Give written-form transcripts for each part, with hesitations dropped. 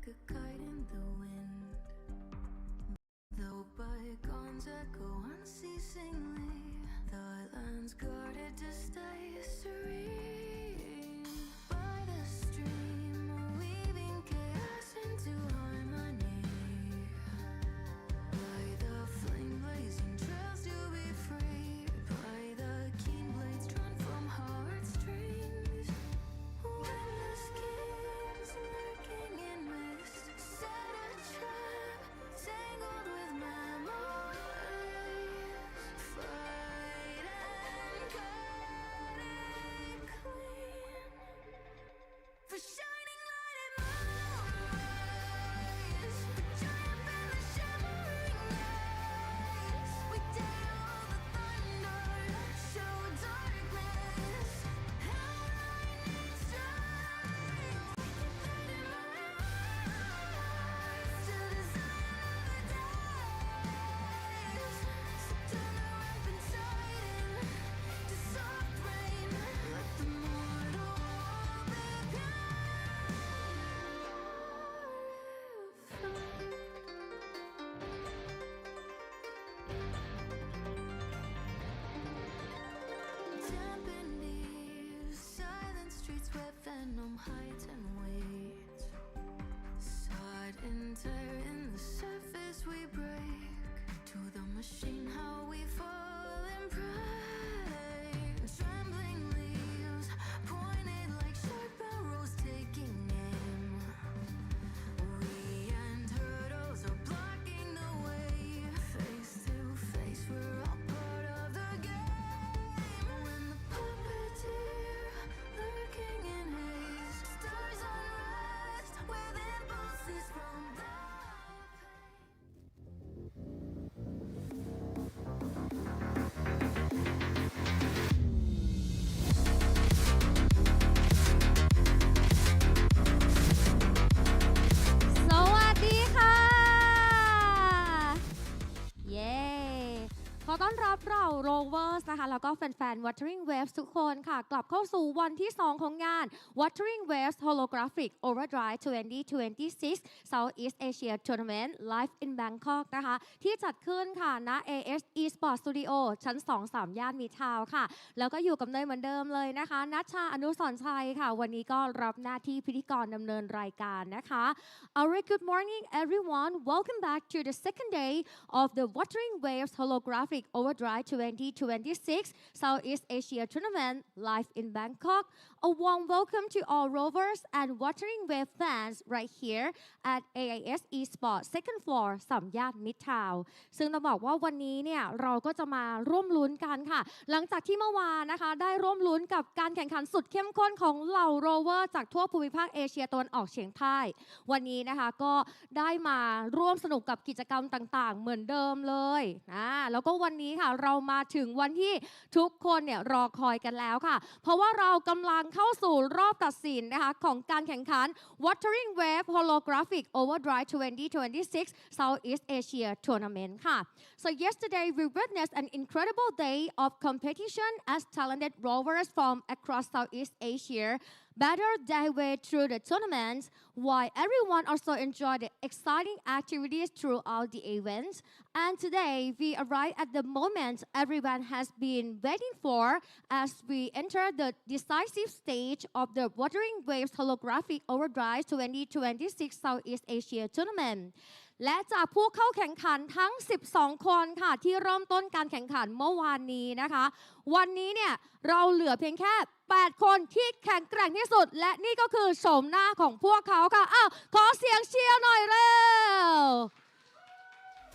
like a kite in the wind. Though bygones echo unceasingly, the land's guarded to stay serene. By the stream, weaving chaos into harmony. By the flame blazing trails to be free. By the keen blades drawn from heartstrings. When the schemes lurking in mist set a trap, tangled with memories. Fight and cut it clean. For shining light and moonrise, for triumph in the shimmering rays. We dare all the thunder, show darkness how lightning strikes. We can fight in my eyes to design another days. So turn the rampant tide into soft rain. Let the mortal world begin. Dampened ears, silent streets where venom hides and waits. Sudden tear in the surface we break. To the machine how we fall and pray. Trembling leaves pointed like sharp arrows taking aim. We and hurdles are blocking the way. Face to face, we're all part of the game. When the puppeteer lurking in haze, stars unrest with impulses from the pain. สวัสดีค่ะ เย้ ขอต้อนรับเรา Rovers นะคะ แล้วก็แฟนๆ Wuthering Waves ทุกคนค่ะ กลับเข้าสู่วันที่ 2 ของงาน Wuthering Waves Holographic Overdrive 2026 Southeast Asia Tournament Live in Bangkok นะคะ ที่จัดขึ้นค่ะณ AS eSports Studio ชั้น 2-3 ย่านมิตรทาวน์ค่ะ แล้วก็อยู่กับเนยเหมือนเดิมเลยนะคะ ณชชา อนุสรณ์ชัยค่ะ วันนี้ก็รับหน้าที่พิธีกรดำเนินรายการนะคะ Alright, good morning everyone. Welcome back to the second day of the Wuthering Waves Holographic Overdrive 2026 Southeast Asia Tournament live in Bangkok. A warm welcome to all Rovers and Wuthering Wave fans right here at AIS eSports second floor 3 ย่านมิตรทาวน์ซึ่งต้องบอกว่าวันนี้เนี่ยเราก็จะมาร่วมลุ้นกันค่ะ หลังจากที่เมื่อวานนะคะได้ร่วมลุ้นกับการแข่งขันสุดเข้มข้นของเหล่าโรเวอร์จากทั่วภูมิภาคเอเชียตะวันออกเฉียงใต้วันนี้นะคะก็ได้มาร่วมสนุกกับกิจกรรมต่างๆเหมือนเดิมเลยแล้วก็วันนี้ค่ะเรามาถึงวันที่ทุกคนเนี่ยรอคอยกันแล้วค่ะเพราะว่าเรากำลังเข้าสู่รอบตัดสินนะคะของการแข่งขัน Wuthering Wave Holographic Overdrive 2026 Southeast Asia Tournament ค่ะ So yesterday we witnessed an incredible day of competition as talented rovers from across Southeast Asia battled their way through the tournament, while everyone also enjoyed the exciting activities throughout the event. And today, we arrive at the moment everyone has been waiting for as we enter the decisive stage of the Wuthering Waves Holographic Overdrive 2026 Southeast Asia Tournament. และจากผู้เข้าแข่งขันทั้ง 12 คนค่ะที่เริ่มต้นการแข่งขันเมื่อวานนี้นะคะวันนี้เนี่ยเราเหลือเพียงแค่ 8 คนที่แข็งแกร่งที่สุดและนี่ก็คือโฉมหน้าของพวกเขาค่ะขอเสียงเชียร์หน่อยเร็ว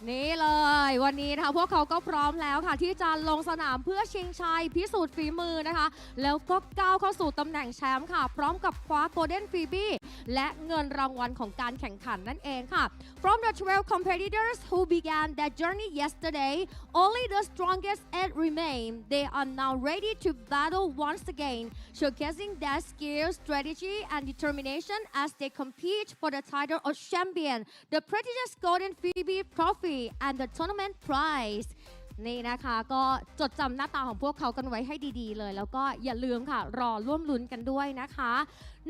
นี่เลยวันนี้นะคะพวกเขาก็พร้อมแล้วค่ะที่จะลงสนามเพื่อชิงชัยพิสูจน์ฝีมือนะคะแล้วก็ก้าวเข้าสู่ตำแหน่งแชมป์ค่ะพร้อมกับคว้า Golden Phoebe และเงินรางวัลของการแข่งขันนั่นเองค่ะ From the 12 competitors who began their journey yesterday, only the strongest 8 remain. They are now ready to battle once again, showcasing their skill, strategy, and determination as they compete for the title of champion, the prestigious Golden Phoebe Trophy, and the tournament prize. นี่นะคะก็จดจำหน้าตาของพวกเขากันไว้ให้ดีๆเลยแล้วก็อย่าลืมค่ะรอร่วมลุ้นกันด้วยนะคะ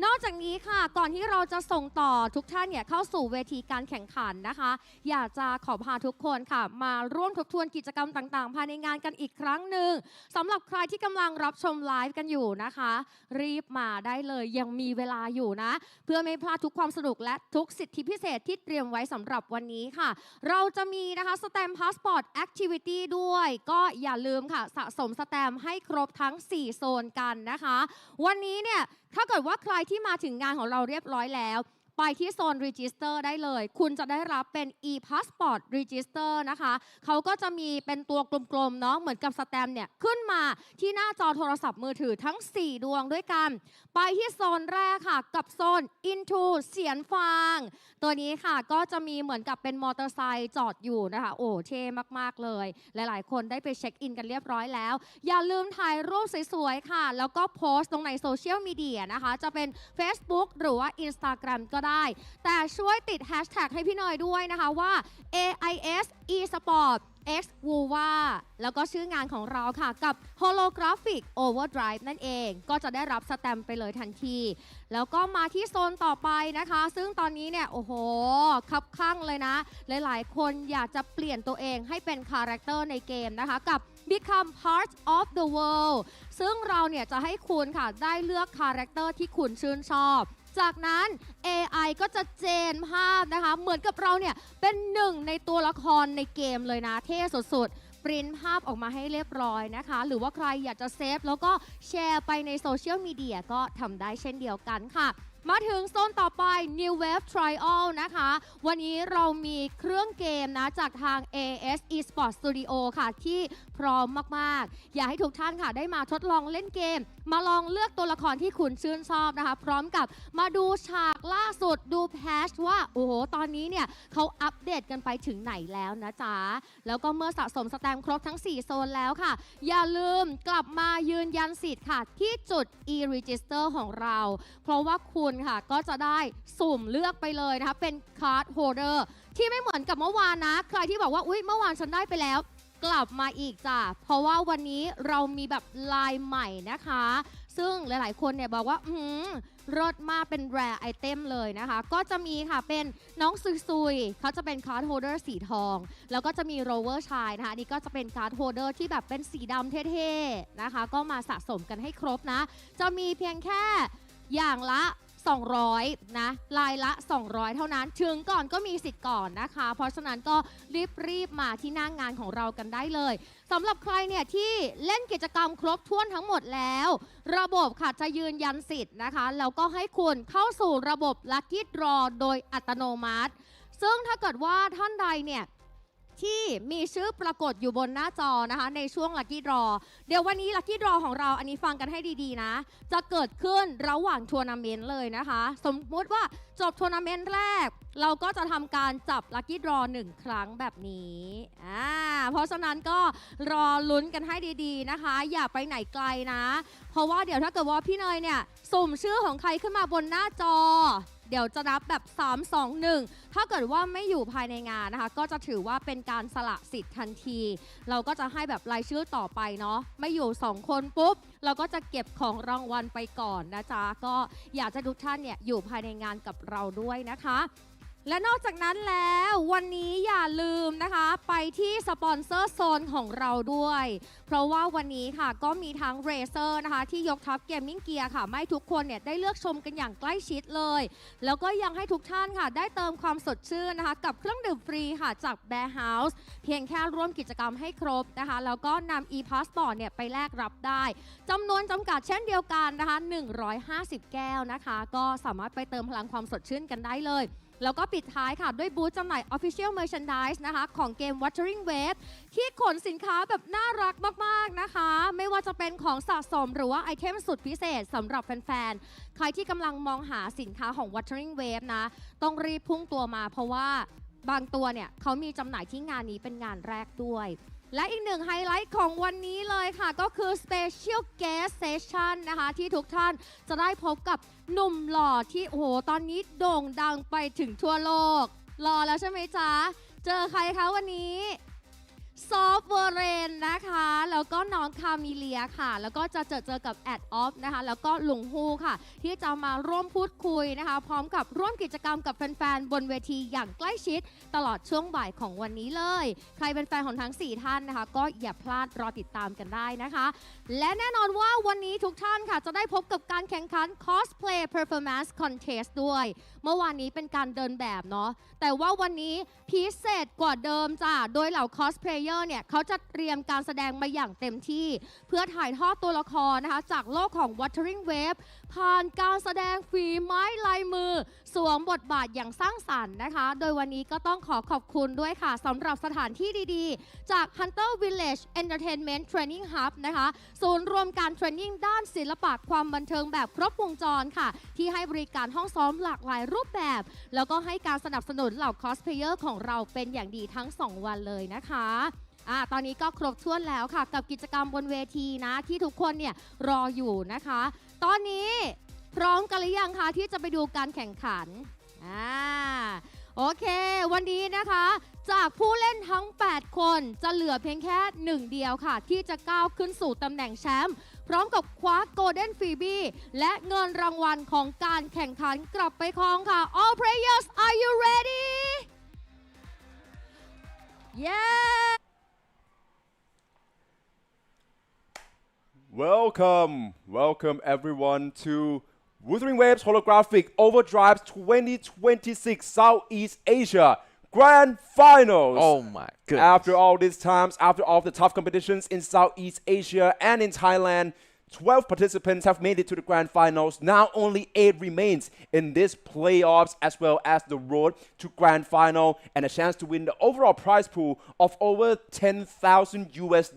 นอกจากนี้ค่ะก่อนที่เราจะส่งต่อทุกท่านเนี่ยเข้าสู่เวทีการแข่งขันนะคะอยากจะขอพาทุกคนค่ะมาร่วมทบทวนกิจกรรมต่างๆภายในงานกันอีกครั้งหนึ่งสำหรับใครที่กำลังรับชมไลฟ์กันอยู่นะคะรีบมาได้เลยยังมีเวลาอยู่นะเพื่อไม่พลาดทุกความสนุกและทุกสิทธิพิเศษที่เตรียมไว้สำหรับวันนี้ค่ะเราจะมีนะคะสแตมป์พาสปอร์ตแอคทิวิตี้ด้วยก็อย่าลืมค่ะสะสมสแตมป์ให้ครบทั้ง4โซนกันนะคะวันนี้เนี่ยถ้าเกิดว่าใครที่มาถึงงานของเราเรียบร้อยแล้วไปที่โซน Register ได้เลยคุณจะได้รับเป็น e-passport register นะคะเขาก็จะมีเป็นตัวกลมๆเนาะเหมือนกับสแตมป์เนี่ยขึ้นมาที่หน้าจอโทรศัพท์มือถือทั้ง4ดวงด้วยกันไปที่โซนแรกค่ะกับโซน into เสียนฟางตัวนี้ค่ะก็จะมีเหมือนกับเป็นมอเตอร์ไซค์จอดอยู่นะคะโอ้เท่มากๆเลยหลายๆคนได้ไปเช็คอินกันเรียบร้อยแล้วอย่าลืมถ่ายรูปสวยๆค่ะแล้วก็โพสต์ลงในโซเชียลมีเดียนะคะจะเป็น Facebook หรือว่า Instagram ก็ได้แต่ช่วยติดแฮชแท็กให้พี่หน่อยด้วยนะคะว่า AIS eSports X WUVA แล้วก็ชื่องานของเราค่ะกับ HOLOGRAPHIC OVERDRIVE นั่นเองก็จะได้รับสแตมป์ไปเลยทันทีแล้วก็มาที่โซนต่อไปนะคะซึ่งตอนนี้เนี่ยโอ้โหคับข้างเลยนะหลายๆคนอยากจะเปลี่ยนตัวเองให้เป็นคาแรคเตอร์ในเกมนะคะกับ Become Part of the World ซึ่งเราเนี่ยจะให้คุณค่ะได้เลือกคาแรคเตอร์ที่คุณชื่นชอบจากนั้น AI ก็จะเจนภาพนะคะเหมือนกับเราเนี่ยเป็นหนึ่งในตัวละครในเกมเลยนะเท่สุดๆปริ้นภาพออกมาให้เรียบร้อยนะคะหรือว่าใครอยากจะเซฟแล้วก็แชร์ไปในโซเชียลมีเดียก็ทำได้เช่นเดียวกันค่ะมาถึงโซนต่อไป New Wave Trial นะคะวันนี้เรามีเครื่องเกมนะจากทาง AS eSports Studio ค่ะที่พร้อมมากๆอยากให้ทุกท่านค่ะได้มาทดลองเล่นเกมมาลองเลือกตัวละครที่คุณชื่นชอบนะคะพร้อมกับมาดูฉากล่าสุดดูแพทช์ว่าโอ้โหตอนนี้เนี่ยเขาอัปเดตกันไปถึงไหนแล้วนะจ๊ะแล้วก็เมื่อสะสมสแตมป์ครบทั้ง4โซนแล้วค่ะอย่าลืมกลับมายืนยันสิทธิ์ค่ะที่จุด e-register ของเราเพราะว่าคุณค่ะก็จะได้สุ่มเลือกไปเลยนะคะเป็น card holder ที่ไม่เหมือนกับเมื่อวานนะใครที่บอกว่าอุ๊ยเมื่อวานฉันได้ไปแล้วกลับมาอีกจ้ะเพราะว่าวันนี้เรามีแบบลายใหม่นะคะซึ่งหลายๆคนเนี่ยบอกว่ารสมากเป็น rare item เลยนะคะก็จะมีค่ะเป็นน้องซุยๆเขาจะเป็น card holder สีทองแล้วก็จะมี Rover ชายนะคะนี่ก็จะเป็น card holder ที่แบบเป็นสีดำเท่ๆนะคะก็มาสะสมกันให้ครบนะจะมีเพียงแค่อย่างละ200นะลายละ200เท่านั้นถึงก่อนก็มีสิทธิ์ก่อนนะคะเพราะฉะนั้นก็รีบมาที่หน้างานของเรากันได้เลยสำหรับใครเนี่ยที่เล่นกิจกรรมครบถ้วนทั้งหมดแล้วระบบค่ะจะยืนยันสิทธิ์นะคะแล้วก็ให้คุณเข้าสู่ระบบ Lucky Draw โดยอัตโนมัติซึ่งถ้าเกิดว่าท่านใดเนี่ยที่มีชื่อปรากฏอยู่บนหน้าจอนะคะในช่วง Lucky Draw เดี๋ยววันนี้ Lucky Draw ของเราอันนี้ฟังกันให้ดีๆนะจะเกิดขึ้นระหว่างทัวร์นาเมนต์เลยนะคะสมมุติว่าจบทัวร์นาเมนต์แรกเราก็จะทำการจับ Lucky Draw 1 ครั้งแบบนี้เพราะฉะนั้นก็รอลุ้นกันให้ดีๆนะคะอย่าไปไหนไกลนะเพราะว่าเดี๋ยวถ้าเกิดว่าพี่เนยเนี่ยสุ่มชื่อของใครขึ้นมาบนหน้าจอเดี๋ยวจะนับแบบ3 2 1ถ้าเกิดว่าไม่อยู่ภายในงานนะคะก็จะถือว่าเป็นการสละสิทธิ์ทันทีเราก็จะให้แบบรายชื่อต่อไปเนาะไม่อยู่2คนปุ๊บเราก็จะเก็บของรางวัลไปก่อนนะจ๊ะก็อยากจะทุกท่านเนี่ยอยู่ภายในงานกับเราด้วยนะคะและนอกจากนั้นแล้ววันนี้อย่าลืมนะคะไปที่สปอนเซอร์โซนของเราด้วยเพราะว่าวันนี้ค่ะก็มีทั้ง Razer นะคะที่ยกทัพเกมมิ่งเกียร์ค่ะไม่ทุกคนเนี่ยได้เลือกชมกันอย่างใกล้ชิดเลยแล้วก็ยังให้ทุกท่านค่ะได้เติมความสดชื่นนะคะกับเครื่องดื่มฟรีค่ะจาก Bear House เพียงแค่ร่วมกิจกรรมให้ครบนะคะแล้วก็นำ e-passport เนี่ยไปแลกรับได้จำนวนจำกัดเช่นเดียวกันนะคะ150 แก้วนะคะก็สามารถไปเติมพลังความสดชื่นกันได้เลยแล้วก็ปิดท้ายค่ะด้วยบูธจำหน่าย Official Merchandise นะคะของเกม WUTHERING WAVES ที่ขนสินค้าแบบน่ารักมากๆนะคะไม่ว่าจะเป็นของสะสมหรือว่าไอเทมสุดพิเศษสำหรับแฟนๆใครที่กำลังมองหาสินค้าของ WUTHERING WAVES นะต้องรีบพุ่งตัวมาเพราะว่าบางตัวเนี่ยเขามีจำหน่ายที่งานนี้เป็นงานแรกด้วยและอีกหนึ่งไฮไลท์ของวันนี้เลยค่ะก็คือ Special Guest Session นะคะที่ทุกท่านจะได้พบกับหนุ่มหล่อที่โอ้โหตอนนี้โด่งดังไปถึงทั่วโลกรอแล้วใช่ไหมจ๊ะเจอใครคะวันนี้ ซอฟเวอร์เรนนะคะแล้วก็น้องคามิเลียค่ะแล้วก็จะเจอกับแอดออฟนะคะแล้วก็ลุงฮูค่ะที่จะมาร่วมพูดคุยนะคะพร้อมกับร่วมกิจกรรมกับแฟนๆบนเวทีอย่างใกล้ชิดตลอดช่วงบ่ายของวันนี้เลยใครเป็นแฟนของทั้ง4ท่านนะคะก็อย่าพลาดรอติดตามกันได้นะคะและแน่นอนว่าวันนี้ทุกท่านค่ะจะได้พบกับการแข่งขัน Cosplay Performance Contest ด้วยเมื่อวานนี้เป็นการเดินแบบเนาะแต่ว่าวันนี้พิเศษกว่าเดิมจ้ะโดยเหล่า cosplayer เนี่ยเขาจะเตรียมการแสดงมาอย่างเต็มที่เพื่อถ่ายทอดตัวละครนะคะจากโลกของ Wuthering Wave ผ่านการแสดงฝีไม้ลายมือสวมบทบาทอย่างสร้างสรรค์นะคะโดยวันนี้ก็ต้องขอบคุณด้วยค่ะสำหรับสถานที่ดีๆจาก Hunter Village Entertainment Training Hub นะคะศูนย์รวมการเทรนนิ่งด้านศิลปะความบันเทิงแบบครบวงจรค่ะที่ให้บริการห้องซ้อมหลากหลายรูปแบบแล้วก็ให้การสนับสนุนเหล่า cosplayer ของเราเป็นอย่างดีทั้ง2วันเลยนะคะตอนนี้ก็ครบถ้วนแล้วค่ะกับกิจกรรมบนเวทีนะที่ทุกคนเนี่ยรออยู่นะคะตอนนี้พร้อมกันหรือยังคะที่จะไปดูการแข่งขันโอเควันนี้นะคะจากผู้เล่นทั้ง8คนจะเหลือเพียงแค่1เดียวค่ะที่จะก้าวขึ้นสู่ตำแหน่งแชมป์พร้อมกับคว้าโกลเด้นฟีบี้และเงินรางวัลของการแข่งขันกลับไปครองค่ะ All players are you ready yeah Welcome everyone to Wuthering Waves Holographic Overdrive 2026 Southeast Asia Grand Finals. Oh my goodness. After all these times, after all the tough competitions in Southeast Asia and in Thailand, 12 participants have made it to the Grand Finals. Now only 8 remains in this playoffs as well as the road to Grand Final and a chance to win the overall prize pool of over $10,000 US.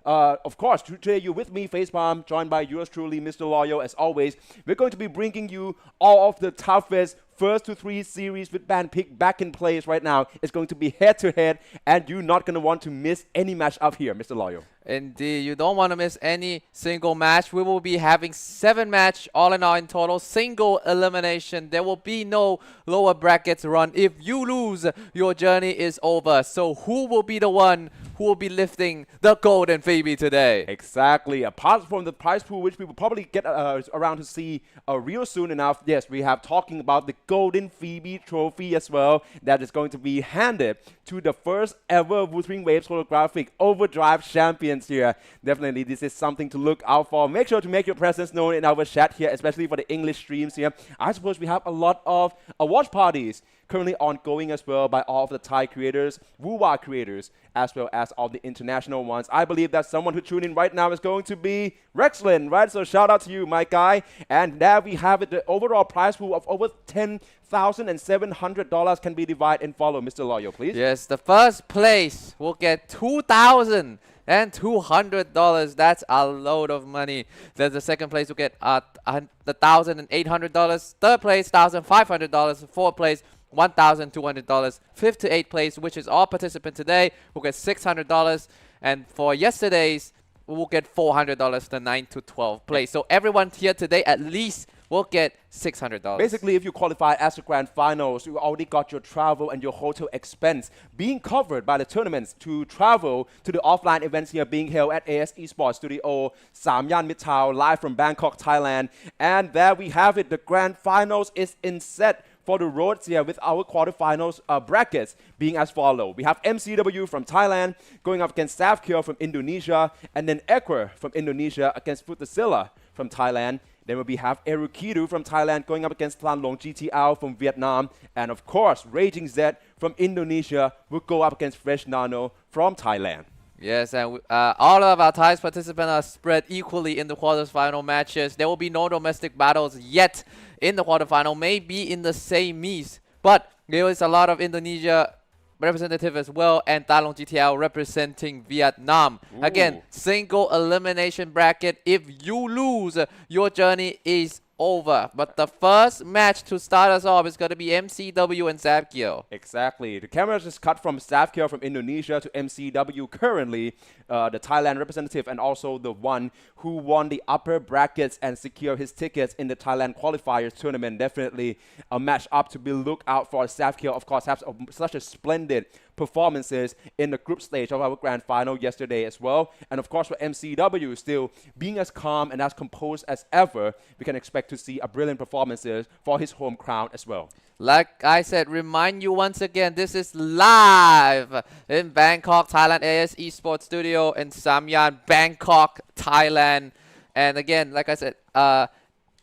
Of course, today you're with me, Facepalm, joined by yours truly, Mr. Loyal, as always. We're going to be bringing you all of the toughest first to 3 series with band pick back in place right now. It's going to be head-to-head, and you're not going to want to miss any match up here, Mr. Loyal. Indeed, you don't want to miss any single match. We will be having 7 matches all in all in total, single elimination. There will be no lower brackets run. If you lose, your journey is over. So who will be the one who will be lifting the golden Phoebe today? Exactly. Apart from the prize pool, which we will probably get around to see real soon enough, yes, we have talking about the golden Phoebe trophy as well that is going to be handed to the first ever Wuthering Waves Holographic Overdrive champions here. Definitely, this is something to look out for. Make sure to make your presence known in our chat here, especially for the English streams here. I suppose we have a lot of watch parties currently ongoing as well by all of the Thai creators, Wuwa creators, as well as all the international ones. I believe that someone who tuned in right now is going to be Rexlin, right? So shout out to you, my guy. And there we have it, the overall prize pool of over $10,700 can be divided and follow. Mr. Loyal, please. Yes, the first place will get $2,200. That's a load of money. Then the second place will get $1,800. Third place, $1,500. Fourth place, $1,200. Fifth to eighth place, which is all participants today, will get $600. And for yesterday's, we will get $400 to 9 to 12 place. So everyone here today at least will get $600. Basically, if you qualify as the Grand Finals, you already got your travel and your hotel expense being covered by the tournaments to travel to the offline events here being held at AS eSports Studio, Samyan Mitrtown, live from Bangkok, Thailand. And there we have it. The Grand Finals is in set for the roads here with our quarterfinals brackets being as follow. We have MCW from Thailand going up against Savcure from Indonesia, and then Equer from Indonesia against Futasilla from Thailand. Then we have Erukidu from Thailand going up against Tlan Long GTL from Vietnam. And of course, Raging Z from Indonesia will go up against Fresh Nano from Thailand. Yes, and all of our Thai participants are spread equally in the quarterfinal matches. There will be no domestic battles yet in the quarterfinal, maybe in the same meets. But there is a lot of Indonesia representative as well, and Talong GTL representing Vietnam. Ooh. Again, single elimination bracket. If you lose, your journey is over. But the first match to start us off is going to be MCW and Savkyo. Exactly. The camera just cut from Savkyo from Indonesia to MCW currently, the Thailand representative and also the one who won the upper brackets and secure his tickets in the Thailand qualifiers tournament. Definitely a match up to be looked out for. Savkyo, of course, has such a splendid performances in the group stage of our grand final yesterday as well. And of course, for MCW, still being as calm and as composed as ever, we can expect to see a brilliant performances for his home crowd as well. Like I said, remind you once again, this is live in Bangkok, Thailand, AS Esports Studio in Samyan, Bangkok, Thailand. And again, like I said,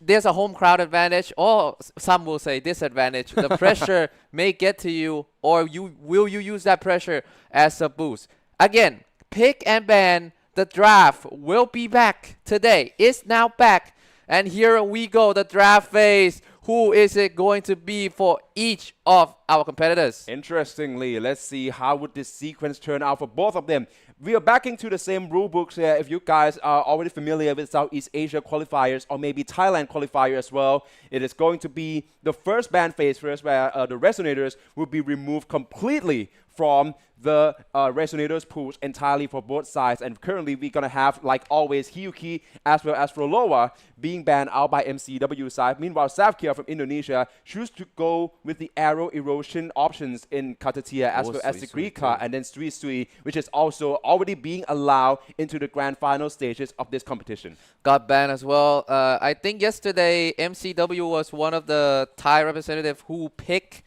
there's a home crowd advantage, or some will say disadvantage. The pressure may get to you, or will you use that pressure as a boost? Again, pick and ban. The draft will be back today. It's now back. And here we go, the draft phase. Who is it going to be for each of our competitors? Interestingly, let's see how would this sequence turn out for both of them. We are backing to the same rule books here. If you guys are already familiar with Southeast Asia qualifiers or maybe Thailand qualifier as well, it is going to be the first ban phase first, where the resonators will be removed completely from the resonators pools entirely for both sides. And currently we're going to have, like always, Hyuki as well as Roloa being banned out by MCW side. Meanwhile, Savkia from Indonesia choose to go with the arrow erosion options in Katatia as well as the Grika and then Sui, which is also already being allowed into the grand final stages of this competition. Got banned as well. I think yesterday MCW was one of the Thai representatives who picked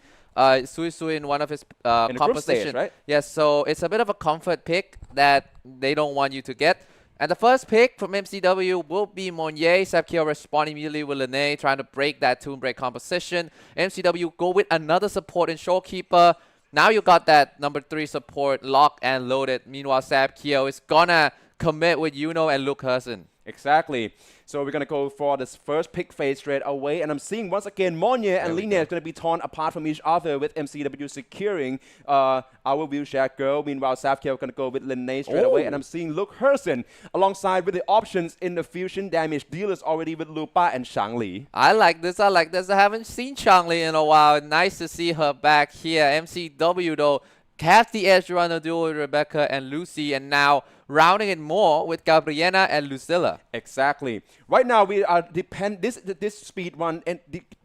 Sui in one of his compositions. Right? Yes, so it's a bit of a comfort pick that they don't want you to get. And the first pick from MCW will be Monye. Sapkio respond immediately with Lene, trying to break that Tomb Break composition. MCW go with another support in Showkeeper. Now you got that number 3 support locked and loaded. Meanwhile, Sapkio is gonna commit with Yuno and Luke Hersen. Exactly. So we're going to go for this first pick phase straight away. And I'm seeing once again Monye and Linia is going to be torn apart from each other with MCW securing our wheelchair girl. Meanwhile, Savkia going to go with Linnea straight away. And I'm seeing Luke Hersen alongside with the options in the fusion damage dealers already with Lupa and Shangli. I like this. I haven't seen Shangli in a while. Nice to see her back here. MCW, though, has the edge runner duo with Rebecca and Lucy, and now rounding it more with Gabriela and Lucilla. Exactly. Right now, we are this speed run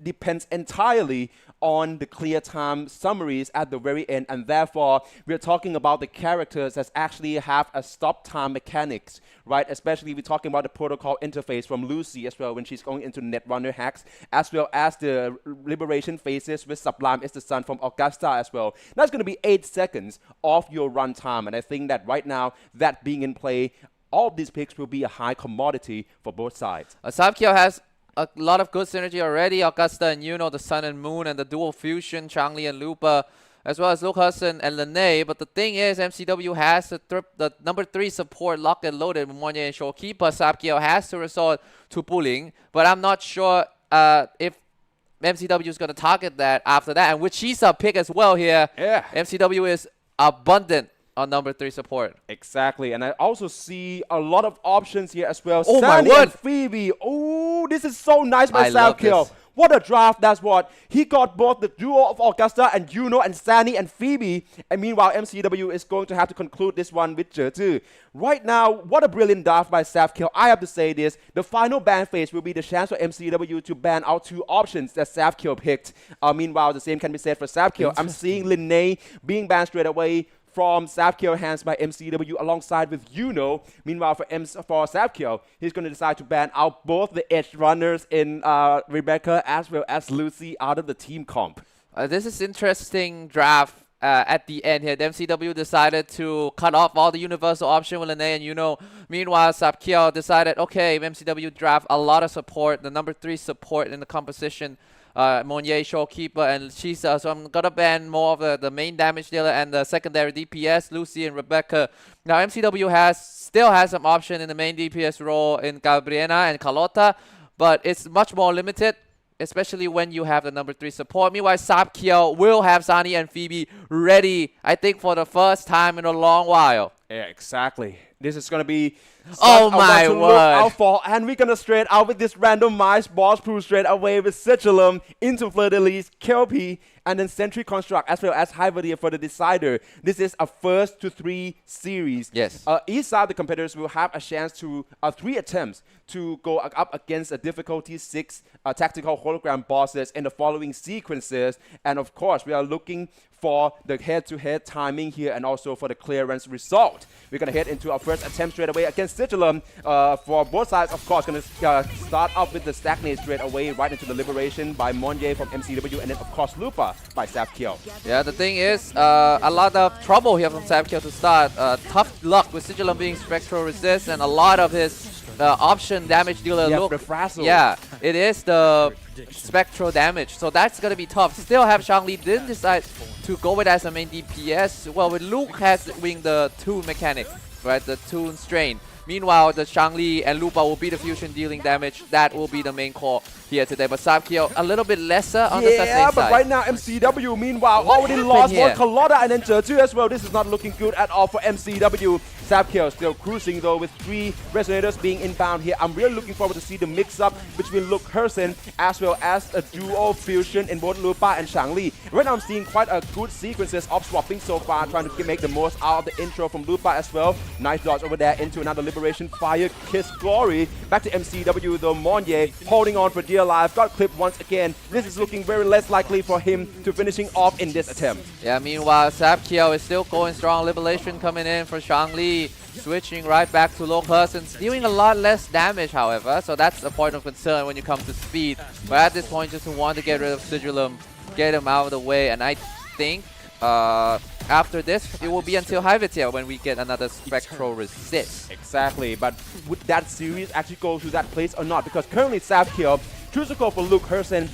depends entirely on the clear time summaries at the very end, and therefore we're talking about the characters that actually have a stop time mechanics, right? Especially we're talking about the protocol interface from Lucy as well when she's going into Netrunner hacks, as well as the liberation phases with Sublime is the Sun from Augusta as well. That's going to be 8 seconds of your run time, and I think that right now, that being in play, all of these picks will be a high commodity for both sides. Sabkyo has a lot of good synergy already. Augusta and Yuno, the Sun and Moon, and the dual fusion, Changli and Lupa, as well as Luke Hudson and Lene. But the thing is, MCW has the number 3 support locked and loaded with Monye and Showkeeper. Sabkyo has to resort to pulling, but I'm not sure if MCW is going to target that after that. And with Chisa pick as well here, MCW is abundant on number 3 support. Exactly, and I also see a lot of options here as well. Oh Sandy my word! And Phoebe. Oh, this is so nice by I love Savkill. this. What a draft, that's what. He got both the duo of Augusta and Juno and Sandy and Phoebe. And meanwhile, MCW is going to have to conclude this one with Jeju. Right now, what a brilliant draft by Savkill. I have to say this. The final ban phase will be the chance for MCW to ban out 2 options that Savkill picked. Meanwhile, the same can be said for Savkill. I'm seeing Linnea being banned straight away from Savkyo hands by MCW alongside with Yuno. Meanwhile, for Savkyo, he's going to decide to ban out both the edge runners in Rebecca as well as Lucy out of the team comp. This is interesting draft at the end here. The MCW decided to cut off all the universal option with Lene and Yuno. Meanwhile, Sapkyo decided, okay, MCW draft a lot of support, the number 3 support in the composition. Monye, Showkeeper, and Chisa. So I'm going to ban more of the main damage dealer and the secondary DPS, Lucy and Rebecca. Now, MCW still has some option in the main DPS role in Gabriela and Carlota, but it's much more limited, especially when you have the number 3 support. Meanwhile, Sapkyo will have Sani and Phoebe ready, I think, for the first time in a long while. Yeah, exactly. This is going to be oh my word. Look out for, and we're going to straight out with this randomized boss pool straight away with Sigilum into Fleur-de-Lis, KLP, and then Sentry Construct as well as Hyverdia for the decider. This is a 1st to 3 series. Yes. Each side, the competitors will have a chance to 3 attempts to go up against a difficulty 6 tactical hologram bosses in the following sequences. And of course, we are looking for the head-to-head timing here and also for the clearance result. We're going to head into our first attempt straight away against Sigilum. For both sides, of course, going to start off with the Stagnate straight away right into the Liberation by Monye from MCW, and then, of course, Lupa by Sapkio. Yeah, the thing is, a lot of trouble here from Sapkio to start. Tough luck with Sigilum being Spectral Resist, and a lot of his option damage dealer look. Yeah, it is the Spectral damage, so that's going to be tough. Still have Shangli didn't decide to go with as a main DPS. Well, with Luke having the Toon mechanic, right, the Toon strain. Meanwhile, the Shangli and Lupa will be the fusion dealing damage. That will be the main core here today. But Sapkio a little bit lesser on the sustain side. Yeah, but right now MCW, meanwhile, already lost both Carlotta and then Jertu as well. This is not looking good at all for MCW. Sapkio still cruising though with 3 Resonators being inbound here. I'm really looking forward to see the mix-up between Luke Hersen as well as a duo fusion in both Lupa and Shangli. Right now I'm seeing quite a good sequences of swapping so far, trying to make the most out of the intro from Lupa as well. Nice dodge over there into another Liberation Fire Kiss Glory. Back to MCW though, Monye holding on for dear life. Got clipped once again. This is looking very less likely for him to finishing off in this attempt. Yeah, meanwhile Sapkio is still going strong. Liberation coming in for Shangli. Switching right back to low persons, dealing a lot less damage, however, so that's a point of concern when you come to speed. But at this point, just want to get rid of Sigilum, get him out of the way, and I think after this, it will be until Hyvitia when we get another Spectral Resist. Exactly, but would that series actually go to that place or not? Because currently Sapkio chooses to go for Luke Hersen.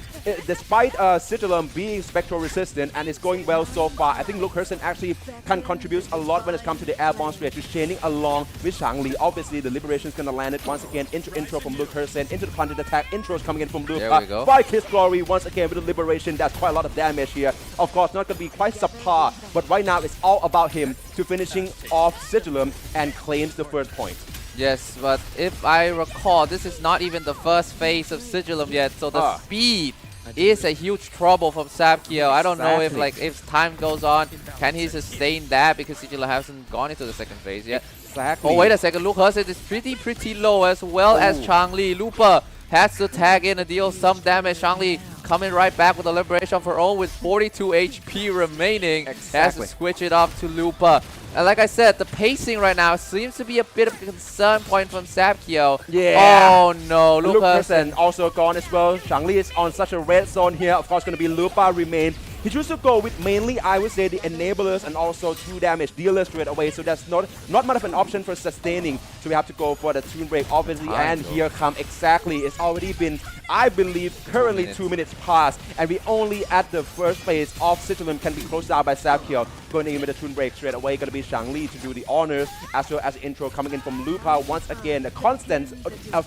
Despite Sigilum being Spectral resistant and it's going well so far, I think Luke Hersen actually can contribute a lot when it comes to the airborne stretch, just chaining along with Shangli. Obviously, the Liberation is going to land it once again into intro from Luke Hersen, into the planted attack. Intros coming in from Luke. There we go. By Kiss Glory once again with the Liberation. That's quite a lot of damage here. Of course, not going to be quite subpar, but right now it's all about him to finishing off Sigilum and claims the first point. Yes, but if I recall, this is not even the first phase of Sigilum yet, so the speed is a huge trouble from Sapkio. I don't know if time goes on, can he sustain that, because Sigilum hasn't gone into the second phase yet. Exactly. Oh, wait a second, Luke Hersen is pretty low, as well as Changli. Lupa has to tag in and deal some damage. Shangli coming right back with a Liberation of her own with 42 HP remaining. Has to switch it off to Lupa. And like I said, the pacing right now seems to be a bit of a concern point from Sapkio. Yeah. Oh no, Luke Hersen also gone as well. Shangli is on such a red zone here. Of course, going to be Lupa remain. He chooses to go with mainly, I would say, the enablers and also 2 damage dealers straight away. So that's not much of an option for sustaining. So we have to go for the Toon Break, obviously. And here come exactly. It's already been, I believe, currently 2 minutes past. And we only at the first phase of Sigilum can be closed down by Sapkio. Going in with the Toon Break straight away. Going to be Shangli to do the honors, as well as the intro coming in from Lupa. Once again, a constant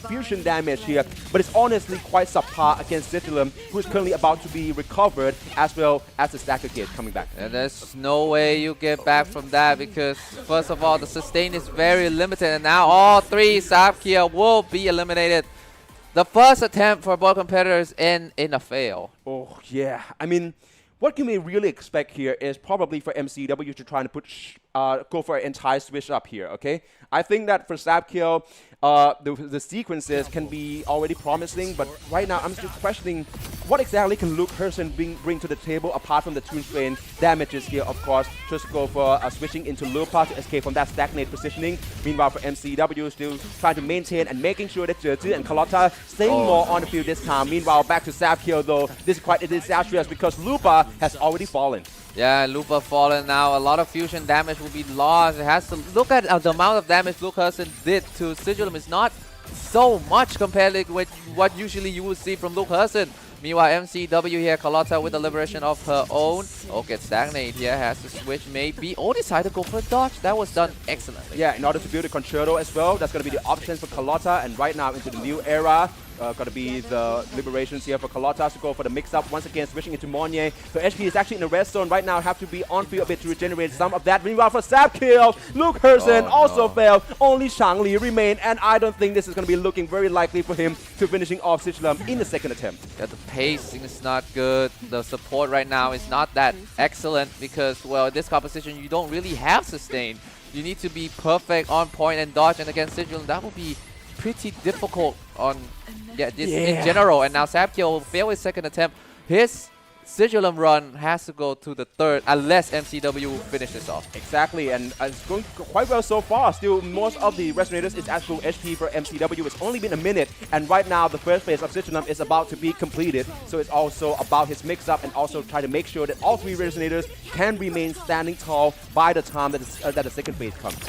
fusion damage here. But it's honestly quite subpar against Sigilum, who is currently about to be recovered, as well as the Stacker Kid coming back. And there's no way you get back from that, because first of all, the sustain is very limited, and now all 3 Sapkio will be eliminated. The first attempt for both competitors in a fail. Oh yeah, I mean, what can we really expect here is probably for MCW to try to put go for an entire switch up here, okay? I think that for Sapkio, the sequences can be already promising, but right now I'm just questioning what exactly can Luke Hersen bring to the table apart from the Toon Strain damages here, of course. Just go for switching into Lupa to escape from that stagnate positioning. Meanwhile, for MCW, still trying to maintain and making sure that Jertu and Carlotta staying more on the field this time. Meanwhile, back to Sapkio though, this is quite disastrous because Lupa has already fallen. Yeah, Lupa fallen now. A lot of fusion damage will be lost. It has to look at the amount of damage Luke Hersen did to Sigilum is not so much compared with what usually you would see from Luke Hersen. Meanwhile, MCW here, Carlotta with the Liberation of her own. Oh, gets stagnated here, has to switch maybe. Oh, decided to go for a dodge. That was done excellently. Yeah, in order to build a concerto as well, that's going to be the option for Carlotta. And right now into the new era, going to be the Liberations here for Carlotta to go for the mix-up. Once again, switching into Monye. So HP is actually in the red zone right now. Have to be on field a bit to regenerate some of that. Meanwhile, for Sapkio, Luke Hersen also failed. Only Shangli remained. And I don't think this is going to be looking very likely for him to finishing off Sigilum in the second attempt. Yeah, the pacing is not good. The support right now is not that excellent because, well, in this composition, you don't really have sustain. You need to be perfect on point and dodge. And against Sigilum, that will be pretty difficult on in general. And now Sapkio will fail his second attempt. His Sigilum run has to go to the third unless MCW finishes off. Exactly, and it's going quite well so far. Still, most of the resonators is actual HP for MCW. It's only been a minute, and right now the first phase of Sigilum is about to be completed. So it's also about his mix-up and also try to make sure that all three resonators can remain standing tall by the time that, that the second phase comes.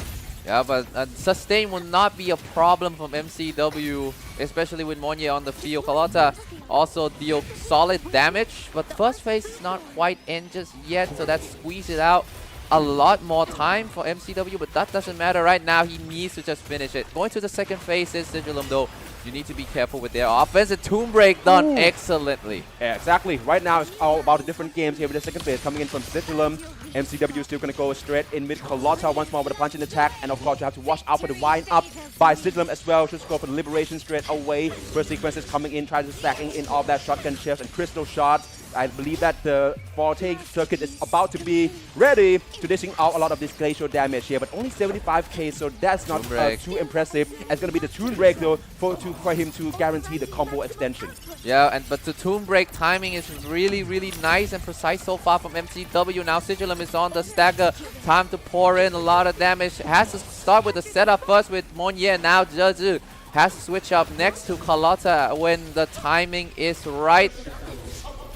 Yeah, but sustain will not be a problem from MCW, especially with Monye on the field. Carlotta also deal solid damage, but first phase is not quite end just yet, so that squeezes out a lot more time for MCW, but that doesn't matter right now. He needs to just finish it. Going to the second phase is Sigilum, though. You need to be careful with their offense. The Tomb Break done excellently. Yeah, exactly. Right now, it's all about the different games here with the second phase coming in from Sigilum. MCW is still going to go straight in with Carlotta once more with a punching attack. And of course, you have to watch out for the wind up by Sigilum as well. Just go for the Liberation straight away. First sequences coming in, trying to stacking in all that shotgun shells and crystal shots. I believe that the Forte circuit is about to be ready to dishing out a lot of this glacial damage here, but only 75k, so that's not too impressive. It's going to be the Tomb Break though for him to guarantee the combo extension. Yeah, but the Tomb Break timing is really, really nice and precise so far from MCW. Now Sigilum is on the stagger. Time to pour in a lot of damage. Has to start with the setup first with Monye. Now Jeju has to switch up next to Carlotta when the timing is right.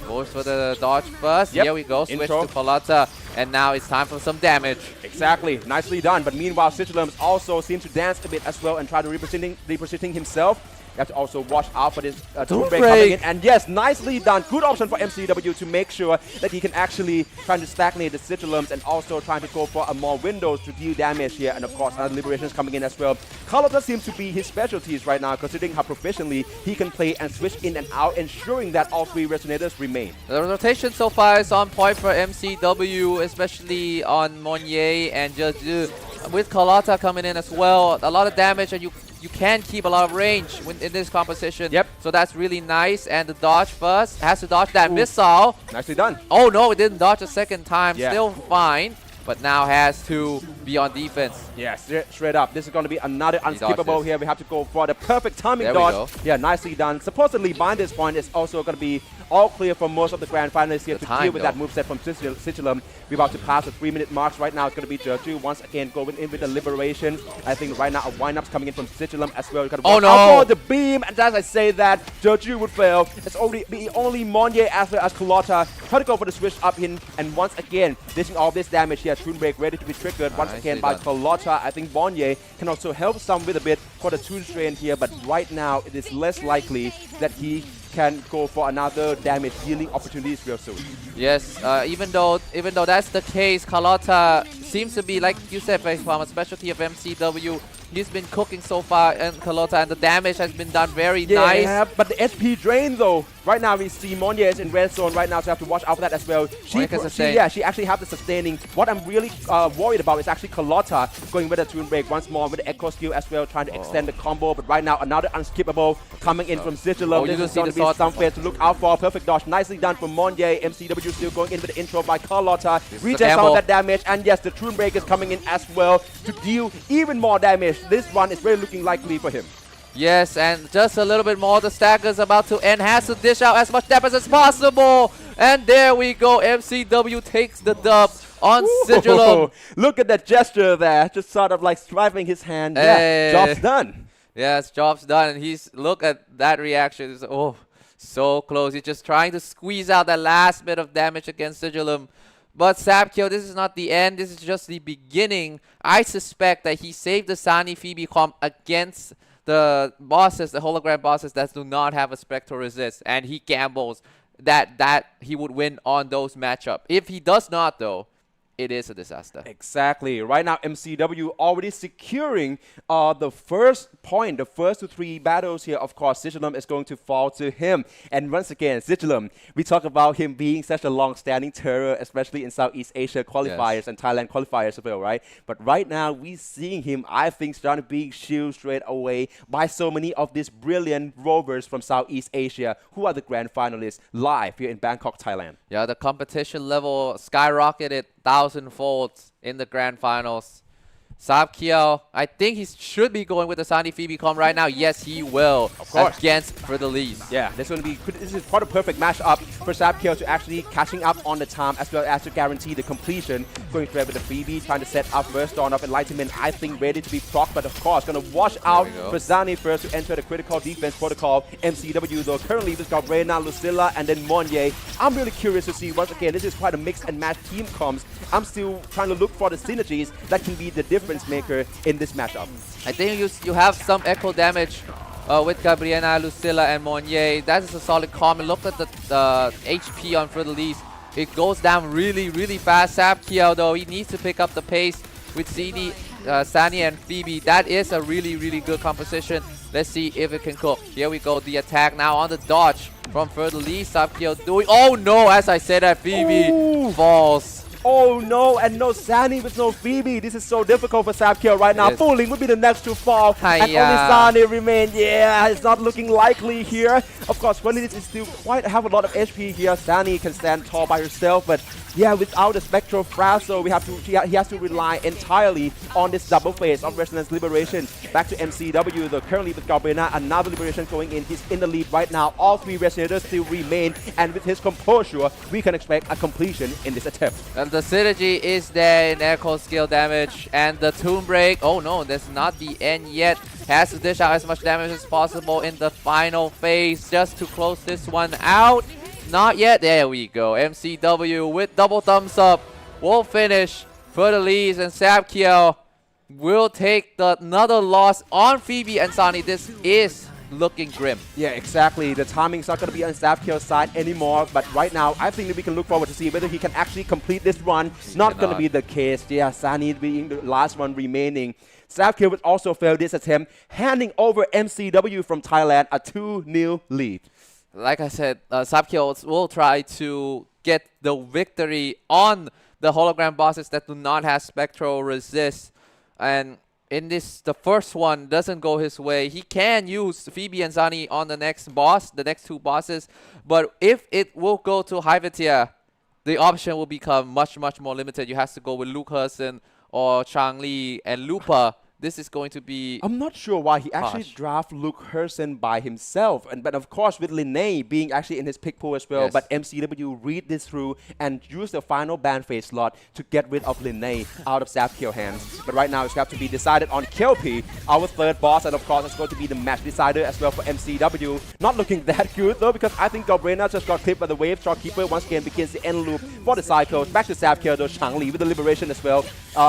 Goes for the dodge first. Yep. Here we go. Switch Intro. to Carlotta. And now it's time for some damage. Exactly. Nicely done. But meanwhile, Sigilum also seems to dance a bit as well and try to repositioning himself. You have to also watch out for this Tomb Break coming in. And yes, nicely done. Good option for MCW to make sure that he can actually try to stagnate the Sigilums and also trying to go for a more windows to deal damage here. And of course, another Liberation is coming in as well. Carlotta seems to be his specialties right now, considering how proficiently he can play and switch in and out, ensuring that all three resonators remain. The rotation so far is on point for MCW, especially on Monye and Jeju. With Carlotta coming in as well, a lot of damage, and you can keep a lot of range in this composition. Yep. So that's really nice. And the dodge first. Has to dodge that missile. Nicely done. Oh no, it didn't dodge a second time. Yeah. Still fine. But now has to be on defense. Yeah, straight up. This is going to be another unskippable here. We have to go for the perfect timing There we dodge. go. Yeah, nicely done. Supposedly, by this point, it's also going to be all clear for most of the grand finalists here The to time, deal with that though. moveset from Sigilum. We're about to pass the 3-minute marks. Right now, it's going to be Jeju once again going in with the Liberation. I think right now a wind-up's coming in from Sigilum as well. You gotta watch out for the beam. And as I say that, Jeju would fail. It's only Monye as well as Carlotta try to go for the switch up in. And once again, dishing all this damage here. Tomb Break ready to be triggered once again by Carlotta. I think Monye can also help some with a bit for the Toon Strain here. But right now, it is less likely that he can go for another damage dealing opportunities real soon. Yes, even though that's the case, Carlotta seems to be, like you said, from a specialty of MCW. He's been cooking so far in Carlotta, and the damage has been done very nice. Yeah, but the SP drain though. Right now we see Monye is in red zone right now, so you have to watch out for that as well. She actually have the sustaining. What I'm really worried about is actually Carlotta going with a Toon Break once more with the Echo skill as well, trying to extend the combo. But right now another unskippable coming in from Sigilum. This is going to be somewhere to look out for. Perfect dodge, nicely done from Monye. MCW still going in with the intro by Carlotta. Rejects all that damage, and yes, the Toon Break is coming in as well to deal even more damage. This one is really looking likely for him. Yes, and just a little bit more. The stagger's about to end. Has to dish out as much damage as possible. And there we go. MCW takes the dub on Sigilum. Look at that gesture there. Just sort of like striping his hand. Hey. Yeah, job's done. Yes, job's done. And he's, look at that reaction. It's, oh, so close. He's just trying to squeeze out that last bit of damage against Sigilum. But Sapkyo, this is not the end. This is just the beginning. I suspect that he saved the Sani Phoebe comp against the bosses, the hologram bosses that do not have a Spectral Resist. And he gambles that he would win on those matchups. If he does not, though, it is a disaster. Exactly. Right now, MCW already securing the first point, the first to 3 battles here. Of course, Sigilum is going to fall to him. And once again, Sigilum, we talk about him being such a long-standing terror, especially in Southeast Asia qualifiers and Thailand qualifiers as well, right? But right now, we're seeing him, I think, starting to be shielded straight away by so many of these brilliant rovers from Southeast Asia who are the grand finalists live here in Bangkok, Thailand. Yeah, the competition level skyrocketed 1,000-fold in the grand finals. Sabkiel, I think he should be going with the Sunny Phoebe comp right now. Yes, he will. Of course. Against for the lead. Yeah, this is quite a perfect matchup for Sabkiel to actually catching up on the time as well as to guarantee the completion. Going straight with the Phoebe, trying to set up first Dawn of Enlightenment, I think ready to be procced, but of course gonna wash out for Zani first to enter the critical defense protocol. MCW though currently with Gabriela, Lucilla, and then Monye. I'm really curious to see once again, this is quite a mix and match team comps. I'm still trying to look for the synergies that can be the difference maker in this matchup. I think you have some echo damage with Gabriela, Lucilla, and Monye. That is a solid comment. Look at the HP on Fidelis. It goes down really, really fast. Sabkiel, though, he needs to pick up the pace with CD, Sani, and Phoebe. That is a really, really good composition. Let's see if it can cook. Here we go. The attack now on the dodge from Fidelis. Sabkiel doing. Oh no! As I said, that Phoebe falls. Oh no, and no Sani with no Phoebe. This is so difficult for Sabkiel right now. Yes. Fooling would be the next to fall. And only Hiya. Sani remain. Yeah, it's not looking likely here. Of course, Fidelis is still quite have a lot of HP here. Sani can stand tall by herself, but yeah, without the Spectral Frazzle, he has to rely entirely on this double phase of Resonance Liberation. Back to MCW, though, currently with Gabriela, another Liberation going in. He's in the lead right now. All three Resonators still remain, and with his composure, we can expect a completion in this attempt. And the synergy is there in Echo skill damage and the Tomb Break. Oh no, that's not the end yet. Has to dish out as much damage as possible in the final phase just to close this one out. Not yet. There we go. MCW with double thumbs up will finish for the leads, and Sabkiel will take another loss on Phoebe and Sani. This is looking grim. Yeah, exactly. The timing's not going to be on Sabkiel's side anymore, but right now, I think that we can look forward to see whether he can actually complete this run. Not going to be the case. Yeah, Sani being the last one remaining. Sabkiel would also fail this attempt, handing over MCW from Thailand a 2-0 lead. Like I said, Sabkiel will try to get the victory on the hologram bosses that do not have spectral resist. And in this, the first one doesn't go his way. He can use Phoebe and Zani on the next boss, the next two bosses. But if it will go to Hyvetia, the option will become much, much more limited. You have to go with Luke Herson or Chang Li and Lupa. This is going to be... I'm not sure why he actually drafted Luke Herson by himself. But of course, with Linnae being actually in his pick pool as well. Yes. But MCW read this through and use the final ban phase slot to get rid of Linnae out of Sabkiel's hands. But right now, it's got to be decided on Kelpie, our third boss. And of course, it's going to be the match decider as well for MCW. Not looking that good though, because I think Gabriela just got clipped by the wave. Shopkeeper once again begins the end loop for the cycles. Back to Sabkiel though, Chang Li with the liberation as well.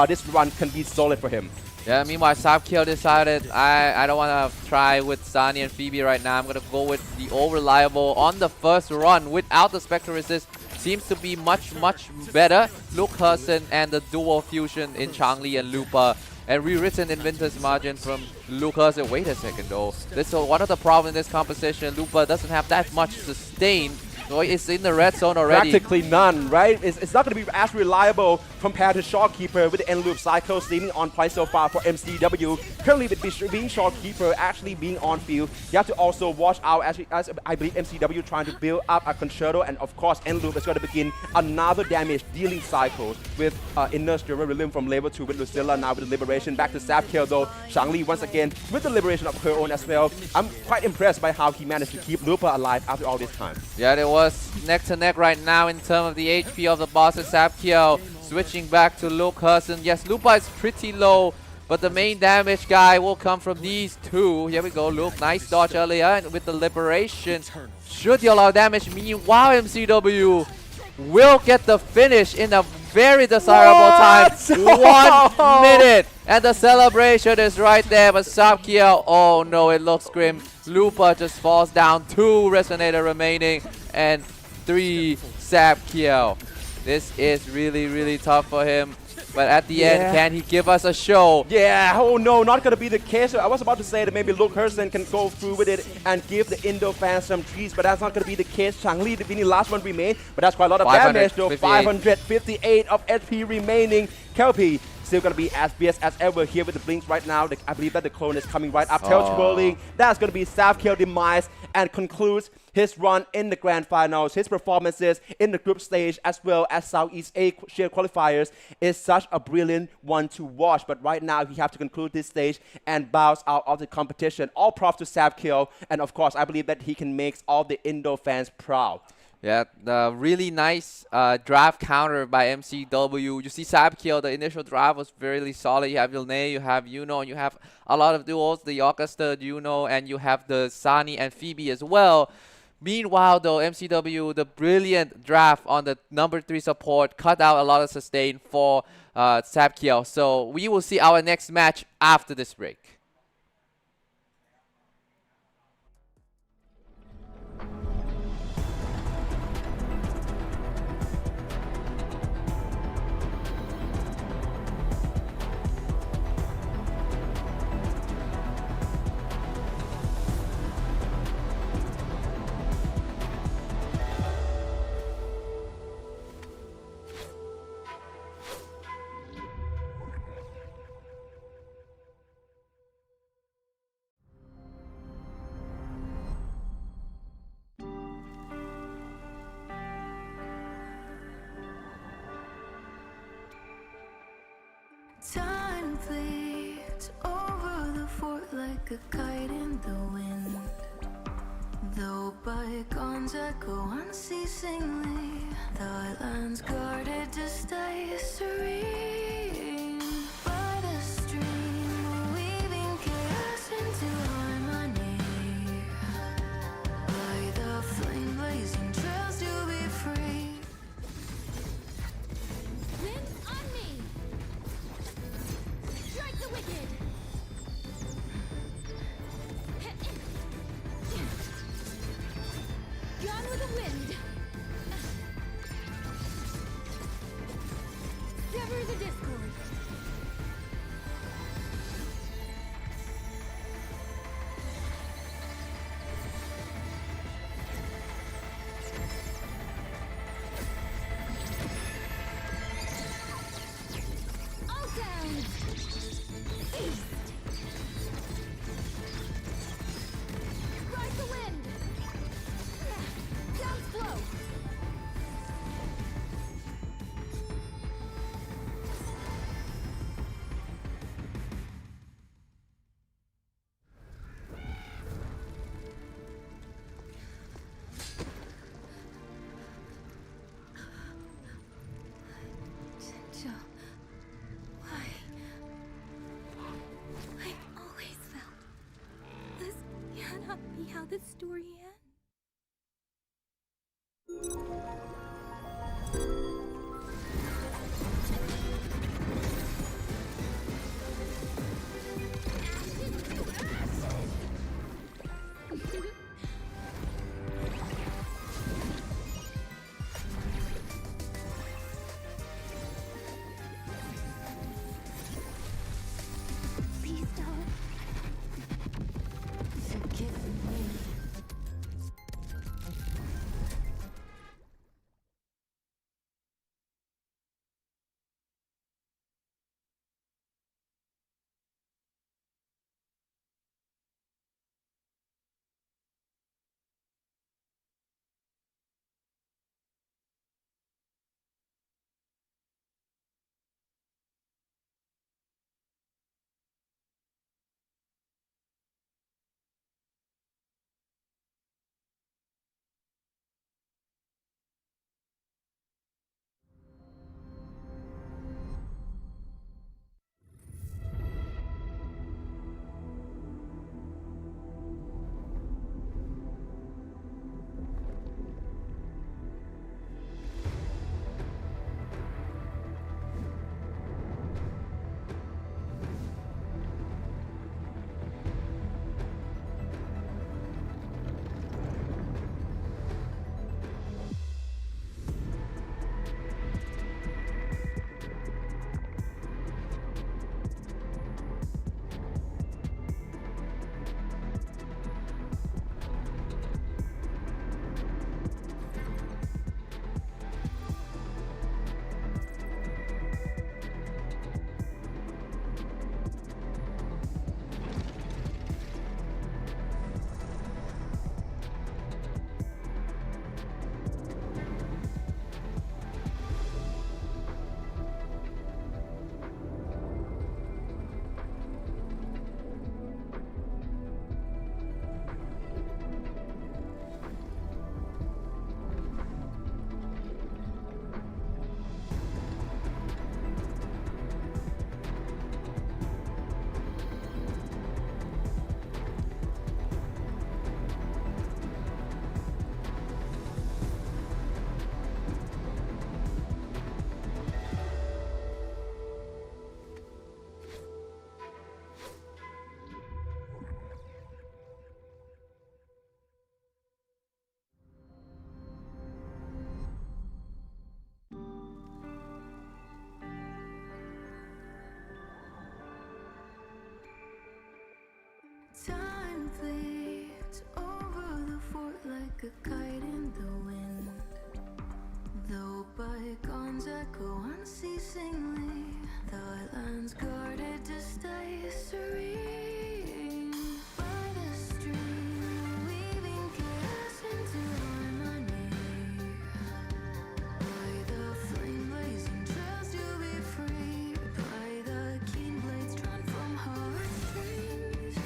This run can be solid for him. Yeah, meanwhile, Sabkiel decided I don't want to try with Sani and Phoebe right now. I'm going to go with the Over-Reliable on the first run without the Spectral Resist. Seems to be much, much better. Luke Herson and the dual fusion in Chang Li and Lupa. And rewritten in Winter's Margin from Luke Herson. Wait a second though. This is one of the problems in this composition. Lupa doesn't have that much sustain. So it's in the red zone already. Practically none, right? It's not going to be as reliable compared to Shopkeeper with the end loop cycle steaming on play so far for MCW. Currently with being Shopkeeper actually being on field, you have to also watch out as I believe MCW trying to build up a concerto, and of course end loop is going to begin another damage dealing cycle with Inner Stirrer Rhythm from level 2 with Lucilla now with the liberation. Back to Sabkiel though, Chang Li once again with the liberation of her own as well. I'm quite impressed by how he managed to keep Lupa alive after all this time. Yeah, there was neck to neck right now in terms of the HP of the bosses. Sabkiel switching back to Luke Herson. Yes, Lupa is pretty low, but the main damage guy will come from these two. Here we go, Luke. Nice dodge earlier, and with the liberation, should deal a lot of damage. Meanwhile, MCW will get the finish in a very desirable time. 1 minute, and the celebration is right there. But Sabkiel, oh no, it looks grim. Lupa just falls down. 2 Resonator remaining, and 3 Sabkiel. This is really, really tough for him. But at the end, can he give us a show? Yeah, oh no, not going to be the case. I was about to say that maybe Luke Herson can go through with it and give the Indo fans some treats, but that's not going to be the case. Chang Li, the Vinny last one remain, but that's quite a lot of damage though. 558 of HP remaining. Kelpie still gonna be as fierce as ever here with the blinks right now. I believe that the clone is coming right up. Tail twirling. That's gonna be Savkiel demise and concludes his run in the grand finals. His performances in the group stage as well as Southeast Asia qualifiers is such a brilliant one to watch. But right now he has to conclude this stage and bows out of the competition. All props to Savkiel, and of course I believe that he can make all the Indo fans proud. Yeah, the really nice drive counter by MCW. You see Sabkiel, the initial drive was really solid. You have Vilnay, you have Yuno, and you have a lot of duos, the Augusta, Yuno, and you have the Sani and Phoebe as well. Meanwhile, though, MCW, the brilliant draft on the number 3 support cut out a lot of sustain for Sabkiel. So we will see our next match after this break. Time flees over the fort like a kite in the wind. Though bygones echo unceasingly, the island's guarded to stay serene. By the stream, weaving chaos into harmony. By the flame blazing trails to be free. Win on me! Strike the wicked! Gone with the wind! Severing willingly. The lands guarded to stay serene. By the stream, weaving chaos into harmony. By the flame blazing trails to be free. By the keen blades drawn from heartstrings.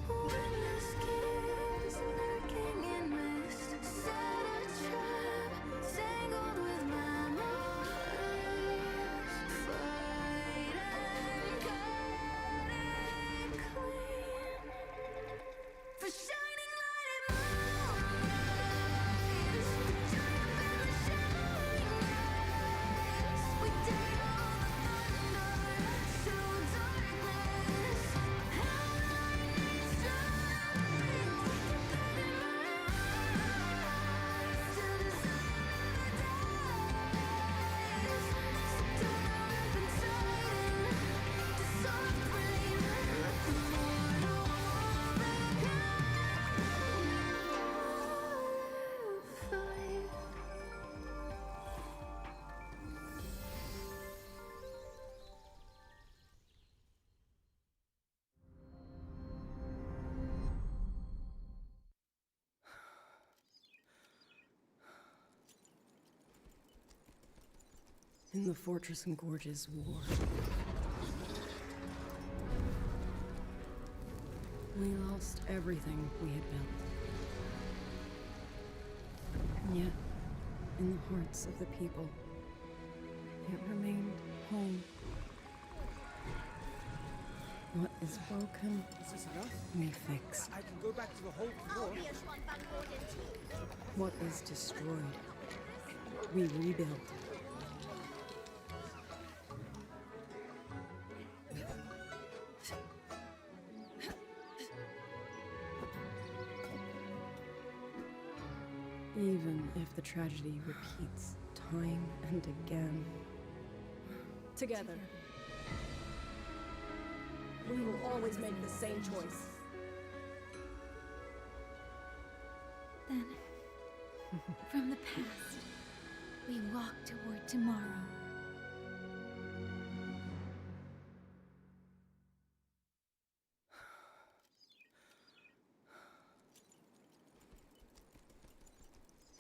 Witness kings lurking in mist. Set a trap, tangled with memories. Fight and cut it clean. For shining light and moonrise. Triumph in the showing eyes. We dare all the thunder. Show darkness. How lightning strikes. That in my eyes. Till desire never dies. So don't rip and tighten. To soft rain. Let the mortal fight. In the fortress and gorges war. We lost everything we had built. And yet, in the hearts of the people, it remained home. What is broken, Is this enough? we fix. I can go back to the whole floor. What is destroyed, we rebuild. Even if the tragedy repeats time and again. Together, we will always make the same choice. Then, from the past, we walk toward tomorrow.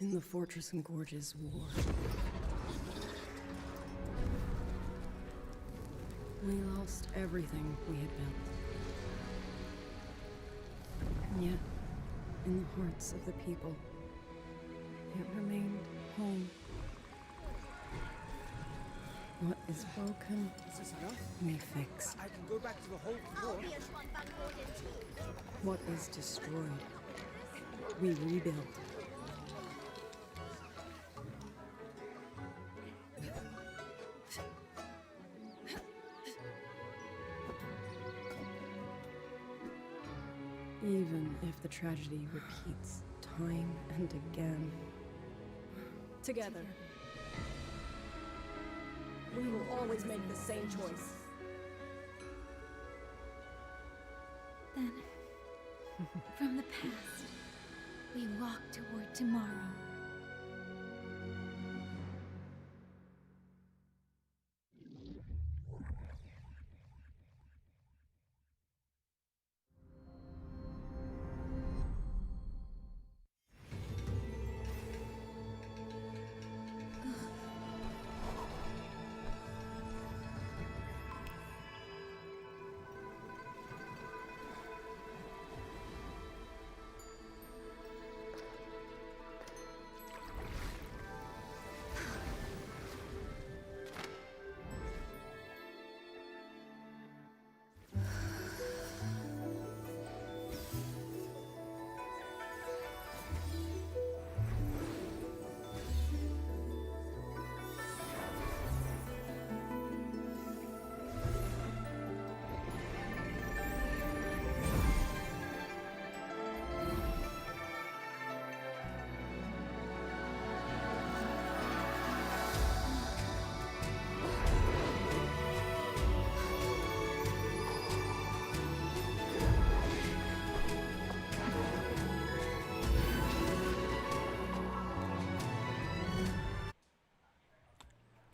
In the fortress and gorges war. We lost everything we had built. And yet, in the hearts of the people, it remained home. What is broken, Is this enough? we fix. I can go back to the whole floor. What is destroyed, we rebuild. Even if the tragedy repeats time and again. Together, we will always make the same choice. Then, from the past, we walk toward tomorrow.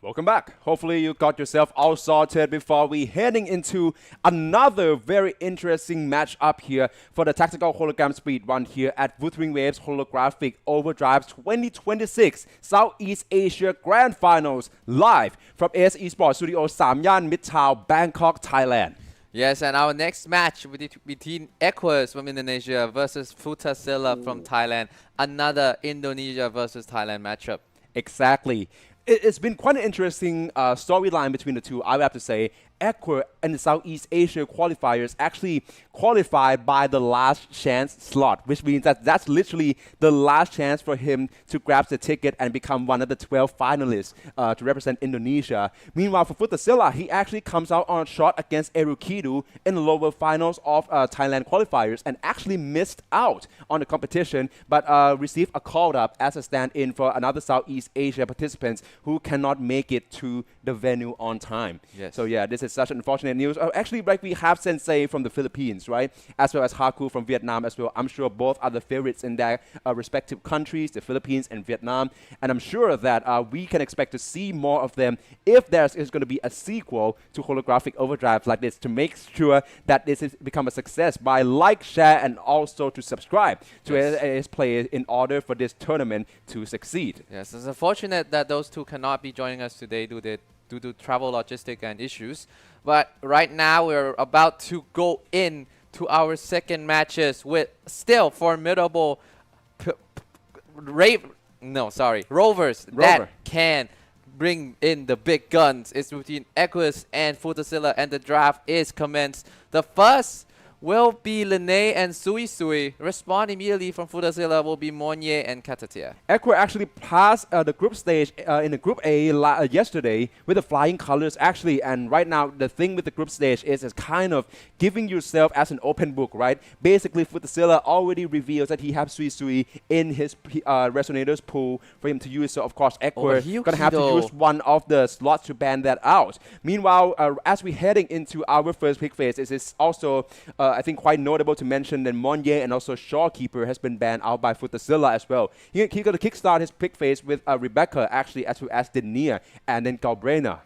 Welcome back. Hopefully you got yourself all sorted before we heading into another very interesting match up here for the Tactical Hologram Speedrun here at WUTHERING Waves Holographic Overdrive 2026 Southeast Asia Grand Finals live from AS eSports Studio Samyan Mitrtown, Bangkok, Thailand. Yes, and our next match between Equus from Indonesia versus Futasilla from Thailand. Another Indonesia versus Thailand matchup. Exactly. It's been quite an interesting storyline between the two, I would have to say. Ecuador and the Southeast Asia qualifiers actually qualified by the last chance slot, which means that that's literally the last chance for him to grab the ticket and become one of the 12 finalists to represent Indonesia. Meanwhile, for Futasilla, he actually comes out on a shot against Erukidu in the lower finals of Thailand qualifiers and actually missed out on the competition, but received a call up as a stand-in for another Southeast Asia participants who cannot make it to the venue on time. Yes. So yeah, this is such unfortunate news. Actually, like we have Sensei from the Philippines, right? As well as Haku from Vietnam as well. I'm sure both are the favorites in their respective countries, the Philippines and Vietnam. And I'm sure that we can expect to see more of them if there is going to be a sequel to Holographic Overdrive like this, to make sure that this has become a success by like, share, and also to subscribe to AS Play in order for this tournament to succeed. Yes, it's unfortunate that those two cannot be joining us today due to travel logistic and issues. But right now we're about to go in to our second matches with still formidable Rovers that can bring in the big guns. It's between Equus and Futasilla, and the draft is commenced. The first will be Lene and Sui Sui. Respond immediately from Futasilla will be Monye and Katatia. Ecuador actually passed the group stage in the Group A yesterday with the flying colors actually, and right now the thing with the group stage is kind of giving yourself as an open book, right? Basically, Futasilla already reveals that he has Sui Sui in his resonators pool for him to use, so of course Ecuador gonna have to use one of the slots to ban that out. Meanwhile, as we're heading into our first pick phase, it is also I think quite notable to mention that Monye and also Shawkeeper has been banned out by Futasilla as well. He got to kickstart his pick phase with Rebecca actually, as well as Denia and then Galbrena.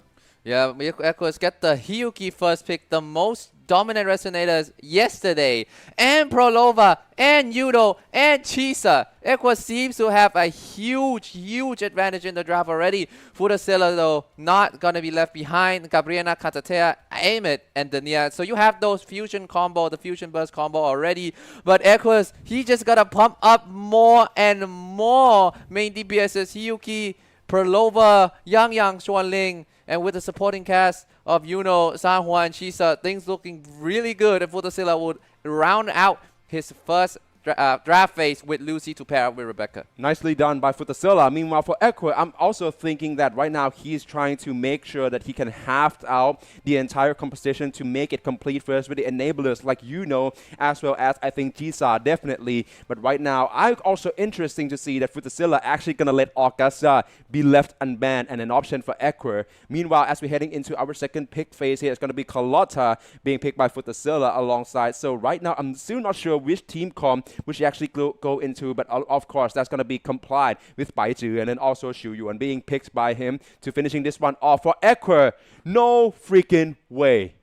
Yeah, Equus get the Hiyuki first pick, the most dominant resonators yesterday, and Prolova, and Yudo, and Chisa. Equus seems to have a huge advantage in the draft already. Futasilla, though, not going to be left behind. Gabriela, Katatea, Amit, and Dania. So you have those fusion combo, the fusion burst combo already. But Equus, he just got to pump up more and more main DPSs. Hiyuki, Prolova, Yang, Xuanling, and with the supporting cast of Yuno, San Juan, Chisa, things looking really good. And Futasilla would round out his first draft phase with Lucy to pair up with Rebecca. Nicely done by Futasilla. Meanwhile, for Ecuador, I'm also thinking that right now he's trying to make sure that he can halve out the entire composition to make it complete first with the enablers like as well as I think Jisa definitely. But right now, I'm also interesting to see that Futasilla actually going to let Augusta be left unbanned and an option for Ecuador. Meanwhile, as we're heading into our second pick phase here, it's going to be Carlotta being picked by Futasilla alongside. So right now, I'm still not sure which team comp which you actually go into, but of course that's going to be complied with Bai Zhi and then also Xu Yuan being picked by him to finishing this one off. For Ecuador, no freaking way.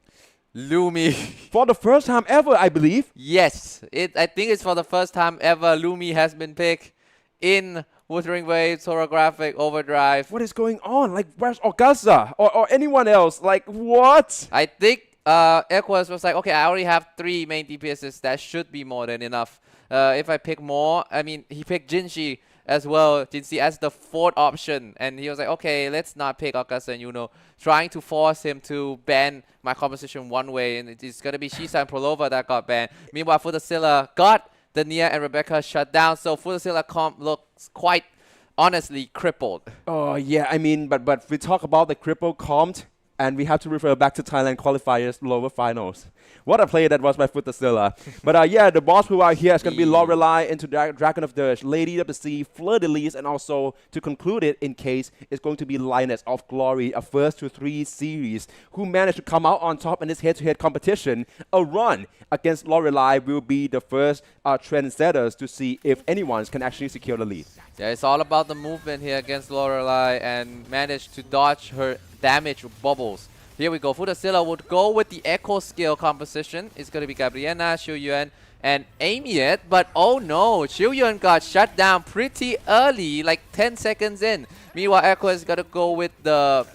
Lumi. For the first time ever, I believe. Yes, I think it's for the first time ever Lumi has been picked in Wuthering Waves, Holographic Overdrive. What is going on? Like, where's Augusta or anyone else? Like, what? I think Equus was like, okay, I already have 3 main DPSs. That should be more than enough. If I pick more, I mean, he picked Jinshi as well, Jinshi as the 4th option. And he was like, okay, let's not pick Augusta and trying to force him to ban my composition one way. And it's going to be Shisa and Prolova that got banned. Meanwhile, Futasilla got Dania and Rebecca shut down. So Futasilla comp looks quite honestly crippled. Oh, yeah, I mean, but we talk about the crippled comp. And we have to refer back to Thailand qualifiers lower finals. What a play that was by Futasilla. But yeah, the boss who are here is going to be Lorelei into Dragon of Dirge, Lady of the Sea, Fleur de Lis, and also to conclude it in case it's going to be Lioness of Glory, a first to 3 series, who managed to come out on top in this head-to-head competition. A run against Lorelei will be the first trendsetters to see if anyone can actually secure the lead. Yeah, it's all about the movement here against Lorelei and managed to dodge her damage bubbles. Here we go. Futasilla would go with the Echo skill composition. It's going to be Gabriella, Xiu Yuan, and Amy it. But oh no, Xiu Yuan got shut down pretty early, like 10 seconds in. Meanwhile, Echo is going to go with the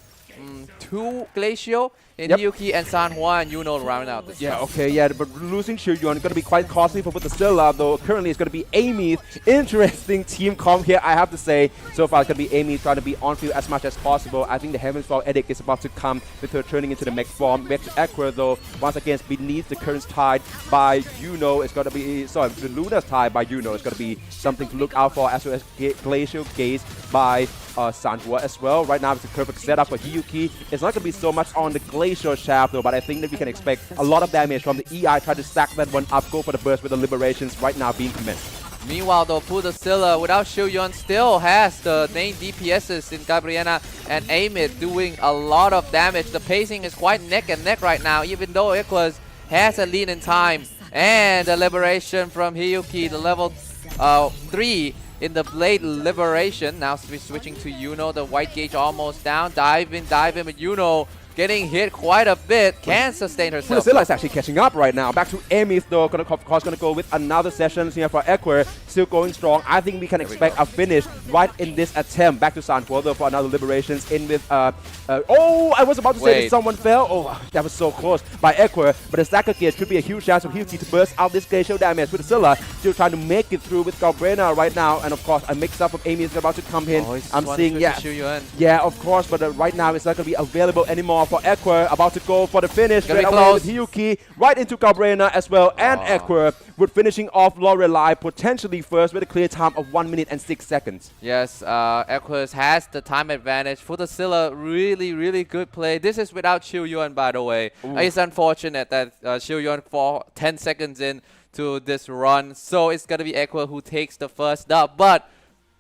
2 Glacial in Yuki and Sanhua and Yuno round out the but losing Xiu Yuan is going to be quite costly for Futasilla, though currently it's going to be Amy's interesting team comp here, I have to say. So far it's going to be Amy trying to be on field as much as possible. I think the Heaven's Fall Edict is about to come with her turning into the mech form. Mech Aqua, though, once again beneath the currents tied by Yuno. It's going to be, the Luna's tied by Yuno. It's going to be something to look out for, as well as Glacial Gaze by Sanhua as well. Right now it's a perfect setup for Hiyuki. It's not going to be so much on the Glacial Shaft though, but I think that we can expect a lot of damage from the EI. Try to stack that one up, go for the burst with the Liberations right now being commenced. Meanwhile, though, Futasilla, without Xiu Yuan, still has the main DPSs in Gabriella and Amit doing a lot of damage. The pacing is quite neck and neck right now, even though Equus has a lead in time. And the Liberation from Hiyuki, the level 3 in the Blade Liberation. Now we're switching to Yuno, the white gauge almost down. Dive in, but Yuno getting hit quite a bit, can sustain herself. Futasilla is actually catching up right now. Back to Amy's though, of course going to go with another session here for Equer, still going strong. I think we can expect a finish right in this attempt. Back to Sanhua though for another Liberations in with, oh, I was about to say that someone fell. Oh, that was so close by Equer, but the Stacker Gear should be a huge chance for Hiyuki to burst out this glacial damage. Futasilla still trying to make it through with Galbrena right now, and of course a mix-up of Amy is about to come in. I'm seeing, yeah, of course, but right now it's not going to be available anymore for Equer, about to go for the finish. Straight away with Hiyuki, right into Galbrena as well, and Equer with finishing off Lorelei potentially first with a clear time of 1 minute and 6 seconds. Yes, Equus has the time advantage. Futasilla, really good play. This is without Xiu Yuan, by the way. It's unfortunate that Xiu Yuan for 10 seconds in to this run, so it's gonna be Equus who takes the first up. But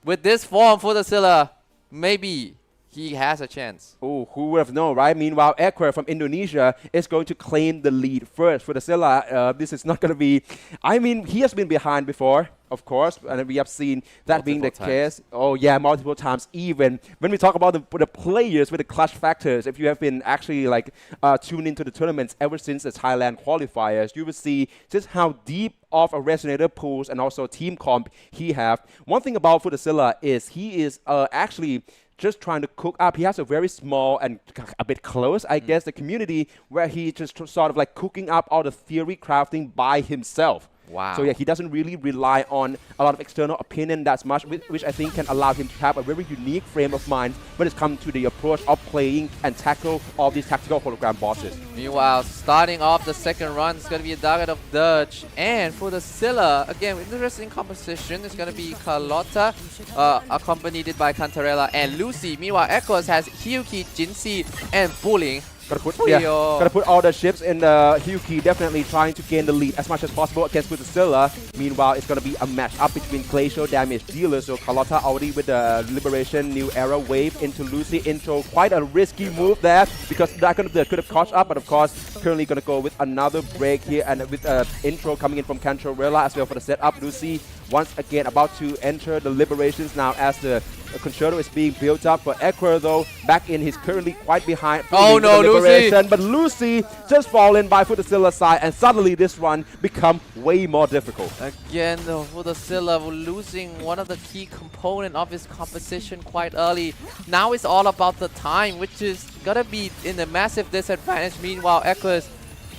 with this form, Futasilla, maybe he has a chance. Oh, who would have known, right? Meanwhile, Equer from Indonesia is going to claim the lead first. Futasilla, this is not going to be... I mean, he has been behind before, of course, and we have seen that being the case. Oh, yeah, multiple times. Even when we talk about the players with the clutch factors, if you have been actually like tuned into the tournaments ever since the Thailand qualifiers, you will see just how deep of a resonator pools and also team comp he have. One thing about Futasilla is he is actually just trying to cook up. He has a very small and a bit close, I guess, the community where he just sort of like cooking up all the theory crafting by himself. Wow. So yeah, he doesn't really rely on a lot of external opinion that much, which I think can allow him to have a very unique frame of mind when it comes to the approach of playing and tackle all these tactical hologram bosses. Meanwhile, starting off the second run, it's going to be a Dragon of Dirge. And for the Scylla, again, interesting composition. It's going to be Carlotta, accompanied by Cantarella and Lucy. Meanwhile, Echoes has Hyuki, Jinxie, and Bulling. Gotta put all the ships in the Hyuki, definitely trying to gain the lead as much as possible against Futasilla. Meanwhile, it's gonna be a match up between Glacial damage dealers. So Carlotta already with the Liberation New Era wave into Lucy intro. Quite a risky move there because Dragon of the could have caught up, but of course, currently gonna go with another break here and with intro coming in from Cantarella as well for the setup. Lucy once again about to enter the Liberations now as the Concerto is being built up for Equer though. Back in, he's currently quite behind. Oh no, Lucy! But Lucy just fallen by Futasilla's side, and suddenly this run become way more difficult. Again, though, Futasilla losing one of the key component of his composition quite early. Now it's all about the time, which is gonna be in a massive disadvantage. Meanwhile, Equus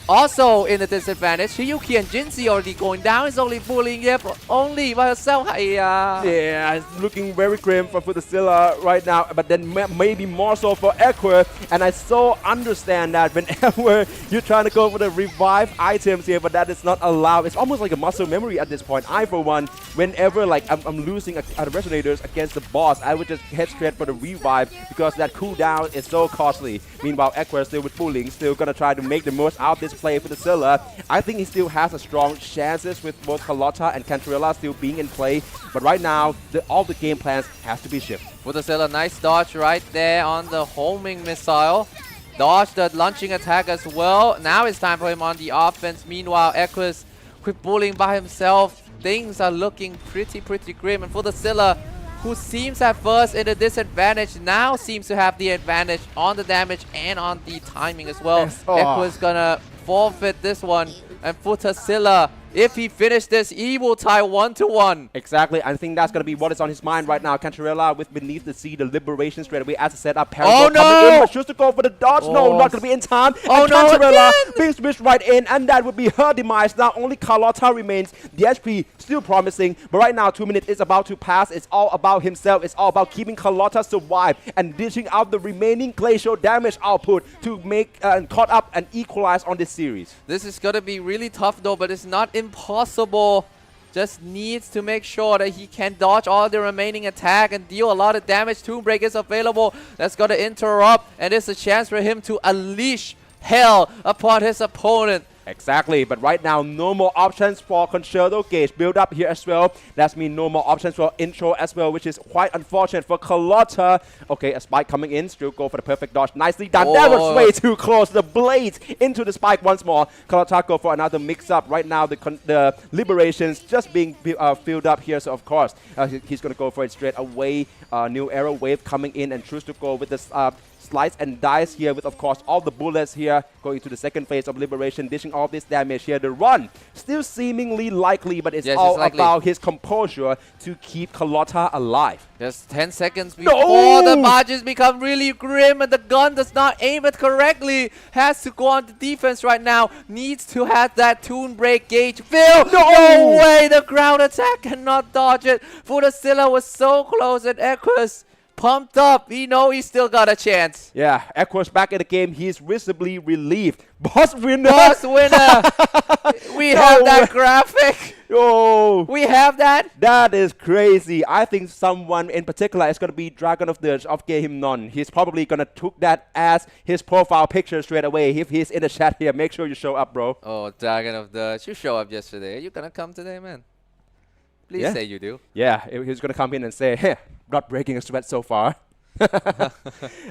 also in the disadvantage. Hiyuki and Jinzi already going down. It's only bullying Yep only by herself. Yeah, it's looking very grim for Futasilla right now, but then maybe more so for Equa. And I so understand that whenever you're trying to go for the revive items here, but that is not allowed. It's almost like a muscle memory at this point. I, for one, whenever like I'm losing at resonators against the boss, I would just head straight for the revive because that cooldown is so costly. Meanwhile, Equa still with bullying, still gonna try to make the most out of this play for the Silla. I think he still has a strong chances with both Carlotta and Cantarella still being in play. But right now, all the game plans have to be shifted. Futasilla, nice dodge right there on the homing missile. Dodge the launching attack as well. Now it's time for him on the offense. Meanwhile, Equus quick bullying by himself. Things are looking pretty grim. And Futasilla, who seems at first in a disadvantage, now seems to have the advantage on the damage and on the timing as well. Yes. Oh. Equus gonna forfeit this one. And Futasilla, if he finished this, he will tie 1-1. Exactly. I think that's going to be what is on his mind right now. Cantarella with Beneath the Sea, the liberation straight away as a setup. Parallel coming in, but just to go for the dodge. No, not going to be in time. Oh, and no, Cantarella again! being switched right in, and that would be her demise. Now only Carlotta remains. The HP still promising, but right now 2 minutes is about to pass. It's all about himself. It's all about keeping Carlotta survive and dishing out the remaining glacial damage output to make caught up and equalize on this series. This is going to be really tough though, but it's not impossible. Just needs to make sure that he can dodge all the remaining attack and deal a lot of damage. Tomb Break is available. That's going to interrupt, and it's a chance for him to unleash hell upon his opponent. Exactly, but right now no more options for Concerto Gauge build up here as well. That means no more options for intro as well, which is quite unfortunate for Carlotta. Okay, a spike coming in, still go for the perfect dodge. Nicely done. That was way too close. The blades into the spike once more. Carlotta go for another mix up. Right now the liberations just being filled up here, so of course he's going to go for it straight away. New arrow wave coming in and choose to go with this slice and dice here with, of course, all the bullets here going to the second phase of liberation, dishing all this damage here. The run still seemingly likely, but it's all about his composure to keep Carlotta alive. Just 10 seconds before the barges become really grim and the gun does not aim it correctly. Has to go on the defense right now. Needs to have that Toon Break gauge fill. No way! The ground attack cannot dodge it. Futasilla was so close, and Equus pumped up. He know he still got a chance. Yeah, Equus back in the game. He's visibly relieved. Boss winner! Boss winner! We have that graphic. Oh, we have that. That is crazy. I think someone in particular is going to be Dragon of Dirge of Gehimnon. He's probably going to took that as his profile picture straight away. If he's in the chat here, make sure you show up, bro. Oh, Dragon of Dirge. You show up yesterday. You going to come today, man? Please say you do. Yeah, he's going to come in and say, hey, not breaking a sweat so far.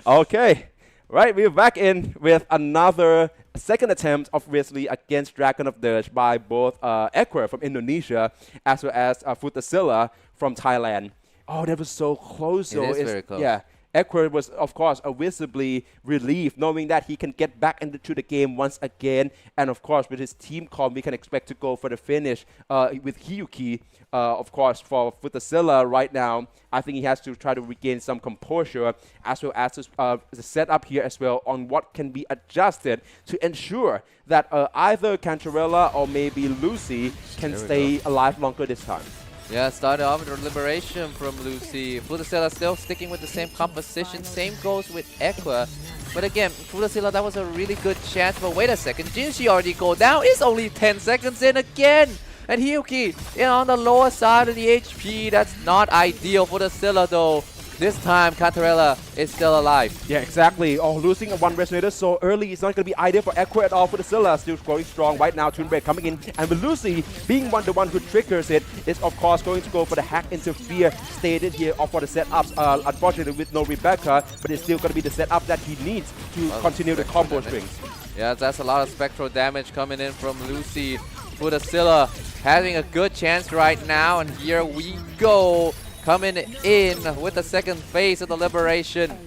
Okay. Right, we're back in with another second attempt, obviously, against Dragon of Dirge by both Equa from Indonesia as well as Futasilla from Thailand. Oh, that was so close. It is very close. Yeah. Equa was, of course, visibly relieved, knowing that he can get back into the game once again. And, of course, with his team comp, we can expect to go for the finish with Hiyuki. Of course, for Futasilla right now, I think he has to try to regain some composure as well as the setup here as well on what can be adjusted to ensure that either Cantarella or maybe Lucy can stay alive longer this time. Yeah, started off with liberation from Lucy. Futasilla still sticking with the same composition. Same goes with Equa. But again, Futasilla, that was a really good chance. But wait a second, Jinshi already go down. It's only 10 seconds in again. And Hiyuki on the lower side of the HP. That's not ideal for Futasilla though. This time, Cantarella is still alive. Yeah, exactly. Oh, losing one resonator so early is not going to be ideal for Equa at all. Futasilla still going strong right now. Toon Break coming in. And with Lucy being the one who triggers it, is of course going to go for the hack interfere stated here or for the setups. Unfortunately, with no Rebecca, but it's still going to be the setup that he needs to continue the combo strings. Yeah, that's a lot of spectral damage coming in from Lucy. Futasilla having a good chance right now. And here we go. Coming in with the second phase of the liberation.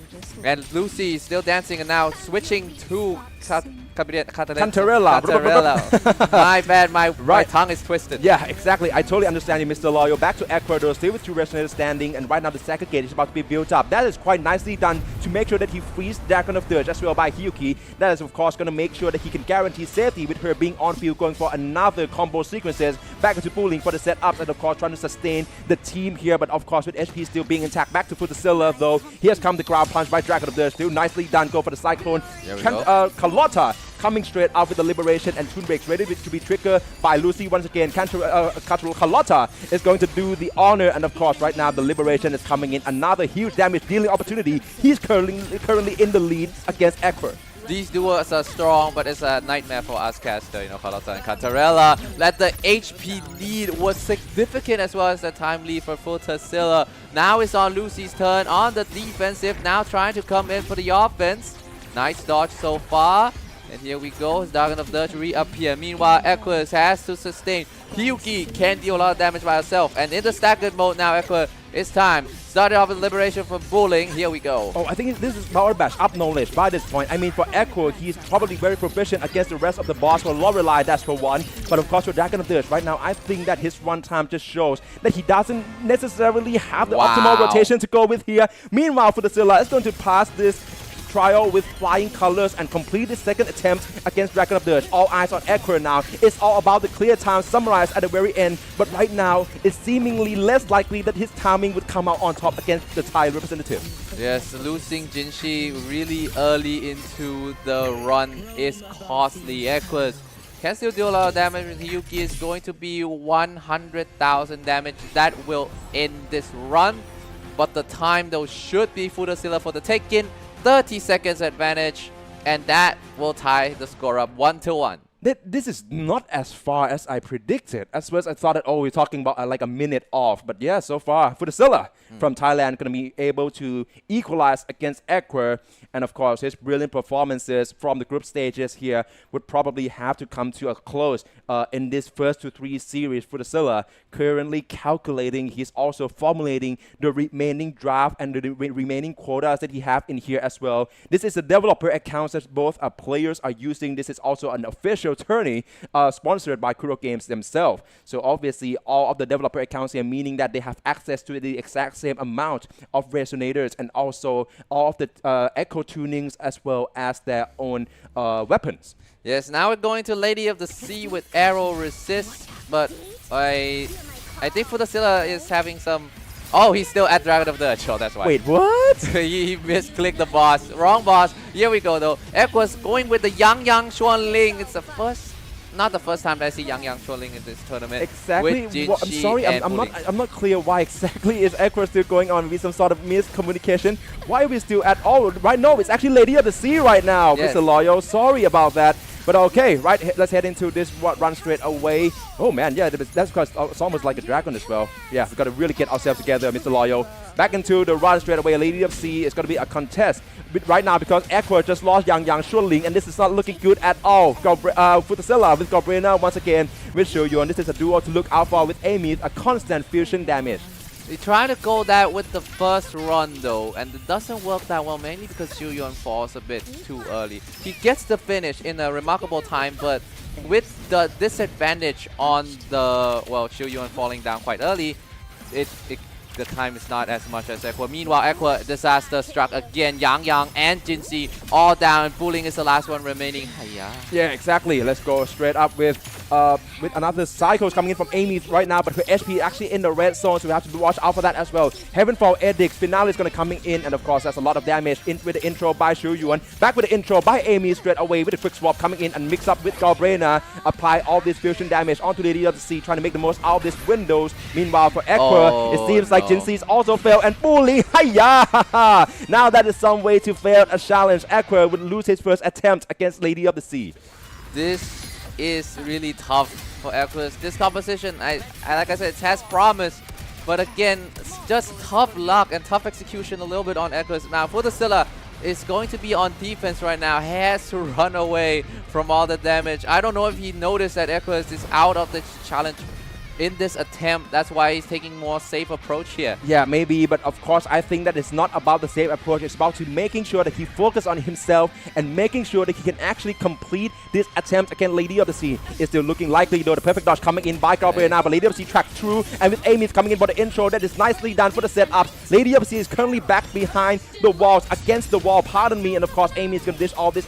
And Lucy still dancing and now switching to Cantarella. Cantarella. My bad, my Right. tongue is twisted. Yeah, exactly. I totally understand you, Mr. Loyal. Back to Ecuador, still with two resonators standing, and right now the second gate is about to be built up. That is quite nicely done to make sure that he frees Dragon of Dirge as well by Hyuki. That is, of course, going to make sure that he can guarantee safety with her being on field, going for another combo sequences. Back into Pooling for the setups, and of course, trying to sustain the team here. But of course, with HP still being intact. Back to Futasilla, though. Here's come the ground punch by Dragon of Dirge. Still nicely done. Go for the Cyclone. There we go. Carlotta coming straight out with the Liberation, and Toon Breaks ready to be triggered by Lucy once again. Carlotta is going to do the honor, and of course right now the Liberation is coming in. Another huge damage dealing opportunity. He's currently in the lead against Ekper. These duos are strong, but it's a nightmare for us caster, you know, Carlotta and Cantarella. That the HP lead was significant as well as the time lead for Futasilla. Now it's on Lucy's turn on the defensive, now trying to come in for the offense. Nice dodge so far. And here we go, Dragon of Dirge reappear. Meanwhile, Equus has to sustain. Hyuki can deal a lot of damage by herself. And in the staggered mode now, Equus, it's time. Started off with Liberation from Bulling. Here we go. Oh, I think this is Power Bash up knowledge by this point. I mean, for Echo, he's probably very proficient against the rest of the boss. For Lorelei, that's for one. But of course, for Dragon of Dirge, right now, I think that his runtime just shows that he doesn't necessarily have the optimal rotation to go with here. Meanwhile, for the Scylla, it's going to pass this trial with flying colors and complete the second attempt against Dragon of Dirge. All eyes on Equer now. It's all about the clear time summarized at the very end, but right now it's seemingly less likely that his timing would come out on top against the Thai representative. Yes, losing Jinshi really early into the run is costly. Equus can still do a lot of damage with Hyuki. Is going to be 100,000 damage. That will end this run, but the time though should be Futasilla for the take-in. 30 seconds advantage, and that will tie the score up 1-1. This is not as far as I predicted. At first, I thought that, oh, we're talking about like a minute off. But yeah, so far, Futasilla from Thailand going to be able to equalize against Equer. And of course, his brilliant performances from the group stages here would probably have to come to a close in this first to three series. Futasilla currently calculating, he's also formulating the remaining draft and the remaining quotas that he have in here as well. This is a developer account that both players are using. This is also an official tourney sponsored by Kuro Games themselves. So obviously all of the developer accounts here, meaning that they have access to the exact same amount of resonators and also all of the echo tunings as well as their own weapons. Yes, now we're going to Lady of the Sea with arrow resist, but I think Futasilla is having some... Oh, he's still at Dragon of Dirge. Oh, that's why. Wait, what? he misclicked the boss. Wrong boss. Here we go, though. Equus going with the Yang Xuanling. It's the first... Not the first time that I see Yang Xuanling in this tournament. Exactly. With Well, I'm sorry, I'm not clear why exactly is Equus still going on with some sort of miscommunication. Why are we still at all? Right now, it's actually Lady of the Sea right now, Yes. Mr. Loyal. Sorry about that. But okay, right, let's head into this run straight away. Oh man, yeah, that's because it's almost like a dragon as well. Yeah, we've got to really get ourselves together, Mr. Loyal. Back into the run straight away, Lady of Sea. It's going to be a contest right now because Equer just lost Yang Xuanling, and this is not looking good at all. Futasilla with Gobrena once again with Shoyun. This is a duo to look out for with Amy, a constant fusion damage. They try to go that with the first run though, and it doesn't work that well, mainly because Xiuyuan falls a bit too early. He gets the finish in a remarkable time, but with the disadvantage on the, well, Xiuyuan falling down quite early, the time is not as much as Equa. Meanwhile, Equa, disaster struck again. Yang and Jinxi all down. Bulling is the last one remaining. Hiya. Yeah, exactly. Let's go straight up with another Cycles coming in from Amy right now, but her HP actually in the red zone, so we have to watch out for that as well. Heavenfall Edicts, Finale is going to coming in, and of course that's a lot of damage with the intro by Shoyuan. Back with the intro by Amy straight away with a quick swap coming in and mix up with Galbrena. Apply all this fusion damage onto the Lady of the Sea, trying to make the most out of these windows. Meanwhile, for Equa, it seems like Jinxi's also failed, and Bully, hiya! Now that is some way to fail a challenge. Equa would lose his first attempt against Lady of the Sea. This is really tough for Equus. This composition, like I said, it has promise, but again, it's just tough luck and tough execution a little bit on Equus. Now, Futasilla is going to be on defense right now, has to run away from all the damage. I don't know if he noticed that Equus is out of the challenge in this attempt. That's why he's taking more safe approach here. Yeah, maybe, but of course, I think that it's not about the safe approach. It's about to making sure that he focuses on himself and making sure that he can actually complete this attempt against Lady of the Sea. It's still looking likely, though. The perfect dodge coming in by Gabriel now, but Lady of the Sea tracked through, and with Amy coming in for the intro, that is nicely done for the setup. Lady of the Sea is currently back behind the walls, against the wall, pardon me, and of course, Amy is going to dish all this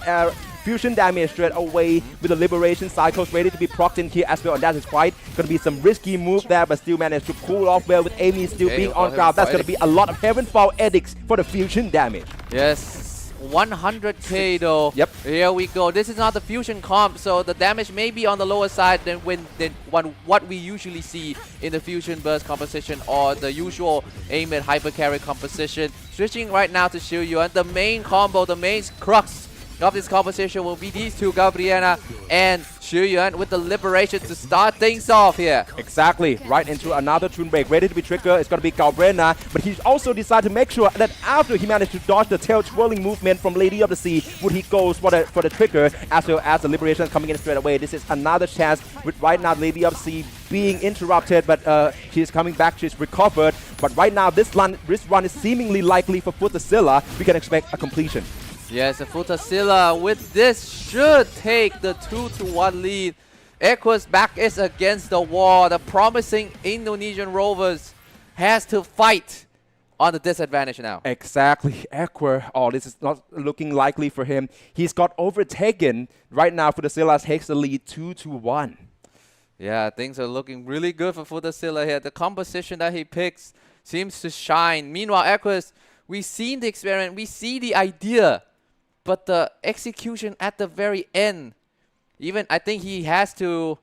fusion damage straight away with the liberation cycles ready to be procced in here as well, and that is quite going to be some risky move there, but still managed to pull off well with Amy still being on ground. That's going to be a lot of Heavenfall edicts for the fusion damage. Yes, 100k though. Yep. Here we go. This is not the fusion comp, so the damage may be on the lower side than what we usually see in the fusion burst composition or the usual aim at hyper carry composition. Switching right now to Xiu Yuan, the main combo, the main crux of this composition will be these two, Gabriela and Xiu Yuan, with the liberation to start things off here. Exactly, right into another tune break, ready to be triggered. It's going to be Gabriela, but he's also decided to make sure that after he managed to dodge the tail twirling movement from Lady of the Sea, would he goes for the trigger as well as the liberation coming in straight away. This is another chance with right now Lady of the Sea being interrupted, but she's coming back, she's recovered. But right now this run is seemingly likely for Futazilla. We can expect a completion. Yes, and Futazilla with this should take the 2-1 lead. Equus back is against the wall. The promising Indonesian Rovers has to fight on the disadvantage now. Exactly, Equer. Oh, this is not looking likely for him. He's got overtaken. Right now, Futazilla takes the lead 2-1. Yeah, things are looking really good for Futazilla here. The composition that he picks seems to shine. Meanwhile, Equus, we've seen the experiment, we see the idea, but the execution at the very end, even I think he has to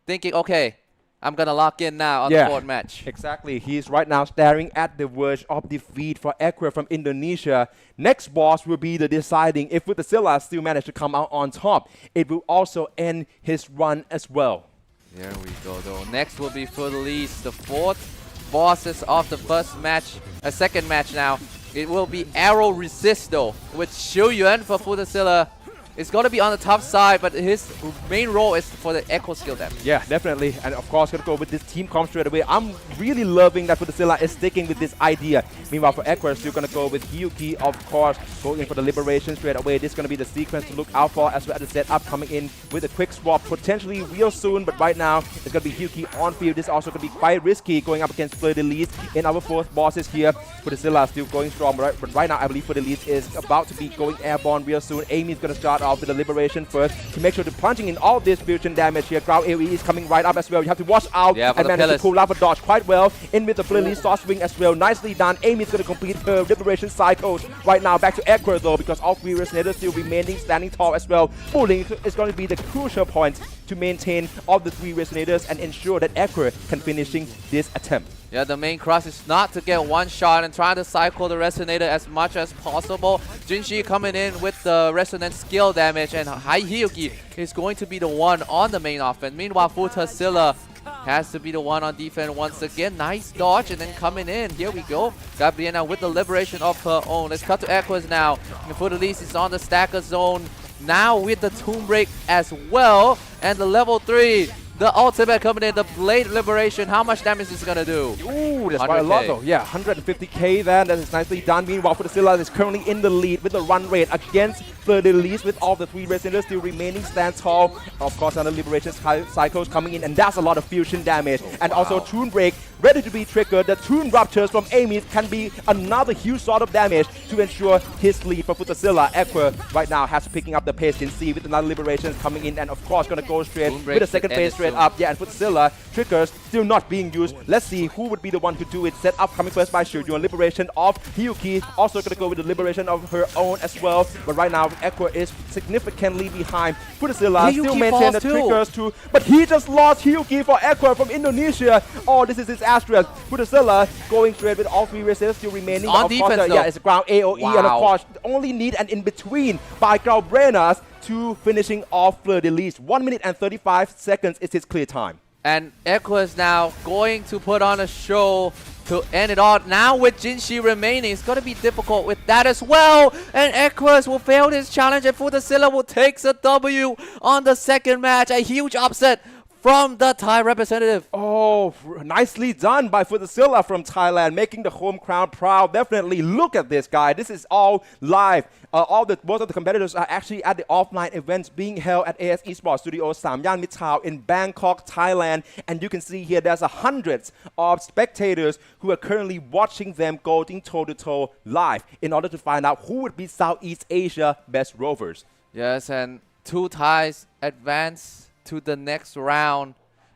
thinking, okay, I'm going to lock in now on the fourth match. Exactly. He's right now staring at the verge of defeat for Equer from Indonesia. Next boss will be the deciding if Futazilla still manage to come out on top. It will also end his run as well. There we go, though. Next will be Futazilla, the fourth bosses of the first match, second match now. It will be Arrow Resist though, with Xiu Yuan for Futazilla. It's going to be on the tough side, but his main role is for the echo skill damage. Yeah, definitely. And of course, going to go with this team comp straight away. I'm really loving that Futazilla is sticking with this idea. Meanwhile, for Equer, still going to go with Hyuki, of course, going in for the liberation straight away. This is going to be the sequence to look out for, as well as the setup coming in with a quick swap, potentially real soon. But right now, it's going to be Hyuki on field. This is also going to be quite risky going up against Fleur-de-Lis in our fourth bosses here. Futazilla still going strong, but right now, I believe Fleur-de-Lis is about to be going airborne real soon. Amy is going to start off with the liberation first to make sure to punching in all this fusion damage here. Ground AoE is coming right up as well. You have to watch out and manage to pull off a dodge quite well. In with the Fleur-de-Lis soft swing as well. Nicely done. Amy is going to complete her liberation cycles right now. Back to Equer though, because all three resonators still remaining standing tall as well. Bullying is going to be the crucial point to maintain all the three resonators and ensure that Equer can finishing this attempt. Yeah, the main cross is not to get one shot and try to cycle the Resonator as much as possible. Jinshi coming in with the Resonance skill damage, and Hyuki is going to be the one on the main offense. Meanwhile, Futazilla has to be the one on defense once again. Nice dodge and then coming in. Here we go. Gabriela with the liberation of her own. Let's cut to Equus now. Futazilla is on the stacker zone now with the Tomb Break as well. And the level 3. The ultimate coming in, the Blade Liberation. How much damage is it going to do? Ooh, that's quite a lot though. Yeah, 150k there. That is nicely done. Meanwhile, Futazilla is currently in the lead with the run rate against Fleur-de-Lis with all the three resonators still remaining stand tall. Of course, another liberation cycles coming in, and that's a lot of fusion damage. And also Tune Break ready to be triggered. The Tune Ruptures from Amy can be another huge sort of damage to ensure his lead for Futazilla. Equer right now has picking up the pace. Can see with another liberation coming in, and of course going to go straight with the second phase straight up. Yeah, and Futazilla triggers still not being used. Let's see who would be the one to do it. Set up coming first by Xiu Yuan. Liberation of Hyuki. Also going to go with the liberation of her own as well. But right now, Equer is significantly behind. Futazilla still maintain the triggers too. But he just lost Hyuki for Equer from Indonesia. Oh, this is his asterisk. Futazilla going straight with all three resistors still remaining. On defense though. Yeah, it's a ground AoE, and of course, only need an in-between by Galbrenas to finishing off Fleur-de-Lis. 1 minute and 35 seconds is his clear time. And Equus is now going to put on a show to end it all. Now with Jinshi remaining, it's going to be difficult with that as well. And Equus will fail this challenge, and Futazilla will take the W on the second match. A huge upset from the Thai representative. Oh, nicely done by Futsila from Thailand, making the home crowd proud. Definitely look at this guy. This is all live. Most of the competitors are actually at the offline events being held at AS eSports Studio Samyan Mitrtown in Bangkok, Thailand. And you can see here there's hundreds of spectators who are currently watching them going toe-to-toe live in order to find out who would be Southeast Asia best rovers. Yes, and 2 Thais advance to the next round.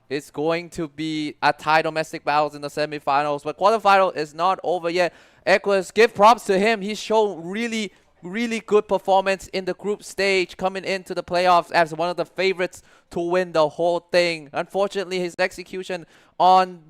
It's going to be a Thai domestic battles in the semifinals, but quarterfinal is not over yet. Equus, give props to him. He showed really good performance in the group stage, coming into the playoffs as one of the favorites to win the whole thing. Unfortunately, his execution on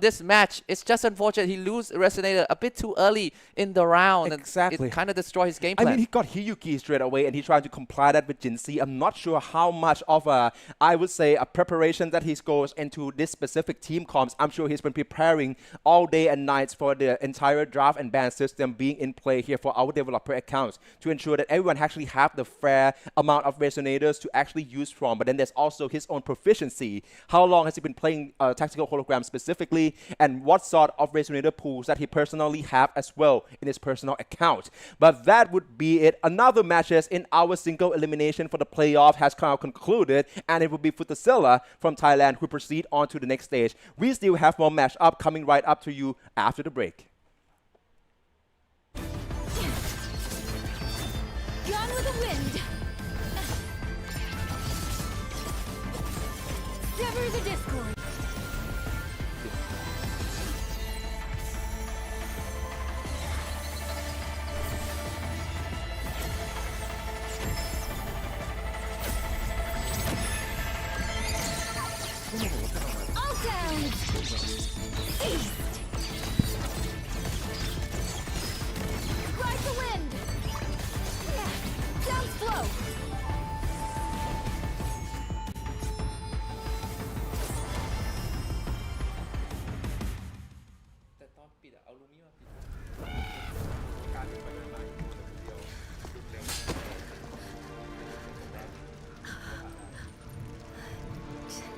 this match, it's just unfortunate he resonated a bit too early in the round. Exactly. And it kind of destroyed his game plan. I mean, he got Hiyuki straight away, and he tried to comply that with Jinsi. I'm not sure how much of I would say, a preparation that he goes into this specific team comps. I'm sure he's been preparing all day and nights for the entire draft and ban system being in play here for our developer accounts to ensure that everyone actually have the fair amount of resonators to actually use from. But then there's also his own proficiency. How long has he been playing tactical hologram specifically, and what sort of resonator pools that he personally have as well in his personal account. But that would be it. Another matches in our single elimination for the playoff has kind of concluded, and it will be Futsila from Thailand who proceed on to the next stage. We still have more match up coming right up to you after the break. Gone with the wind. Sever the discord. All down. East. Ride the wind. Down slow.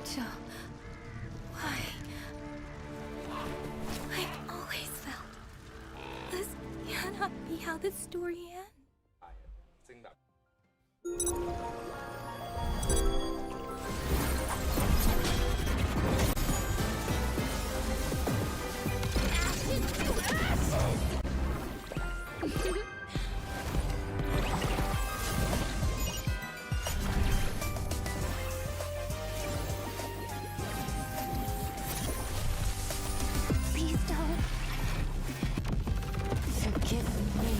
Joe, why? I've always felt this cannot be how this story ends. Ashes to ashes! Please don't forgive me.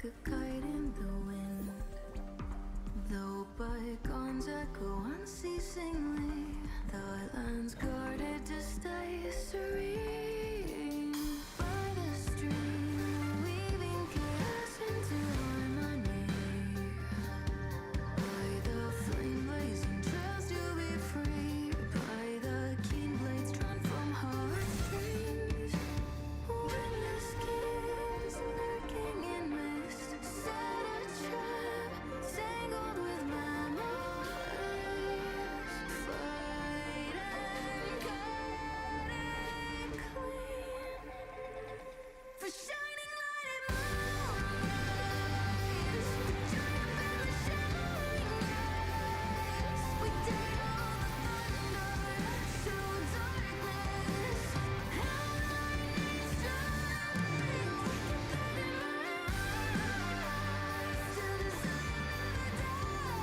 like a kite in the wind. Though bygones echo unceasingly, the land's guarded to stay serene. By the stream, weaving chaos into harmony. By the flame blazing trails to be free. By the keen blades drawn from heartstrings. Witness schemes lurking in mist. Set a trap, tangled with memories. Fight and cut it clean. For shining light and moonrise. The giant and the shining eyes. We dare all the thunder. Show darkness. Hell needs strength. We can build in rise. Till the sun never dies. So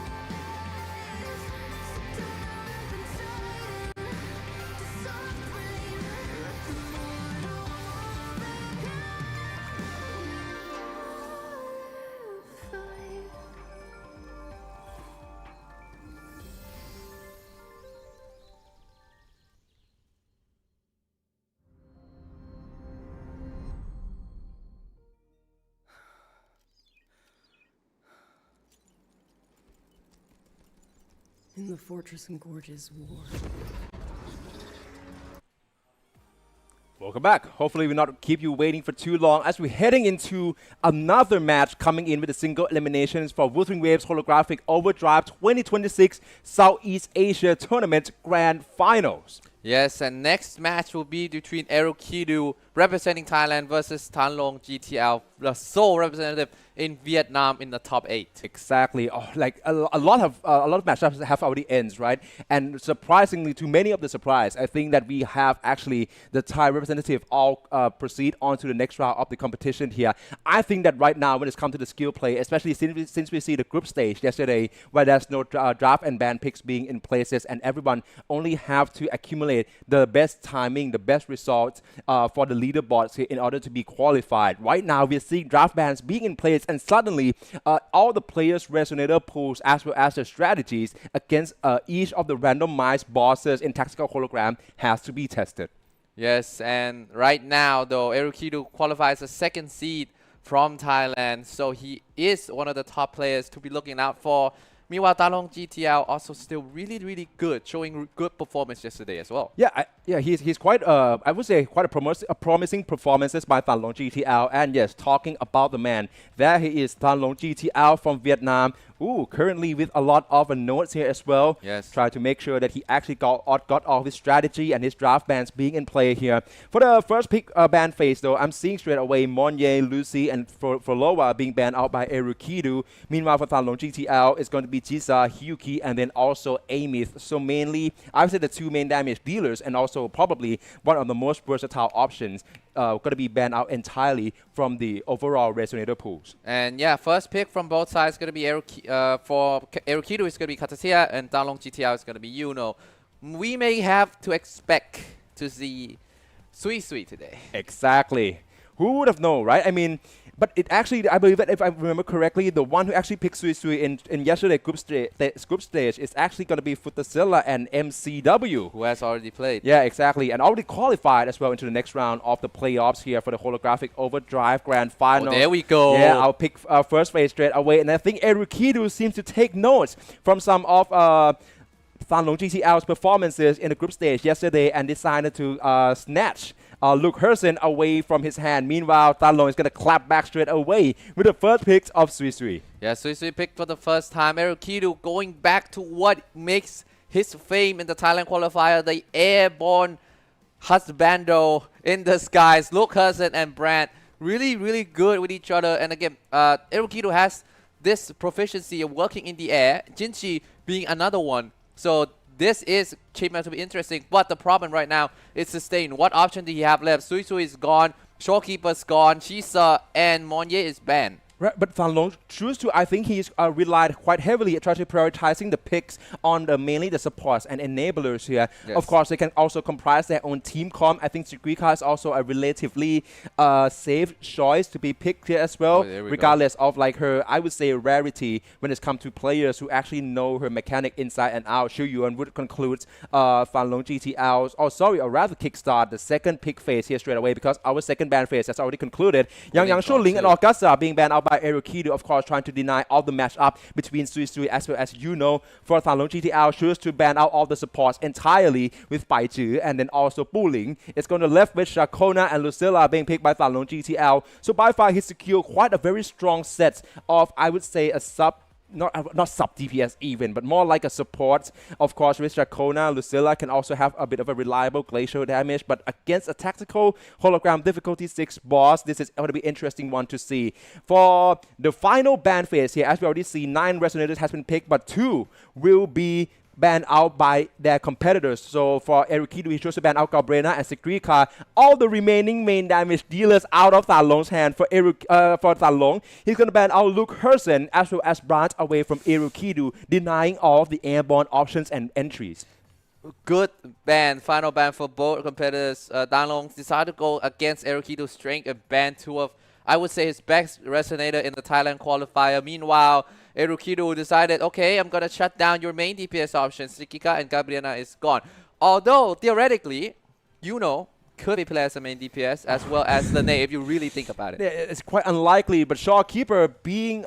don't earth and tighten. To soft rain. Let the mortal fight. In the fortress and gorges war. Welcome back. Hopefully we'll not keep you waiting for too long as we're heading into another match coming in with the single eliminations for Wuthering Waves Holographic Overdrive 2026 Southeast Asia Tournament Grand Finals. Yes, and next match will be between Aerokidu representing Thailand versus Tan Long GTL, the sole representative in Vietnam in the top 8. Exactly. Oh, like a lot of matchups have already ends, right? And surprisingly, to many of the surprise, I think that we have actually the Thai representative all proceed on to the next round of the competition here. I think that right now, when it's come to the skill play, especially since we see the group stage yesterday, where there's no draft and ban picks being in places, and everyone only have to accumulate the best timing, the best results for the leaderboards here in order to be qualified. Right now, we're seeing draft bans being in place, and suddenly all the players' resonator pools as well as their strategies against each of the randomized bosses in tactical hologram has to be tested. Yes, and right now, though, Aerokidu qualifies a second seed from Thailand, so he is one of the top players to be looking out for. Meanwhile, Tan Long GTL also still really good, showing good performance yesterday as well. Yeah, he's quite I would say quite a promising performances by Tan Long GTL. And yes, talking about the man, there he is, Tan Long GTL from Vietnam. Ooh, currently with a lot of notes here as well. Yes. Try to make sure that he actually got all his strategy and his draft bans being in play here. For the first pick ban phase though, I'm seeing straight away Monye, Lucy, and for Loa being banned out by Aerokidu. Meanwhile, for Tan Long GTL, it's going to be Jisa, Hyuki, and then also Amith. So mainly, I would say the two main damage dealers, and also probably one of the most versatile options going to be banned out entirely from the overall resonator pools. And yeah, first pick from both sides is going to be for Aerokidu is going to be Katasia, and Tan Long GTL is going to be Yuno. We may have to expect to see Sui Sui today. Exactly. Who would have known, right? I mean, but it actually, I believe that if I remember correctly, the one who actually picked Sui Sui in yesterday's group stage is actually going to be Futasilla and MCW. Who has already played. Yeah, exactly. And already qualified as well into the next round of the playoffs here for the Holographic Overdrive Grand Final. Oh, there we go. Yeah, I'll pick first phase straight away. And I think Aerokidu seems to take notes from some of Tan Long GTL's performances in the group stage yesterday and decided to snatch Luke Herson away from his hand. Meanwhile, Tan Long is going to clap back straight away with the first picks of Sui Sui. Yeah, Sui Sui picked for the first time. Aerokidu going back to what makes his fame in the Thailand qualifier, the airborne husbando in the skies. Luke Herson and Brandt really good with each other. And again, Aerokidu has this proficiency of working in the air, Jinchi being another one. So this is shaping out to be interesting, but the problem right now is sustain. What option do you have left? Sui Sui is gone, Showkeeper's gone, Shisa and Monye is banned. Right, but Fan Long choose to, I think he's relied quite heavily, try to prioritizing the picks on mainly the supports and enablers here. Yes. Of course, they can also comprise their own team comp. I think Sugrika is also a relatively safe choice to be picked here as well, regardless of like her, I would say, rarity when it comes to players who actually know her mechanic inside and out. Shu Yuan would conclude Fan Long GTL's, or rather kickstart the second pick phase here straight away, because our second ban phase has already concluded. Yang Shu Ling and Augusta being banned out by Erukido, of course, trying to deny all the matchup between Sui Sui as well as for Fan Long GTL, choose to ban out all the supports entirely with Bai Zhi, and then also Bu Ling. It's going to left with Shakona and Lucilla being picked by Fan Long GTL. So by far, he secured quite a very strong set of, I would say, a not sub DPS even, but more like a support. Of course, with Dracona, Lucilla can also have a bit of a reliable glacial damage, but against a tactical hologram difficulty 6 boss, this is going to be interesting one to see. For the final ban phase here, as we already see, 9 resonators has been picked, but 2 will be banned out by their competitors. So for Erukido, he chose to ban out Galbrena and Sigrika. All the remaining main damage dealers out of Thalong's hand. For Thalong, he's going to ban out Luke Hersen as well as branch away from Erukido, denying all of the airborne options and entries. Good ban, final ban for both competitors. Danlong decided to go against Erukido's strength and ban 2 of, I would say, his best resonator in the Thailand qualifier. Meanwhile, Erukido decided, okay, I'm going to shut down your main DPS options. Sikika and Gabriela is gone. Although, theoretically, could be played as a main DPS as well as Lene if you really think about it. It's quite unlikely, but Shawkeeper being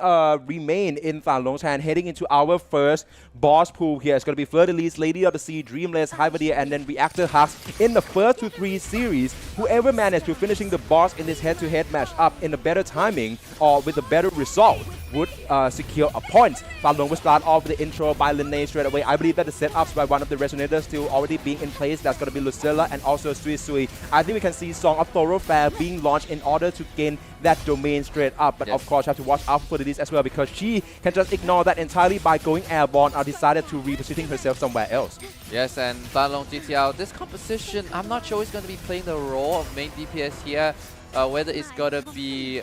remain in Fan Long's hand, heading into our first boss pool here. It's going to be Fleur de Lis, Lady of the Sea, Dreamless, Hyverdia, and then Reactor Hux in the first to 3 series. Whoever managed to finishing the boss in this head-to-head match up in a better timing or with a better result would secure a point. Fan Long will start off with the intro by Lene straight away. I believe that the setups by one of the resonators still already being in place. That's going to be Lucilla and also Sui Sui. I think we can see Song of Thoroughfare being launched in order to gain that domain straight up. But of course, you have to watch out for this as well, because she can just ignore that entirely by going airborne or decided to repositioning herself somewhere else. Yes, and Fan Long GTL, this composition, I'm not sure it's going to be playing the role of main DPS here. Whether it's going to be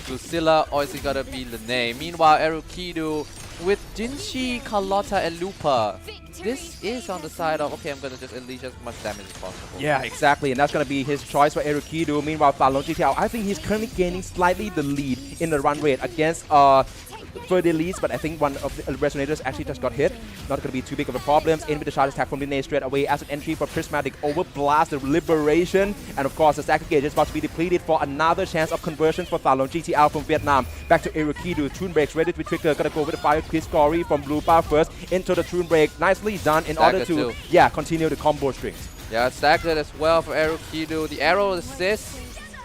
Lucilla or is it going to be Lene. Meanwhile, Erukido with Jinshi, Carlotta, and Lupa. This is on the side of, okay, I'm going to just unleash as much damage as possible. Yeah, exactly, and that's going to be his choice for Erukido. Meanwhile, Fan Long GTL, I think he's currently gaining slightly the lead in the run rate against Fleur de Lis, but I think one of the resonators actually just got hit. Not going to be too big of a problem. In with the charge attack from Lene straight away as an entry for Prismatic Overblast, the Liberation, and of course the stack gauge is about to be depleted for another chance of conversion for Fan Long GTL from Vietnam. Back to Erukido, Tune Breaks ready to be triggered. Gonna go with the Fire Chris Gory from Blue Bar first into the Tune Break. Nicely done in order to continue the combo strings. Yeah, staggered as well for Erukido. The arrow assist,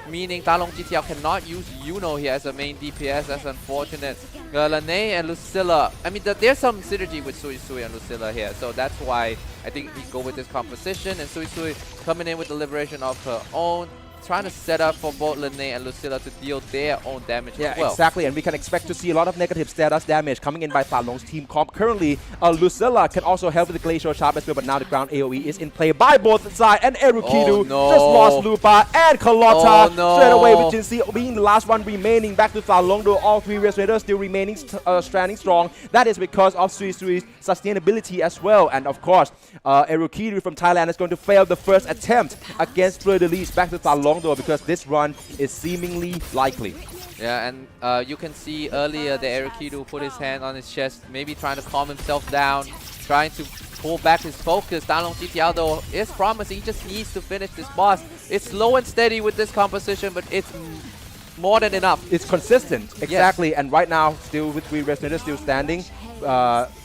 meaning Fan Long GTL cannot use Yuno here as a main DPS. That's unfortunate. Lene and Lucilla, I mean, there's some synergy with Sui Sui and Lucilla here, so that's why I think we go with this composition. And Sui Sui coming in with the liberation of her own, trying to set up for both Lene and Lucilla to deal their own damage as well. Yeah, exactly, and we can expect to see a lot of negative status damage coming in by Fan Long's team comp. Currently, Lucilla can also help with the Glacial Sharp as well, but now the ground AoE is in play by both sides, and Erukido just lost Lupa and Carlotta straight away with Jinsi being the last one remaining. Back to Fan Long, though all 3 resonators still remaining standing strong. That is because of Sui Sui's sustainability as well, and of course, Erukido from Thailand is going to fail the first attempt against Fleur de Lis. Back to Fan Long, though, because this run is seemingly likely. Yeah, and you can see earlier that Erukido put his hand on his chest, maybe trying to calm himself down, trying to pull back his focus. Fan Long GTL, though, is promising. He just needs to finish this boss. It's slow and steady with this composition, but it's more than enough. It's consistent, exactly. Yes. And right now, still with 3 resonators still standing.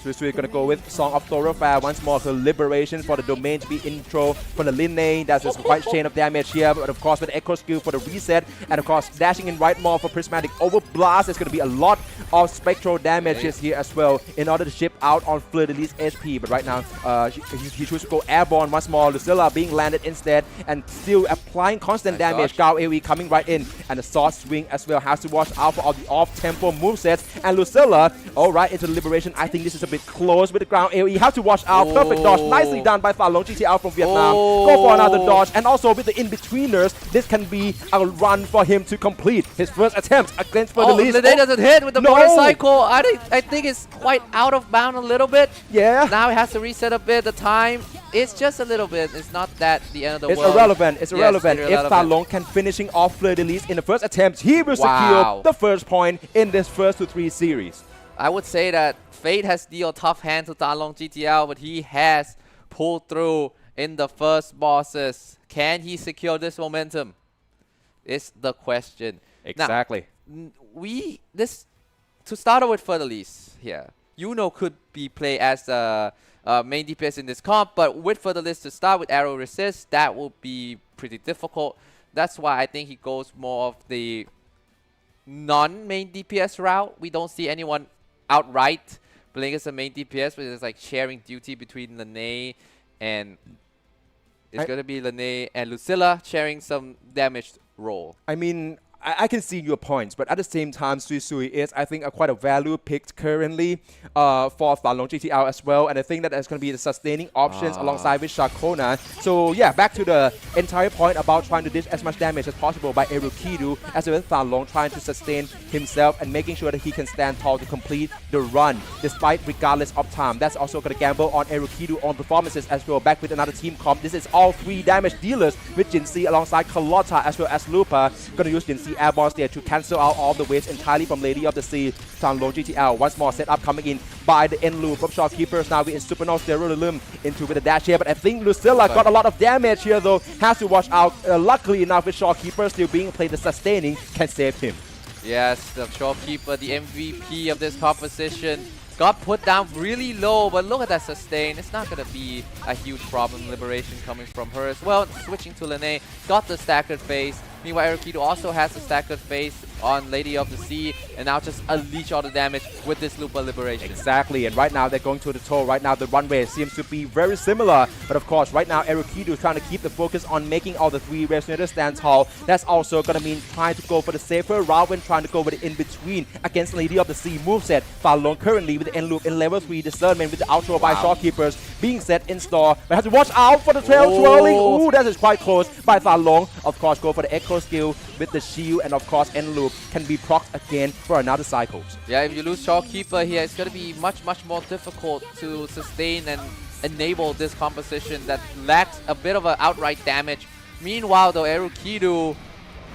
Sui Sui going to go with Song of Thoroughfare once more. Her Liberation for the domain to be intro from the Lene. That's just quite chain of damage here. But of course, with Echo Skill for the reset. And of course, dashing in right more for Prismatic Overblast. There's going to be a lot of spectral damages here as well in order to ship out on Fleur de Lis HP. But right now, he chooses to go airborne once more. Lucilla being landed instead and still applying constant damage. Gao AoE coming right in. And the Sword Swing as well has to watch out for all the off-tempo movesets. And Lucilla, all right, into the Liberation liberation. I think this is a bit close with the ground AoE. Have to watch out. Perfect dodge. Nicely done by Falong GTL from Vietnam. Go for another dodge. And also with the in-betweeners, this can be a run for him to complete his first attempt against for the least. Lene doesn't hit with the No. motorcycle. I think it's quite out of bound a little bit. Yeah. Now he has to reset a bit. The time, it's just a little bit. It's not that the end of the It's world. irrelevant. It's Yes, irrelevant. If irrelevant. Falong can finishing off Fleur de Lis in the first attempt, he will Wow. secure the first point in this first to 3 series. I would say that Fate has dealt tough hand to Talong GTL, but he has pulled through in the first bosses. Can he secure this momentum? Is the question. Exactly. Now, to start off with Ferdalis here, could be played as a main DPS in this comp, but with Ferdalis to start with arrow resist, that will be pretty difficult. That's why I think he goes more of the non-main DPS route. We don't see anyone outright playing as a main DPS, but it's like sharing duty between Lene and it's going to be Lene and Lucilla sharing some damage role. I mean, I can see your points, but at the same time, Sui Sui is, I think, quite a value picked currently for Falong GTL as well. And I think that there's going to be the sustaining options alongside with Shakona. So, yeah, back to the entire point about trying to dish as much damage as possible by Erukidu, as well as Falong trying to sustain himself and making sure that he can stand tall to complete the run, despite regardless of time. That's also going to gamble on Erukidu on performances as well. Back with another team comp. This is all 3 damage dealers with Jinxie alongside Carlotta as well as Lupa. Going to use Jinxie airballs there to cancel out all the waves entirely from Lady of the Sea. Falong GTL. Once more setup coming in by the end loop from Shopkeepers. Now we're in Supernova Stereolum into with the dash here. But I think Lucilla got a lot of damage here though. Has to watch out. Luckily enough with Shopkeepers still being played, the sustaining can save him. Yes, the shopkeeper, the MVP of this composition, got put down really low, but look at that sustain. It's not going to be a huge problem. Liberation coming from her as well. Switching to Lene, got the staggered phase. Meanwhile, Erukido also has a staggered phase on Lady of the Sea, and now just unleash all the damage with this Lupa Liberation. Exactly, and right now they're going to the toe. Right now the runway seems to be very similar, but of course right now Erukido is trying to keep the focus on making all the 3 resonators stand tall. That's also going to mean trying to go for the safer route when trying to go with the in-between against Lady of the Sea moveset. Falong currently with the end loop in level 3 discernment with the outro by Shopkeepers being set in store, but has to watch out for the trail twirling. Ooh, that is quite close by Falong. Of course, go for the echo skill with the shield, and of course end loop can be procced again for another cycle. Yeah, if you lose Shopkeeper here, it's going to be much more difficult to sustain and enable this composition that lacks a bit of an outright damage. Meanwhile though, Erukido,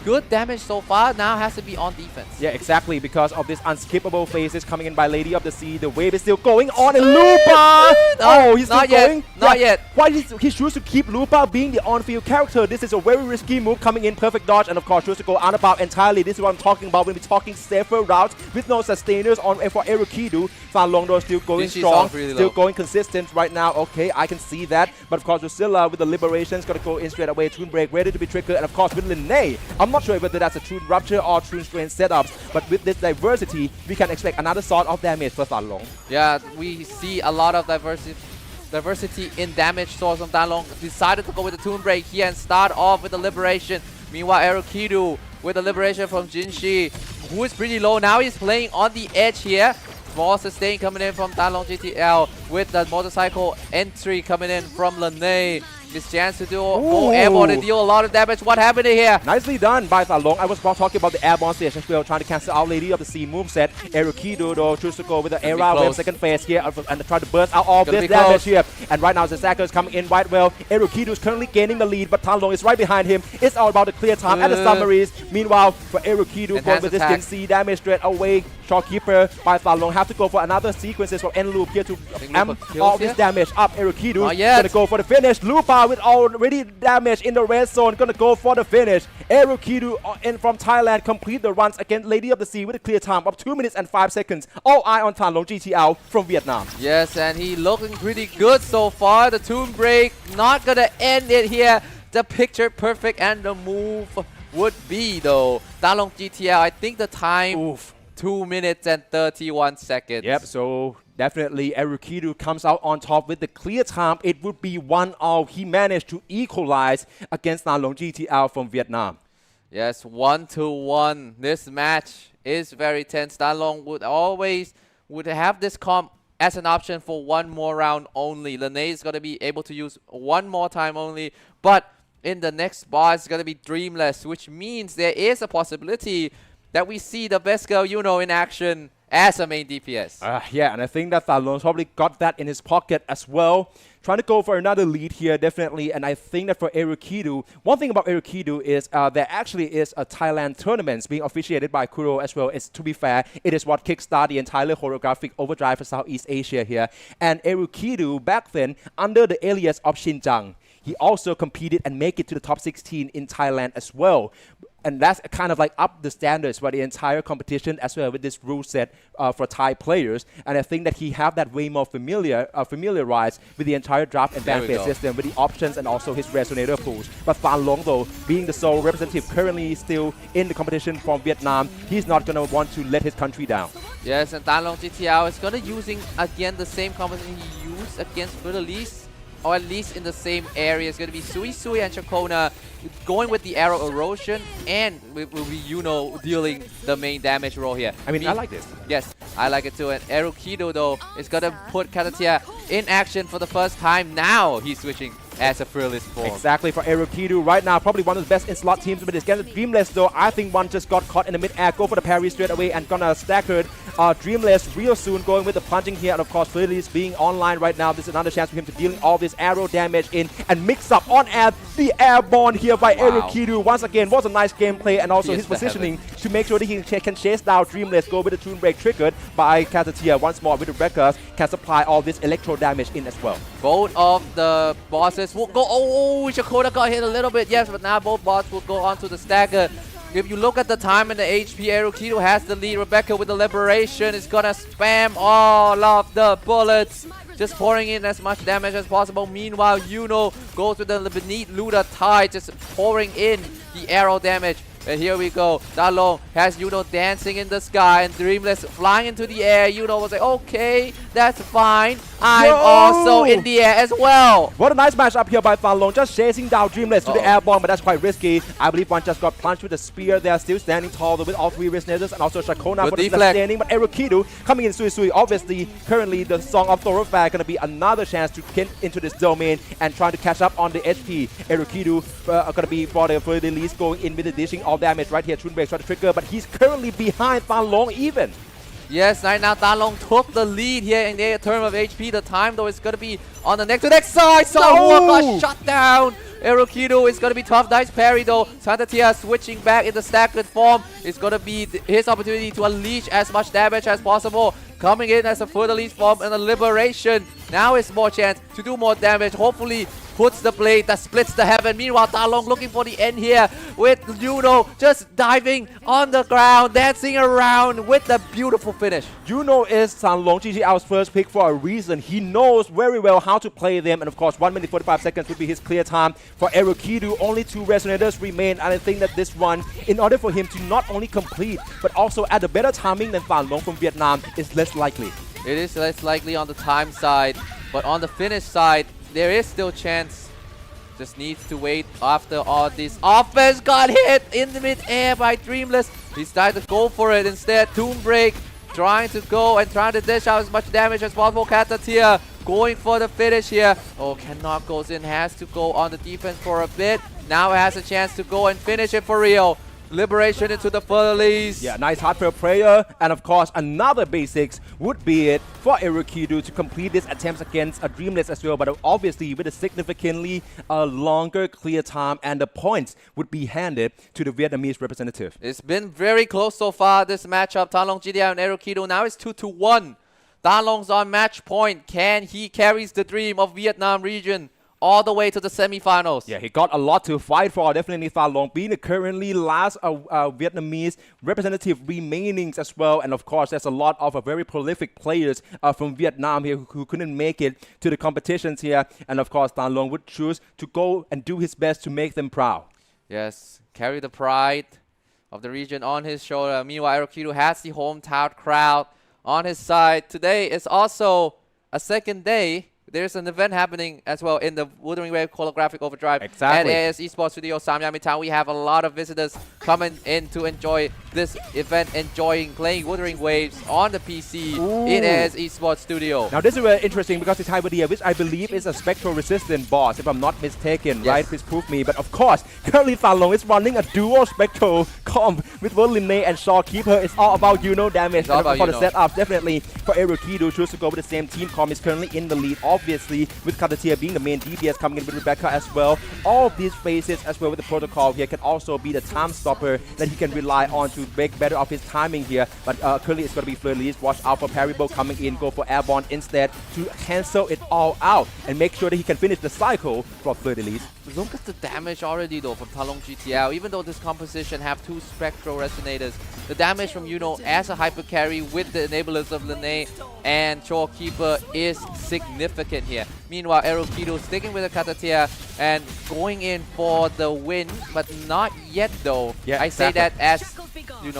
good damage so far, now has to be on defense. Yeah, exactly, because of this unskippable phases coming in by Lady of the Sea. The wave is still going on, and Lupa! Oh, he's still going? Not yet. Why did he choose to keep Lupa being the on-field character? This is a very risky move coming in, perfect dodge, and of course choose to go about entirely. This is what I'm talking about when we're talking safer routes with no sustainers on for Erukidu. Falong though still going strong, really still low. going consistent right now. Okay, I can see that. But of course Drusilla with the liberations gonna go in straight away. Tune break ready to be triggered, and of course with Lene, I'm not sure whether that's a Tune Rupture or Tune Strain setups, but with this diversity, we can expect another sort of damage for Falong. Yeah, we see a lot of diversity in damage source from Talong. Decided to go with the Tune Break here and start off with the Liberation. Meanwhile, Erukidu with the Liberation from Jinshi, who is pretty low. Now he's playing on the edge here. Small sustain coming in from Talong GTL with the motorcycle entry coming in from Lene. This chance to go airborne and deal a lot of damage. What happened here? Nicely done by Falong. I was talking about the airborne stage as well, trying to cancel out Lady of the Sea moveset. Erukido though choose to go with the Era Wave second phase here and try to burst out all this damage here. And right now the Zaka is coming in right well. Erukido is currently gaining the lead, but Talong is right behind him. It's all about the clear time and the summaries. Meanwhile, for Erukido going with this Jinxie damage straight away. Shopkeeper by Falong have to go for another sequences from end loop here to amp all this damage up. Erukido gonna go for the finish. Lupa with already damage in the red zone, gonna go for the finish. Erukido in from Thailand complete the runs against Lady of the Sea with a clear time of 2 minutes and 5 seconds. All eye on Talong GTL from Vietnam. Yes, and he looking pretty good so far. The Tune Break not gonna end it here. The picture perfect, and the move would be though Talong GTL. I think the time 2 minutes and 31 seconds. Yep, so definitely Erukido comes out on top with the clear time. It would be 1-all. He managed to equalize against Talong GTL from Vietnam. Yes, 1-1. This match is very tense. Talong would have this comp as an option for one more round only. Lene is going to be able to use one more time only, but in the next boss is going to be Dreamless, which means there is a possibility that we see the best girl in action as a main DPS. Yeah, and I think that Thalon probably got that in his pocket as well. Trying to go for another lead here, definitely. And I think that for Erukidu, one thing about Erukidu is there actually is a Thailand tournament being officiated by Kuro as well. It's, to be fair, it is what kickstarted the entire holographic overdrive for Southeast Asia here. And Erukidu, back then, under the alias of Shinjang, he also competed and make it to the top 16 in Thailand as well. And that's kind of like up the standards for the entire competition as well with this rule set for Thai players. And I think that he have that way more familiarized with the entire draft and ban-based system with the options and also his resonator pools. But Phan Long, though, being the sole representative currently still in the competition from Vietnam, he's not going to want to let his country down. Yes, and Tan Long GTL is going to using again the same composition he used against Furtherlease, or at least in the same area. It's going to be Sui Sui and Chakona going with the arrow erosion, and will be dealing the main damage role here. I mean, I like this. Yes, I like it too. And Erukido, though, is going to put Katatia in action for the first time. Now he's switching as a fearless form. Exactly, for Erukidu right now, probably one of the best in slot teams with this game. Dreamless, though, I think one just got caught in the mid-air. Go for the parry straight away and gonna stack her. Dreamless real soon going with the plunging here, and of course Furtherlease being online right now. This is another chance for him to dealing all this arrow damage in and mix up on air the airborne here by Erukidu. Once again, was a nice gameplay, and also his positioning to make sure that he can chase down Dreamless. Go with the Toon Break triggered by Katatia once more with the Wreckers, can supply all this electro damage in as well. Both of the bosses will go. Oh, Shakota got hit a little bit, yes, but now both bosses will go onto the stagger. If you look at the time and the HP, Erukido has the lead. Rebecca with the liberation is gonna spam all of the bullets, just pouring in as much damage as possible. Meanwhile, goes with the beneath Luda Tide, just pouring in the arrow damage. And here we go. Dalong has dancing in the sky and Dreamless flying into the air. Was like, okay, that's fine. I'm also in the air as well. What a nice matchup here by Phan Long, just chasing down Dreamless to the airborne, but that's quite risky. I believe one just got punched with a spear. They are still standing tall with all three resonators, and also Shakona for the standing. But Erukidu coming in Sui Sui. Obviously, currently the Song of Thoroughfare going to be another chance to get into this domain and trying to catch up on the HP. Erukidu going to be for the Furtherlease going in with the dishing all damage right here. Toon Break trying to trigger, but he's currently behind Phan Long even. Yes, right now Dalong took the lead here in the term of HP. The time, though, is going to be on the next side. So got shut down. Erukido is going to be tough. Nice parry, though. Santatia switching back in the staggered form. It's going to be his opportunity to unleash as much damage as possible. Coming in as a Furtherlease form and a liberation. Now is more chance to do more damage. Hopefully puts the blade that splits the heaven. Meanwhile, Dalong looking for the end here with just diving on the ground, dancing around with the beautiful finish. Is San Long GGL's first pick for a reason. He knows very well how to play them, and of course 1 minute 45 seconds would be his clear time. For Erukidu, only 2 resonators remain, and I think that this run, in order for him to not only complete, but also at a better timing than Phan Long from Vietnam, is less likely. It is less likely on the time side, but on the finish side, there is still chance. Just needs to wait after all this. Offense got hit in the mid-air by Dreamless. He decided to go for it instead. Toon Break trying to go and trying to dish out as much damage as possible. Katatia going for the finish here. Oh, cannot goes in. Has to go on the defense for a bit. Now has a chance to go and finish it for real. Liberation into the Furtherlease. Yeah, nice heartfelt prayer. And of course, another basics would be it for Erukidu to complete this attempts against a Dreamless as well. But obviously, with a significantly longer clear time, and the points would be handed to the Vietnamese representative. It's been very close so far, this matchup. Talong GDL and Erukidu. Now it's 2-1. Talong's on match point. Can he carries the dream of Vietnam region all the way to the semifinals? Yeah, he got a lot to fight for. Definitely Phan Long being the currently last Vietnamese representative remaining as well. And of course, there's a lot of very prolific players from Vietnam here who couldn't make it to the competitions here. And of course, Phan Long would choose to go and do his best to make them proud. Yes, carry the pride of the region on his shoulder. Meanwhile, Erukidu has the hometown crowd on his side. Today is also a second day there's an event happening as well in the Wuthering Wave Holographic Overdrive Exactly. at AS Esports Studio Samyan Mitrtown. We have a lot of visitors coming in to enjoy this event, enjoying playing Wuthering Waves on the PC in AS Esports Studio. Now this is very interesting because it's Hyperdia, which I believe is a spectral resistant boss, if I'm not mistaken, Yes. right? Please prove me. But of course, currently Fanlong is running a dual spectral comp with both Linne and Shawkeeper. It's all about damage. It's all And about for the Yuno. setup, definitely for Erukido, choose to go with the same team comp. Is currently in the lead, obviously, with Katatia being the main DPS coming in with Rebecca as well. All of these phases as well with the protocol here can also be the time stopper that he can rely on to make better of his timing here. But currently it's going to be Fleur Elise. Watch out for Parrybo coming in, go for Airborne instead to cancel it all out and make sure that he can finish the cycle for Fleur Elise. Look at the damage already though from Talong GTL. Even though this composition have 2 Spectral Resonators, the damage from Yuno as a hyper carry with the enablers of Linne and Shorekeeper is significant here. Meanwhile, Erukido sticking with the Katatia and going in for the win, but not yet though. Yeah, I say exactly. that as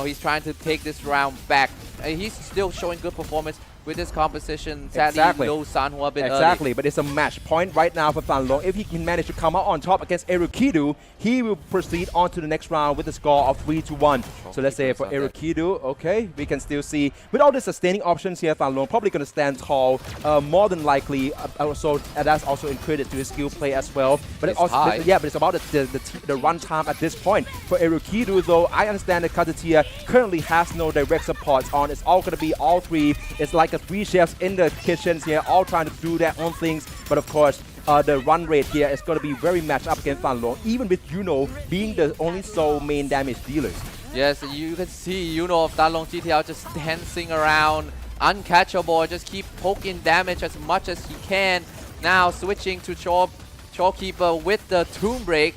he's trying to take this round back. He's still showing good performance with this composition. Sadly, Exactly. low Sanhua a bit Exactly, but it's a match point right now for Fanlong. If he can manage to come out on top against Erukido, he will proceed on to the next round with a score of 3-1. So let's say for Erukido, okay, we can still see with all the sustaining options here, Fanlong probably going to stand tall, more than likely. Also, that's also in credit to his skill play as well. But It's also, high. yeah, but it's about the run time at this point for Erukido. Though I understand that Katatia currently has no direct supports on. It's all going to be all 3. It's like a 3 chefs in the kitchens here, all trying to do their own things. But of course, the run rate here is going to be very matched up against Fanlong, even with Yuno being the only sole main damage dealers. Yes, you can see Yuno of Talong GTL just dancing around, uncatchable, just keep poking damage as much as he can. Now switching to Shorekeeper with the Tomb Break,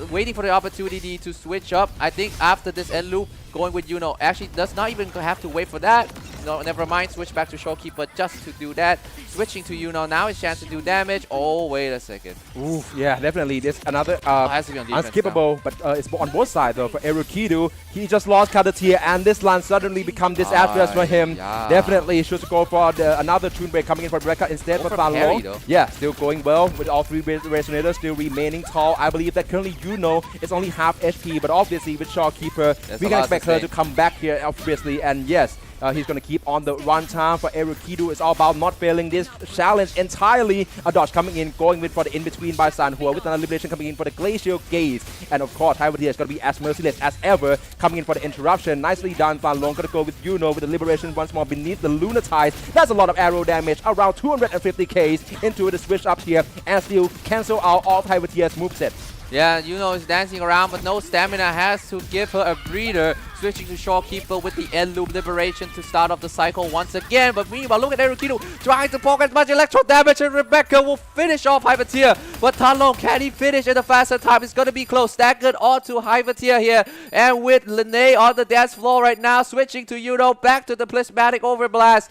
waiting for the opportunity to switch up. I think after this end loop, going with Yuno actually does not even have to wait for that. No, never mind, switch back to Shorekeeper just to do that. Switching to Yuno, now his chance to do damage. Oh, wait a second. Oof, yeah, definitely. There's another has to be on defense unskippable, but it's on both sides though. For Erukido, he just lost Katatia, and this line suddenly become disastrous for him. Yeah. Definitely should go for another Toon Break coming in for Rebecca instead Go for for parry, Fanlong. though. Yeah, still going well with all 3 resonators still remaining tall. I believe that currently Yuno is only half HP, but obviously with Shorekeeper, There's we a can lot expect to her say. to come back here, obviously, and yes. He's going to keep on the run time for Erukido. It's all about not failing this challenge entirely. A dodge coming in, going with for the in-between by Sanhua, with an elimination coming in for the Glacial Gaze. And of course, Hyperdia is going to be as merciless as ever, coming in for the interruption. Nicely done, Fanlong. Going to go with Yuno with the liberation once more beneath the Lunatize. That's a lot of arrow damage, around 250k into the switch up here, and still cancel out all of Hyperdia's moveset. Yeah, Yuno is dancing around, but no stamina, has to give her a breather. Switching to Shorekeeper with the end loop liberation to start off the cycle once again. But meanwhile, look at Erukido trying to poke as much electro damage, and Rebecca will finish off Hypertia. But Talong, can he finish in a faster time? It's going to be close. Staggered onto Hypertia here. And with Linne on the dance floor right now, switching to Yuno, back to the Prismatic Overblast.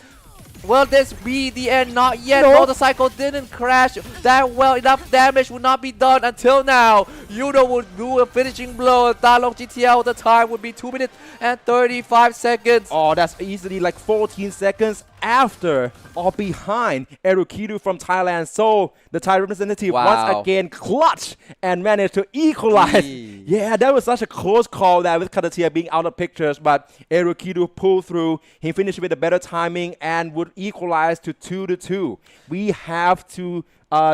Will this be the end? Not yet. No, the cycle didn't crash that well. Enough damage would not be done until now. Yuno would do a finishing blow. Talong GTL, the time would be 2 minutes and 35 seconds. Oh, that's easily like 14 seconds after or behind Erukido from Thailand. So the Thai representative once again clutch and managed to equalize. Yeah, that was such a close call there with Katatia being out of pictures, but Erukido pulled through. He finished with a better timing and would equalize to 2-2. We have to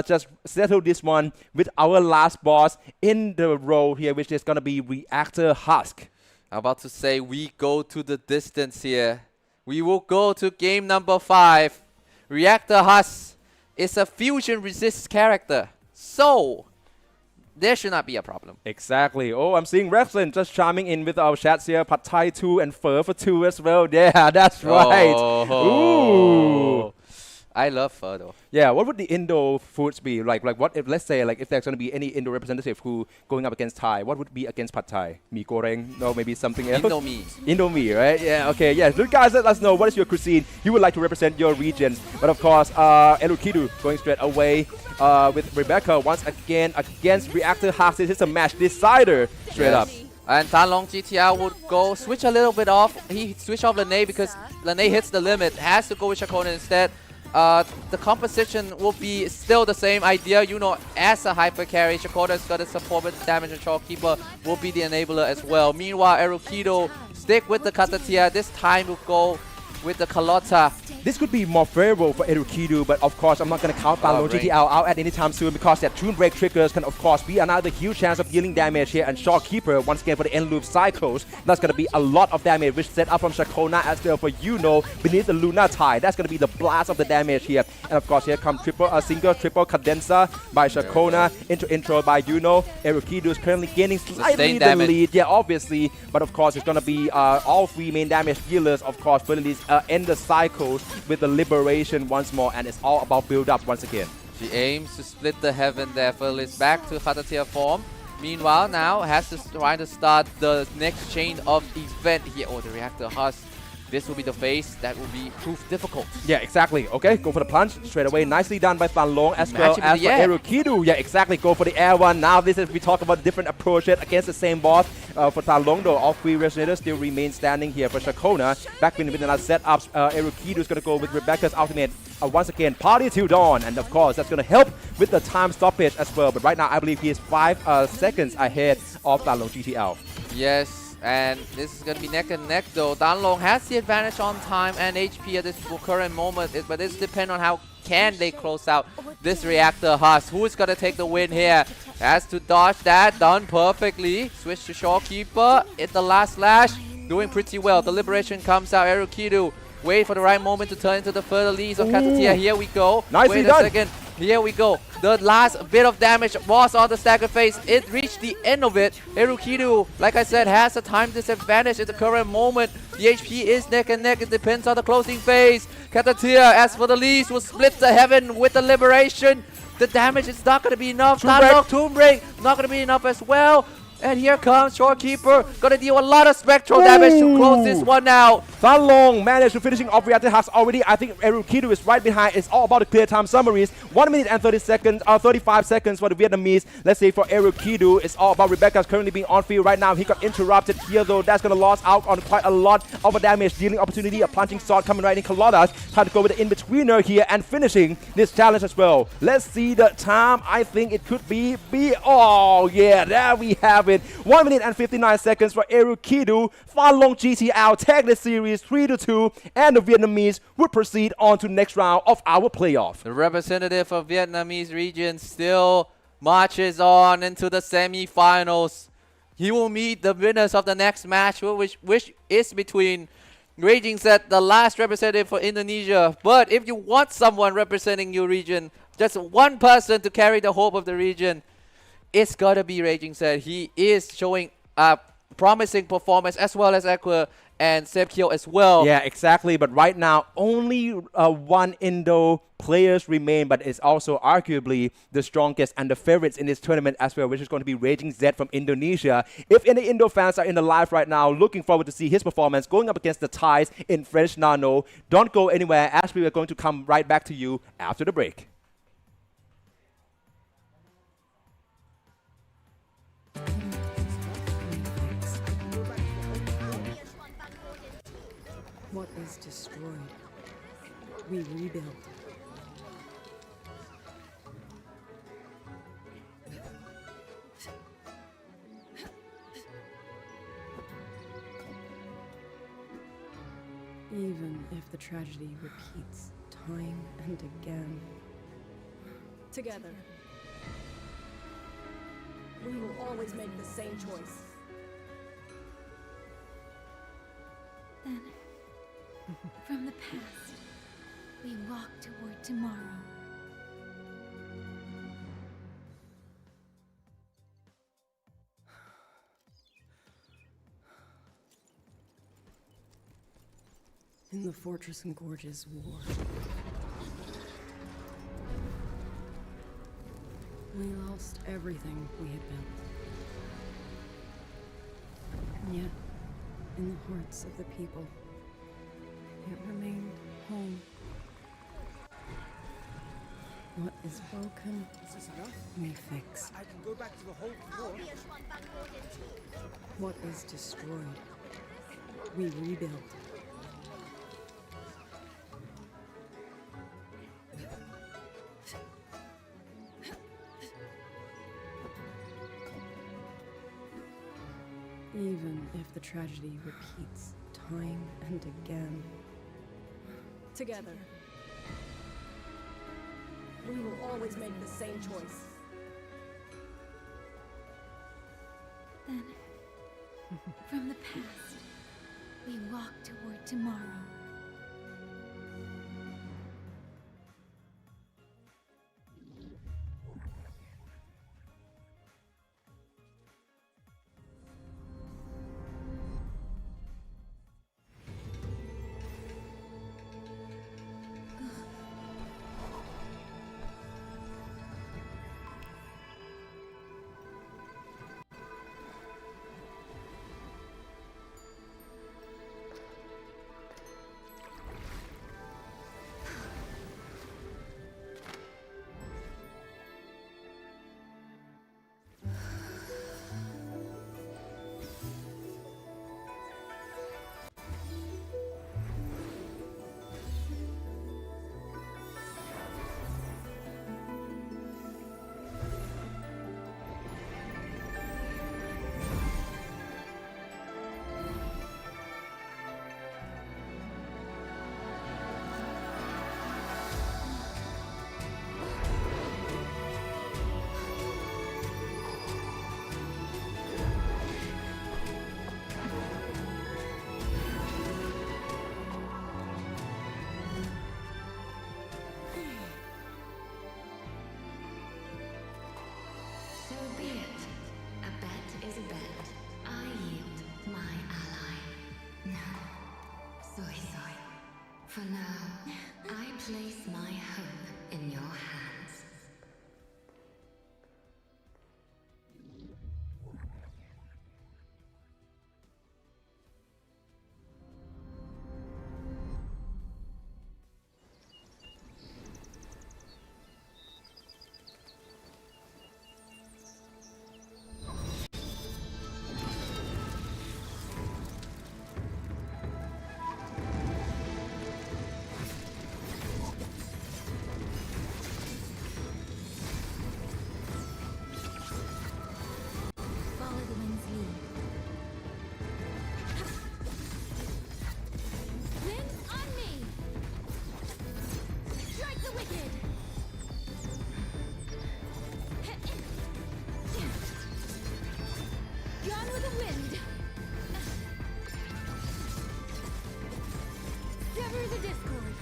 just settle this one with our last boss in the row here, which is going to be Reactor Husk. I'm about to say we go to the distance here. We will go to game number 5. Reactor Husk is a fusion resist character, so there should not be a problem. Exactly. Oh, I'm seeing Reflin just chiming in with our chats here. Pad Thai 2 and Pho for 2 as well. Yeah, that's right. Ooh. I love pho though. Yeah, what would the Indo foods be? Like what if, let's say, like if there's going to be any Indo representative who going up against Thai, what would be against Pad Thai? Mee goreng? No, maybe something else? Indomie. Indomie, right? Yeah, okay, yeah. So guys, let us know what is your cuisine you would like to represent your region. But of course, Erukido going straight away with Rebecca once again against Reactor Husk. This is a match decider straight up. And Talong GTL would go switch a little bit off. He switched off Linne because Linne hits the limit. Has to go with Shakonan instead. the composition will be still the same idea. You know, as a hyper carry, Shakota is going to support with damage, and Shopkeeper will be the enabler as well. Meanwhile, Erukido stick with the Katatia. This time will go with the Carlotta. This could be more favorable for Erukido, but of course I'm not going to count Banlong GTL out at any time soon because that Tune Break triggers can of course be another huge chance of dealing damage here, and Shopkeeper once again for the end loop cycles. That's going to be a lot of damage which set up from Shakona as well for beneath the Luna Tide. That's going to be the blast of the damage here, and of course here comes single triple cadenza by Shakona, intro by Erukido is currently gaining slightly the lead, yeah, obviously, but of course it's going to be all three main damage dealers of course for these end the cycles with the liberation once more, and it's all about build up once again. She aims to split the heaven there. Feliz back to Katatia form. Meanwhile, now has to try to start the next chain of event here. Oh, the reactor husk. This will be the phase that will be proof difficult. Yeah, exactly. Okay, go for the punch straight away. Nicely done by Banlong as well as for Erukido. Yeah, exactly. Go for the air one. Now this is we talk about different approaches against the same boss. For Banlong though, all three resonators still remain standing here. For Shakona, back with another setup, Erukido is going to go with Rebecca's ultimate. Once again, party till dawn, and of course that's going to help with the time stoppage as well. But right now, I believe he is 5 seconds ahead of Banlong GTL. Yes. And this is going to be neck and neck though. Danlong has the advantage on time and HP at this current moment, but this depends on how can they close out this reactor husk. Who is going to take the win here? Has to dodge that, done perfectly. Switch to Shopkeeper at the last slash, doing pretty well. The liberation comes out. Erukido wait for the right moment to turn into the further leads of Katatia. Here we go. Nicely done. Wait a second. Here we go. The last bit of damage was on the stagger phase. It reached the end of it. Erukido, like I said, has a time disadvantage at the current moment. The HP is neck and neck. It depends on the closing phase. Katatia, as for the leads, will split the heaven with the liberation. The damage is not going to be enough. Tomb Break, not going to be enough as well. And here comes Shopkeeper, gonna deal a lot of spectral damage to close this one out. Banlong managed to finishing off Reactor Husk already. I think Erukido is right behind. It's all about the clear time summaries. 1 minute and 30 seconds, 35 seconds for the Vietnamese. Let's say for Erukido, it's all about Rebecca's currently being on field right now. He got interrupted here though. That's gonna lose out on quite a lot of a damage dealing opportunity. A plunging sword coming right in. Colodas trying to go with the in-betweener here and finishing this challenge as well. Let's see the time. I think it could be oh yeah, there we have it. 1 minute and 59 seconds for Erukido. Banlong GTL tag the series 3-2, and the Vietnamese would proceed on to next round of our playoff. The representative of Vietnamese region still marches on into the semi-finals. He will meet the winners of the next match, which is between Raging Set, the last representative for Indonesia. But if you want someone representing your region, just one person to carry the hope of the region, it's gotta be Raging Set. He is showing a promising performance as well as Aqua and Sebkyo as well. Yeah, exactly. But right now, only one Indo players remain, but it's also arguably the strongest and the favorites in this tournament as well, which is going to be Raging Z from Indonesia. If any Indo fans are in the live right now, looking forward to see his performance going up against the Thais in French Nano. Don't go anywhere, as we are going to come right back to you after the break. What is destroyed, we rebuild. Even if the tragedy repeats time and again. Together, we will always make the same choice. Then, from the past, we walk toward tomorrow. In the Fortress and Gorges War, we lost everything we had built. And yet, in the hearts of the people, it remained home. What is broken, Is this enough? we fix. I can go back to the whole floor. What is destroyed, we rebuild. Even if the tragedy repeats time and again. Together. We will always make the same choice. Then, from the past, we walk toward tomorrow. So be it. A bet is a bet. I yield my ally. No. Soy soy. For now, I place my hope in your hands. Follow the wind's lead. Wind on me! Strike the wicked! Gone with the wind! Sever the discord!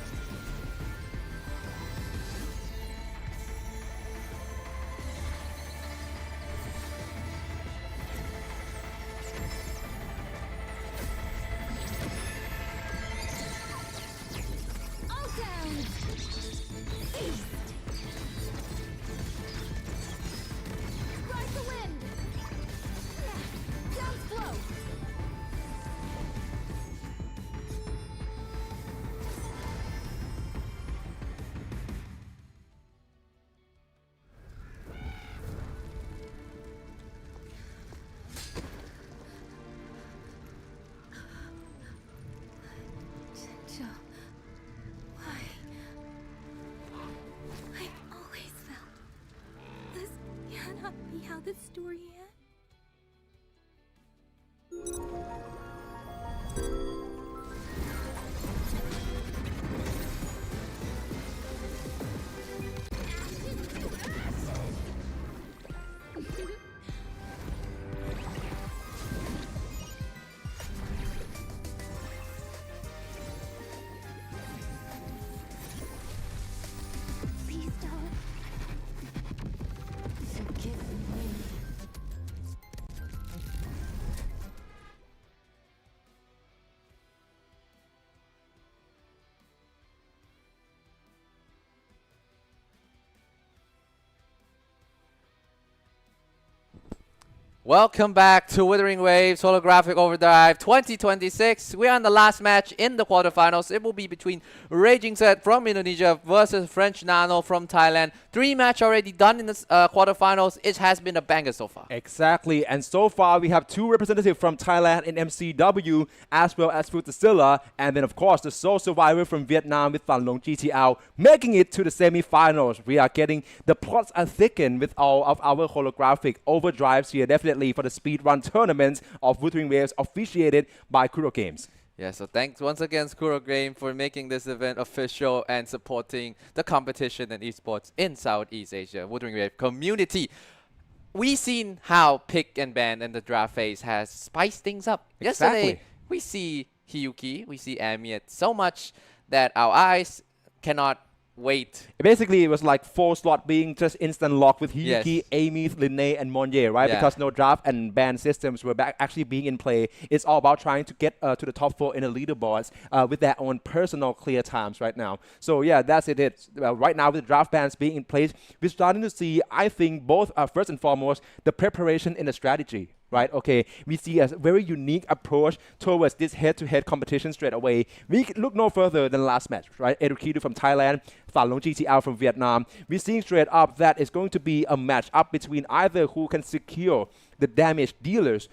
All down! East! Ride the wind! Down slow! Joe, why? I've always felt this cannot be how the story ends. Ashes to ashes! Please don't. Forgive me. Welcome back to Withering Waves Holographic Overdrive 2026. We are in the last match in the quarterfinals. It will be between Raging Set from Indonesia versus French Nano from Thailand. 3 matches already done in the quarterfinals. It has been a banger so far. Exactly, and so far we have 2 representatives from Thailand in MCW, as well as Futasilla, and then of course the sole survivor from Vietnam with Van Long GTL, making it to the semi-finals. We are getting, the plots are thickened with all of our holographic overdrives here. Definitely separately for the Speedrun tournaments of Wuthering Waves officiated by Kuro Games. Yeah, so thanks once again, Skuro Game, for making this event official and supporting the competition and esports in Southeast Asia, Wuthering Wave community. We've seen how pick and ban and the draft phase has spiced things up. Exactly. Yesterday, we see Hiyuki, we see Amiet so much that our eyes cannot wait. Basically, it was like 4 slot being just instant lock with Hiyuki, Yes. Amy, Linnae, and Monye, right? Yeah. Because no draft and ban systems were actually being in play. It's all about trying to get to the top 4 in the leaderboards with their own personal clear times right now. So yeah, that's it. Right now, with the draft bans being in place, we're starting to see, I think, both first and foremost, the preparation in the strategy. Right, okay, we see a very unique approach towards this head-to-head competition straight away. We look no further than last match, right? Edukidu from Thailand, Falun GTL from Vietnam. We're seeing straight up that it's going to be a match up between either who can secure the damage dealers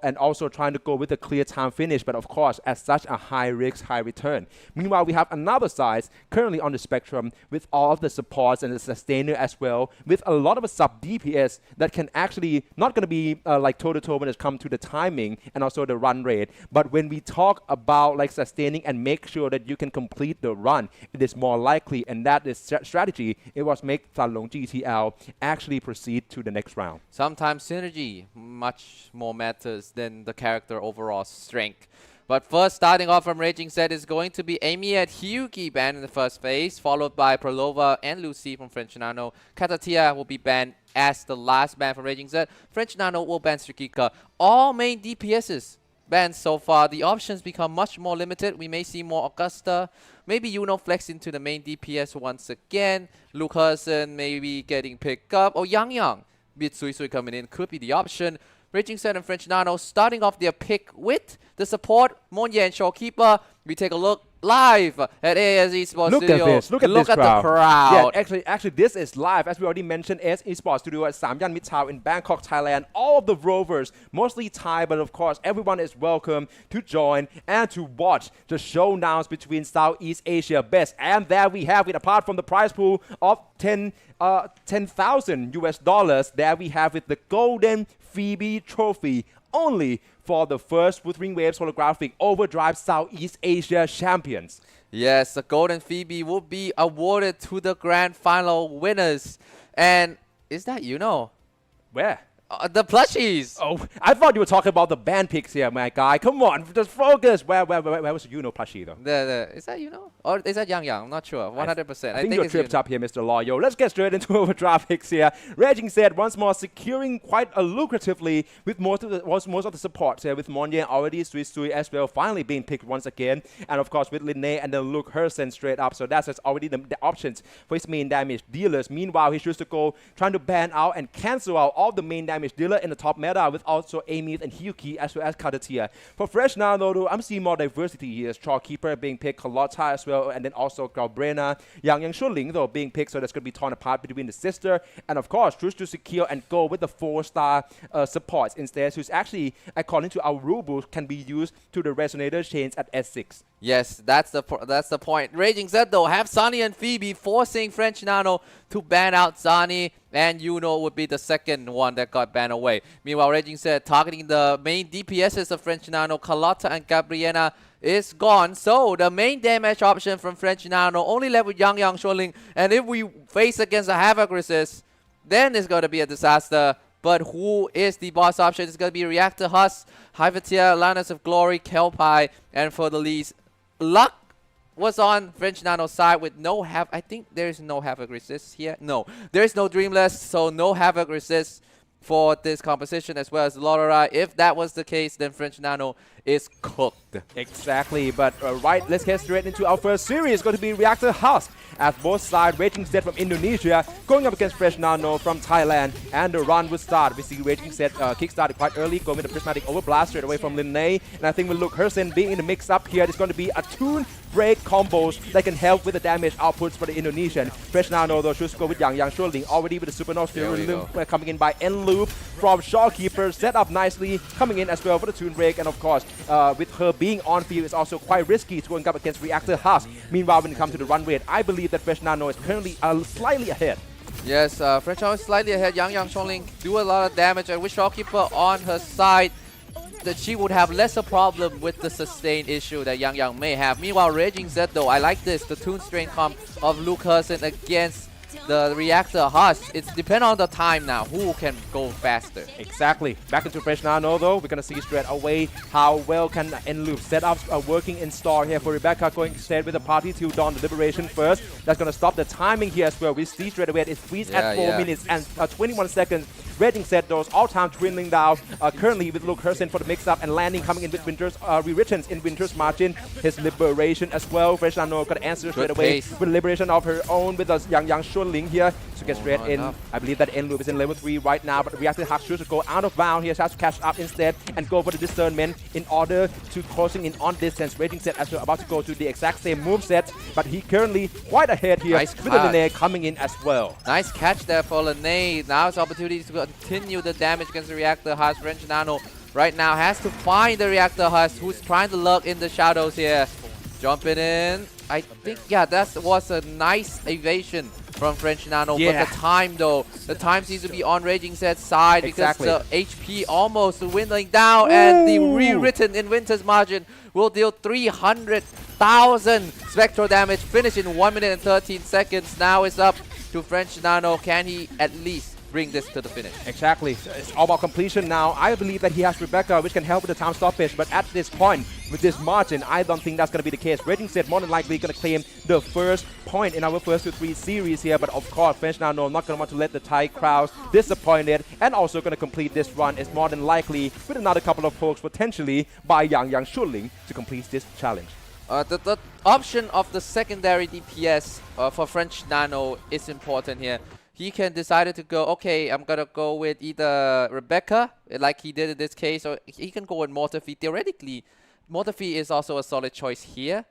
and also trying to go with a clear time finish, but of course, as such, a high risk, high return. Meanwhile, we have another side currently on the spectrum with all of the supports and the sustainer as well, with a lot of a sub DPS that can actually not going to be like toe-to-toe when it comes to the timing and also the run rate. But when we talk about like sustaining and make sure that you can complete the run, it is more likely, and that is strategy. It was make Falun GTL actually proceed to the next round. Sometimes synergy much more matters than the character overall strength. But first, starting off from Raging Set is going to be Amy at Hyuki banned in the first phase, followed by Prolova and Lucy from French Nano. Katatia will be banned as the last ban from Raging Set. French Nano will ban Strikika. All main DPSs banned so far. The options become much more limited. We may see more Augusta. Maybe Yuno flex into the main DPS once again. Luke Hudson maybe getting picked up. Or Yang. Bit Sui Sui coming in could be the option. Raging Set and French Nano starting off their pick with the support, Monye and Showkeeper. We take a look live at AS Esports Look Studio. at this. Look at this the crowd. Yeah, actually, this is live. As we already mentioned, AS Esports Studio at Samyan Mitrtown in Bangkok, Thailand. All of the Rovers, mostly Thai, but of course, everyone is welcome to join and to watch the showdowns between Southeast Asia best. And there we have it. Apart from the prize pool of $10,000 US, there we have it, the Golden Phoebe Trophy, only for the first Wuthering Waves Holographic Overdrive Southeast Asia champions. Yes, the Golden Phoebe will be awarded to the grand final winners. And is that Where? the plushies. Oh, I thought you were talking about the band picks here, my guy. Come on, just focus. Where was the plushie though? Is that or is that Yang? I'm not sure. 100%. I think you're tripped up here, Mr. Loyo. Let's get straight into overdrive picks here. Raging Set once more securing quite lucratively with most of the support here, with Monye already, Sui as well, finally being picked once again, and of course with Linnae and then Luke Hersen straight up. So that's already the options for his main damage dealers. Meanwhile, he chooses to go trying to ban out and cancel out all the main damage dealer in the top meta with also Amy and Hyuki as well as Katatia. For Fresh now though, I'm seeing more diversity here. Chalkeeper being picked, Carlotta as well, and then also Galbrena, Yang Shuling though being picked, so that's going to be torn apart between the sister, and of course choose to secure and go with the 4-star supports instead, who's actually, according to our rule book, can be used to the resonator chains at S6. Yes, that's the point. Raging Zed though have Sunny and Phoebe forcing French Nano to ban out Sunny, and would be the second one that got banned away. Meanwhile, Raging Zed targeting the main DPSs of French Nano, Carlotta and Gabriena is gone. So the main damage option from French Nano only left with Yang Sholing, and if we face against a Havoc resist, then it's going to be a disaster. But who is the boss option? It's going to be Reactor Husk, Hyvatia, Lanus of Glory, Kelpie, and for the least, Luck was on French Nano's side with no Havoc. I think there is no Havoc resist here. No, there is no Dreamless, so no Havoc resist for this composition, as well as Lorera. If that was the case, then French Nano is cooked. Exactly, but right, let's get straight into our first series. It's going to be Reactor Husk, as both sides, Raging Set from Indonesia going up against Fresh Nano from Thailand, and the run will start. We see Raging Set kickstarted quite early, going with the Prismatic Overblast straight away from Linnae, and I think with Luke Hersen being in the mix-up here, there's going to be a tune break combos that can help with the damage outputs for the Indonesian. Fresh Nano though should go with Yang Shuling, already with the Supernova Spirit coming in by N-Loop from Shawkeeper, set up nicely, coming in as well for the tune break, and of course with her being on field, it's also quite risky to going up against Reactor Husk. Meanwhile, when it comes to the run rate, I believe that Fresh Nano is currently slightly ahead. Yes, French Nano is slightly ahead. Yang Shongling do a lot of damage, and with Shopkeeper on her side, that she would have lesser problem with the sustain issue that Yang may have. Meanwhile, Raging Zed though, I like this, the Toon Strain comp of Luke Herson against the Reactor Husk. It's depend on the time now, who can go faster. Exactly. Back into Fresh Nano though, we're gonna see straight away how well can N-Loop setups are working in store here for Rebecca, going straight with the party to Dawn the Liberation first. That's gonna stop the timing here as well. We see straight away it's freeze at 4 minutes and 21 seconds. Raging Zed those all time dwindling down currently with Luke Herson for the mix-up and landing coming in with Winter's re-returns in Winter's margin. His Liberation as well. Fresh Nano got to answer straight away with Liberation of her own with the Yang Shunling here to get straight in. I believe that N-Loop is in level 3 right now, but Reactor Husk should go out of bound here. Has to catch up instead and go for the discernment in order to closing in on distance. Raging Zed as well about to go to the exact same move set, but he currently quite ahead here with the Lene coming in as well. Nice catch there for Lene. Now it's opportunity to continue the damage against the Reactor Husk. French Nano right now has to find the Reactor Husk, who's trying to lurk in the shadows here. Jumping in. I think, yeah, that was a nice evasion from French Nano. But the time though, the time seems to be on Raging Zed's side because the HP almost dwindling down. And the rewritten in Winter's margin will deal 300,000 spectral damage. Finish in 1 minute and 13 seconds. Now it's up to French Nano. Can he at least bring this to the finish? Exactly. It's all about completion now. I believe that he has Rebecca, which can help with the time stoppage, but at this point, with this margin, I don't think that's going to be the case. Raging Zed more than likely going to claim the first point in our first 2-3 series here, but of course, French Nano not going to want to let the Thai crowds disappointed, and also going to complete this run is more than likely with another couple of pokes potentially by Yang Shunling to complete this challenge. The option of the secondary DPS for French Nano is important here. He can decide to go, okay, I'm going to go with either Rebecca, like he did in this case, or he can go with Mortarfi. Theoretically, Mortarfi is also a solid choice here.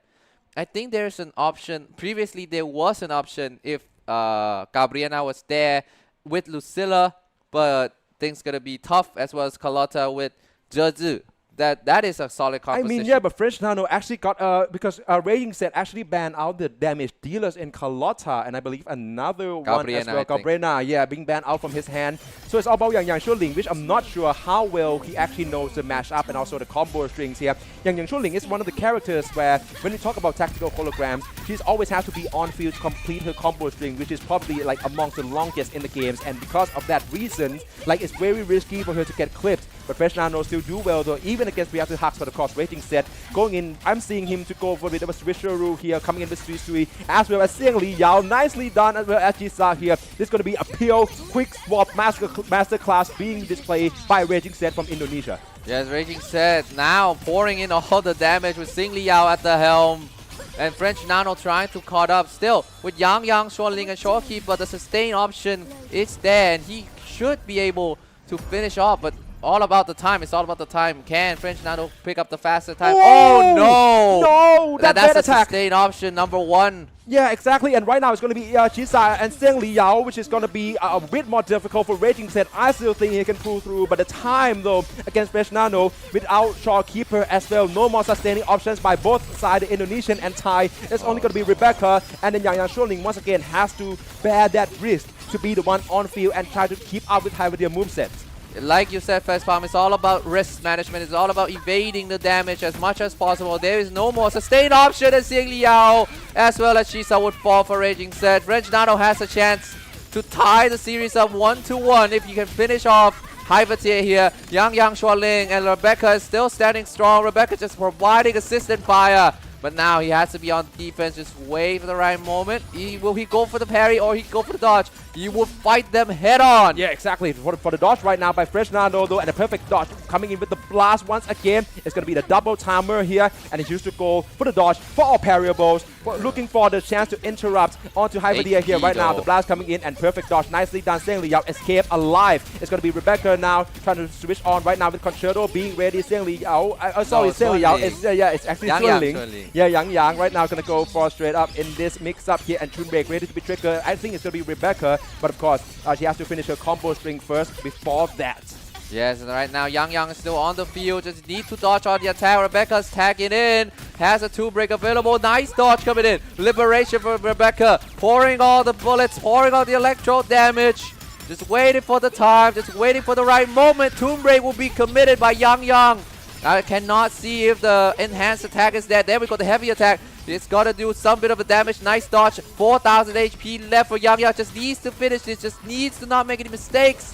I think there's an option. Previously, there was an option if Gabriela was there with Lucilla, but things going to be tough, as well as Carlotta with Jeju. That is a solid composition. I mean, yeah, but French Nano actually got, because Raging Zed actually banned out the damage dealers in Carlotta, and I believe another one as well, Gabriela, yeah, being banned out from his hand. So it's all about Yang Shunling, which I'm not sure how well he actually knows the mashup and also the combo strings here. Yang Shunling is one of the characters where, when we talk about tactical holograms, she's always has to be on field to complete her combo string, which is probably like amongst the longest in the games, and because of that reason, like it's very risky for her to get clipped. But Fresh Nano still do well though, even against Reactor Husk for the cross Raging Zed. Going in, I'm seeing him to go for a bit of a switcheroo here, coming in with 3-3, as well as seeing Li Yao. Nicely done as well as Jisa here. This is going to be a pure quick swap masterclass being displayed by Raging Zed from Indonesia. Yes, Raging Zed now pouring in all the damage with Sing Li Yao at the helm. And French Nano trying to caught up still with Yang Shunling and Shorekeeper. The sustain option is there, and he should be able to finish off, but all about the time. It's all about the time. Can French Nano pick up the faster time? Oh no! No! That's a sustain option number 1. Yeah, exactly. And right now it's going to be Jisa and Seng Li Yao, which is going to be a bit more difficult for Raging Zed. I still think he can pull through, but the time though against Fresh Nano without Shorekeeper as well, no more sustaining options by both sides, Indonesian and Thai. It's only going to be Rebecca, and then Yang Shunling once again has to bear that risk to be the one on field and try to keep up with high with their movesets. Like you said, First Palm, it's all about risk management. It's all about evading the damage as much as possible. There is no more sustain option, and Sing Liao as well as Shisa would fall for Raging Zed. French Nano has a chance to tie the series up 1-1 if you can finish off Hypertier here. Yang Shunling and Rebecca is still standing strong. Rebecca just providing assistant fire. But now he has to be on defense, just wait for the right moment. Will he go for the parry or he go for the dodge? He will fight them head on. Yeah, exactly. For the dodge right now by Fresh Nano though, and a perfect dodge coming in with the blast once again. It's going to be the double timer here, and he used to go for the dodge for all parryables, looking for the chance to interrupt onto Hyperdia here right now. The blast coming in and perfect dodge. Nicely done. Seng Liao escape alive. It's going to be Rebecca now trying to switch on right now with Concerto being ready. Seng Liao, sorry, Seng Liao is, yeah, it's actually Chuanling. Yeah, Yang right now going to go for straight up in this mix-up here, and Toon Break ready to be triggered. I think it's going to be Rebecca, but of course, she has to finish her combo string first before that. Yes, and right now Yang is still on the field. Just need to dodge on the attack. Rebecca's tagging in. Has a 2-break available. Nice dodge coming in. Liberation for Rebecca. Pouring all the bullets. Pouring all the electro damage. Just waiting for the time. Just waiting for the right moment. Tomb Break will be committed by Yang. I cannot see if the enhanced attack is there. There we go. The heavy attack. It's got to do some bit of a damage. Nice dodge. 4,000 HP left for Yang. Just needs to finish this. Just needs to not make any mistakes.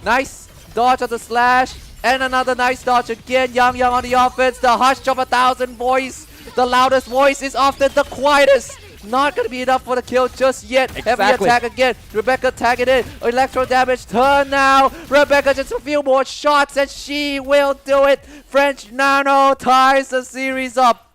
Nice dodge of the slash. And another nice dodge again. Yang on the offense. The hush of 1,000 voice. The loudest voice is often the quietest. Not going to be enough for the kill just yet. Exactly. Heavy attack again. Rebecca tagging in. Electro damage. Turn now. Rebecca just a few more shots and she will do it. French Nano ties the series up.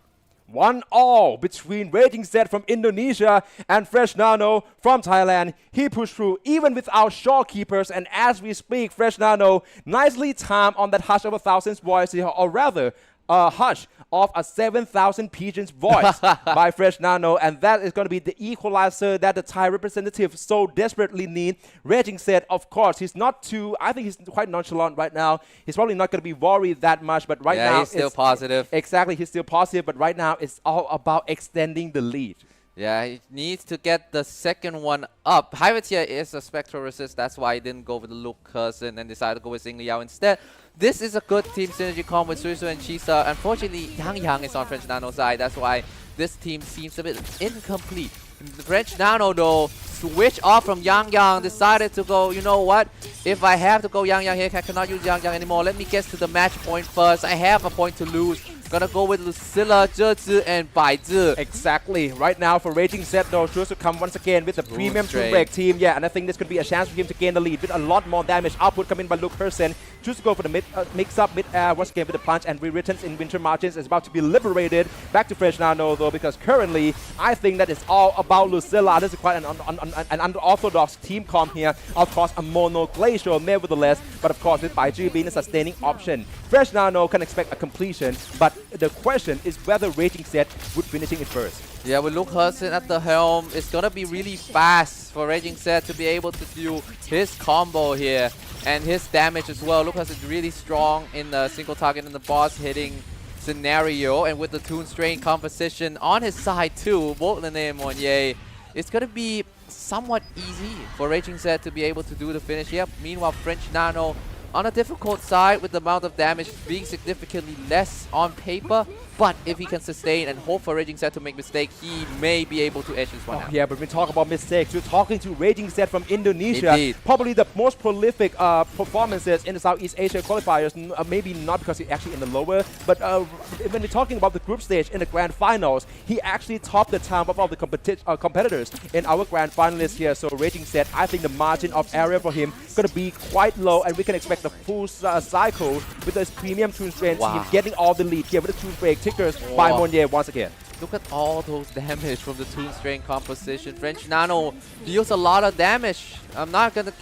1-1 between Raging Z from Indonesia and Fresh Nano from Thailand. He pushed through even without shopkeepers, and as we speak, Fresh Nano nicely timed on that hush of 1,000 voice, or rather, a hush of a 7,000 pigeons voice by Fresh Nano, and that is going to be the equalizer that the Thai representative so desperately need. Raging said, of course, he's not too, I think he's quite nonchalant right now. He's probably not going to be worried that much, but right now he's still positive. Exactly, he's still positive, but right now it's all about extending the lead. Yeah, he needs to get the second one up. Hyvetia is a Spectral Resist, that's why he didn't go with the Luke Curson and decided to go with Xing Liao instead. This is a good team synergy comp with Suisu and Chisa. Unfortunately, Yang is on French Nano side, that's why this team seems a bit incomplete. The French Nano though, switch off from Yang, decided to go, you know what, if I have to go Yang here, I cannot use Yang anymore. Let me get to the match point first. I have a point to lose. Gonna go with Lucilla, Zhe and Bai Zhi. Exactly. Right now for Raging Z though, sure to come once again with the premium straight. Tomb Break team. Yeah, and I think this could be a chance for him to gain the lead with a lot more damage output coming by Luke Person. Choose to go for the mix-up mid-air once again with the punch, and Rewrittens in Winter Margins is about to be liberated. Back to Fresh Nano though, because currently I think that it's all about Lucilla. This is quite an unorthodox team comp here. Of course, a mono glacial nevertheless, but of course with Baiji being a sustaining option. Fresh Nano can expect a completion, but the question is whether Raging Z would finishing it first. Yeah, with Luke Hudson at the helm, it's gonna be really fast for Raging Z to be able to do his combo here and his damage as well. Luke Hudson is really strong in the single target and the boss hitting scenario, and with the Toon Strain composition on his side too, both Lene and Monye, it's gonna be somewhat easy for Raging Z to be able to do the finish. Yep. Meanwhile, French Nano on a difficult side with the amount of damage being significantly less on paper, but if he can sustain and hope for Raging Z to make mistake, he may be able to edge this one out. Yeah, but when we talk about mistakes, we're talking to Raging Z from Indonesia. Indeed. Probably the most prolific performances in the Southeast Asia qualifiers. Maybe not because he's actually in the lower, but when we're talking about the group stage in the grand finals, he actually topped the time of all the competitors in our grand finalists here. So Raging Z, I think the margin of error for him going to be quite low, and we can expect the full cycle with this premium Toon Strain team getting all the lead here with the Toon Break tickers by Monye once again. Look at all those damage from the Toon Strain composition. French Nano deals a lot of damage. I'm not gonna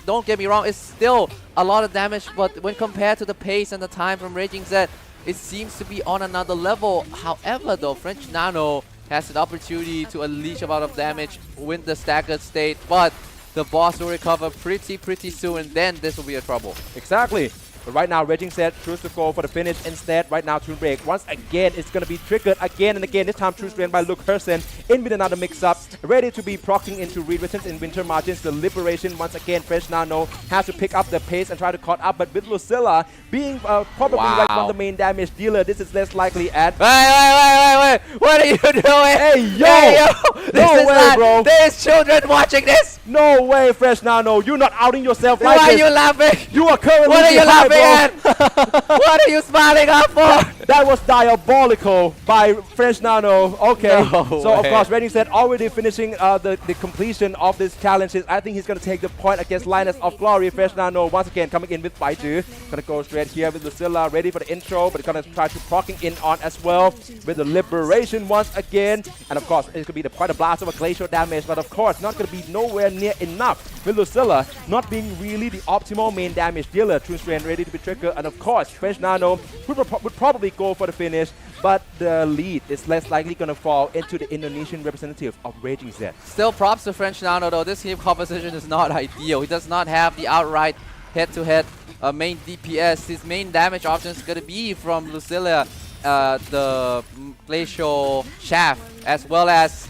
don't get me wrong, it's still a lot of damage, but when compared to the pace and the time from Raging Z, it seems to be on another level. However though, French Nano has an opportunity to unleash a lot of damage, win the staggered state, but the boss will recover pretty soon, and then this will be a trouble. Exactly. But right now, Raging Z chooses to go for the finish instead. Right now, Toon Break. Once again, it's going to be triggered again and again. This time, Toon Strain by Luke Hersen in with another mix-up. Ready to be proccing into Rewrittens in Winter Margins. The liberation, once again, Fresh Nano has to pick up the pace and try to caught up. But with Lucilla being probably like one of the main damage dealer, this is less likely at... Wait! What are you doing? Hey, yo! Hey, yo! No way, bro! There's children watching this! No way, Fresh Nano. You're not outing yourself like Why this. are you laughing? You are currently What are you behind, laughing at? What are you smiling up for? That was diabolical by French Nano. Okay, No so of way. course, Raging Z already finishing the completion of this challenge. I think he's going to take the point against Linus of Glory. Fresh Nano once again coming in with Baiju. Going to go straight here with Lucilla, ready for the intro, but going to try to procking in on as well with the liberation once again. And of course, it's going to be quite a blast of a glacial damage, but of course, not going to be nowhere near enough with Lucilla not being really the optimal main damage dealer. Toon Strain ready to be triggered, and of course, French Nano would probably go for the finish, but the lead is less likely going to fall into the Indonesian representative of Raging Z. Still props to French Nano though. This team composition is not ideal. He does not have the outright head-to-head main DPS. His main damage option is going to be from Lucilla, the Glacial Shaft, as well as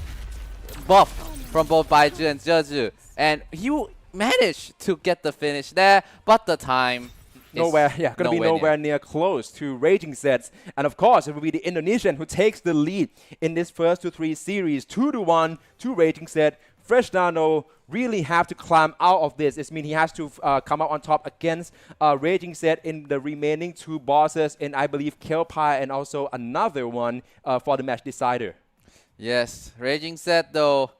buff from both Baizhi and Zheju. And he managed to get the finish there, but the time gonna be nowhere near close to Raging Zeds. And of course, it will be the Indonesian who takes the lead in this first to 3 series, 2-1 to Raging Zed. Fresh Nano really have to climb out of this. It means he has to come out on top against Raging Zed in the remaining 2 bosses, in I believe Kelpie and also another one for the match decider. Yes, Raging Zed though,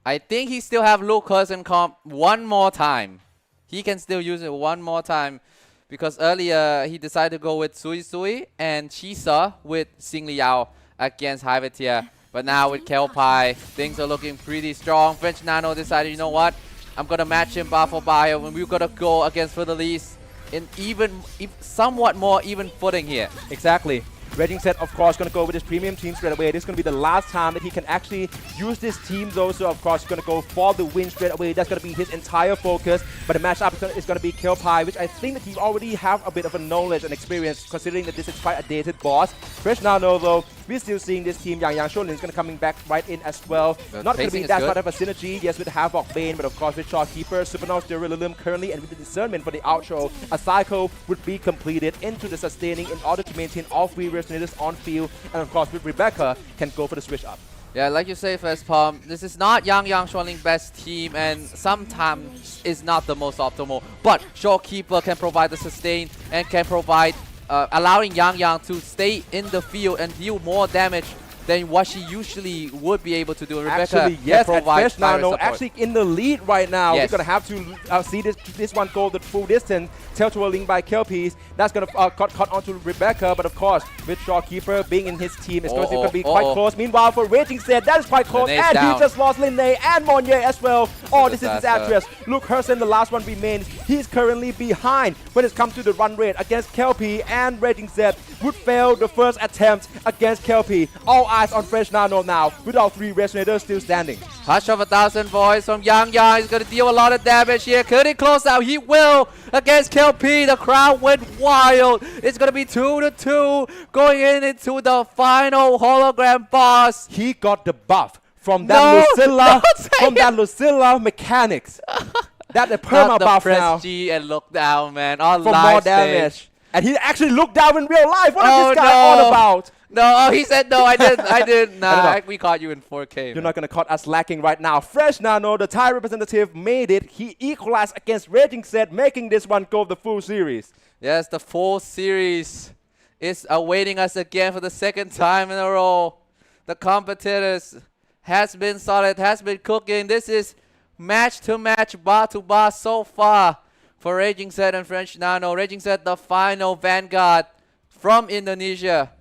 I think he still have Lucas and comp one more time. He can still use it one more time because earlier he decided to go with Sui Sui and Chisa with Xing Liao against Hyvetia. But now with Kelpie, things are looking pretty strong. French Nano decided, you know what? I'm going to match him bar for bar and we're going to go against Fidelis in somewhat more even footing here. Exactly. Raging Zed, of course, going to go with his premium team straight away. This is going to be the last time that he can actually use this team, though. So, of course, he's going to go for the win straight away. That's going to be his entire focus. But the matchup is going to be Kelpie, which I think that he already have a bit of a knowledge and experience, considering that this is quite a dated boss. Fresh Nano, though, we're still seeing this team. Yang Shaolin is going to coming back right in as well. Not going to be that much of a synergy, yes, with Havoc Bane, but of course with Shopkeeper, Supernova Sterilism currently, and with the discernment for the outro, a cycle would be completed into the sustaining in order to maintain all 3 resonators on field, and of course with Rebecca can go for the switch up. Yeah, like you say, First Palm, this is not Yang Shuanling best team, and sometimes is not the most optimal. But Shopkeeper can provide the sustain and can provide allowing Yang to stay in the field and deal more damage than what she usually would be able to do. Rebecca actually, yes, can provide Fresh Nano actually in the lead right now. Yes. We're going to have to see this one go the full distance. Tail link by Kelpies. That's going to cut onto Rebecca, but of course, with Shopkeeper being in his team, it's going to be quite close. Meanwhile, for Raging Zed, that is quite close, and down. he just lost Linnae and Monye as well. Oh, this is his address. Luke Herson, the last one remains. He's currently behind when it comes to the run rate against Kelpie, and Raging Zed would fail the first attempt against Kelpie. All eyes on Fresh Nano now, with all 3 resonators still standing. Hush of 1,000 voice from Yang. He's going to deal a lot of damage here. Could he close out? He will against Kelpie. The crowd went wild. It's going to be 2-2 going into the final hologram boss. He got the buff from that Lucilla, from that Lucilla mechanics. That the perma buff now. Press G and look down, man. On for live more damage. And he actually looked down in real life. What is this guy all about? No, he said no, I didn't. Nah, we caught you in 4K. You're not going to caught us lacking right now. Fresh Nano, the Thai representative, made it. He equalized against Raging Zed, making this one go the full series. Yes, the full series is awaiting us again for the 2nd time in a row. The competitors has been solid, has been cooking. This is match to match, bar to bar so far for Raging Zed and French Nano. Raging Zed, the final vanguard from Indonesia.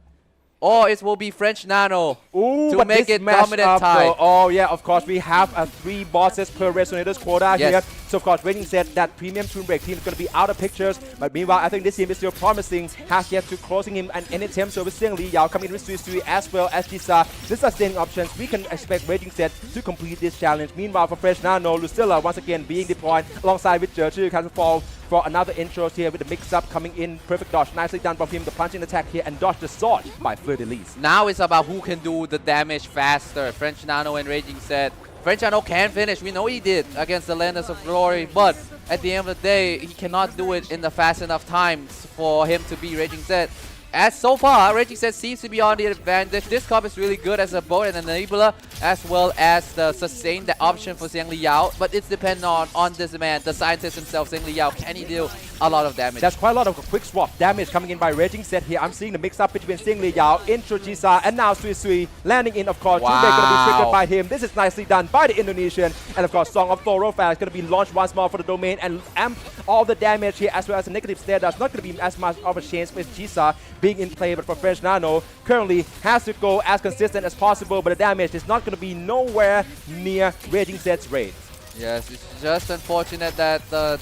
Or it will be French Nano to make it dominant tie. Oh yeah, of course we have 3 bosses per resonators quota here. So of course Raging Zed, that premium Toon Break team is going to be out of pictures. But meanwhile, I think this team is still promising. Has yet to closing him at any time. So with Xing Li Yao coming in with Sui Sui as well as Jisa. This sustaining options, we can expect Raging Zed to complete this challenge. Meanwhile for Fresh Nano, Lucilla once again being deployed alongside with Zheju can fall for another intro here with the mix-up coming in. Perfect dodge. Nicely done from him. The punching attack here and dodge the sword by Fidelis. Now it's about who can do the damage faster. French Nano and Raging Zed. French Nano can finish. We know he did against the Landers of Glory. But at the end of the day, he cannot do it in the fast enough times for him to be Raging Zed. As so far, Raging Zed seems to be on the advantage. This comp is really good as a boat and enabler, as well as the sustain, the option for Xing Liao. But it's dependent on this man, the scientist himself, Xing Liao. Can he deal a lot of damage? That's quite a lot of quick swap damage coming in by Raging Zed here. I'm seeing the mix-up between Xing Liao, Intro Jisa, and now Sui Sui landing in, of course. Wow. Going to be triggered by him. This is nicely done by the Indonesian. And of course, Song of Thoroughfare is going to be launched once more for the domain and amp all the damage here, as well as the negative stare. That's not going to be as much of a chance with Jisa being in play, but for French Nano currently has to go as consistent as possible, but the damage is not going to be nowhere near Raging Zed's rate. Yes, it's just unfortunate that the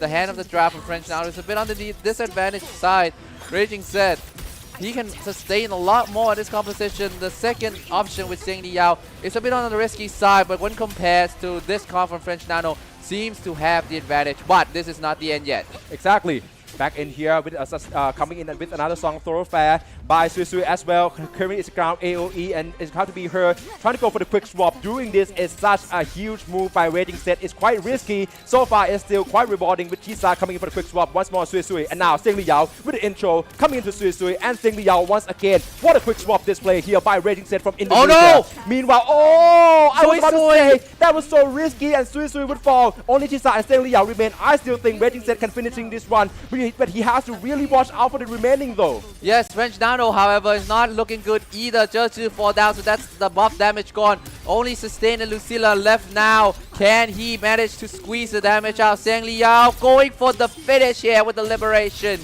hand of the draft for French Nano is a bit on the disadvantaged side. Raging Zed, he can sustain a lot more in this composition. The second option with Xing Liao is a bit on the risky side, but when compared to this comp from French Nano, seems to have the advantage. But this is not the end yet. Exactly. Back in here with coming in with another song Thoroughfare by Sui as well. Currently it's ground AOE and it's going to be her trying to go for the quick swap. Doing this is such a huge move by Raging Set. It's quite risky. So far it's still quite rewarding with Chisa coming in for the quick swap. Once more Sui and now Seng Liao with the intro coming into Sui and Seng Liao once again. What a quick swap display here by Raging Set from Indonesia. Oh no! Meanwhile, I was about to say that was so risky and Sui would fall. Only Chisa and Seng Liao remain. I still think Raging Set can finishing this one, but he has to really watch out for the remaining though. Yes, French Nano, however, is not looking good either. Just to fall down, so that's the buff damage gone. Only Sustain and Lucilla left now. Can he manage to squeeze the damage out? Seng Liao going for the finish here with the liberation.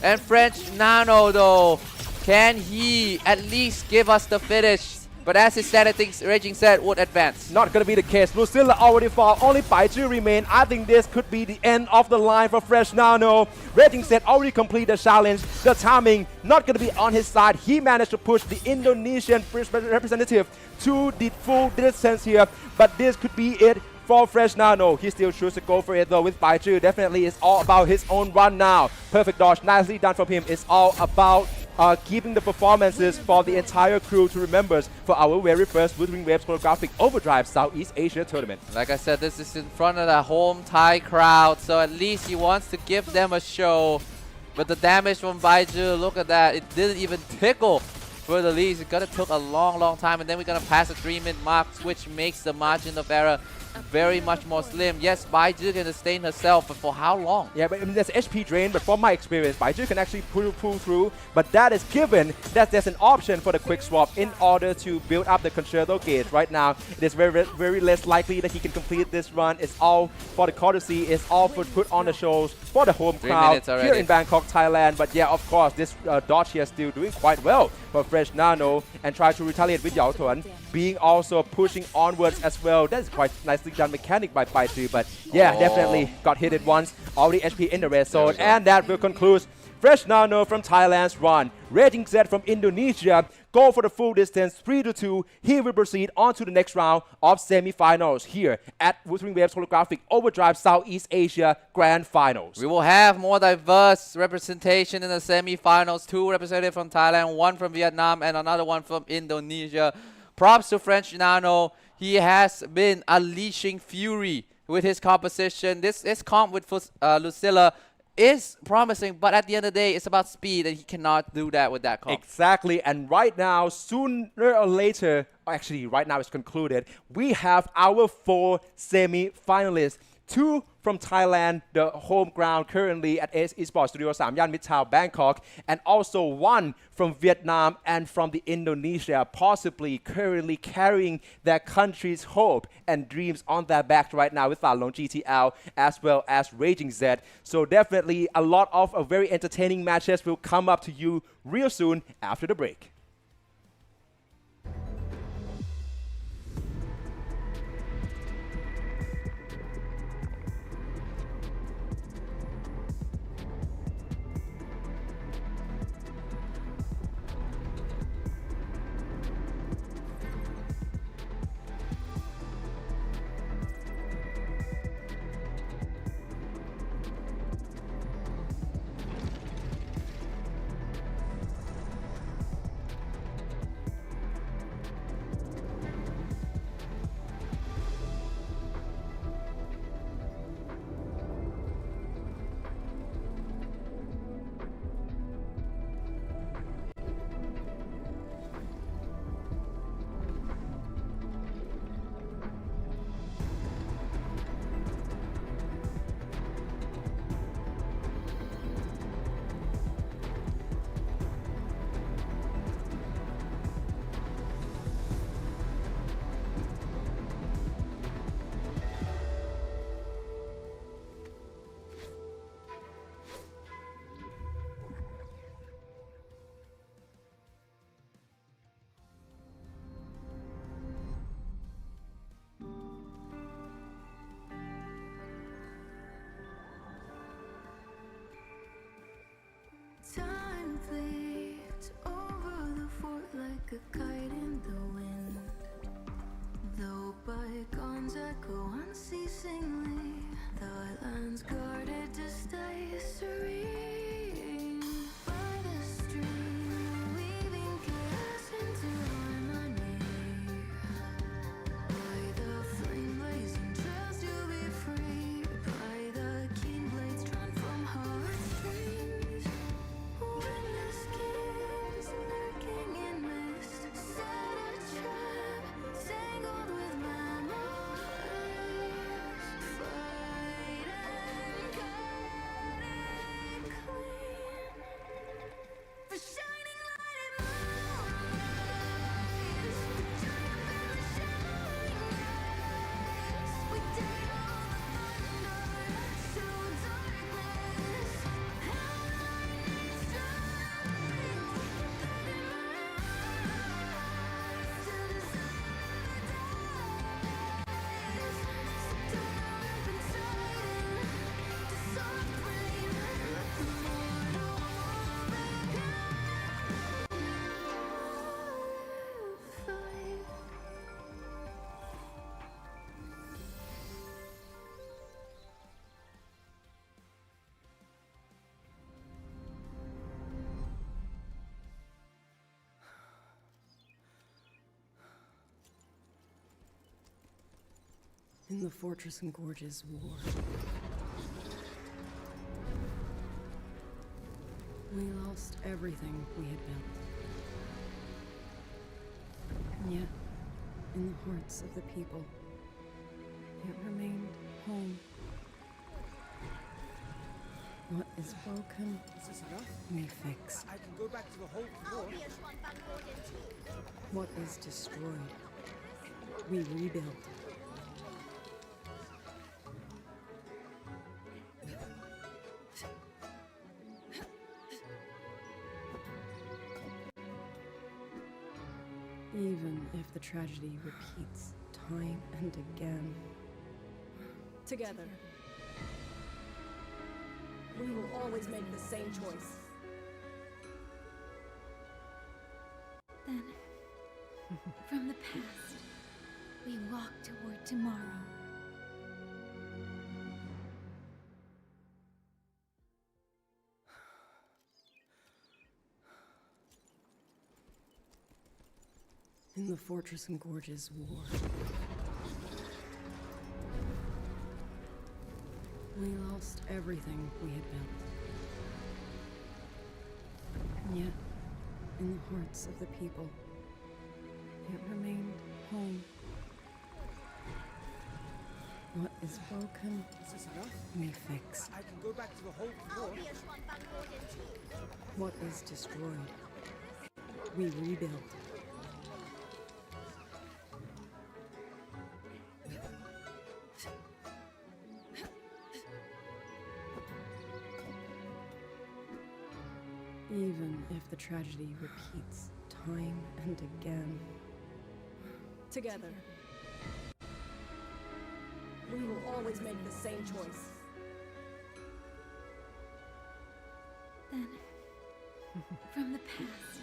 And French Nano though, can he at least give us the finish? But as his standard thinks, Raging Set would advance. Not gonna be the case. Lucilla already fall. Only Baizhi remain. I think this could be the end of the line for Fresh Nano. Raging Set already complete the challenge. The timing not gonna be on his side. He managed to push the Indonesian representative to the full distance here. But this could be it for Fresh Nano. He still chooses to go for it though with Baizhi. Definitely it's all about his own run now. Perfect dodge. Nicely done from him. It's all about keeping the performances for the entire crew to remember for our very first Wuthering Waves Holographic Overdrive Southeast Asia tournament. Like I said, this is in front of the home Thai crowd, so at least he wants to give them a show. But the damage from Baizhi, look at that, it didn't even tickle for the leads. It's gonna took a long time, and then we're gonna pass the 3-minute mark, which makes the margin of error very much more slim. Yes, Baizhi can sustain herself, but for how long? Yeah, but I mean, there's HP drain, but from my experience, Baizhi can actually pull through, but that is given that there's an option for the quick swap in order to build up the concerto gauge. Right now, it is very less likely that he can complete this run. It's all for the courtesy, it's all for put on the shows for the home 3 crowd minutes already. here in Bangkok, Thailand. But yeah, of course, this dodge here is still doing quite well for Fresh Nano and try to retaliate with Yao Tuan, being also pushing onwards as well. That is quite nicely done mechanic by Baizhi, but yeah, definitely got hit it once. Already HP in the red zone, and that will conclude Fresh Nano from Thailand's run. Raging Set from Indonesia go for the full distance 3-2. He will proceed on to the next round of semi-finals here at Wuthering Waves Holographic Overdrive Southeast Asia Grand Finals. We will have more diverse representation in the semi-finals. 2 representatives from Thailand, 1 from Vietnam, and another one from Indonesia. Props to French Nano. He has been unleashing fury with his composition. This comp with Lucilla is promising, but at the end of the day, it's about speed, and he cannot do that with that comp. Exactly, and right now, sooner or later, actually right now it's concluded, we have our 4 semi-finalists. 2 from Thailand, the home ground currently at eSports Studio Samyan Mitrtown, Bangkok, and also 1 from Vietnam and from the Indonesia, possibly currently carrying their country's hope and dreams on their back right now with Falong GTL as well as Raging Z. So definitely a lot of very entertaining matches will come up to you real soon after the break. In the Fortress and Gorges War, we lost everything we had built. And yet, in the hearts of the people, it remained home. What is broken, Is this enough? we fix. I can go back to the whole floor. What is destroyed, we rebuild. Even if the tragedy repeats time and again, Together. We will always make the same choice. Then, from the past, we walk toward tomorrow. in the Fortress and Gorges War, we lost everything we had built. And yet, in the hearts of the people, it remained home. What is broken, Is this enough? we fix. I can go back to the whole floor. What is destroyed, we rebuild. Even if the tragedy repeats time and again, Together. We will always make the same choice. Then, from the past,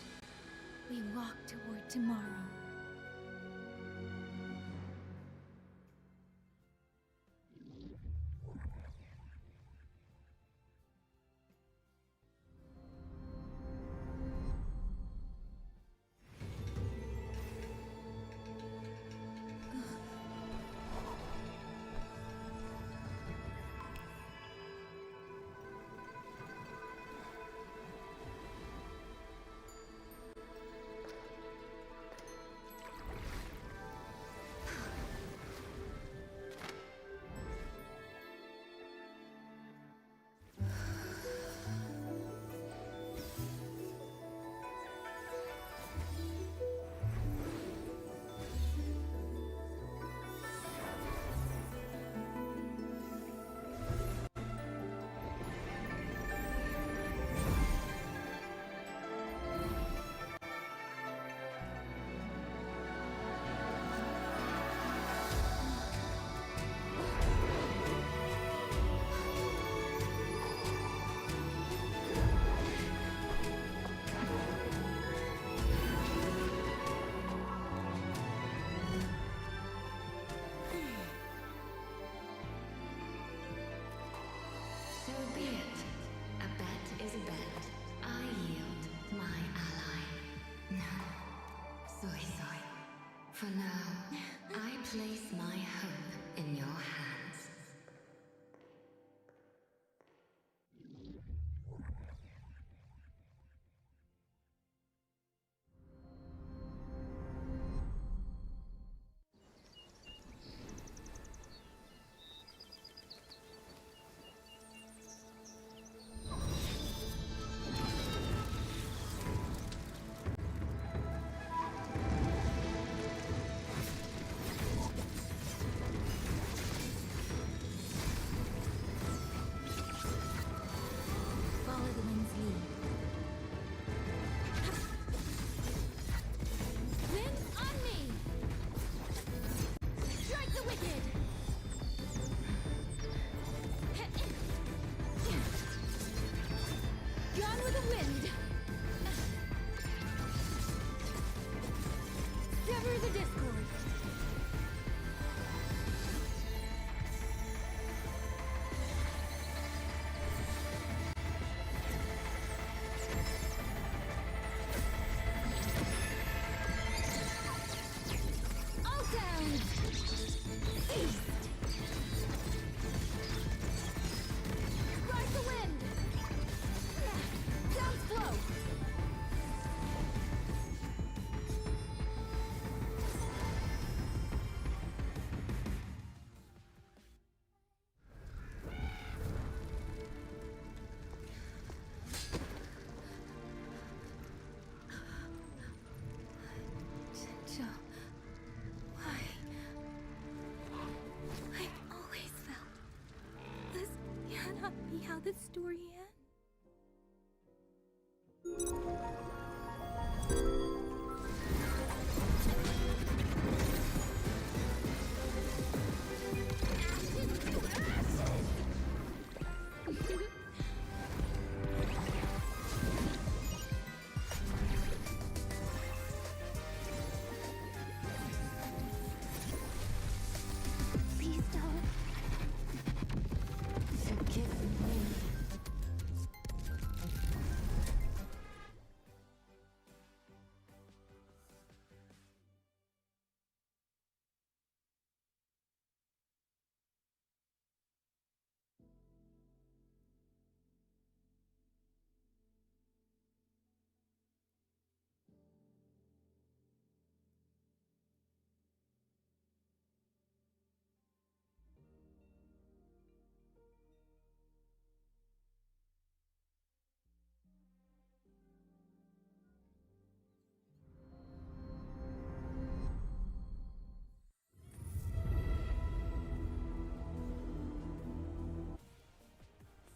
we walk toward tomorrow. So be it. A bet is a bet. I yield my ally. No. Soy soy. For now, I place my hope in your hands. cannot be how this story ends. Please don't. Forgive me.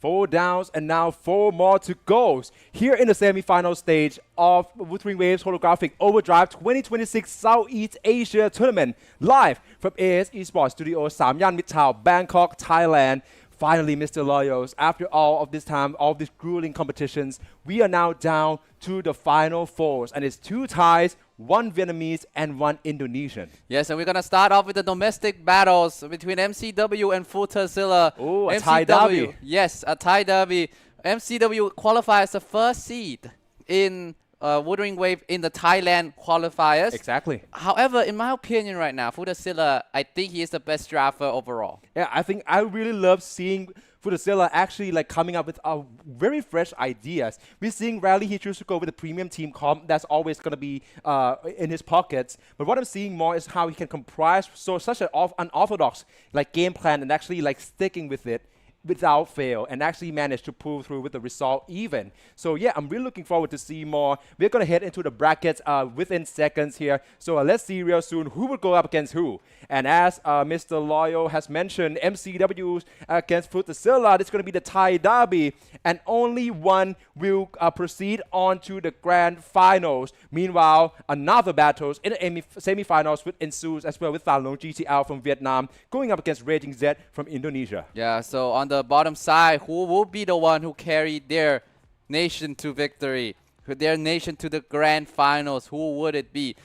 Four downs and now 4 more to go. Here in the semi-final stage of Wuthering Waves Holographic Overdrive 2026 Southeast Asia Tournament, live from AS eSports Studio Samyan Mitrtown, Bangkok, Thailand. Finally, Mr. Loyals, after all of this time, all of these grueling competitions, we are now down to the final fours, and it's 2 Thais, 1 Vietnamese, and 1 Indonesian. Yes, and we're going to start off with the domestic battles between MCW and Futersilla. Oh, a Thai derby. Yes, a Thai derby. MCW qualifies the first seed in Wuthering Wave in the Thailand qualifiers. Exactly. However, in my opinion right now, Futersilla, I think he is the best driver overall. Yeah, I think I really love seeing Futersilla actually like coming up with very fresh ideas. We're seeing rarely he chooses to go with the premium team comp. That's always going to be in his pockets. But what I'm seeing more is how he can comprise such an unorthodox like game plan and actually like sticking with it without fail and actually manage to pull through with the result even. So yeah, I'm really looking forward to see more. We're going to head into the brackets within seconds here. So let's see real soon who will go up against who. And as Mr. Loyal has mentioned, MCW against Futersilla, it's going to be the Thai derby. And only one will proceed on to the grand finals. Meanwhile, another battles in the semi-finals will ensue as well with Than Long GTL from Vietnam going up against Raging Z from Indonesia. Yeah, so on the bottom side, who will be the one who carried their nation to victory, their nation to the grand finals? Who would it be?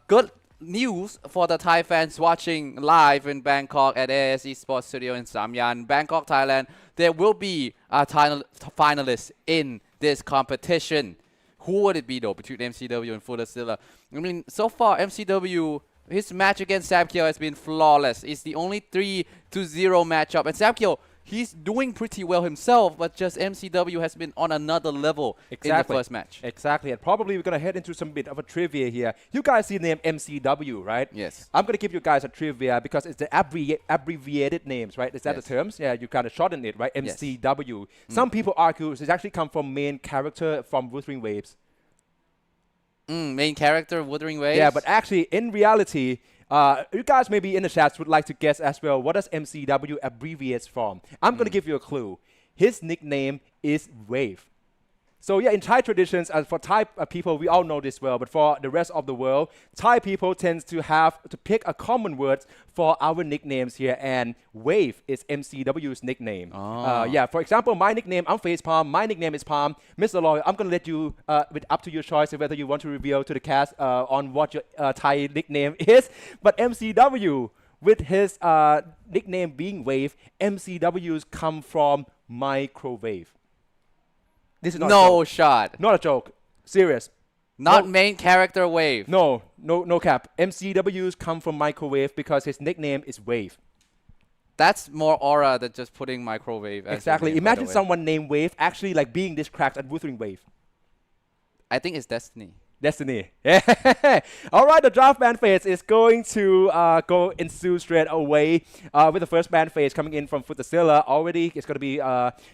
Good news for the Thai fans watching live in Bangkok at AS eSports Studio in Samyan, Bangkok, Thailand. There will be a finalist in this competition. Who would it be though between MCW and Futersilla? I mean, so far MCW, his match against Samkyo has been flawless. It's the only 3-0 matchup, and Samkyo, he's doing pretty well himself, but just MCW has been on another level in the first match. Exactly, and probably we're going to head into some bit of a trivia here. You guys see the name MCW, right? Yes. I'm going to give you guys a trivia because it's the abbreviated names, right? Is that the terms? Yeah, you kind of shorten it, right? MCW. Some people argue it's actually come from main character from Wuthering Waves. Main character, Wuthering Waves? Yeah, but actually, in reality, you guys maybe in the chats would like to guess as well, what does MCW abbreviates from? I'm going to give you a clue. His nickname is Wave. So yeah, in Thai traditions, for Thai people, we all know this well, but for the rest of the world, Thai people tends to have to pick a common word for our nicknames here, and Wave is MCW's nickname. Yeah, for example, my nickname, I'm Facepalm, my nickname is Palm. Mr. Loyal, I'm going to let you, up to your choice whether you want to reveal to the cast on what your Thai nickname is, but MCW, with his nickname being Wave, MCW's come from microwave. This is not no a joke. shot. Not a joke. Serious. Not no. main character Wave. No cap. MCWs come from microwave because his nickname is Wave. That's more aura than just putting microwave as Exactly. your name, Imagine someone named Wave actually like being this cracked at Wuthering Wave. I think it's destiny. Destiny. Yeah. All right, the draft ban phase is going to go ensue straight away with the first ban phase coming in from Futasilla. Already, it's going to be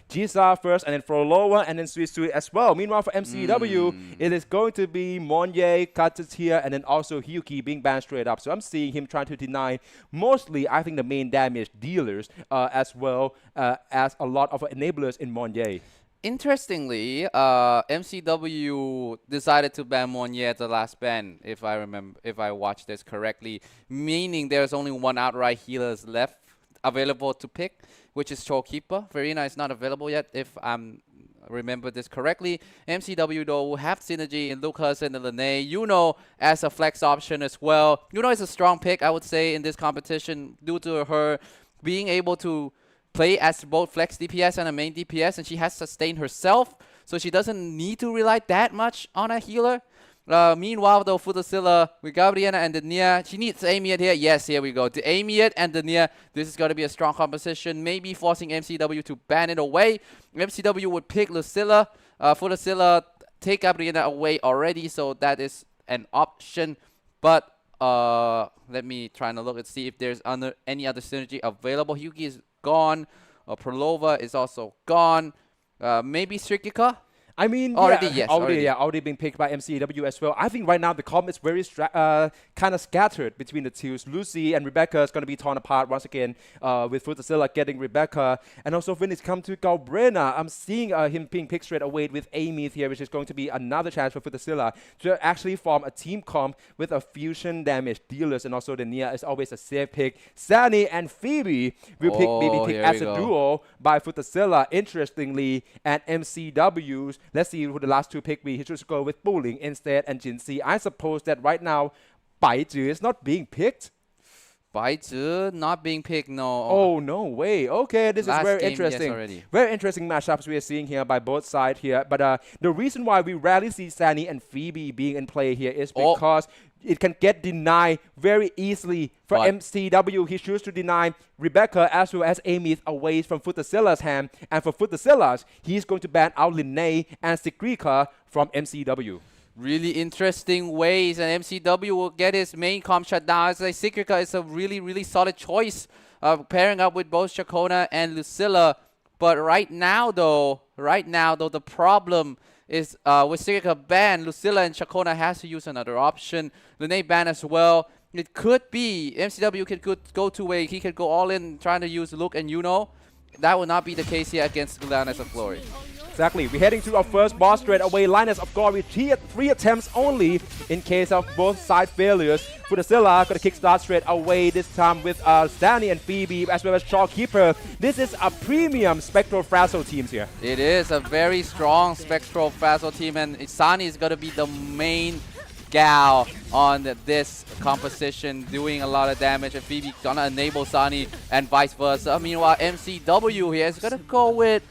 Jisa first, and then Frolova, and then Suisui as well. Meanwhile, for MCW, it is going to be Monye, Katatia, and then also Hyuki being banned straight up. So I'm seeing him trying to deny mostly, I think, the main damage dealers as well as a lot of enablers in Monye. Interestingly, MCW decided to ban Monye at the last ban, if I watched this correctly, meaning there's only one outright healers left available to pick, which is Showkeeper. Verena is not available yet, if I'm remember this correctly. MCW though will have synergy in Lucas and Lene. Yuno as a flex option as well. Yuno is a strong pick, I would say, in this competition due to her being able to play as both flex DPS and a main DPS, and she has sustained herself, so she doesn't need to rely that much on a healer. Meanwhile, though, Futasilla with Gabriela and Denia, she needs Amiet here. Yes, here we go. The Amiet and Denia, this is going to be a strong composition, maybe forcing MCW to ban it away. MCW would pick Lucilla. Futasilla take Gabriela away already, so that is an option. But let me try and look and see if there's any other synergy available. Hyuki is gone. Prolova is also gone. Maybe Strikika? I mean, already being picked by MCW as well. I think right now the comp is very kind of scattered between the two. Lucy and Rebecca is going to be torn apart once again with Futasilla getting Rebecca. And also when it comes to Galbrena, I'm seeing him being picked straight away with Amy here, which is going to be another chance for Futasilla to actually form a team comp with a fusion damage dealers. And also the Nia is always a safe pick. Sani and Phoebe will be picked as a duo by Futasilla, interestingly, and MCW's. Let's see who the last two pick be. He should go with Bowling instead and Jinxie. I suppose that right now, Baizhi is not being picked. Baizhi not being picked, no. Oh, no way. Okay, this is very interesting. Yes, very interesting matchups we are seeing here by both sides here. But the reason why we rarely see Sani and Phoebe being in play here is because it can get denied very easily. For MCW, he chooses to deny Rebecca as well as Amy away from Futasilla's hand. And for Futasilla's, he's going to ban out Linnae and Sigrika from MCW. Really interesting ways, and MCW will get his main comp shut down. As like Sigrika is a really, really solid choice, pairing up with both Chacona and Lucilla. But right now, though, the problem is with Sigrika ban, Lucilla and Chacona has to use another option. Linnae ban as well. It could be MCW could go two ways. He could go all in trying to use Luke and Yuno. That will not be the case here against Linus of Glory. Exactly. We're heading to our first boss straight away. Linus of Glory, three attempts only in case of both side failures. Futasilla going to kickstart straight away, this time with Stanley and Phoebe as well as Shawkeeper. This is a premium Spectral Frazzle teams here. It is a very strong Spectral Frazzle team, and Isani is going to be the main gal on this composition, doing a lot of damage, and Phoebe gonna enable Sani and vice versa. Meanwhile, MCW here is gonna go with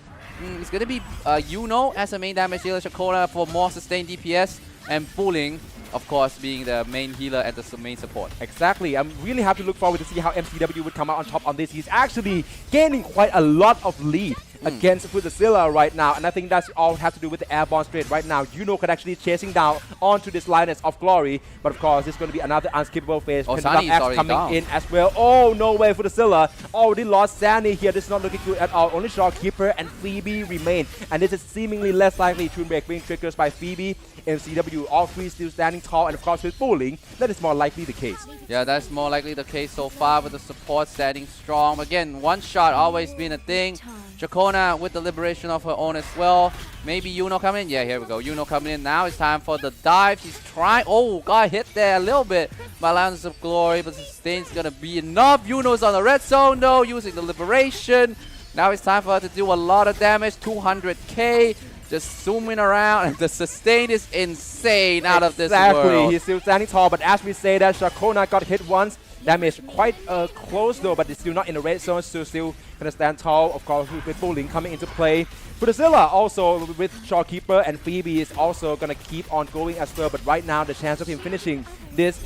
it's gonna be Yuno as a main damage dealer, Chacona for more sustained DPS, and Fooling, of course, being the main healer and the main support. Exactly. I'm really happy to look forward to see how MCW would come out on top on this. He's actually gaining quite a lot of lead against Futasilla right now, and I think that's all has to do with the airborne straight right now. Yuno could actually chasing down onto this Linus of Glory, but of course it's going to be another unskippable phase. Sani is already coming down in as well. Oh, no way, Futasilla already lost Sani here. This is not looking good at all. Only Shawkeeper and Phoebe remain, and this is seemingly less likely. Toon Break being triggers by Phoebe. MCW, all three still standing tall, and of course with Bowling, that is more likely the case. Yeah, that's more likely the case so far, with the support standing strong. Again, one shot always been a thing. Chacona with the liberation of her own as well. Maybe Yuno coming in. Yeah, here we go. Yuno coming in. Now it's time for the dive. She's trying. Oh, got hit there a little bit by Lands of Glory, but the sustain's going to be enough. Yuno's on the red zone though, using the liberation. Now it's time for her to do a lot of damage. 200k. Just zooming around, and the sustain is insane out of this world. Exactly. He's still standing tall, but as we say that, Chacona got hit once. Damage quite close though, but it's still not in the red zone, so still gonna stand tall. Of course, with Bowling coming into play. Futasilla also with Shawkeeper and Phoebe is also gonna keep on going as well, but right now the chance of him finishing this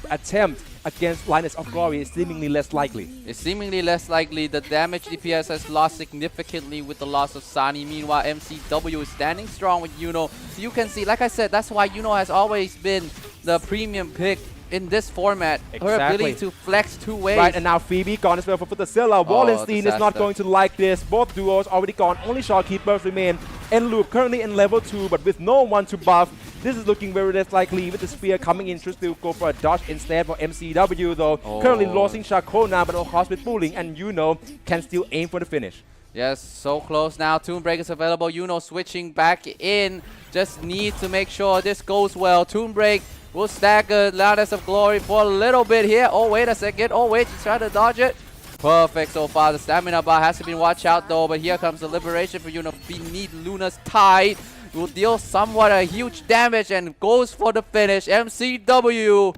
attempt against Linus of Glory is seemingly less likely. It's seemingly less likely. The damage DPS has lost significantly with the loss of Sani. Meanwhile, MCW is standing strong with Yuno. So you can see, like I said, that's why Yuno has always been the premium pick in this format. Her Exactly. ability to flex two ways. Right, and now Phoebe gone as well for Futazilla. Wallenstein is not disaster. going to like this. Both duos already gone. Only Shawkeepers remain. Enloop currently in level 2, but with no one to buff. This is looking very less likely with the spear coming in. Should still go for a dodge instead for MCW though. Currently losing Shakona, but of course with Bullying, and can still aim for the finish. Yes, so close now. Toonbreak is available. Yuno switching back in. Just need to make sure this goes well. Toonbreak will stagger Loudness of Glory for a little bit here. Oh, wait a second. Oh, wait, he's trying to dodge it. Perfect so far. The stamina bar has to be watched out though, but here comes the liberation for Yuno beneath Luna's tide. Will deal somewhat a huge damage and goes for the finish. MCW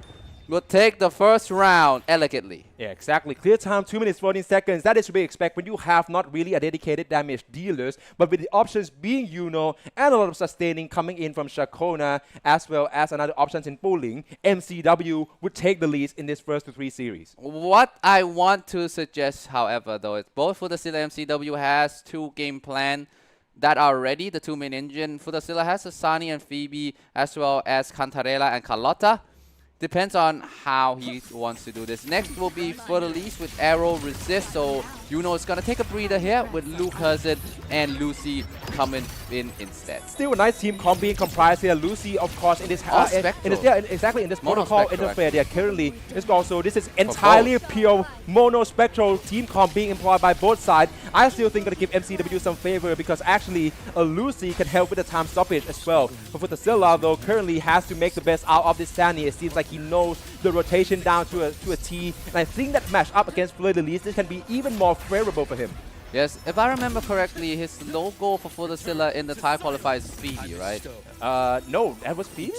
will take the first round elegantly. Yeah, exactly. Clear time, 2 minutes 14 seconds. That is to be expected when you have not really a dedicated damage dealers, but with the options being and a lot of sustaining coming in from Shakona, as well as another options in Bullying, MCW would take the lead in this first to 3 series. What I want to suggest, however, though, is both Futazilla and MCW has 2 game plan that are ready, the 2 main engine. Futazilla has Asani and Phoebe, as well as Cantarella and Carlotta. Depends on how he wants to do this. Next will be Fertilise with Arrow Resist. So Yuno is going to take a breather here with Luke Cousin and Lucy coming in instead. Still a nice team being comprised here. Lucy, of course, in this exactly in this Mono protocol spectral, interface. Yeah, currently it's also this is entirely pure mono spectral team comp being employed by both sides. I still think gonna give MCW some favor because actually Lucy can help with the time stoppage as well. But for Futazilla though, currently has to make the best out of this Sani. It seems like he knows the rotation down to a T, and I think that match up against Fertilise, this can be even more favorable for him. Yes, if I remember correctly, his logo for Futazilla in the Thai qualifier is Phoebe, right? No, that was Phoebe?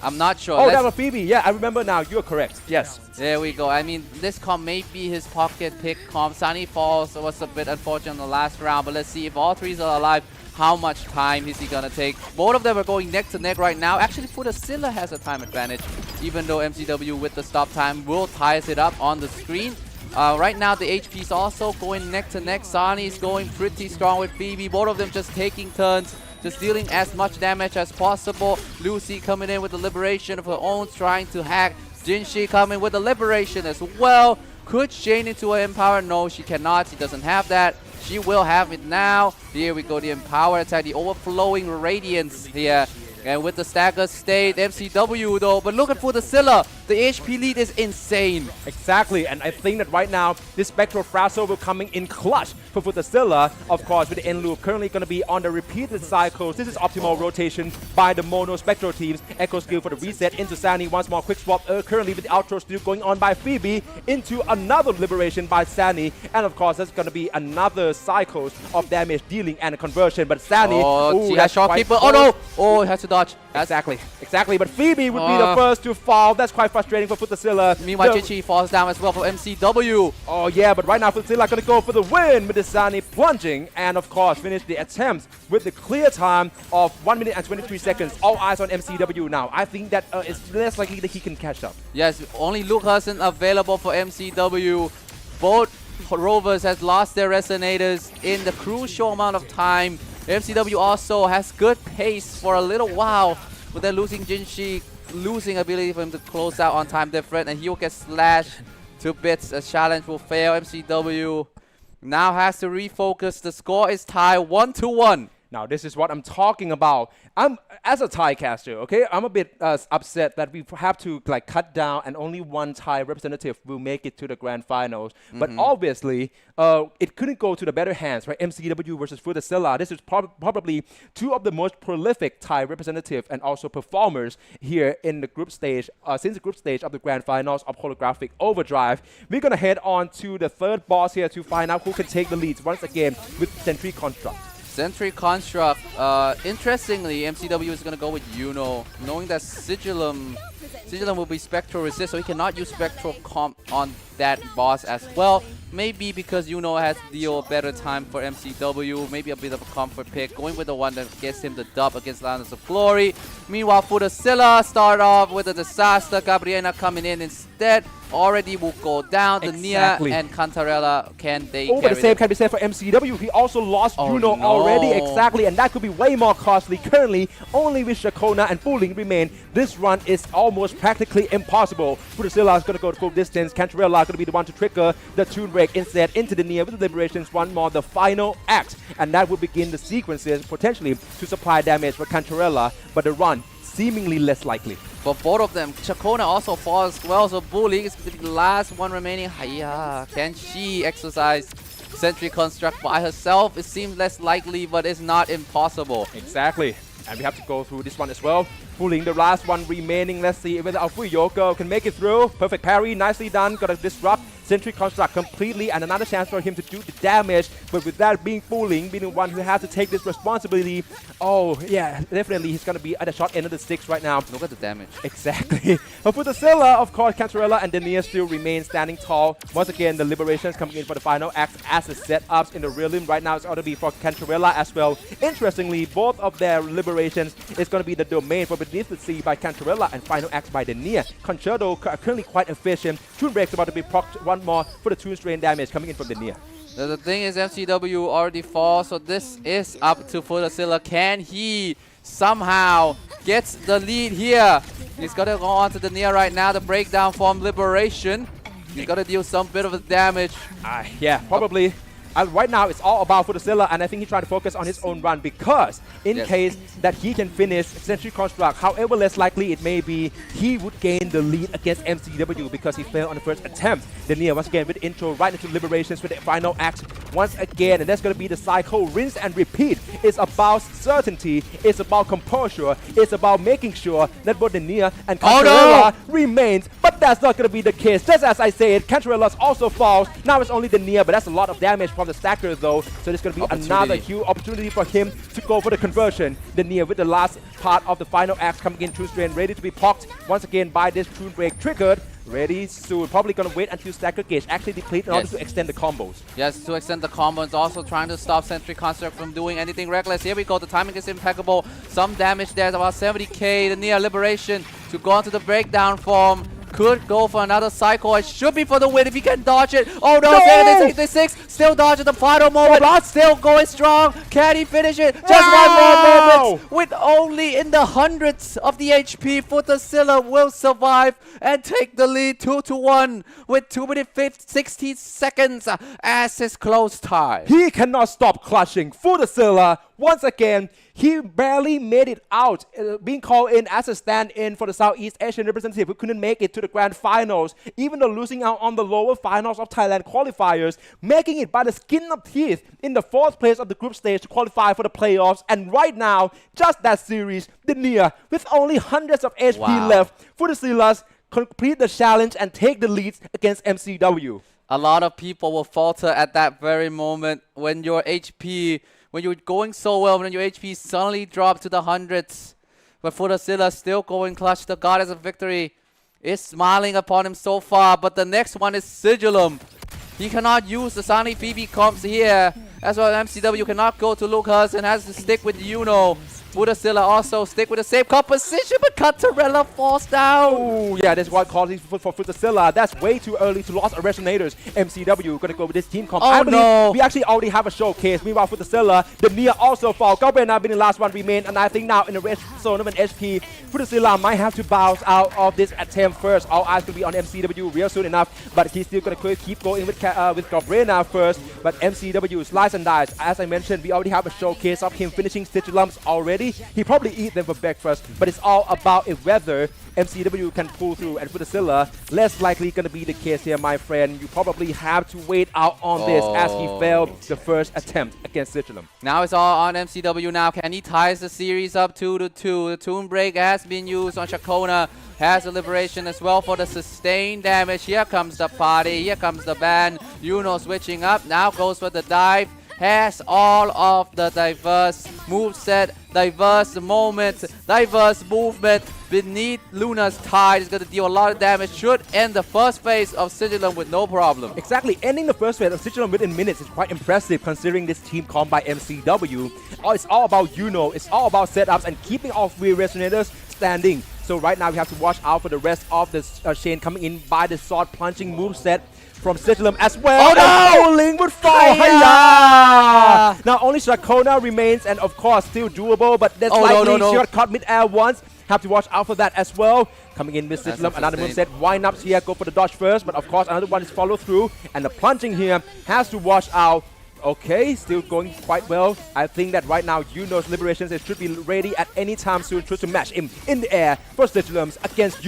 I'm not sure. Oh, that was Phoebe. Yeah, I remember now. You're correct. Yes. There we go. I mean, this comp may be his pocket pick comp. Sunny Falls was a bit unfortunate in the last round, but let's see if all 3 are alive. How much time is he gonna take? Both of them are going neck to neck right now. Actually, Futazilla has a time advantage, even though MCW with the stop time will ties it up on the screen. Right now, the HP is also going neck to neck. Sani is going pretty strong with Phoebe. Both of them just taking turns, just dealing as much damage as possible. Lucy coming in with the liberation of her own, trying to hack. Jinshi coming with the liberation as well. Could Shane into her empower? No, she cannot. She doesn't have that. She will have it now. Here we go, the empower attack, the overflowing radiance here. And with the stagger state, MCW though, but look at Futazilla, the HP lead is insane. Exactly, and I think that right now, this Spectral Frazzle will coming in clutch for Futazilla. Of course, with the end loop currently going to be on the repeated cycles. This is optimal rotation by the Mono Spectral teams. Echo skill for the reset into Sani. Once more quick swap, currently with the outro still going on by Phoebe into another liberation by Sani. And of course, that's going to be another cycles of damage dealing and a conversion. But Sani, she has Shopkeeper. Oh no! Oh, it has to dodge. Exactly. But Phoebe would be the first to fall. That's quite frustrating for Futazilla. Meanwhile, Jinchi falls down as well for MCW. Oh yeah, but right now Futazilla gonna go for the win with the Sani plunging and of course finish the attempt with the clear time of 1 minute and 23 seconds. All eyes on MCW now. I think that it's less likely that he can catch up. Yes, only Luke Hudson available for MCW. Both Rovers has lost their resonators in the crucial amount of time. MCW also has good pace for a little while, but then losing Jinshi, losing ability for him to close out on time different, and he will get slashed to bits. A challenge will fail. MCW now has to refocus. The score is tied 1-1. Now, this is what I'm talking about. As a Thai caster, okay, I'm a bit upset that we have to cut down and only one Thai representative will make it to the grand finals. But obviously, it couldn't go to the better hands, right? MCW versus Futazilla. This is probably 2 of the most prolific Thai representatives and also performers here in the group stage, since the group stage of the grand finals of Holographic Overdrive. We're going to head on to the 3rd boss here to find out who can take the leads once again with Sentry Construct. Sentry Construct, interestingly, MCW is going to go with Yuno, knowing that Sigillum will be Spectral Resist, so he cannot use Spectral Comp on that boss as well. maybe because has to deal a better time for MCW, maybe a bit of a comfort pick, going with the one that gets him the dub against Lions of Glory. Meanwhile, Futasilla start off with a disaster. Gabriela coming in instead. Already will go down. The Nia and Cantarella, can they Over the same can be said for MCW. He also lost Juno already. Exactly. And that could be way more costly. Currently, only with Shakona and Fuling remain. This run is almost practically impossible. Futasilla is going to go to full distance. Cantarella is going to be the one to trigger the tune break instead into the Nia with the Liberations. One more, the final act. And that will begin the sequences potentially to supply damage for Cantarella. But the run seemingly less likely. For both of them, Chakona also falls as well, so Bully is the last one remaining. Hiya, can she exercise Sentry Construct by herself? It seems less likely, but it's not impossible. Exactly. And we have to go through this one as well. Pulling the last one remaining. Let's see whether our Yoko can make it through. Perfect parry, nicely done. Got to disrupt Sentry Construct completely, and another chance for him to do the damage. But with that being Fuling, being the one who has to take this responsibility, oh yeah, definitely he's going to be at the short end of the sticks right now. Look at the damage. Exactly. But for the Scylla, of course, Cantarella and Denia still remain standing tall. Once again, the Liberations coming in for the final act as the setups in the Realm right now is going to be for Cantarella as well. Interestingly, both of their Liberations is going to be the domain for Beneath the Sea by Cantarella and final acts by Denia. Concerto currently quite efficient. Tune Break's about to be procced one more for the Tune Strain damage coming in from Denia. The thing is, MCW already falls, so this is up to Futasilla. Can he somehow get the lead here? He's got to go on to the Nia right now. The breakdown from Liberation. He's got to deal some bit of damage. Yeah, probably. Right now, it's all about Futasilla, and I think he's trying to focus on his own run because in case that he can finish Sentry Construct, however less likely it may be, he would gain the lead against MCW because he failed on the first attempt. Denia once again with intro right into Liberations with the final act once again, and that's going to be the cycle. Rinse and repeat. It's about certainty. It's about composure. It's about making sure that both Denia and Cantarella remains, but that's not going to be the case. Just as I said, Cantarella also falls. Now it's only Denia, but that's a lot of damage from the stacker though, so there's going to be another huge opportunity for him to go for the conversion. Denia with the last part of the final act coming in, True Strain ready to be popped once again by this Tune Break triggered. Ready soon. Probably going to wait until stacker gauge actually deplete in order to extend the combos. Yes, to extend the combo. It's also trying to stop Sentry Construct from doing anything reckless. Here we go. The timing is impeccable. Some damage there. It's about 70k. The Nia Liberation to go onto the breakdown form. Could go for another cycle. It should be for the win if he can dodge it. Oh no, 76, still dodging the final moment. Still going strong. Can he finish it? Just one more moment. With only in the hundreds of the HP, Futasilla will survive and take the lead 2-1 with 2 minutes 60 seconds as his close time. He cannot stop clutching. Futasilla once again. He barely made it out, being called in as a stand-in for the Southeast Asian representative who couldn't make it to the grand finals, even though losing out on the lower finals of Thailand qualifiers, making it by the skin of teeth in the 4th place of the group stage to qualify for the playoffs. And right now, just that series, the Nia, with only hundreds of HP left, Futasilla complete the challenge and take the leads against MCW. A lot of people will falter at that very moment when your HP, when you're going so well, when your HP suddenly drops to the hundreds. But Futasilla still going clutch. The Goddess of Victory is smiling upon him so far. But the next one is Sigillum. He cannot use the Sunny Phoebe comps here. As well, MCW cannot go to Lucas and has to stick with Yuno. Futasilla also stick with the same composition, but Cantarella falls down. Oh, yeah, that's what calls for Futasilla. That's way too early to lost Resonators. MCW gonna go with this team comp. I believe we actually already have a showcase. Meanwhile, Futasilla, the Nia also fall. Galbena being the last one remain, and I think now in the red zone of an HP, Futasilla might have to bounce out of this attempt first. All eyes will be on MCW real soon enough, but he's still gonna keep going with Galbena first. But MCW slice and dice. As I mentioned, we already have a showcase of him finishing Sigillums already. He probably eat them for breakfast, but it's all about if whether MCW can pull through, and Futasilla, less likely going to be the case here, my friend. You probably have to wait out on this as he failed the first attempt against Sigillum. Now it's all on MCW now. Can he ties the series up 2-2? The Tune Break has been used on Shakona. Has a Liberation as well for the sustained damage. Here comes the party. Here comes the ban. Yuno switching up. Now goes for the dive. has all of the diverse moveset, diverse moments, diverse movement beneath Luna's tide. Is going to deal a lot of damage. Should end the first phase of Sigilum with no problem. Exactly, ending the first phase of Sigilum within minutes is quite impressive considering this team called by MCW. It's all about it's all about setups and keeping all three resonators standing. So right now we have to watch out for the rest of the chain coming in by the sword plunging moveset from Sigilum as well. Oh no! Bowling would fall. Hiya! Now only Shakona remains and of course still doable, but there's likely shot caught mid-air once. Have to watch out for that as well. Coming in with Sigilum, another moveset. Wind-ups here, go for the dodge first, but of course another one is follow through. And the plunging here has to watch out. Okay, still going quite well. I think that right now, Liberations should be ready at any time soon to match him in the air for Sigilums against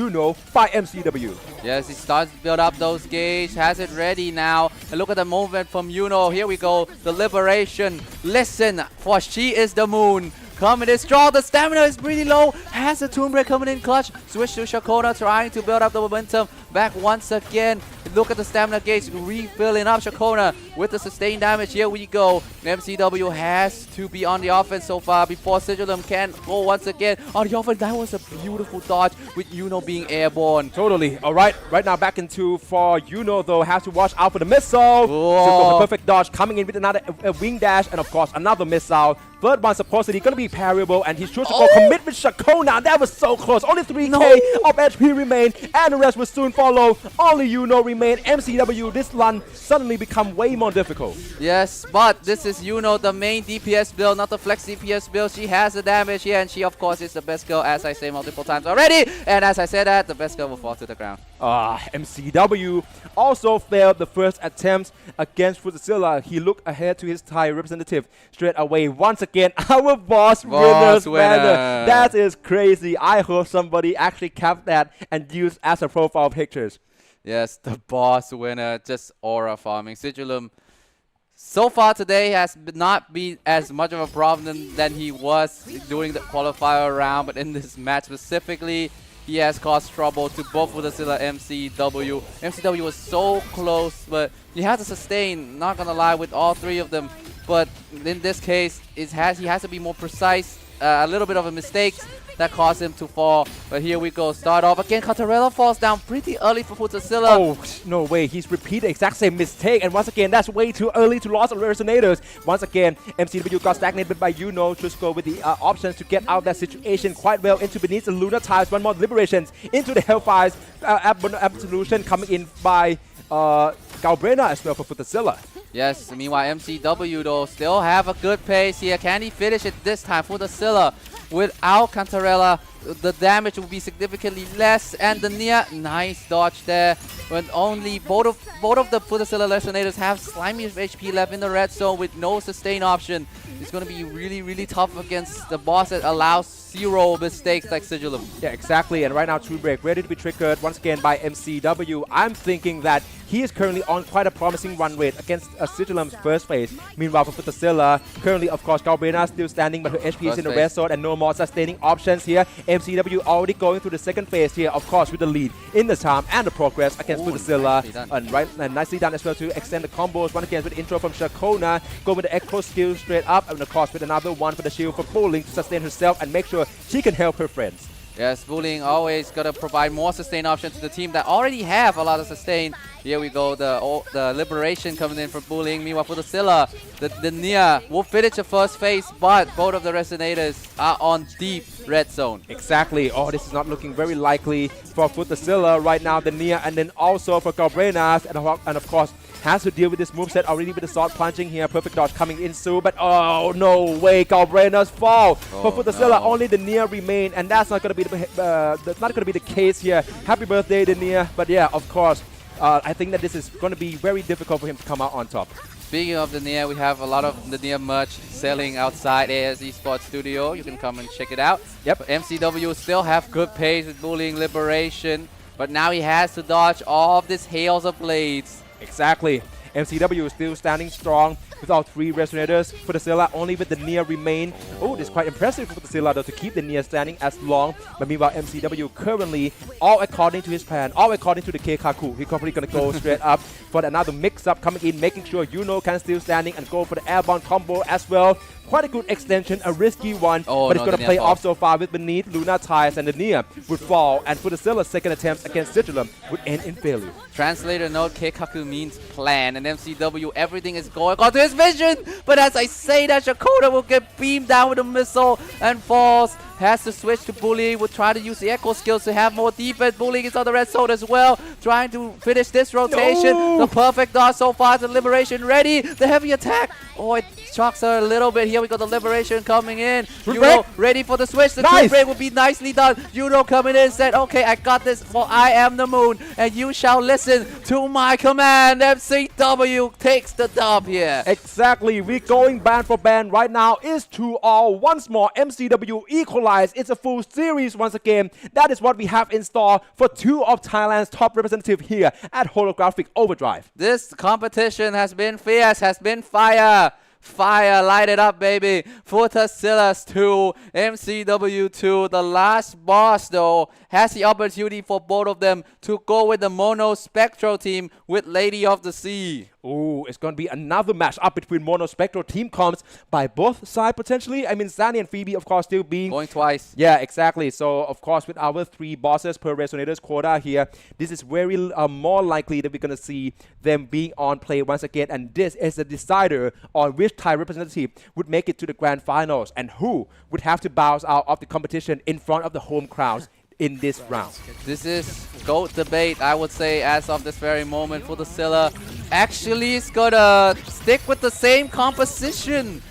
by MCW. Yes, he starts to build up those gauge, has it ready now. And look at the movement from Here we go, the Liberation. Listen, for she is the moon. Coming in strong, the stamina is really low. Has a Tomb Break coming in clutch. Switch to Shakona, trying to build up the momentum. Back once again. Look at the stamina gauge refilling up Shakona with the sustained damage. Here we go. MCW has to be on the offense so far before Sigilum can go once again on the offense. That was a beautiful dodge with being airborne. Totally. All right. Right now back into for though. Has to watch out for the missile. Whoa. So the perfect dodge coming in with another wing dash and of course another missile. Third one supposedly going to be parryable and he's sure to go commit with Shakona. That was so close. Only 3k of HP remain and the rest will soon follow. Only remain. MCW, this run suddenly become way more difficult. Yes, but this is the main DPS build, not the flex DPS build. She has the damage here and she of course is the best girl, as I say multiple times already. And as I said that, the best girl will fall to the ground. MCW also failed the first attempt against Futzilla. He looked ahead to his Thai representative straight away. Once again, our boss winner. That is crazy. I hope somebody actually kept that and used as a profile pictures. Yes, the boss winner, just aura farming. Sigilum so far today has not been as much of a problem than he was during the qualifier round, but in this match specifically, he has caused trouble to both Futzilla and MCW. MCW was so close, but he has to sustain, not gonna lie, with all three of them. But in this case, he has to be more precise. A little bit of a mistake that caused him to fall. But here we go. Start off again. Cantarella falls down pretty early for Futzilla. Oh, no way. He's repeated the exact same mistake. And once again, that's way too early to lose resonators. Once again, MCW got stagnated by Just go with the options to get out of that situation quite well into beneath the Lunar Tiles. One more Liberations into the Hellfire's Absolution coming in by Galbrena as well for Futzilla. Yes, meanwhile MCW though still have a good pace here. Can he finish it this time? Futzilla without Cantarella, the damage will be significantly less, and the nice dodge there. When only both of the Futzilla resonators have slimy HP left in the red zone with no sustain option. It's going to be really, really tough against the boss that allows zero mistakes like Sigilum. Yeah, exactly. And right now, True Break ready to be triggered once again by MCW. I'm thinking that he is currently on quite a promising run rate against Sigilum's first phase. Meanwhile, for Futzilla, currently, of course, Galbrena still standing, but her HP is in the red zone and no more sustaining options here. MCW already going through the second phase here, of course, with the lead in the time and the progress against Futzilla. And nicely done as well to extend the combos. Once again with the intro from Shakona, go with the Echo skill straight up, and of course with another one for the shield for Bowling to sustain herself and make sure she can help her friends. Yes, Bowling always got to provide more sustain options to the team that already have a lot of sustain. Here we go, the Liberation coming in for Bowling. Meanwhile, for Futzilla, the Nia will finish the first phase, but both of the resonators are on deep red zone. Exactly. Oh, this is not looking very likely for Futzilla right now, the Nia, and then also for Galbrena, and of course, has to deal with this moveset already with the sword plunging here. Perfect dodge coming in soon, but oh no way, Galbrena's fall. For Futzilla, only the Nia remain, and that's not going to be the case here. Happy birthday, the Nia. But yeah, of course, I think that this is going to be very difficult for him to come out on top. Speaking of the Nia, we have a lot of the Nia merch selling outside AS eSports Studio. You can come and check it out. Yep. MCW still have good pace with Bowling Liberation, but now he has to dodge all of this hails of blades. Exactly. MCW is still standing strong. with all 3 resonators. Futasilla only with the Nia remain. Oh, this is quite impressive for Futasilla though to keep the Nia standing as long. But meanwhile, MCW currently, all according to his plan, all according to the Keikaku, he's probably gonna go straight up for another mix-up coming in, making sure Yuno can still standing and go for the airborne combo as well. Quite a good extension, a risky one, but it's going to play off so far with Beneath, Luna ties, and the Nia would fall, and Futasilla's second attempt against Sigilum would end in failure. Translator note, Keikaku means plan, and MCW, everything is going according to his vision, but as I say that, Shakota will get beamed down with a missile and falls. Has to switch to Bully, will try to use the echo skills to have more defense. Bullying is on the red zone as well, trying to finish this rotation. No. The perfect dodge so far, the Liberation ready, the heavy attack. Oh, it shocks her a little bit. Here we got the Liberation coming in. Yuno ready for the switch. The twin break will be nicely done. Yuno coming in, said, okay, I got this, for I am the moon, and you shall listen to my command. MCW takes the dub here. Exactly, we're going band for band right now. It's 2-all. Once more, MCW equalize. It's a full series once again. That is what we have in store for 2 of Thailand's top representatives here at Holographic Overdrive. This competition has been fierce, has been fire. Fire, light it up, baby. Futasilla's 2, MCW 2. The last boss, though, has the opportunity for both of them to go with the Mono Spectral team with Lady of the Sea. Oh, it's going to be another match up between Mono Spectral team comps by both sides potentially. I mean, Sunny and Phoebe, of course, still being... Going twice. Yeah, exactly. So, of course, with our 3 bosses per Resonator's quota here, this is very more likely that we're going to see them being on play once again. And this is the decider on which Thai representative would make it to the grand finals and who would have to bounce out of the competition in front of the home crowds in this round. This is GOAT debate, I would say, as of this very moment. Futasilla actually is gonna stick with the same composition.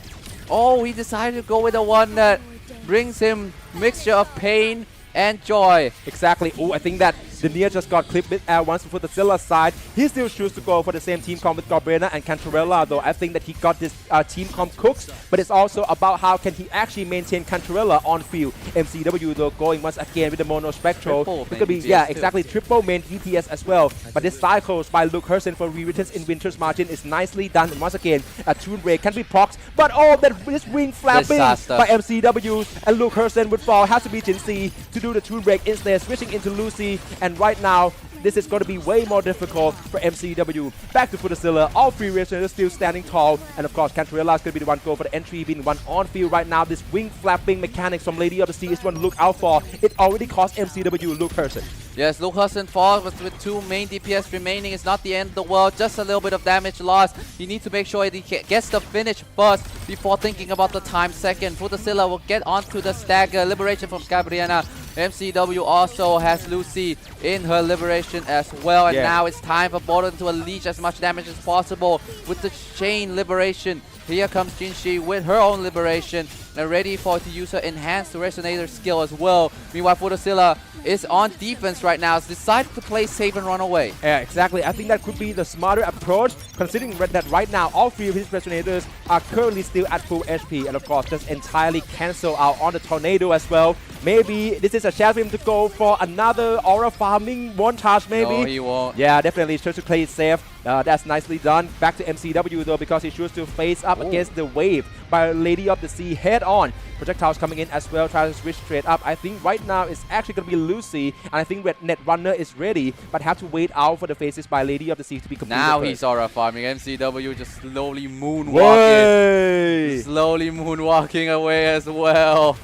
Oh, he decided to go with the one that brings him mixture of pain and joy. Exactly. Oh, I think that the Nia just got clipped with L1 for the Zilla side. He still chooses to go for the same team comp with Galbrena and Cantarella, though I think that he got this team comp cooked, but it's also about how can he actually maintain Cantarella on field. MCW, though, going once again with the Mono Spectral. It could be, yeah, exactly, triple main DPS as well. But this cycles by Luke Hersen for Re-Returns in Winter's Margin is nicely done. And once again, a Toon Break can be procs, but oh, this wing flapping by MCW, and Luke Hersen would fall. Has to be Jin C to do the Toon Break instead, switching into Lucy. And right now, this is going to be way more difficult for MCW. Back to Futasilla, all 3 resonators still standing tall. And of course, Cantarella is going to be the one go for the entry, being one on field right now. This wing flapping mechanics from Lady of the Sea is one to look out for. It already cost MCW Luke Hersen. Yes, Luke Hersen falls with 2 main DPS remaining. It's not the end of the world, just a little bit of damage lost. You need to make sure he gets the finish first before thinking about the time second. Futasilla will get onto the stagger. Liberation from Gabriela. MCW also has Lucy in her liberation as well. And now it's time for both of them to unleash as much damage as possible with the chain liberation. Here comes Jinshi with her own liberation and ready for to use her enhanced resonator skill as well. Meanwhile, Futasilla is on defense right now. It's decided to play safe and run away. Yeah, exactly. I think that could be the smarter approach, considering that right now all 3 of his resonators are currently still at full HP, and of course just entirely cancel out on the tornado as well. Maybe this is a chance for him to go for another aura farming montage maybe. No, he won't. Yeah, definitely tries to play it safe. That's nicely done. Back to MCW though, because he chooses to face up against the wave by Lady of the Sea head on. Projectiles coming in as well, trying to switch straight up. I think right now it's actually going to be Lucy, and I think Red Net Runner is ready, but have to wait out for the phases by Lady of the Sea to be completed. Now he's aura farming. MCW just slowly moonwalking. Slowly moonwalking away as well.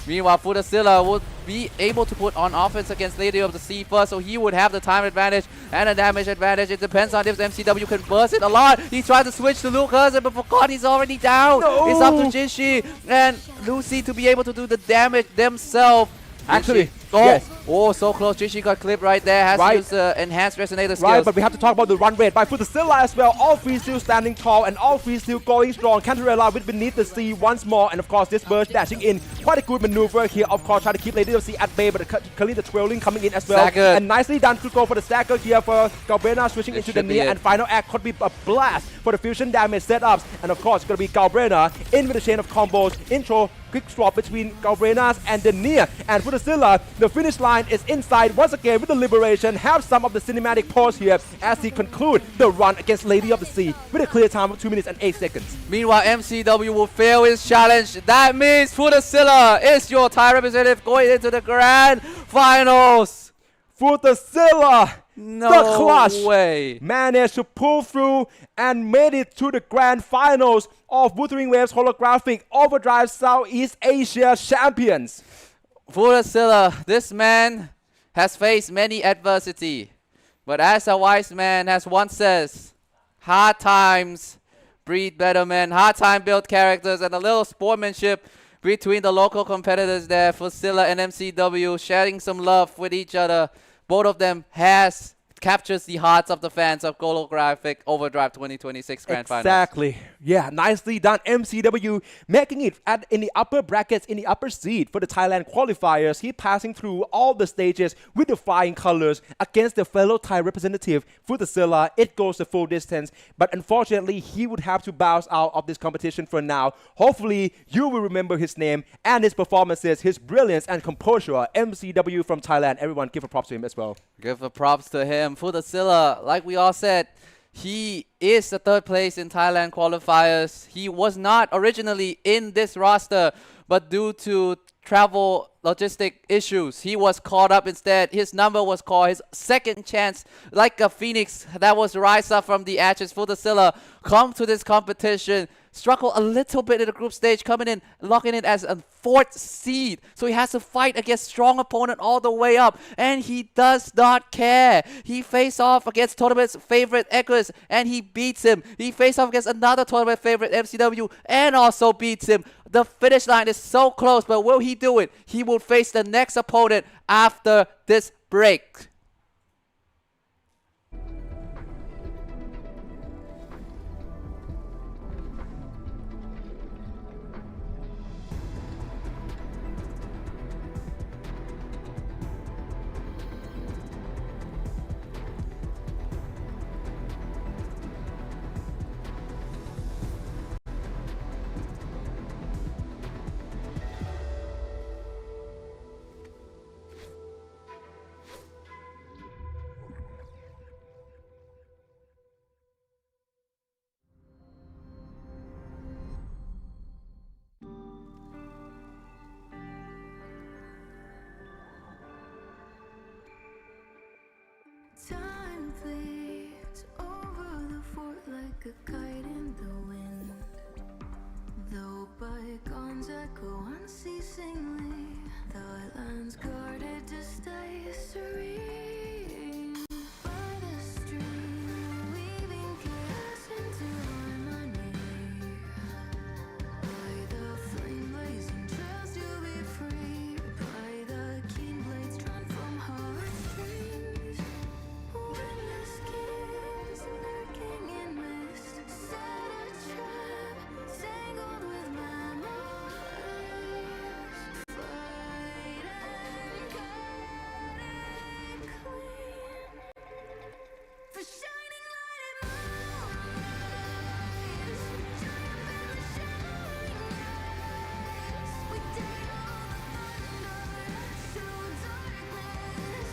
Meanwhile, Futasilla would be able to put on offense against Lady of the Sea first, so he would have the time advantage and a damage advantage. It depends on if MCW can burst it a lot. He tried to switch to Luke Hersen, but forgot he's already down. No. It's up to Jinshi and Lucy to be able to do the damage themselves. Actually, yes. Oh, so close. Jinshi got clipped right there. Has to use enhanced resonator skills. Right, but we have to talk about the run rate by Futasilla as well. All 3 still standing tall and all 3 still going strong. Cantarella with Beneath the Sea once more. And of course, this burst dashing in. Quite a good maneuver here. Of course, trying to keep Lady of the Sea at bay, but currently the twirling coming in as well. Staggered. And nicely done to go for the stagger here for Galbrena, switching into the near and final act. Could be a blast for the fusion damage setups. And of course, it's going to be Galbrena in with a chain of combos. Intro, quick swap between Galbrena's and the near. And Futasilla The finish line is inside once again with the Liberation. Have some of the cinematic pause here as he conclude the run against Lady of the Sea with a clear time of 2 minutes and 8 seconds. Meanwhile, MCW will fail his challenge. That means Futasilla is your Thai representative going into the grand finals. Futasilla, No the clutch, way. managed to pull through and made it to the grand finals of Wuthering Waves Holographic Overdrive Southeast Asia Champions. Futasilla, this man has faced many adversity. But as a wise man has once says, hard times breed better men. Hard time build characters, and a little sportsmanship between the local competitors there. Futasilla and MCW sharing some love with each other. Both of them captures the hearts of the fans of Holographic Overdrive 2026 Grand Finals. Exactly. Yeah, nicely done. MCW making it in the upper brackets, in the upper seed for the Thailand qualifiers. He passing through all the stages with the flying colors against the fellow Thai representative, Futasilla. It goes the full distance, but unfortunately, he would have to bounce out of this competition for now. Hopefully, you will remember his name and his performances, his brilliance and composure. MCW from Thailand. Everyone give a props to him as well. Give a props to him. Futasilla, like we all said, he is the third place in Thailand qualifiers. He was not originally in this roster, but due to travel logistic issues, he was called up instead. His number was called, his second chance, like a phoenix that was rise up from the ashes. Futasilla come to this competition, struggle a little bit in the group stage, coming in, locking in as a 4th seed. So he has to fight against strong opponent all the way up, and he does not care. He faced off against tournament's favorite Echoes, and he beats him. He faced off against another tournament favorite, MCW, and also beats him. The finish line is so close, but will he do it? He will face the next opponent after this break. Time flees over the fort like a kite in the wind. Though bygones echo unceasingly, the lands guarded to stay serene. By the stream, weaving chaos into harmony. By the flame blazing trails to be free. By the keen blades drawn from heartstrings. Witness kings lurking in mist, set a trap, tangled with memories. Fight and cut it clean. For shining light and moonrise, triumph in the shadowing eyes. We dare all the thunder, show darkness.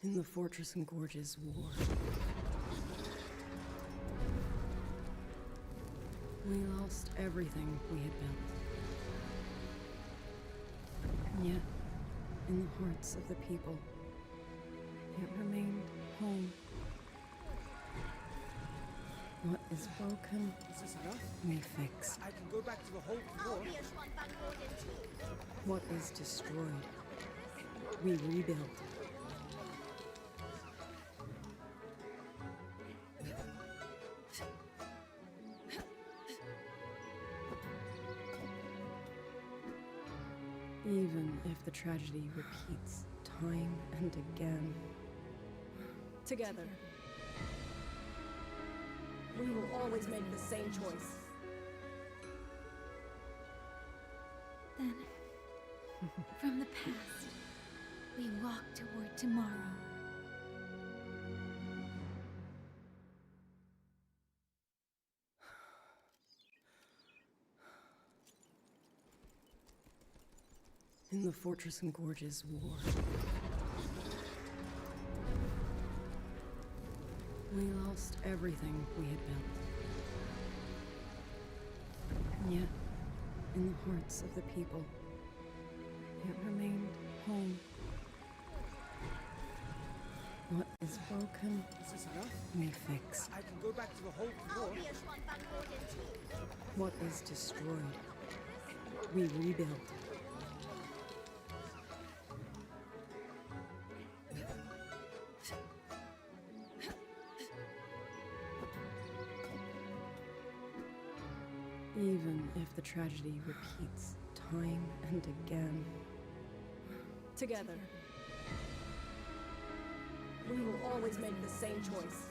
In the Fortress and Gorges War, we lost everything we had built. And yet, in the hearts of the people, it remained home. What is broken, Is this enough? we fixed. I can go back to the whole floor. What is destroyed, we rebuild. Even if the tragedy repeats time and again. Together. We will always make the same choice. Then, from the past, we walk toward tomorrow. In the Fortress and Gorges War, we lost everything we had built. And yet, in the hearts of the people, it remained home. What is broken, Is this enough? we fix. I can go back to the whole floor. What is destroyed, we rebuild. Even if the tragedy repeats time and again. Together. We will always make the same choice.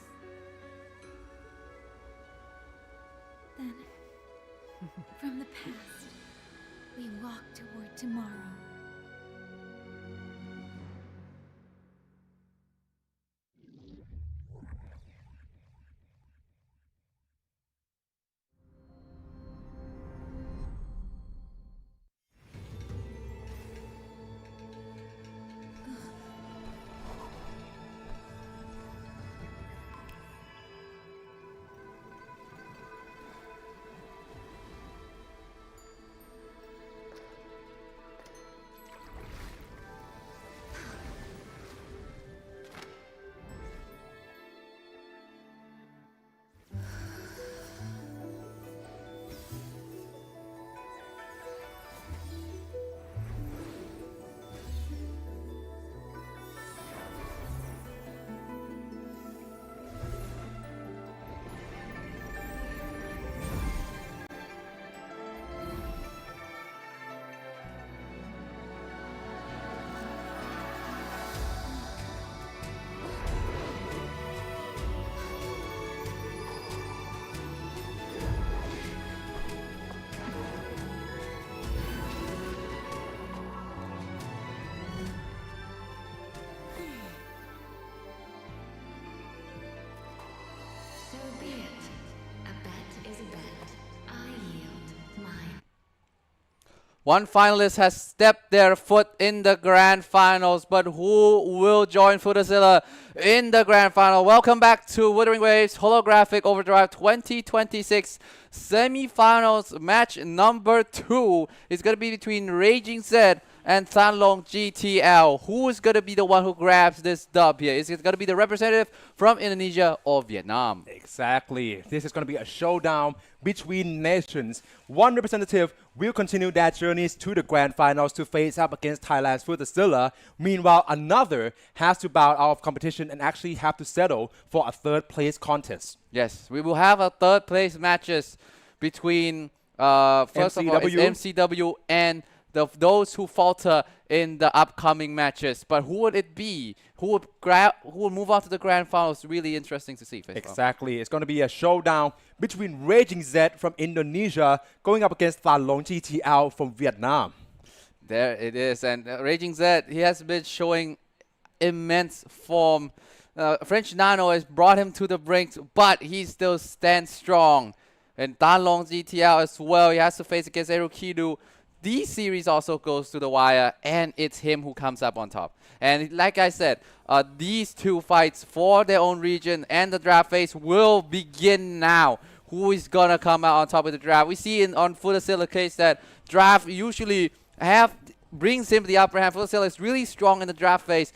Then, from the past, we walk toward tomorrow. So be it. A bet is a bet. I yield mine. One finalist has stepped their foot in the grand finals, but who will join Futazilla in the grand final? Welcome back to Wuthering Waves Holographic Overdrive 2026 semi-finals. Match number 2 is going to be between Raging Z and Thanlong GTL. Who is going to be the one who grabs this dub here? Is it going to be the representative from Indonesia or Vietnam? Exactly. This is going to be a showdown between nations. One representative will continue their journeys to the grand finals to face up against Thailand's Futazilla. Meanwhile, another has to bow out of competition and actually have to settle for a third place contest. Yes, we will have a third place matches between first of all it's MCW and those who falter in the upcoming matches. But who would it be? Who would move on to the grand finals? Really interesting to see. Exactly. It's going to be a showdown between Raging Z from Indonesia going up against Thanlong GTL from Vietnam. There it is. And Raging Z, he has been showing immense form. French Nano has brought him to the brink, but he still stands strong. And Thanlong GTL as well, he has to face against Erukidu. This series also goes to the wire, and it's him who comes up on top. And like I said, these two fights for their own region and the draft phase will begin now. Who is going to come out on top of the draft? We see on Futazilla case that draft usually brings him the upper hand. Futazilla is really strong in the draft phase.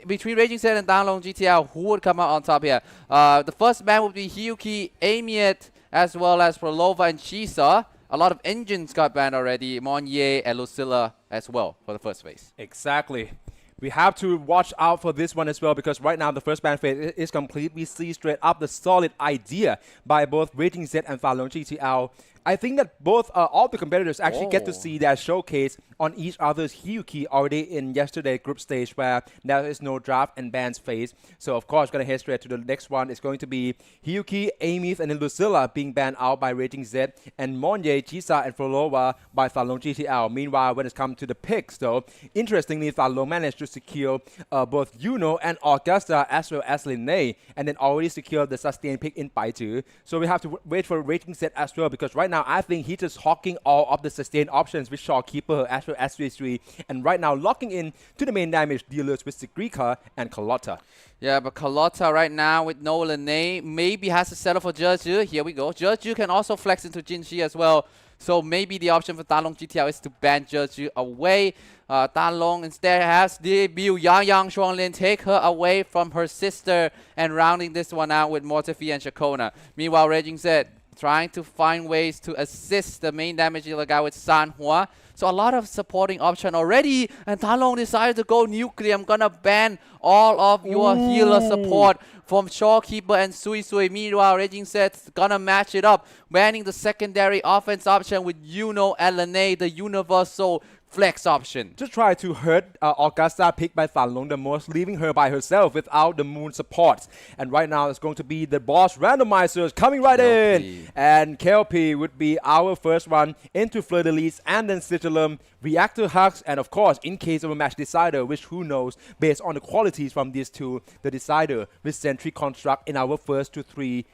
Between Raging Z and Thanlong GTL, who would come out on top here? The first man would be Hyuki, Amiet, as well as Prolova and Chisa. A lot of engines got banned already. Monye and Lucilla as well for the first phase. Exactly. We have to watch out for this one as well because right now the first ban phase is complete. We see straight up the solid idea by both Raging Z and Thanlong GTL I think that both all the competitors actually get to Oh. see their showcase on each other's Hyuki already in yesterday's group stage where there is no draft and bans phase. So of course, going to head straight to the next one. It's going to be Hyuki, Amith, and then Lucilla being banned out by Raging Z, and Monye, Jisa, and Florova by Thalong GTL. Meanwhile, when it's come to the picks, though, interestingly, Thalong managed to secure both Yuno and Augusta as well as Linnae, and then already secured the sustained pick in Baizu. So we have to wait for Raging Z as well, because right now I think he's just hawking all of the sustained options with Shawkeeper as well as 3 and right now locking in to the main damage dealers with Sigrika and Carlotta. Yeah, but Carlotta right now with no Linnae maybe has to settle for Jeju. Here we go. Jeju can also flex into Jinshi as well. So maybe the option for Talong GTL is to ban Jeju away. Talong instead has debut Yang Shuanglin take her away from her sister and rounding this one out with Mortifi and Shakona. Meanwhile, Raging Z trying to find ways to assist the main damage dealer guy with Sanhua. So a lot of supporting option already, and Talong decided to go nuclear. I'm gonna ban all of your healer support from Shawkeeper and Sui Sui. Meanwhile, Raging Set's gonna match it up, banning the secondary offense option with Yuno and Linnae, the universal flex option. Just try to hurt Augusta picked by Thalong the most, leaving her by herself without the moon supports. And right now it's going to be the boss randomizers coming right in. And KLP would be our first one into Fleur de Lis and then Sigilum, Reactor Hux, and of course, in case of a match decider, which who knows, based on the qualities from these two, the decider with Sentry Construct in our first to 3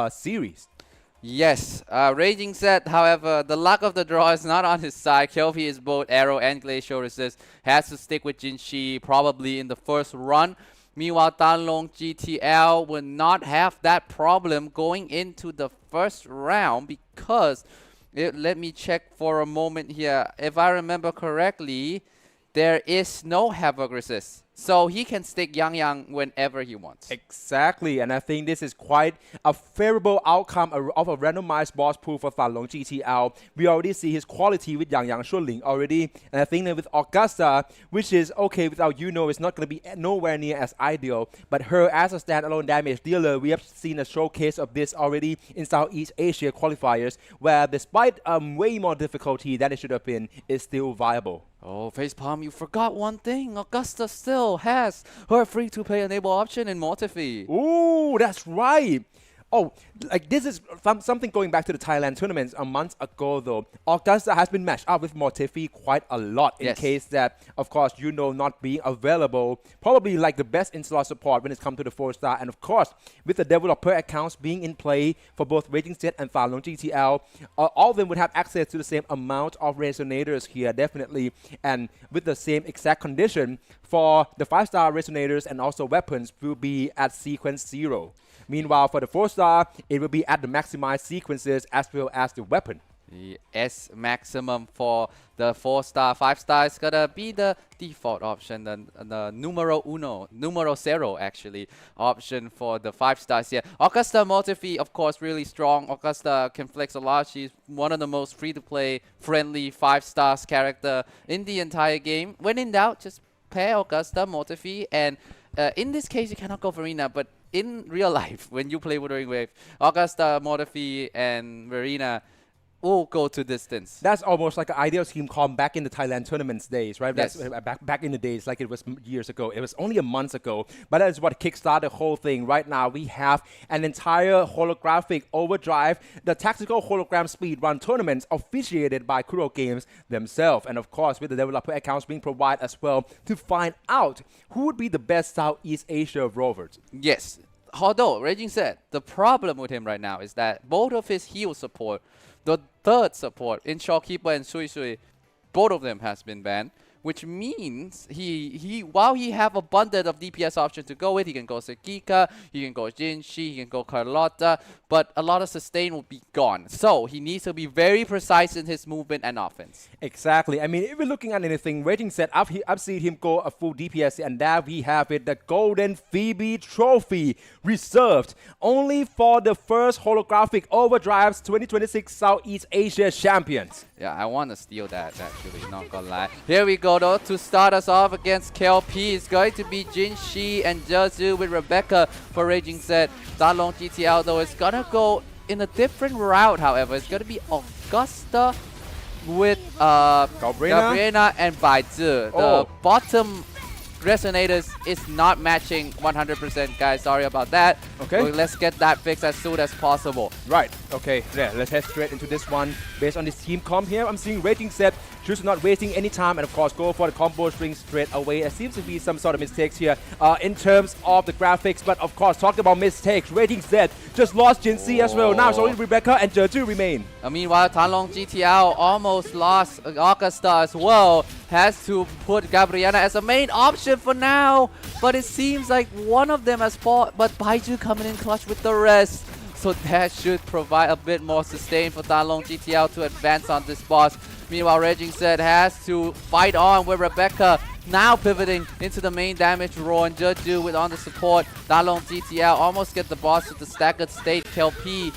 series. Yes, Raging Z, however, the luck of the draw is not on his side. Kelpie is both arrow and glacial resist. Has to stick with Jinshi probably in the first run. Meanwhile, Talong GTL will not have that problem going into the first round because, let me check for a moment here. If I remember correctly, there is no Havoc resist. So he can stick Yang whenever he wants. Exactly, and I think this is quite a favorable outcome of a randomized boss pool for Thalong GTL. We already see his quality with Yang Shuling already, and I think that with Augusta, which is okay without Yuno, it's not going to be nowhere near as ideal, but her as a standalone damage dealer, we have seen a showcase of this already in Southeast Asia qualifiers, where despite way more difficulty than it should have been, it's still viable. Oh, Facepalm, you forgot one thing. Augusta still has her free-to-play enable option in Mortifi. Ooh, that's right. Oh, like this is something going back to the Thailand tournaments a month ago, though. Augusta has been matched up with Mortifi quite a lot in case that, of course, not being available. Probably like the best in-slot support when it comes to the 4-star. And of course, with the developer accounts being in play for both Raging Set and Thalong GTL, all of them would have access to the same amount of resonators here, definitely. And with the same exact condition for the 5-star resonators and also weapons will be at sequence 0. Meanwhile, for the 4-star, it will be at the maximized sequences as well as the weapon. The S maximum for the 4-star, 5-star is gonna be the default option, the numero 0 actually option for the 5-stars here. Augusta Mortifi, of course, really strong. Augusta can flex a lot. She's one of the most free-to-play, friendly 5-stars character in the entire game. When in doubt, just pair Augusta Mortifi, and in this case, you cannot go Verena, but in real life, when you play Wuthering Wave, Augusta, Mortifi, and Verena will go to distance. That's almost like an ideal team comp back in the Thailand tournaments days, right? Yes. That's back in the days, like it was years ago. It was only a month ago, but that is what kickstarted the whole thing. Right now, we have an entire holographic overdrive, the tactical hologram speedrun tournaments officiated by Kuro Games themselves, and of course, with the developer accounts being provided as well to find out who would be the best Southeast Asia rovers. Yes. Although, Raging said, the problem with him right now is that both of his heal support, the third support in Shawkeeper and Sui Sui, both of them has been banned, which means while he have abundant of DPS options to go with, he can go Sekika, he can go Jinshi, he can go Carlotta, but a lot of sustain will be gone. So he needs to be very precise in his movement and offense. Exactly. I mean, if we're looking at anything, Raging said I've seen him go a full DPS, and there we have it, the Golden Phoebe Trophy, reserved only for the first holographic overdrives 2026 Southeast Asia champions. Yeah, I want to steal that, actually, not gonna lie. Here we go, though. To start us off against KLP, it's going to be Jinshi and Jeju with Rebecca for Raging Z. Talong GTL, though, is gonna go in a different route, however. It's gonna be Augusta with Gabriela. and Baizhi. Oh. The bottom resonators is not matching 100%, guys. Sorry about that. Okay. But let's get that fixed as soon as possible. Right, okay, yeah, let's head straight into this one. Based on this team comp here, I'm seeing Raging Set choose not wasting any time and of course go for the combo string straight away. There seems to be some sort of mistakes here in terms of the graphics, but of course, talking about mistakes, Raging Set just lost Jin C as well. Now it's only Rebecca and Jeju remain. Meanwhile, Tanlong GTL almost lost Augusta as well. Has to put Gabriela as a main option for now, but it seems like one of them has fought, but Baizhi coming in clutch with the rest. So that should provide a bit more sustain for Tanlong GTL to advance on this boss. Meanwhile, Raging Set has to fight on with Rebecca now pivoting into the main damage role, and Jeju with on the support. Tanlong GTL almost get the boss with the staggered state KLP.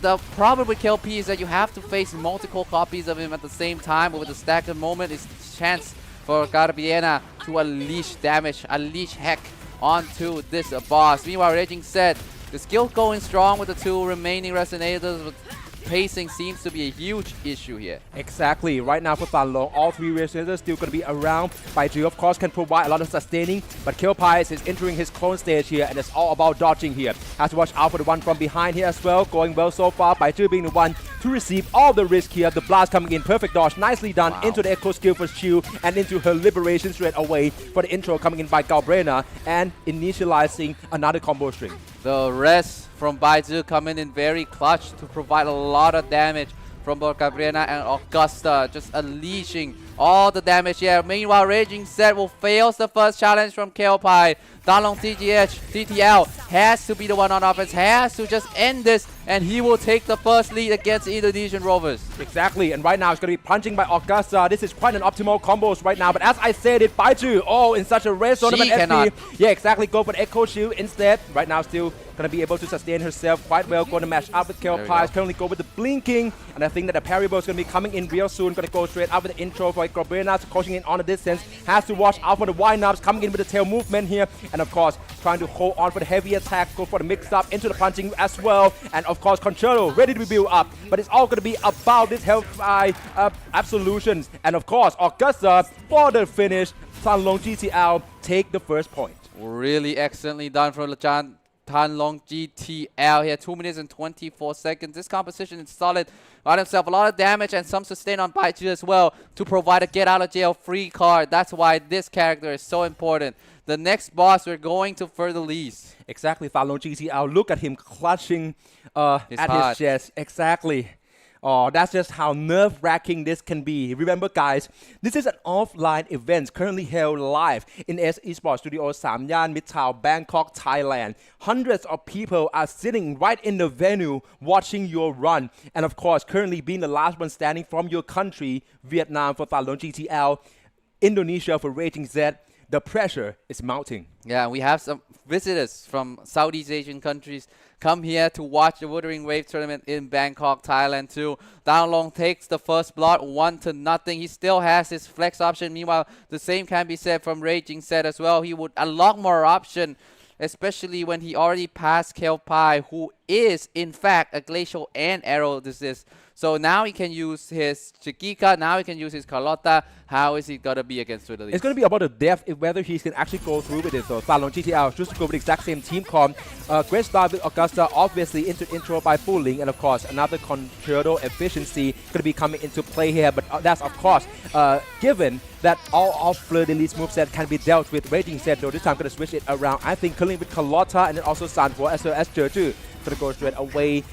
The problem with KLP is that you have to face multiple copies of him at the same time, but with the staggered moment, it's chance for Gabriela to unleash damage, unleash heck onto this boss. Meanwhile, Raging Set, the skill going strong with the two remaining resonators, but pacing seems to be a huge issue here. Exactly. Right now for Tanlong, all three resonators still going to be around. Baizhi, of course, can provide a lot of sustaining, but Killpies is entering his clone stage here, and it's all about dodging here. Has to watch out for the one from behind here as well. Going well so far. Baizhi being the one to receive all the risk here. The blast coming in. Perfect dodge. Nicely done. Wow. Into the echo skill for Chiu, and into her liberation straight away for the intro coming in by Galbrena, and initializing another combo string. The rest from Baizhi coming in very clutch to provide a lot of damage from both Gabriela and Augusta, just unleashing all the damage here. Meanwhile, Raging Set will fail the first challenge from Killpie. Tanlong TTL has to be the one on offense, has to just end this, and he will take the first lead against Indonesian Rovers. Exactly, and right now it's going to be punching by Augusta. This is quite an optimal combos right now, but as I said it, Baizhi, oh, in such a rare zone of an cannot. FP. Yeah, exactly, go for the Echo Shield instead. Right now still going to be able to sustain herself quite well. Going to match up with Killpies, currently go with the Blinking, and I think that the parry bow is going to be coming in real soon. Going to go straight up with the intro for Gabriela, coaching in on the distance. Has to watch out for the wind-ups, coming in with the tail movement here, and of course, trying to hold on for the heavy attack, go for the mix-up into the punching as well, and of course, Concerto ready to be built up, but it's all going to be about this health absolutions, and of course, Augusta for the finish. Tanlong GTL take the first point. Really excellently done from Tanlong GTL here. 2 minutes and 24 seconds. This composition is solid. Got himself a lot of damage and some sustain on Baizhi as well to provide a get out of jail free card. That's why this character is so important. The next boss we're going to further lease. Exactly, Tanlong GTL. Look at him clutching His at heart. his chest. Exactly. Oh, that's just how nerve-wracking this can be. Remember, guys, this is an offline event currently held live in eSports Studio Samyan Mitrtown, Bangkok, Thailand. Hundreds of people are sitting right in the venue watching your run. And of course, currently being the last one standing from your country, Vietnam for Tanlong GTL, Indonesia for Raging Z. The pressure is mounting. Yeah, we have some visitors from Southeast Asian countries come here to watch the Wuthering Waves tournament in Bangkok, Thailand too. Tanlong takes the first blood 1-0. He still has his flex option. Meanwhile, the same can be said from Raging Set as well. He would unlock more option, especially when he already passed Killpie, who is in fact a glacial and arrow resist. So now he can use his Chiquita, now he can use his Carlotta. How is he going to be against Twitter? It's going to be about the depth, if whether he can actually go through with it. So Tanlong GTL just to go with the exact same team comp. Great start with Augusta, obviously into intro by Fooling, and of course another Concerto efficiency going to be coming into play here. But that's of course given that all of Fleur de Lis moveset can be dealt with. Raging Set though, this time going to switch it around. I think currently with Carlotta and then also Sanfo as well as Jeju. Going to go straight away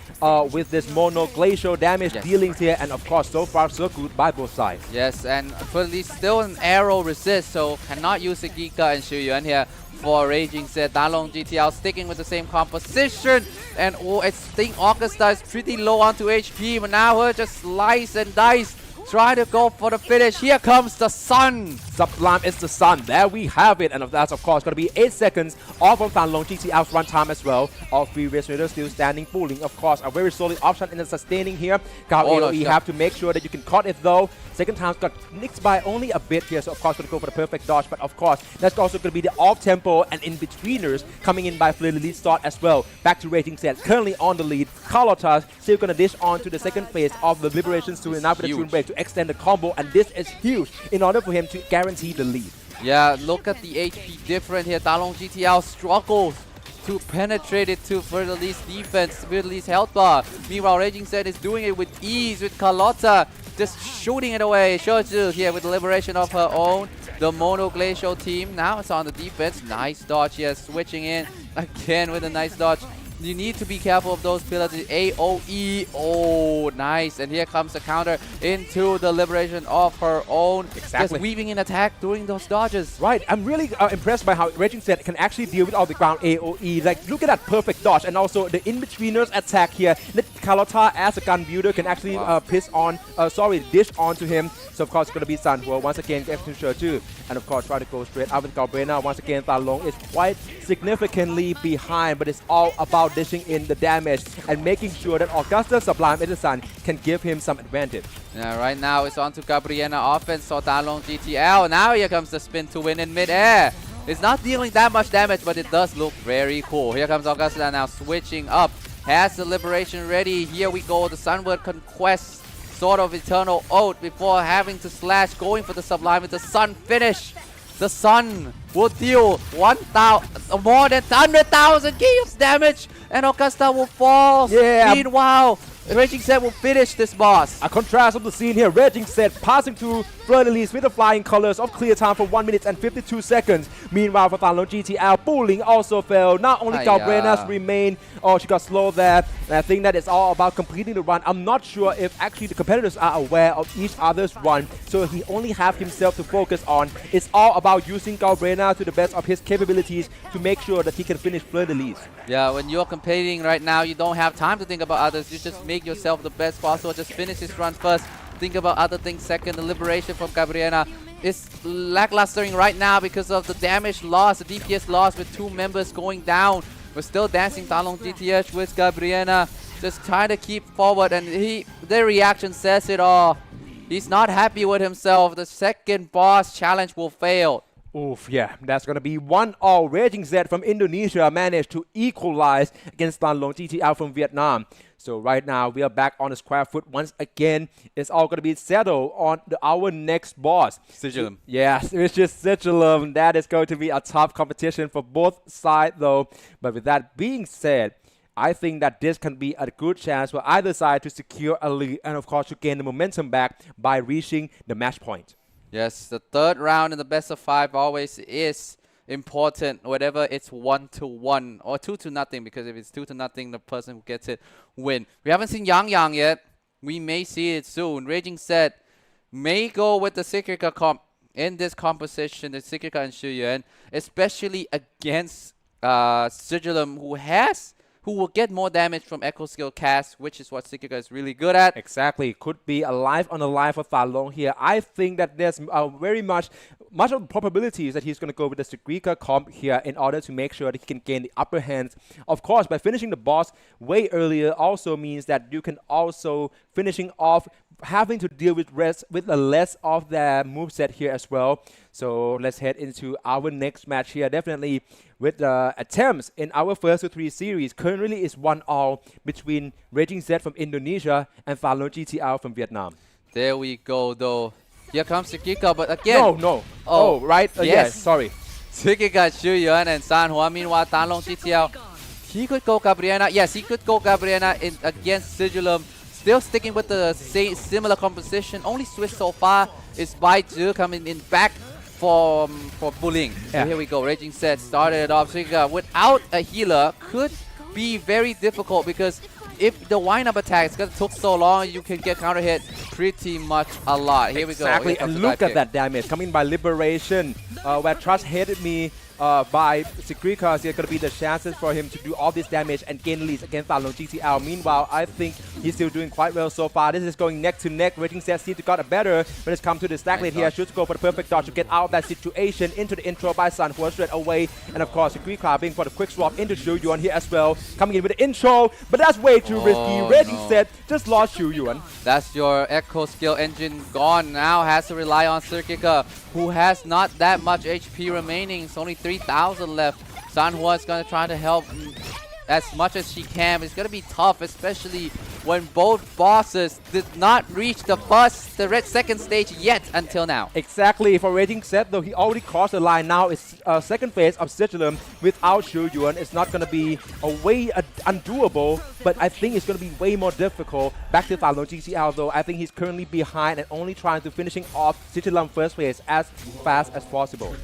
with this mono glacial damage dealings here, and of course so far so good by both sides. Yes, and for at least still an arrow resist, so cannot use the Giga and Shuyuan here for Raging Set. Tanlong GTL sticking with the same composition, and I think Augusta is pretty low onto HP, but now her just slice and dice, try to go for the finish. Here comes the sun Sublime is the sun. There we have it. And that's, of course, going to be 8 seconds off of Tan Long GTL's run time as well. All three race raiders still standing, pulling. Of course, a very solid option in the sustaining here. AOE have to make sure that you can cut it though. Second time's got nicked by only a bit here, so of course going to go for the perfect dodge. But of course, that's also going to be the off-tempo and in-betweeners coming in by Fleur the lead start as well. Back to Raging Set, currently on the lead. Carlotta still going to dish on to the second phase of the Liberation Soon enough with the Tune Break to extend the combo, and this is huge in order for him to guarantee the lead. Yeah, look at the HP difference here. Tan Long GTL struggles to penetrate it to Fleur de Lis's defense, Fleur de Lis's health bar. Meanwhile, Raging Set is doing it with ease with Carlotta, just shooting it away. Shoju here with the liberation of her own. The Mono Glacial team now it's on the defense. Nice dodge here, switching in again with a nice dodge. You need to be careful of those pillars. AOE, oh, nice. And here comes the counter into the liberation of her own. Exactly. Just weaving in attack during those dodges. Right, I'm really impressed by how Raging Set can actually deal with all the ground AOE. Like, look at that perfect dodge, and also the in-betweeners attack here. Let Carlotta as a gun builder can actually dish on to him. So of course it's going to be San Huo once again gets to Shoju. And of course try to go straight out with Galbrena. Once again, Tan Long is quite significantly behind, but it's all about dishing in the damage and making sure that Augusta Sublime Edison can give him some advantage. Yeah, right now it's on to Gabriena offense, so Tan Long GTL. Now here comes the spin to win in mid-air. It's not dealing that much damage, but it does look very cool. Here comes Augusta now switching up. Has the liberation ready. Here we go, the Sunward Conquest. Sort of eternal oath before having to slash, going for the Sublime with the Sun finish. The Sun will deal more than 100,000 kills damage, and Augusta will fall. Yeah. Meanwhile, Raging Set will finish this boss. A contrast of the scene here. Raging Set passing to Fleur de Lis with the flying colors of clear time for 1 minute and 52 seconds. Meanwhile, for Tan Long GTL, Bowling also fell. Not only Galbrena's remain, she got slow there. And I think that it's all about completing the run. I'm not sure if actually the competitors are aware of each other's run, so he only have himself to focus on. It's all about using Galbrena to the best of his capabilities to make sure that he can finish Fleur de Lis. Yeah, when you're competing right now, you don't have time to think about others. You just make yourself the best possible. Just finish this run first. Think about other things second. The liberation from Gabriena is lacklustering right now because of the damage loss, the DPS loss with 2 members going down. We're still dancing Tan Long GTH with Gabriena, just trying to keep forward, and their reaction says it all. He's not happy with himself. The second boss challenge will fail. Oof, yeah, that's going to be 1-all. Raging Set from Indonesia managed to equalize against Tan Long GTL from Vietnam. So right now, we are back on the square foot once again. It's all going to be settled on our next boss. Sigilum. Yes, it's just Sigilum. That is going to be a tough competition for both sides, though. But with that being said, I think that this can be a good chance for either side to secure a lead and, of course, to gain the momentum back by reaching the match point. Yes, the third round in the best of 5 always is important, whatever it's 1-1 or 2-0, because if it's 2-0, the person who gets it win. We haven't seen Yang yet. We may see it soon. Raging Set may go with the Secret comp in this composition, the Secret and Shuyuan, especially against Sigilum, who will get more damage from Echo Skill cast, which is what Sikika is really good at. Exactly. Could be a life on a life for Tan Long here. I think that there's very much of the probabilities that he's going to go with the Sigrika comp here in order to make sure that he can gain the upper hand. Of course, by finishing the boss way earlier also means that you can also finishing off having to deal with the less of the moveset here as well. So let's head into our next match here. Definitely with the attempts in our first of 3 series. Currently is 1-all between Raging Z from Indonesia and Tan Long GTL from Vietnam. There we go though. Here comes Sikika, but again. No. Oh, right. Yes. Sorry. Sikika, Shuyuan, and San Hua. Meanwhile, Tan Long GTL, he could go Gabriena. Yes, he could go Gabriena against Sigilum. Still sticking with the same similar composition. Only switch so far is Bai Zhi coming in back for bullying. So here we go. Raging Set started it off. Sikika without a healer could be very difficult, because if the wind-up attack is going to take so long, you can get counter hit pretty much a lot. Here we go. Exactly, and look at that damage coming by Liberation, where Trust hated me by Sigrika, there's going to be the chances for him to do all this damage and gain leads against Talon GTL. Meanwhile, I think he's still doing quite well so far. This is going neck to neck. Raging Set seems to got a better when it's come to the stack lane here. Should go for the perfect dodge to get out of that situation. Into the intro by Sanhua straight away. And of course, Sigrika being for the quick swap into Shu Yuan here as well. Coming in with the intro, but that's way too risky. Raging Set just lost Shu Yuan. That's your Echo skill engine gone. Now has to rely on Sigrika, who has not that much HP remaining. It's only 3,000 left. Sanhua is going to try to help as much as she can. It's going to be tough, especially when both bosses did not reach the red second stage yet until now. Exactly. For Raging Set, though, he already crossed the line. Now it's second phase of Sigilum without Shu Yuan. It's not going to be a way undoable, but I think it's going to be way more difficult. Back to Talon GTL, though, I think he's currently behind and only trying to finishing off Sigilum first phase as fast as possible.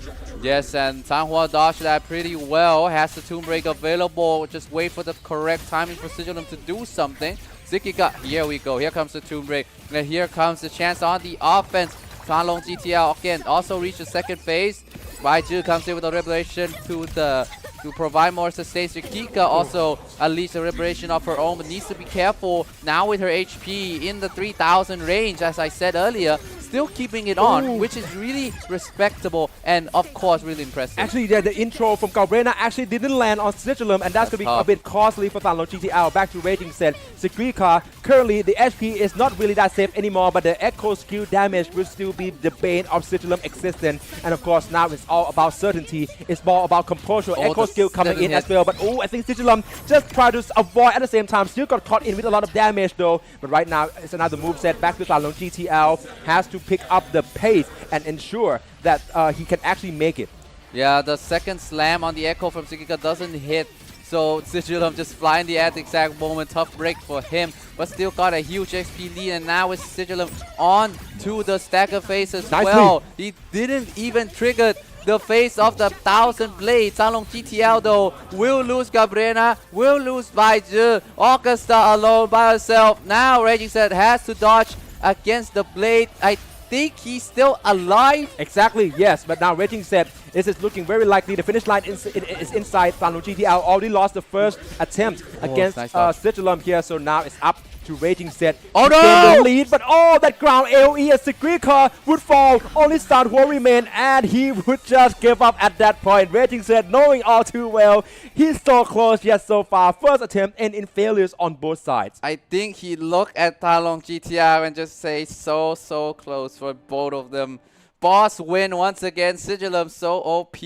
Yes, and Sanhua dodged that pretty well. Has the Tomb Break available. Just wait for the correct timing for Sigilum to do something. Sigrika, here we go. Here comes the Tomb Break. And here comes the chance on the offense. Talon GTL again also reached the second phase. Baiju comes in with a Revelation to provide more sustain. Sigrika also unleashed a Revelation of her own, but needs to be careful now with her HP in the 3,000 range, as I said earlier. Still keeping it on, which is really respectable and of course really impressive. Actually, yeah, the intro from Galbrena actually didn't land on Sigilum, and that's going to be a bit costly for Talon GTL. Back to Raging Set. Sigrika, currently the HP is not really that safe anymore, but the Echo skill damage will still be the bane of Sigilum existence. And of course, now it's all about certainty. It's more about composure. Echo skill coming in as well, but I think Sigilum just tried to avoid at the same time. Still got caught in with a lot of damage though. But right now, it's another moveset. Back to Talon GTL. Has to pick up the pace and ensure that he can actually make it. Yeah, the second slam on the Echo from Sigrika doesn't hit. So Sigilum just flying the at the exact moment. Tough break for him, but still got a huge XP lead. And now it's Sigilum on to the stagger phase as well. He didn't even trigger the face of the 1,000 blades. Talon GTL though will lose Gabriela, will lose Baiju. Augusta alone by herself. Now Raging Set has to dodge against the blade. I think he's still alive. Exactly, yes, but now Raging Set, this is looking very likely. The finish line is inside. Talon GTL already lost the first attempt against Sigilum here, so now it's up to Raging Set. Oh no! Gain the lead, but that ground AoE as Sigrika would fall. Only Sanhua remain, and he would just give up at that point. Raging Set, knowing all too well, he's so close yet so far. First attempt and in failures on both sides. I think he looked at Talon GTR and just say so close for both of them. Boss win once again. Sigilum so OP,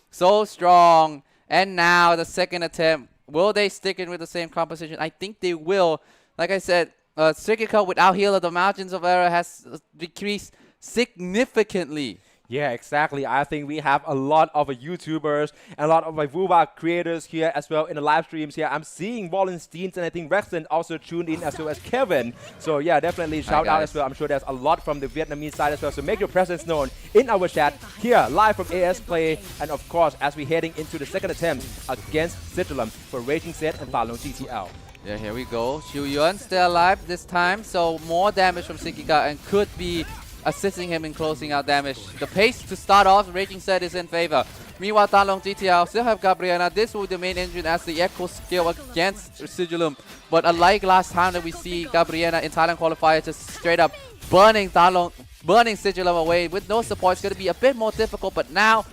so strong. And now the second attempt. Will they stick in with the same composition? I think they will. Like I said, Sigrika without healer, the margins of error has decreased significantly. Yeah, exactly. I think we have a lot of YouTubers and a lot of Vuba creators here as well in the live streams here. I'm seeing Wallensteins and I think Rexton also tuned in as well as Kevin. So yeah, definitely shout out as well. I'm sure there's a lot from the Vietnamese side as well. So make your presence known in our chat here live from AS Play. And of course, as we're heading into the second attempt against Sigilum for Raging Set and Talon GTL. Yeah, here we go. Shu Yuan still alive this time. So more damage from Sigrika and could be assisting him in closing out damage. The pace to start off, Raging Set is in favor. Meanwhile, Talon GTL still have Gabriela. This will be the main engine as the Echo skill against Sigilum. But unlike last time that we see Gabriela in Thailand qualifier just straight up burning Sigilum away with no support, it's going to be a bit more difficult. But now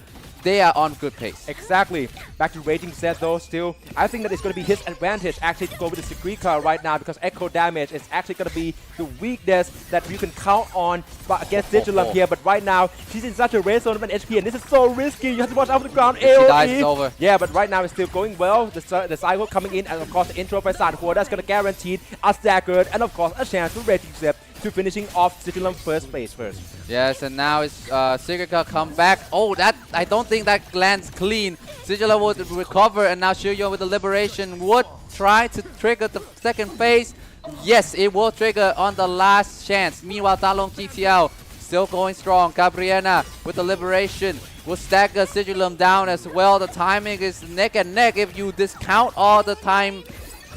they are on good pace. Exactly. Back to Raging Set though, still, I think that it's going to be his advantage actually to go with the Sigrika right now because Echo damage is actually going to be the weakness that you can count on against Sigilum here. But right now, she's in such a red zone of an HP and this is so risky. You have to watch out for the ground. If she dies, it's over. Yeah, but right now it's still going well. The cycle coming in and of course the intro by Sanhua, that's going to guarantee a staggered and of course a chance for Raging Set to finishing off Sigilum first place first. Yes, and now it's Sigrika come back. Oh, that I don't think that lands clean. Sigilum would recover, and now Shu Yuan with the liberation would try to trigger the second phase. Yes, it will trigger on the last chance. Meanwhile, Talon GTL still going strong. Gabriela with the liberation will stagger Sigilum down as well. The timing is neck and neck if you discount all the time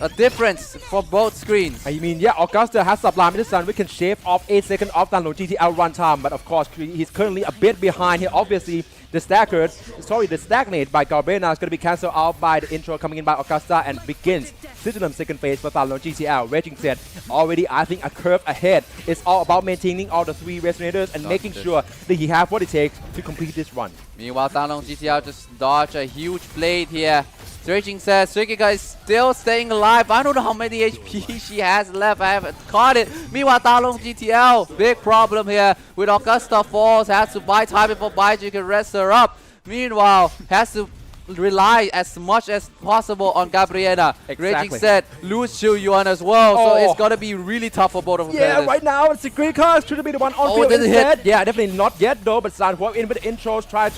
a difference for both screens. I mean, yeah, Augusta has Sublime in the Sun. We can shave off 8 seconds of Talon GTL run time, but of course, he's currently a bit behind here. Obviously, the stagnate by Galbena is going to be cancelled out by the intro coming in by Augusta and begins Sigilum second phase for Talon GTL. Raging Set already, I think, a curve ahead. It's all about maintaining all the 3 resonators and making sure that he have what it takes to complete this run. Meanwhile, Talon GTL just dodged a huge blade here. Raging says Suikiga is still staying alive. I don't know how many HP she has left. I haven't caught it. Meanwhile, Talon GTL, big problem here with Augusta Falls. Has to buy time before Baiju can rest her up. Meanwhile, has to rely as much as possible on Gabriela. Exactly. Raging said lose Chiu Yuan as well, so it's gonna be really tough for both of them. Yeah, right now it's the great cars should be the one on field did it instead. hit? Yeah, definitely not yet though, but Sanhua in with the intros, try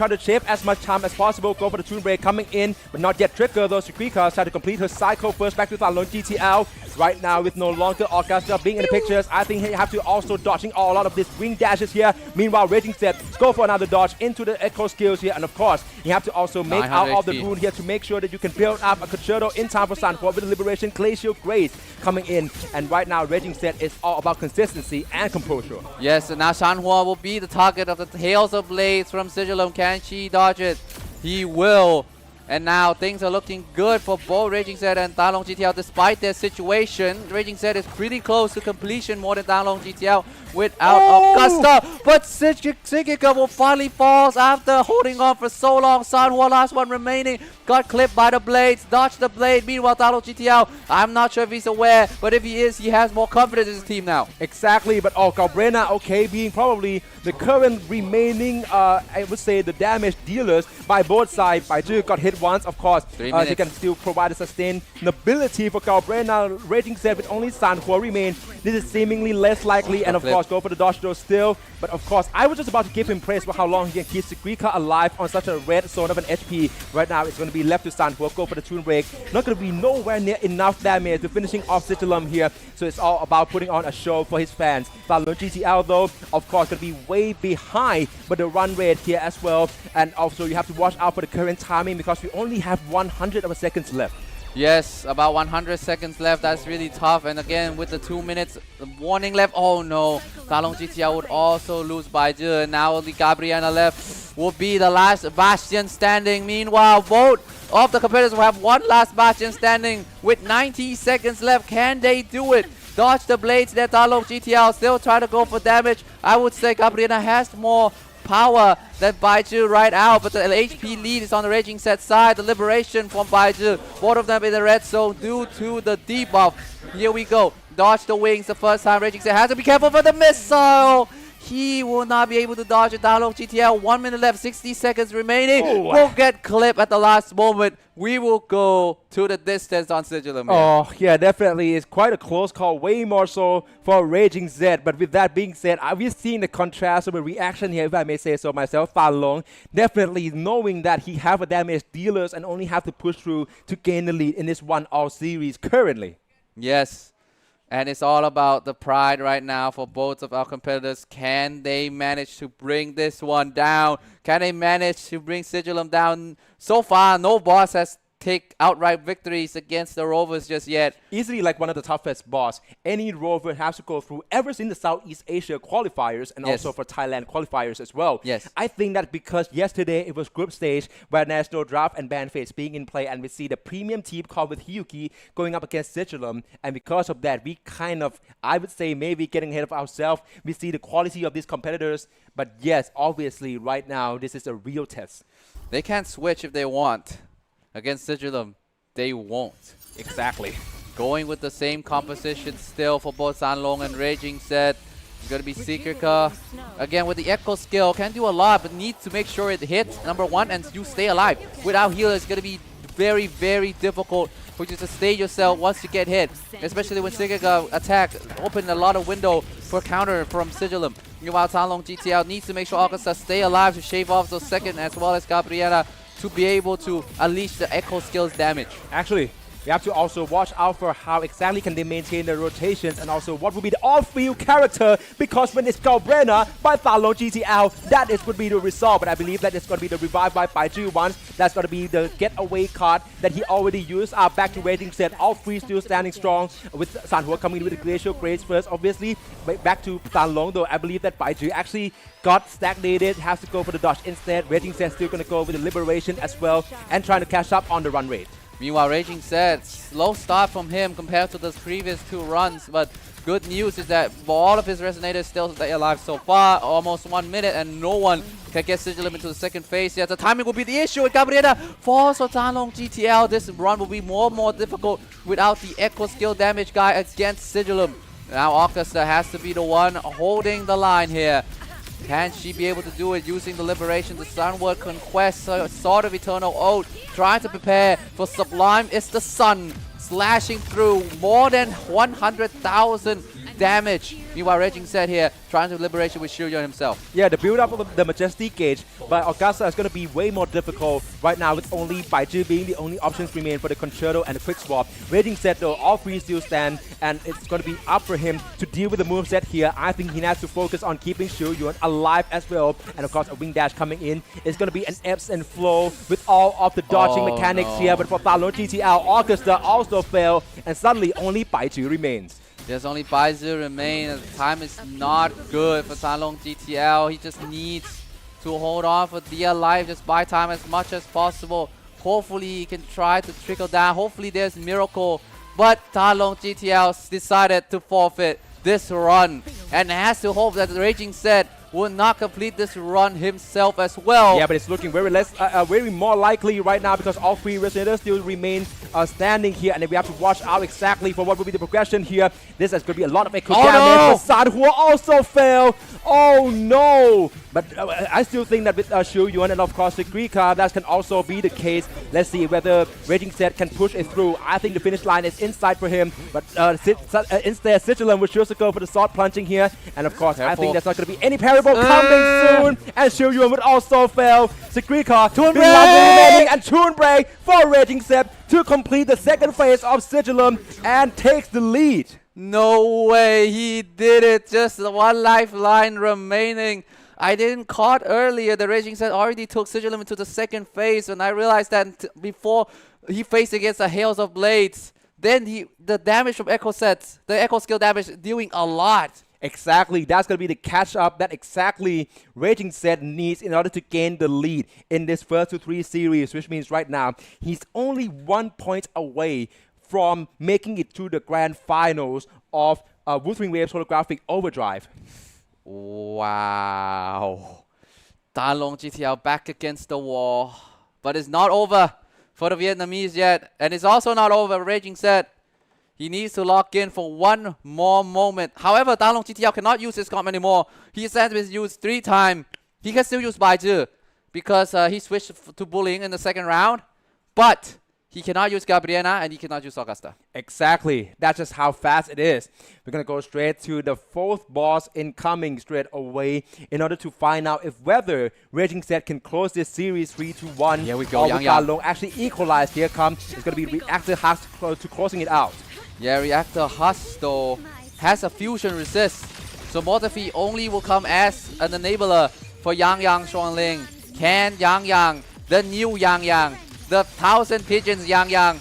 to shave as much time as possible, go for the tune break coming in, but not yet trigger those great cars, try to complete her cycle first back to Talon GTL. Right now with no longer Augusta being in the pictures, I think he have to also dodging a lot of these wing dashes here. Meanwhile, Raging Set go for another dodge into the echo skills here, and of course, you have to also make out of the rune here to make sure that you can build up a concerto in time for Sanhua with the Liberation Glacial Grace coming in. And right now, Raging Set is all about consistency and composure. Yes, and now Sanhua will be the target of the Hails of Blades from Sigilum. Can she dodge it? He will. And now things are looking good for both Raging Set and Talon GTL despite their situation. Raging Set is pretty close to completion more than Talon GTL without Augusta. But Sigika will finally falls after holding on for so long. Sanhua, last one remaining, got clipped by the blades, dodged the blade. Meanwhile, Talon GTL, I'm not sure if he's aware, but if he is, he has more confidence in his team now. Exactly, but Galbrena, okay, being probably the current remaining, I would say, the damage dealers by both sides. Baiju got hit once, of course. She can still provide a sustainability for Galbrena. Raging Set with only Sanhua remain. This is seemingly less likely, and of course, go for the dodge throw still. But of course, I was just about to give him praise for how long he can keep Sigrika alive on such a red zone of an HP. Right now, it's going to be left to Sanhua. Go for the tune break. Not going to be nowhere near enough damage to finishing off Sigilum here. So it's all about putting on a show for his fans. Talon GTL, though, of course, going to be way behind but the run rate here as well. And also, you have to watch out for the current timing because we only have 100 of a seconds left. Yes, about 100 seconds left. That's really tough. And again, with the 2 minutes warning left, oh no, Talon GTL would also lose Baiju. And now only Gabriela left will be the last Bastion standing. Meanwhile, both of the competitors will have one last Bastion standing with 90 seconds left. Can they do it? Dodge the blades there. Talon GTL still try to go for damage. I would say Gabriela has more power than Baiju right out, but the HP lead is on the Raging Set side. The liberation from Baiju, both of them in the red zone due to the debuff. Here we go. Dodge the wings the first time. Raging Set has to be careful for the missile. He will not be able to dodge it. Talon GTL, 1 minute left, 60 seconds remaining. Will get clipped at the last moment. We will go to the distance on Sigilum. Oh, yeah, definitely. It's quite a close call, way more so for Raging Zed. But with that being said, we've seen the contrast of a reaction here, if I may say so myself. Talon definitely knowing that he have a damage dealers and only have to push through to gain the lead in this 1-all series currently. Yes. And it's all about the pride right now for both of our competitors. Can they manage to bring this one down? Can they manage to bring Sigilum down? So far, no boss has take outright victories against the Rovers just yet. Easily like one of the toughest boss. Any Rover has to go through ever since the Southeast Asia qualifiers and also for Thailand qualifiers as well. Yes. I think that because yesterday it was group stage where National Draft and Band Phase being in play and we see the premium team called with Hyuki going up against Sigilum, and because of that we kind of, I would say, maybe getting ahead of ourselves. We see the quality of these competitors, but yes, obviously right now this is a real test. They can switch if they want. Against Sigilum, they won't. Exactly. Going with the same composition still for both Sanlong and Raging Set. It's going to be Seeker. Again, with the Echo skill, can do a lot, but needs to make sure it hits, number one, and you stay alive. Without healer, it's going to be very, very difficult for you to stay yourself once you get hit. Especially when Seeker attack, open a lot of window for counter from Sigilum. Meanwhile, Sanlong GTL needs to make sure Augusta stay alive to shave off those second as well as Gabriela to be able to unleash the Echo skills damage. Actually, We have to also watch out for how exactly can they maintain the rotations and also what will be the off-field character, because when it's Galbrena by Thalong GTL, that is would be the result. But I believe that it's going to be the revive by Baiju once. That's going to be the getaway card that he already used. Back to waiting set. All three still standing strong with Sanhua coming in with the Glacial Grades first, obviously. But back to Thalong though, I believe that Baiju actually got stagnated, has to go for the dodge instead. Waiting set still going to go with the Liberation as well and trying to catch up on the run rate. Meanwhile, Raging Set, slow start from him compared to the previous 2 runs, but good news is that all of his Resonators still stay alive so far, almost 1 minute, and no one can get Sigilum into the second phase yet. The timing will be the issue, and Gabriela falls for Thalong GTL. This run will be more and more difficult without the Echo skill damage guy against Sigilum. Now Augusta has to be the one holding the line here. Can she be able to do it using the Liberation, the Sunward Conquest, Sword of Eternal Oath, trying to prepare for Sublime? It's the Sun slashing through more than 100,000 damage. Meanwhile, Raging Set here trying to Liberation with Shiryu himself. Yeah, the build up of the Majesty gauge by Augusta is going to be way more difficult right now, with only Baiju being the only options remain for the Concerto and the Quick Swap. Raging Set though, all three still stand, and it's going to be up for him to deal with the moveset here. I think he has to focus on keeping Shiryu alive as well, and of course a wing dash coming in. It's going to be an ebbs and flow with all of the dodging mechanics here, but for Thalong GTL, Augusta also fell, and suddenly only Baiju remains. There's only Baizu remain, and the time is not good for Thalong GTL. He just needs to hold on for dear life, just buy time as much as possible. Hopefully he can try to trickle down. Hopefully there's miracle. But Thalong GTL decided to forfeit this run and has to hope that the Raging Set will not complete this run himself as well. Yeah, but it's looking very more likely right now, because all three Resonators still remain standing here, and then we have to watch out exactly for what will be the progression here. This is going to be a lot of echo damage. But Sanhua also fell. Oh no! But I still think that with Shuyuan and of course the Grika, that can also be the case. Let's see whether Raging Set can push it through. I think the finish line is inside for him, but instead Sigilum will choose to go for the sword plunging here, and of course I think there's not going to be any parable coming soon, and Shuyuan would also fail. Sigrika remaining, and Toon Break for Raging Set to complete the second phase of Sigilum and takes the lead. No way, he did it. Just one lifeline remaining. I didn't caught earlier. The Raging Set already took Sigilum into the second phase, and I realized that before he faced against the Hails of Blades, then the damage from Echo Sets, the Echo skill damage, doing a lot. Exactly, that's going to be the catch-up that exactly Raging Set needs in order to gain the lead in this first to 3 series, which means right now he's only 1 point away from making it to the grand finals of Wuthering Waves Holographic Overdrive. Wow. Thalong GTL back against the wall. But it's not over for the Vietnamese yet. And it's also not over for Raging Set. He needs to lock in for one more moment. However, Thalong GTL cannot use his comp anymore. His has been used 3 times. He can still use Baiju because he switched to bullying in the second round. But he cannot use Gabriela and he cannot use Augusta. Exactly. That's just how fast it is. We're going to go straight to the 4th boss incoming straight away in order to find out if whether Raging Set can close this series 3-1. Here we go, Yang Yang. Actually equalized. Here comes. It's going to be Reactor Husk to closing it out. Yeah, Reactor Husk though has a fusion resist. So Mortafee only will come as an enabler for Yang Shuangling. Can Yang, the new Yang, the 1,000 pigeons Yang,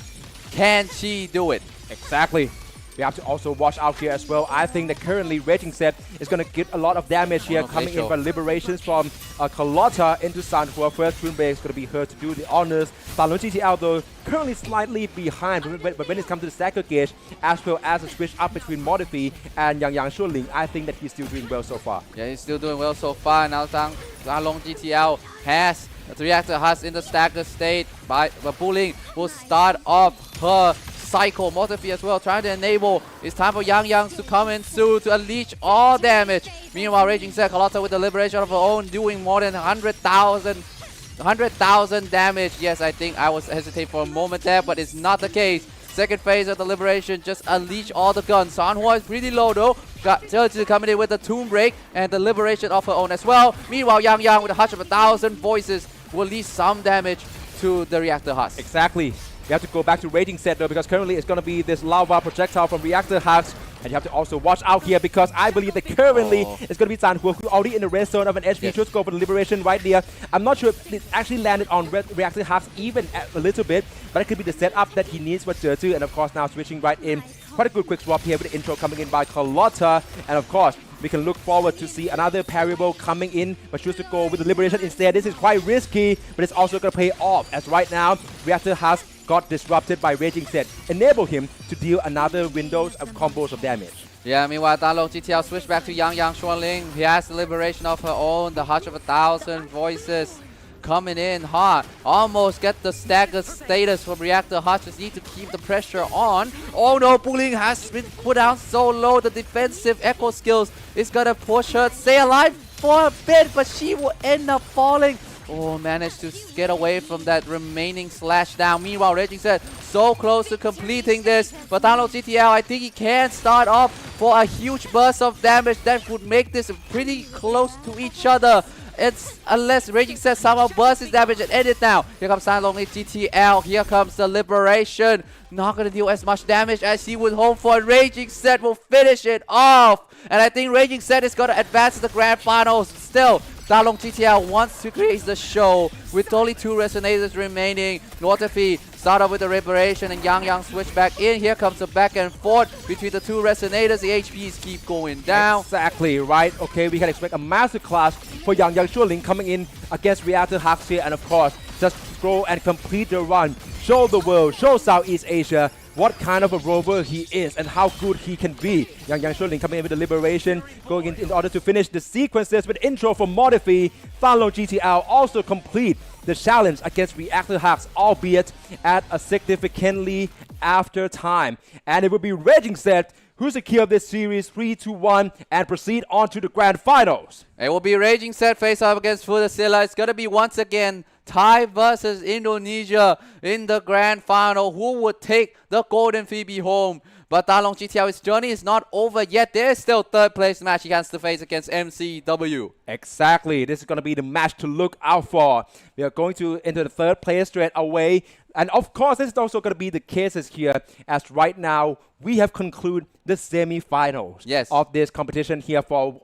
can she do it? Exactly. We have to also watch out here as well. I think that currently Raging Set is going to get a lot of damage here coming in for liberations from Carlotta into Sanhua. First Toon Break is going to be her to do the honors. Thalong GTL though currently slightly behind, but when it comes to the stacker gauge, as well as a switch up between Mortafee and Yang Shuling, I think that he's still doing well so far. Yeah, he's still doing well so far. Now Thalong GTL has the Reactor Husk in the stagger state, but bullying will start off her cycle. Mortafee as well trying to enable. It's time for Yang to come in soon to unleash all damage. Meanwhile, Raging Set Carlotta with the liberation of her own doing more than 100,000 damage. Yes, I think I was hesitate for a moment there, but it's not the case. Second phase of the liberation, just unleash all the guns. Sanhua is pretty low though. Got Jeju coming in with the Tomb Break and the liberation of her own as well. Meanwhile, Yang with a hush of 1,000 voices will leave some damage to the Reactor Husk. Exactly. We have to go back to Raging Set though, because currently it's going to be this lava projectile from Reactor Hacks. And you have to also watch out here, because I believe that currently it's going to be Sanhua, who already in the red zone of an HP. Should go for the liberation right there. I'm not sure if it actually landed on Reactor Hacks even a little bit, but it could be the setup that he needs for Jertu. And of course now switching right in. Quite a good quick swap here with the intro coming in by Carlotta. And of course, we can look forward to see another parable coming in, but choose to go with the liberation instead. This is quite risky, but it's also going to pay off, as right now Reactor has got disrupted by Raging Set, enable him to deal another windows of combos of damage. Yeah, meanwhile, Danlong GTL switch back to Yang Xuanling. He has the liberation of her own, the Hush of 1,000 voices coming in hard. Almost get the staggered status from Reactor Hush. Just need to keep the pressure on. Oh no, bullying has been put down so low. The defensive echo skills is gonna push her to stay alive for a bit, but she will end up falling. Oh, managed to get away from that remaining slash down. Meanwhile, Raging Set so close to completing this. But Danlong GTL, I think he can start off for a huge burst of damage that would make this pretty close to each other. It's unless Raging Set somehow bursts his damage and end it now. Here comes Danlong GTL. Here comes the liberation. Not gonna deal as much damage as he would hope for. Raging Set will finish it off. And I think Raging Set is gonna advance to the grand finals. Still, Danlong GTL wants to create the show with only 2 resonators remaining. Nortefi start off with the liberation and Yang switch back in. Here comes the back and forth between the 2 resonators. The HPs keep going down. Exactly right. Okay, we can expect a masterclass for Yang Xuanling coming in against Reactor Hacks here, and of course, just go and complete the run. Show the world, show Southeast Asia what kind of a rover he is and how good he can be. Yang Xuanling coming in with the liberation, going in order to finish the sequences with intro from Modifi. Danlong GTL also complete the challenge against Reactor Hacks, albeit at a significantly after time. And it will be Raging Set who's the key of this series, 3-1, and proceed on to the grand finals. It will be Raging Set face off against Futasilla. It's gonna be once again Thai versus Indonesia in the grand final. Who would take the Golden Phoebe home? But Danlong GTL's journey is not over yet. There's still 3rd place match he has to face against MCW. Exactly. This is going to be the match to look out for. We are going to enter the 3rd place straight away. And of course, this is also going to be the cases here, as right now we have concluded the semi-finals of this competition here for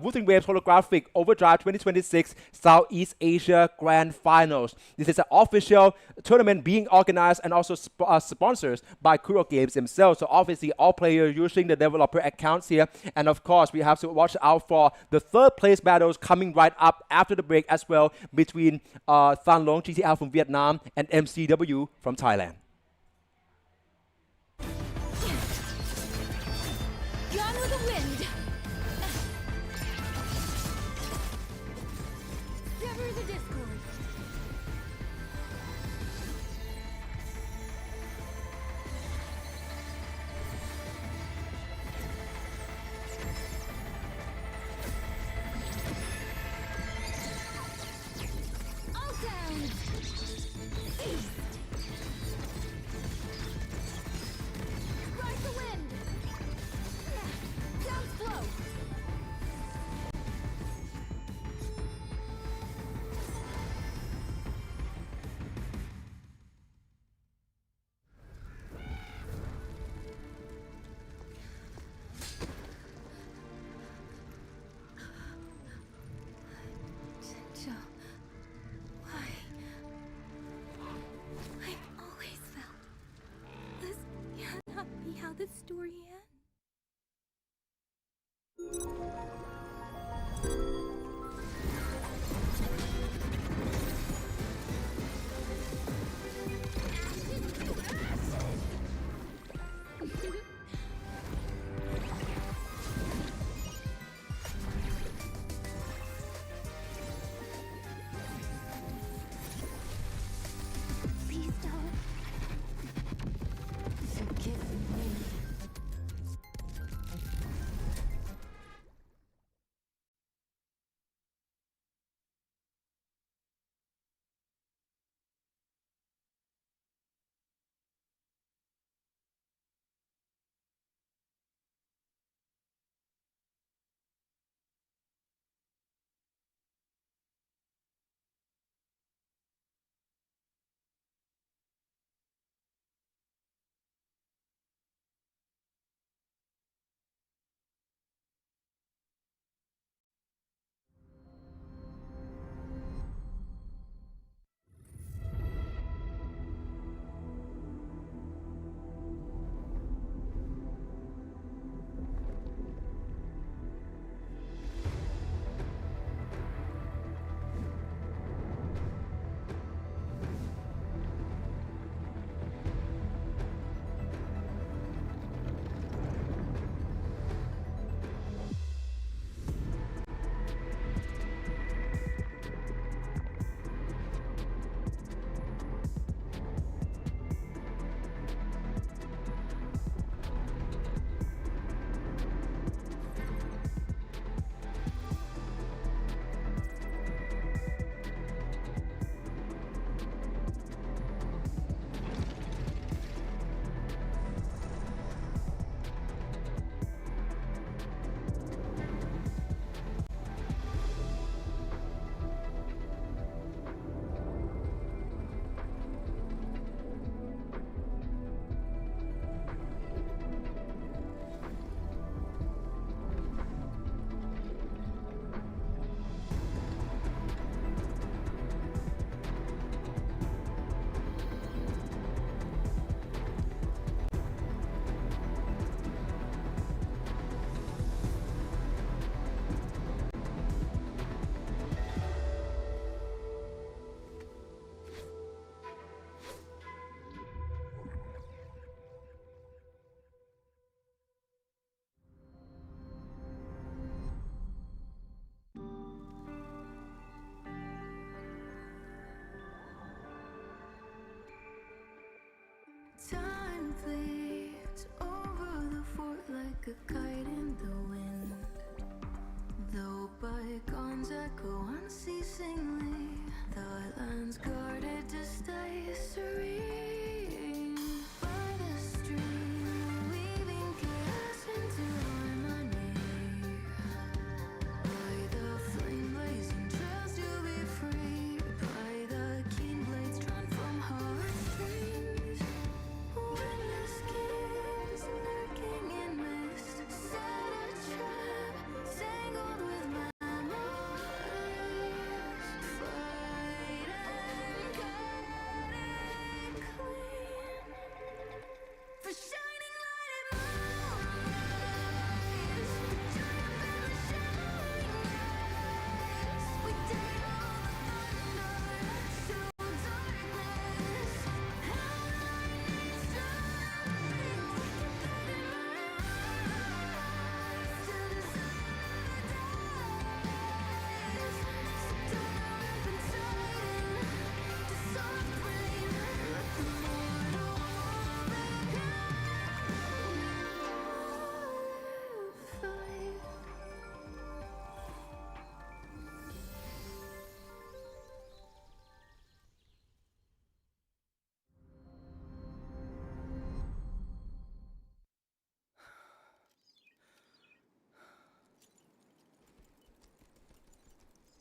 Wuthering Waves Holographic Overdrive 2026 Southeast Asia Grand Finals. This is an official tournament being organized and also sponsors by Kuro Games themselves. So obviously all players using the developer accounts here. And of course, we have to watch out for the 3rd place battles coming right up after the break as well, between Danlong GTL from Vietnam and MCW from Thailand. Gone with the wind. Sever the discord. All down. Feast. Ride the wind. Down slow. Joe, why? I've always felt this cannot be how this story ends. Please don't forgive me.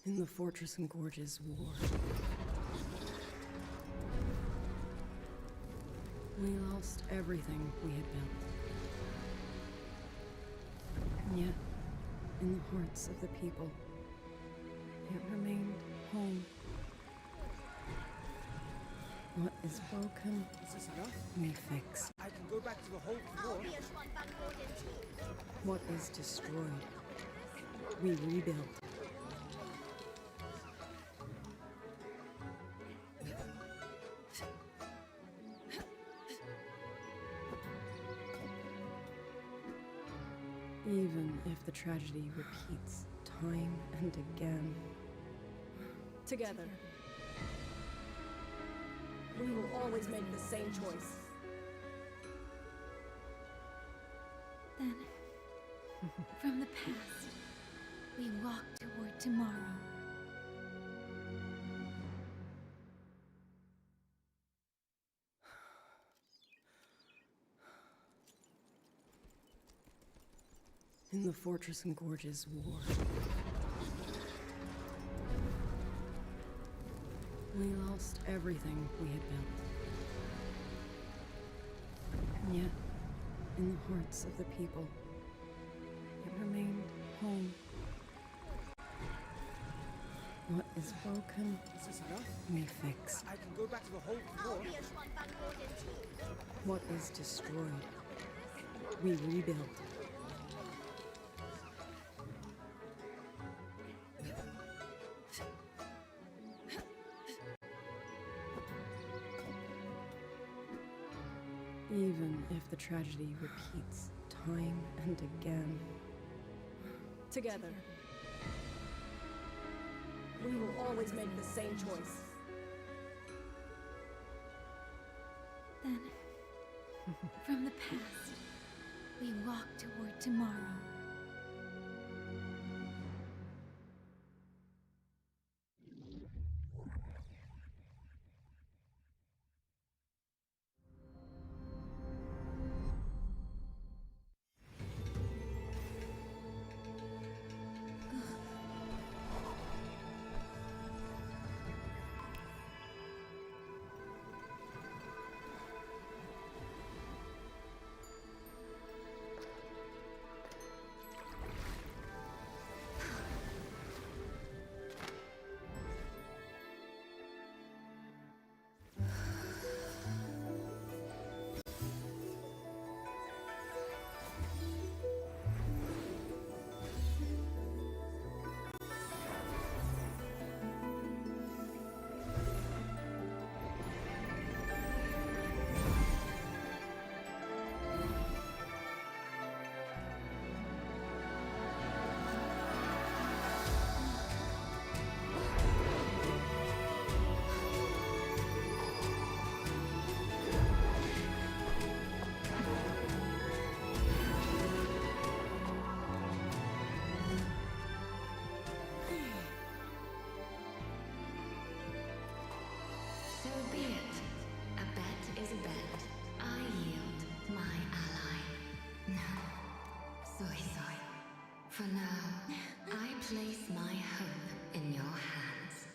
In the Fortress and Gorges War, we lost everything we had built. And yet, in the hearts of the people, it remained home. What is broken, Is this enough? we fix. I can go back to the whole floor. What is destroyed, we rebuild. Even if the tragedy repeats time and again, Together. We will always make the same choice. Then, from the past, we walk toward tomorrow. in the Fortress and Gorges War, we lost everything we had built. And yet, in the hearts of the people, it remained home. What is broken, Is this enough? we fix. I can go back to the whole floor. What is destroyed, we rebuild. Even if the tragedy repeats time and again, Together. We will always make the same choice. Then, from the past, we walk toward tomorrow. So be it. A bet is a bet. I yield my ally. No. Soy soy. For now, I place my hope in your hands.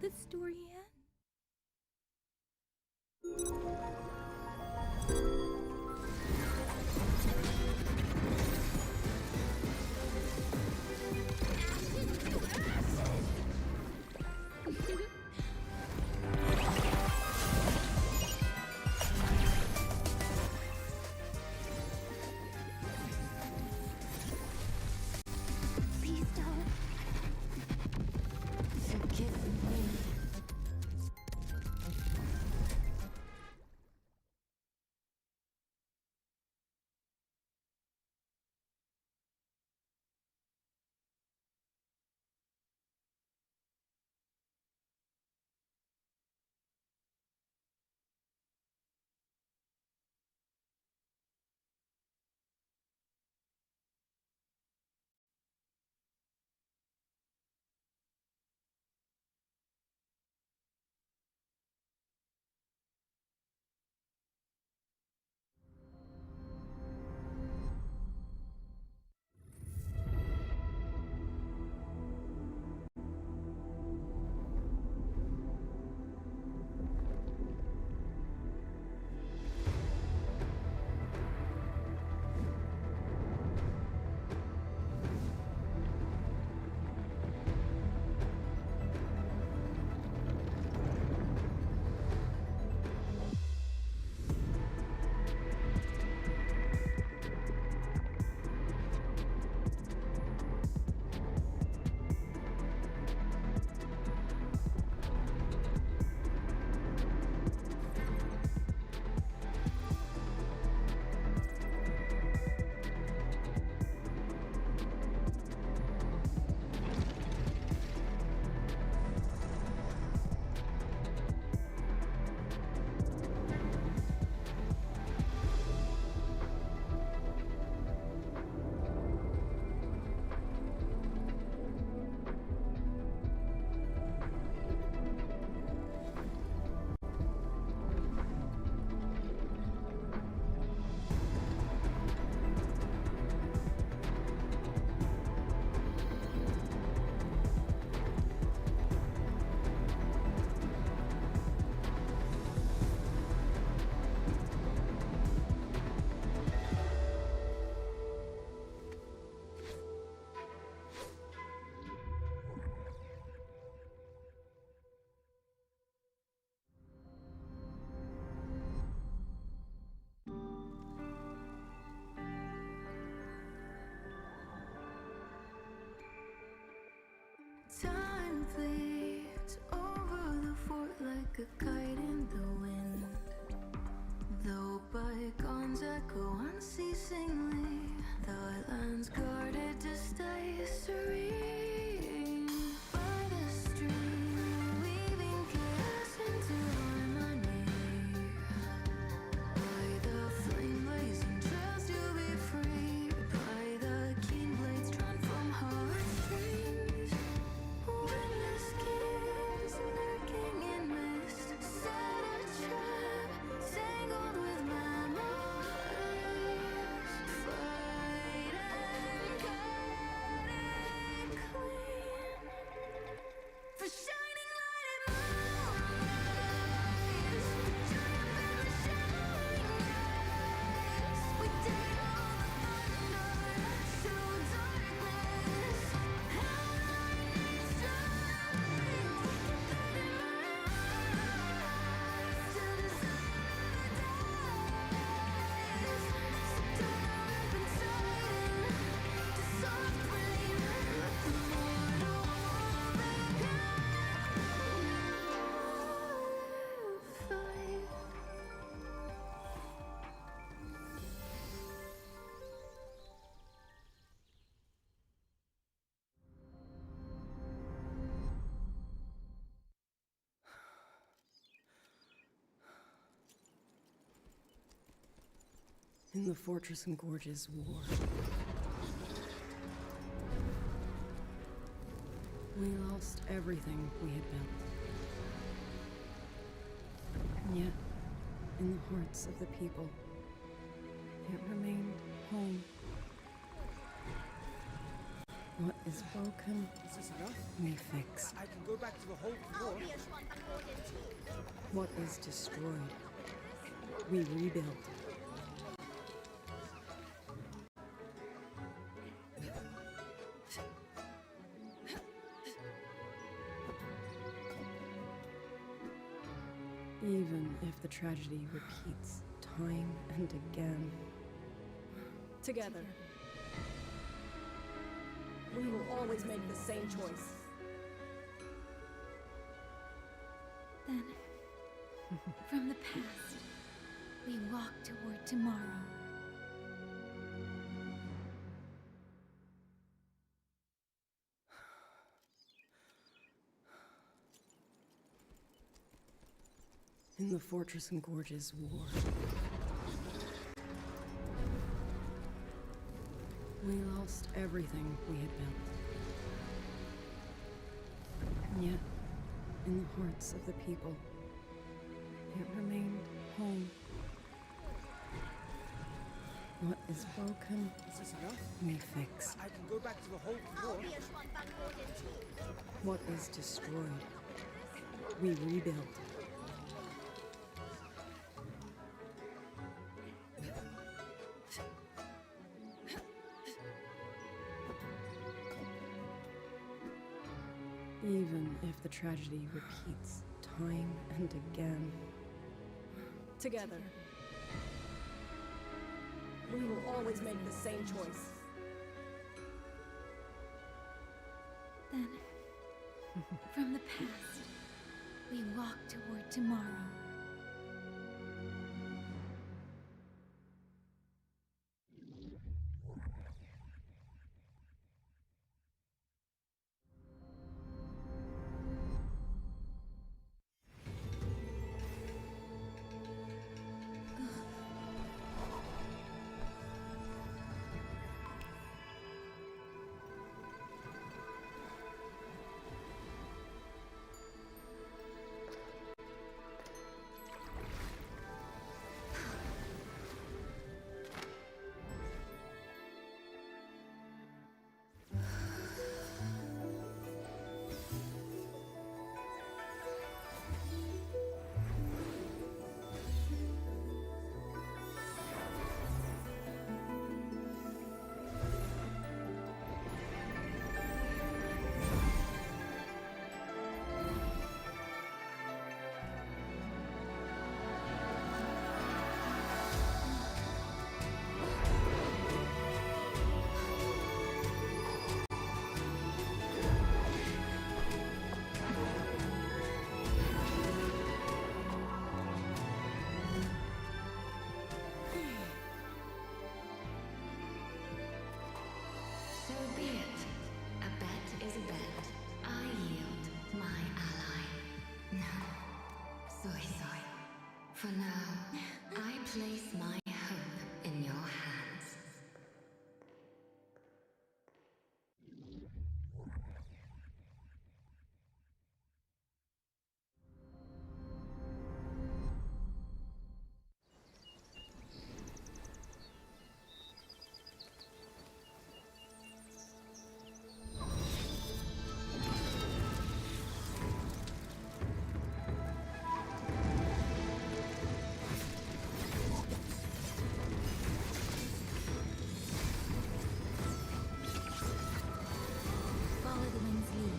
the story ends. Please don't. Forgive me. Time flees over the fort like a kite in the wind. Though bygones echo unceasingly, the land's guarded to stay serene. By the stream, weaving chaos into harmony. By the flame blazing trails to be free. By the keen blades drawn from heartstrings. Witness kings lurking in mist, set a trap, tangled with memories. Fight and cut it clean. For shining light and moonrise, triumph in the shining rays. We dare all the thunder, show darkness. How lightning strikes, we can fight in my eyes till desire dies. So don't up and tighten to soft rain. Let the mortal fight. In the Fortress and Gorges War, we lost everything we had built. And yet, in the hearts of the people, it remained home. What is broken, Is this enough? we fix. I can go back to the whole floor. What is destroyed, we rebuild. Even if the tragedy repeats time and again, Together. We will always make the same choice. Then, from the past, we walk toward tomorrow. in the Fortress and Gorges War, we lost everything we had built. And yet, in the hearts of the people, it remained home. What is broken, Is this enough? we fix. I can go back to the whole floor. What is destroyed, we rebuild. Even if the tragedy repeats time and again, Together. We will always make the same choice. Then, from the past, we walk toward tomorrow. So be it. A bet is a bet. I yield my ally. No. Soy soy. For now, I place my hope in your hands. Follow the wind's lead.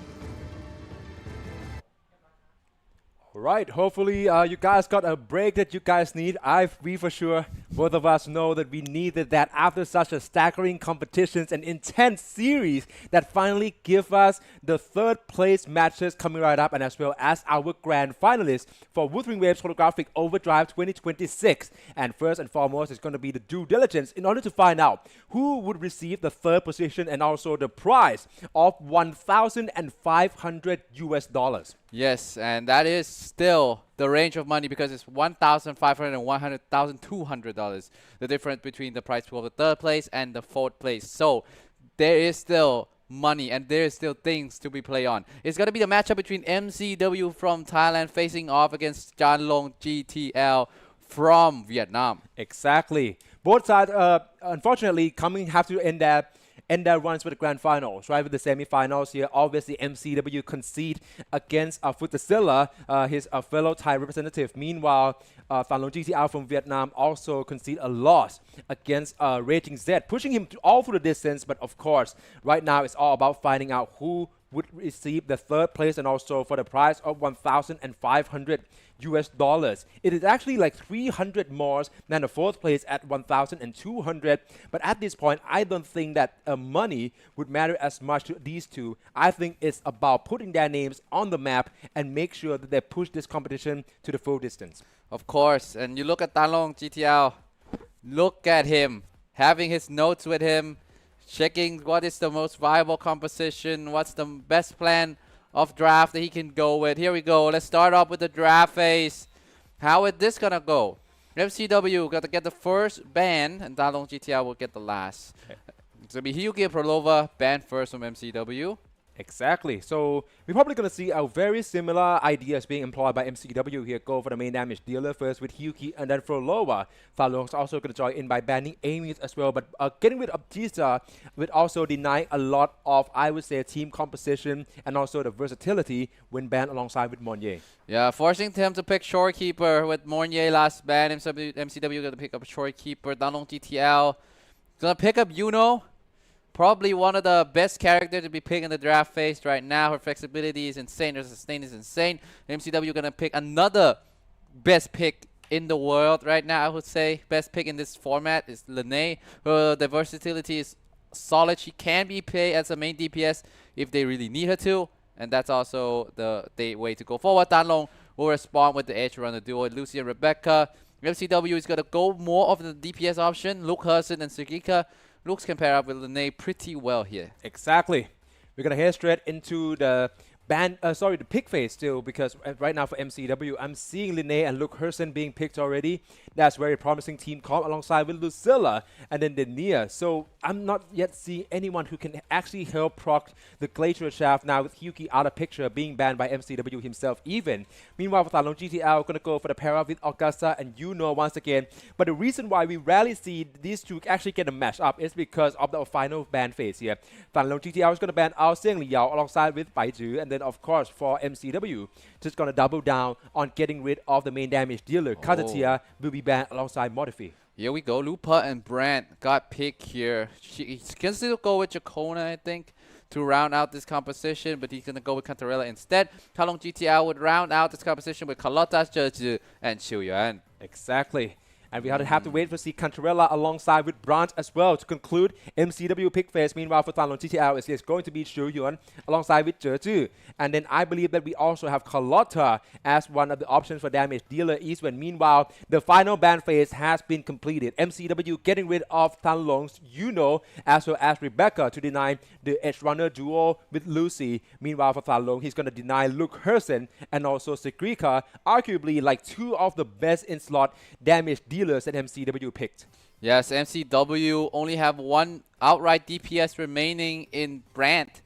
Right, hopefully you guys got a break that you guys need. We for sure, both of us know that we needed that after such a staggering competitions and intense series that finally give us the third place matches coming right up, and as well as our grand finalists for Wuthering Waves Holographic Overdrive 2026. And first and foremost, it's going to be the due diligence in order to find out who would receive the third position and also the prize of $1,500 US. Yes, and that is still the range of money because it's $1,500 and $100,200. The difference between the prize pool of the third place and the fourth place. So there is still money and there is still things to be played on. It's going to be the matchup between MCW from Thailand facing off against Janlong GTL from Vietnam. Exactly. Both sides, unfortunately, have to end their end their runs with the grand finals, right? With the semifinals here, obviously MCW concede against Futsila, his fellow Thai representative. Meanwhile, Tan Long GTR from Vietnam also concede a loss against Raging Z, pushing him all through the distance. But of course, right now it's all about finding out who would receive the third place and also for the prize of $1,500 US. It is actually like 300 more than the fourth place at 1,200. But at this point, I don't think that money would matter as much to these two. I think it's about putting their names on the map and make sure that they push this competition to the full distance. Of course, and you look at Tan Long GTL, look at him, having his notes with him, checking what is the most viable composition, what's the best plan of draft that he can go with. Here we go. Let's start off with the draft phase. How is this gonna go? MCW got to get the first ban, and Tan Long GTL will get the last. It's gonna be Hyuki and Prolova banned first from MCW. Exactly. So we're probably going to see a very similar ideas being employed by MCW here. Go for the main damage dealer first with Hyuki and then for Lowa. Falong's also going to join in by banning Amy's as well. But getting rid of Tisa would also deny a lot of, I would say, team composition and also the versatility when banned alongside with Monye. Yeah, forcing him to pick Shorekeeper with Mornier last ban. MCW going to pick up Shorekeeper. Tan Long GTL going to pick up Yuno. Probably one of the best characters to be picked in the draft phase right now. Her flexibility is insane. Her sustain is insane. MCW going to pick another best pick in the world right now, I would say. Best pick in this format is Lene. Her versatility is solid. She can be played as a main DPS if they really need her to. And that's also the way to go forward. Tan Long will respond with the edge runner duo, Lucy and Rebecca. MCW is going to go more of the DPS option. Luke Hurson and Sugika. Looks can pair up with Lene pretty well here. Exactly. We're going to head straight into the the pick phase still, because right now for MCW, I'm seeing Lene and Luke Hurson being picked already. That's very promising team comp alongside with Lucilla and then Denia. So I'm not yet seeing anyone who can actually help proc the Glacier Shaft now with Hyuki out of picture, being banned by MCW himself even. Meanwhile, for Tan Long GTL, going to go for the pair up with Augusta and Yuno once again. But the reason why we rarely see these two actually get a match up is because of the final ban phase here. Tan Long GTL is going to ban Ao Seang Liao alongside with Bai Zhu, and then of course for MCW, just going to double down on getting rid of the main damage dealer. Katatia will be banned alongside Modifi. Here we go. Lupa and Brandt got picked here. She can still go with Jacona, I think, to round out this composition, but he's going to go with Cantarella instead. Tan Long GTL would round out this composition with Carlotta, Zhezhi, and Xiu Yuan. Exactly. And we have to wait for see Cantarella alongside with Brandt as well to conclude MCW pick phase. Meanwhile, for Tan Long GTL, it's going to be Xiu Yuan alongside with Zhezhi. And then I believe that we also have Carlotta as one of the options for damage dealer Eastwind. Meanwhile, the final ban phase has been completed. MCW getting rid of Tan Long's Yuno as well as Rebecca to deny the Edge Runner duo with Lucy. Meanwhile, for Tan Long, he's going to deny Luke Hurson and also Sigrika, arguably like two of the best in-slot damage dealers that MCW picked. Yes, MCW only have one outright DPS remaining in Brandt.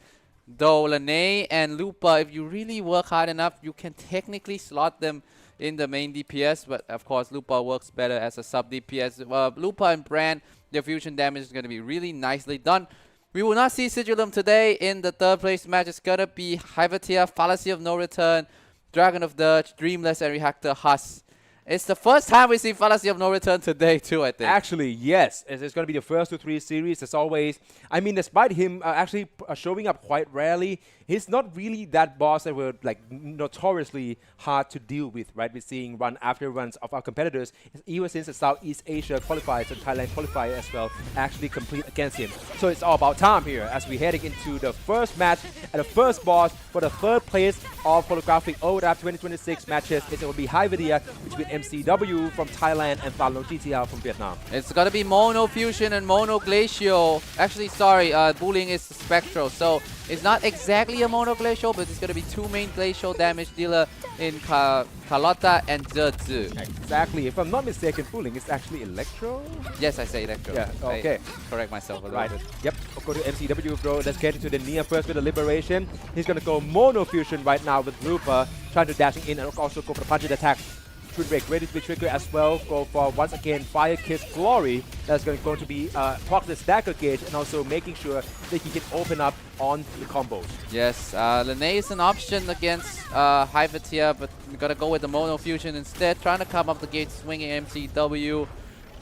Though Lene and Lupa, if you really work hard enough, you can technically slot them in the main DPS. But of course, Lupa works better as a sub DPS. Lupa and Brandt, their fusion damage is going to be really nicely done. We will not see Sigilum today in the third place match. It's going to be Hyvatia, Fallacy of No Return, Dragon of Dirge, Dreamless, and Reactor Huss. It's the first time we see Fallacy of No Return today too, I think. Actually, yes. It's going to be the first of 3 series, as always. I mean, despite him actually showing up quite rarely, he's not really that boss that were like notoriously hard to deal with, right? We're seeing run after runs of our competitors, even since the Southeast Asia qualifiers and Thailand qualifier as well, actually complete against him. So it's all about time here as we're heading into the first match and the first boss for the third place of Holographic Overdrive 2026 matches. It will be Hyvatia between MCW from Thailand and Tan Long GTL from Vietnam. It's going to be Mono Fusion and Mono Glacial. Actually, sorry, Bullying is Spectral. So it's not exactly a Mono Glacial, but it's going to be 2 main Glacial damage dealer in Carlotta and Zhezhi. Exactly. If I'm not mistaken, Fooling is actually Electro? Yes, I say Electro. Yeah, okay. I correct myself a little Right. bit. Yep. I'll go to MCW, bro. Let's get into the Nia first with the Liberation. He's going to go Mono Fusion right now with Lupa, trying to dashing in and also go for the punch attack Twin Break ready to be triggered as well. Go for once again Fire Kiss Glory. That's going to be proc the stagger gauge and also making sure that he can open up on the combos. Yes, Lene is an option against Hyvet here, but we're gonna go with the Mono Fusion instead. Trying to come up the gate, swinging MCW.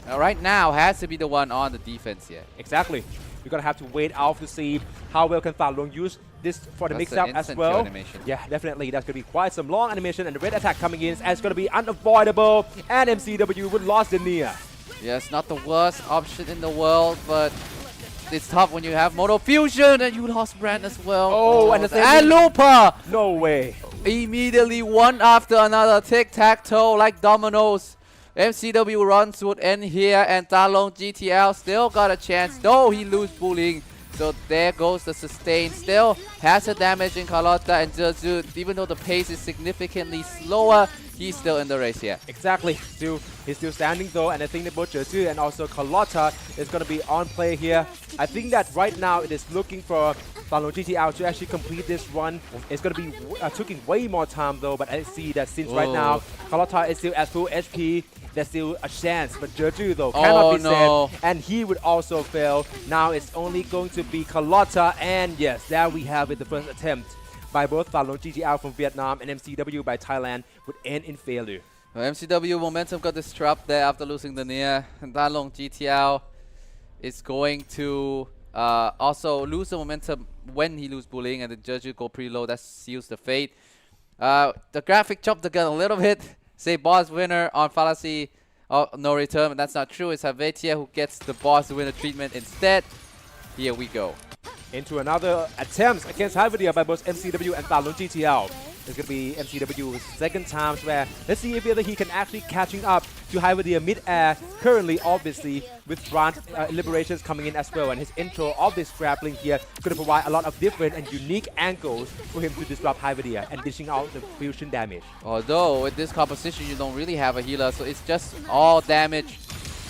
Right now has to be the one on the defense here. Exactly. We're gonna have to wait out to see how well can Fa Long use this for the That's mix-up an as instant well. kill animation. Yeah, definitely. That's gonna be quite some long animation, and the red attack coming in as gonna be unavoidable. And MCW would lost the Nia. Yes, not the worst option in the world, but it's tough when you have Mono Fusion and you lost Brand as well. Oh, and the thing and is- Lupa! No way. Immediately one after another, tic-tac-toe like dominoes. MCW runs would end here, and Talong GTL still got a chance, though he lose bullying. So there goes the sustain. Still has a damage in Carlotta and Jeju. Even though the pace is significantly slower, he's still in the race here. Exactly. He's still standing though, and I think that both Jeju and also Carlotta is going to be on play here. I think that right now it is looking for Falun GTR to actually complete this run. It's going to be taking way more time though, but I see that since right now Carlotta is still at full HP, there's still a chance, but Jeju though cannot be saved, and he would also fail. Now it's only going to be Carlotta, and yes, there we have it. The first attempt by both Falun GTR from Vietnam and MCW by Thailand would end in failure. MCW momentum got disrupted there after losing the Nia, and Dalong GTL is going to also lose the momentum when he loses bullying, and the Jeju go pretty low. That seals the fate. The graphic chopped the gun a little bit. Say boss winner on Fallacy no return, but that's not true. It's Havetia who gets the boss winner treatment instead. Here we go. Into another attempt against Hyvidia by both MCW and Falun GTL. It's going to be MCW's second time where let's see if whether he can actually catching up to Hyvidia mid-air. Currently, obviously, with Brand Liberations coming in as well, and his intro of this grappling here going to provide a lot of different and unique angles for him to disrupt Hyvidia and dishing out the fusion damage. Although with this composition you don't really have a healer, so it's just all damage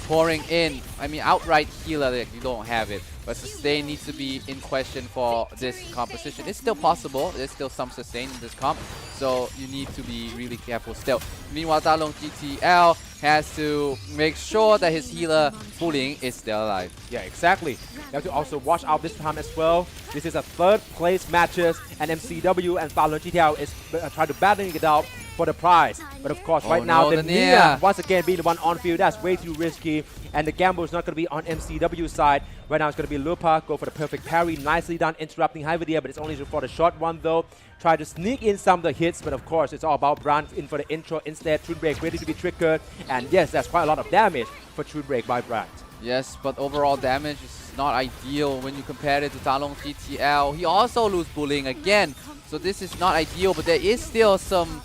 pouring in. I mean, outright healer, that you don't have it. But sustain needs to be in question for this composition. It's still possible. There's still some sustain in this comp, so you need to be really careful still. Meanwhile, Dalong GTL has to make sure that his healer bullying is still alive. Yeah, exactly. You have to also watch out this time as well. This is a third place matches, and MCW and Falun GTL is trying to battling it out for the prize. But of course, right now, the Nia once again being the one on field. That's way too risky, and the gamble is not going to be on MCW side. Right now, it's going to be Lupa. Go for the perfect parry. Nicely done, interrupting Hyvidia, but it's only for the short one though. Try to sneak in some of the hits, but of course, it's all about Brand in for the intro instead. Twin Break ready to be triggered, and yes, that's quite a lot of damage for Twin Break by Brand. Yes, but overall damage is not ideal when you compare it to Talong GTL. He also loses bullying again, so this is not ideal, but there is still some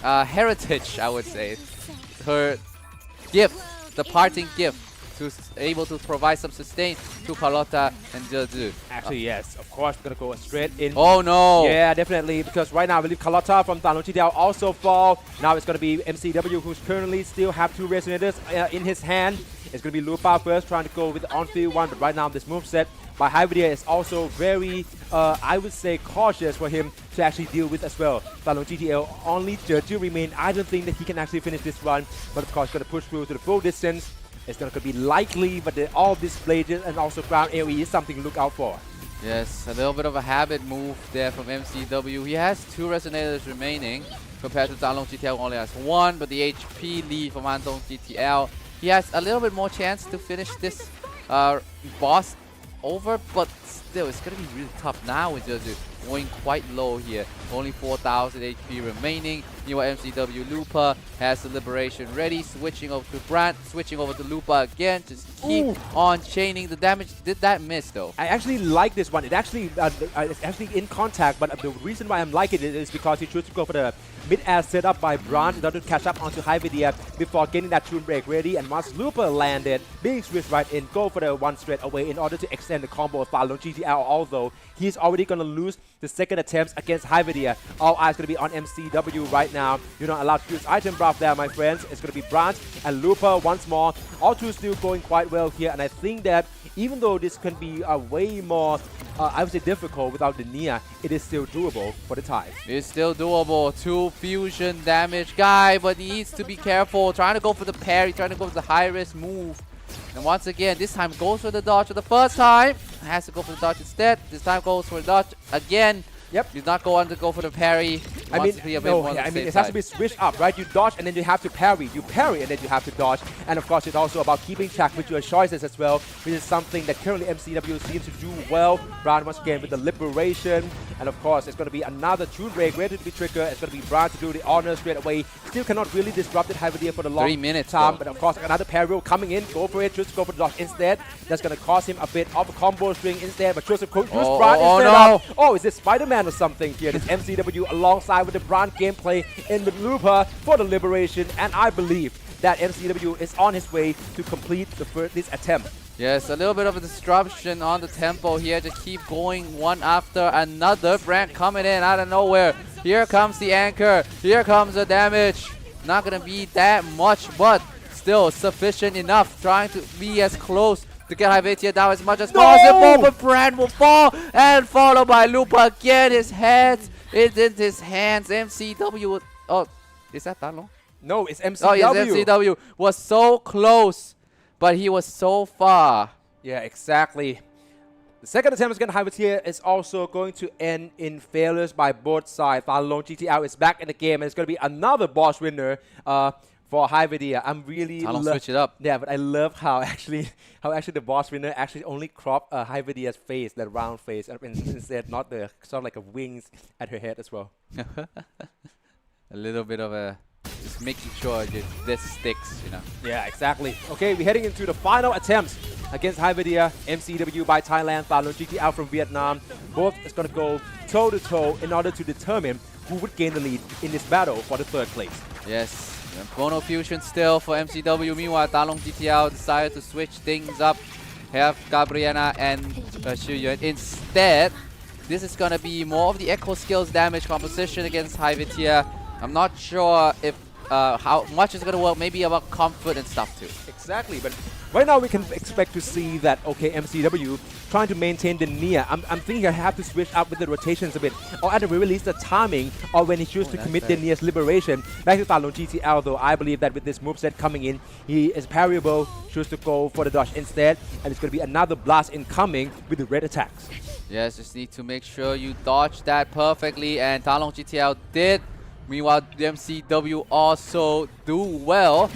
heritage, I would say. Her gift, the parting gift, to able to provide some sustain to Carlotta and Jeju. Actually, yes, of course, we're going to go straight in. Oh no! Yeah, definitely, because right now I believe Carlotta from Talon GTL also fall. Now it's going to be MCW, who's currently still have two resonators in his hand. It's going to be Lupa first, trying to go with the on-field one, but right now this moveset by Hyvidia is also very, I would say, cautious for him to actually deal with as well. Talon GTL only Jeju remain. I don't think that he can actually finish this run, but of course going to push through to the full distance. It's not going to be likely, but all these blades and also ground AoE is something to look out for. Yes, a little bit of a habit move there from MCW. He has two resonators remaining compared to Dalong GTL only has one, but the HP lead from Andong GTL. He has a little bit more chance to finish this boss over, but still, it's going to be really tough now with Jeju going quite low here. Only 4,000 HP remaining. Meanwhile, MCW Lupa has the liberation ready, switching over to Brand, switching over to Lupa again. Just keep on chaining the damage. Did that miss though? I actually like this one. It's actually in contact, but the reason why I'm liking it is because he chose to go for the mid-air setup by Brand in order to catch up onto Hyvidia before getting that Twin Break ready. And once Lupa landed, being switched right in, go for the one straight away in order to extend the combo of Falun GTL, although he's already going to lose the second attempt against Hyvidia. All eyes going to be on MCW right now. You're not allowed to use item buff there, my friends. It's going to be Brandt and Looper once more. All two still going quite well here, and I think that even though this can be a way more, I would say, difficult without the Nia, it is still doable for the Thais. It's still doable. 2 fusion damage guy, but he needs to be careful. Trying to go for the parry, trying to go for the high risk move. And once again, this time goes for the dodge for the first time. Has to go for the dodge instead. This time goes for the dodge again. Yep. He's not going to go for the parry. I mean, it has to be switched up, right? You dodge and then you have to parry. You parry and then you have to dodge. And of course, it's also about keeping track with your choices as well, which is something that currently MCW seems to do well. Brown once again with the liberation. And of course, it's going to be another Tune Break ready to be triggered. It's going to be Brown to do the honor straight away. Still cannot really disrupt it Hyvidia for the long 3 minutes time. though. But of course, another parry coming in. Go for it. Just go for the dodge instead. That's going to cost him a bit of a combo string instead. But Joseph could use Brown instead no. Oh, is this Spider-Man or something here? This MCW alongside with the Brown gameplay in with Looper for the liberation. And I believe that MCW is on his way to complete this attempt. Yes, a little bit of a disruption on the tempo here. Just keep going one after another. Brandt coming in out of nowhere. Here comes the anchor. Here comes the damage. Not going to be that much, but still sufficient enough. Trying to be as close to get Hyvidia down as much as possible. But Brandt will fall and followed by Looper again. His head is in his hands. MCW. Oh, is that Talon? No, it's MCW. Oh, yes, MCW was so close, but he was so far. Yeah, exactly. The second attempt against Hyvidia is also going to end in failures by both sides. Talon GTL is back in the game, and it's going to be another boss winner for Hyvidia. I'm really switch it up. Yeah, but I love how actually the boss winner actually only cropped Hyvidia's face, that round face, and instead not the sort of like a wings at her head as well. A little bit of a just making sure this sticks, you know. Yeah, exactly. Okay, we're heading into the final attempts against Hyvidia, MCW by Thailand, Talon GTL from Vietnam. Both is going to go toe-to-toe in order to determine who would gain the lead in this battle for the third place. Yes, Mono Fusion still for MCW. Meanwhile, Talon GTL decided to switch things up. Have Gabriela and Xu Yuan. Instead, this is going to be more of the Echo Skills damage composition against Hyvidia. I'm not sure if how much is going to work, maybe about comfort and stuff too. Exactly, but right now we can expect to see that, okay, MCW trying to maintain the Nia. I'm thinking I have to switch up with the rotations a bit, or at the very least the timing, or when he chooses to commit the Nia's liberation. Back to Talon GTL though, I believe that with this moveset coming in, he is parryable, chooses to go for the dodge instead, and it's going to be another blast incoming with the red attacks. Yes, just need to make sure you dodge that perfectly, and Talon GTL did. Meanwhile, the MCW also do well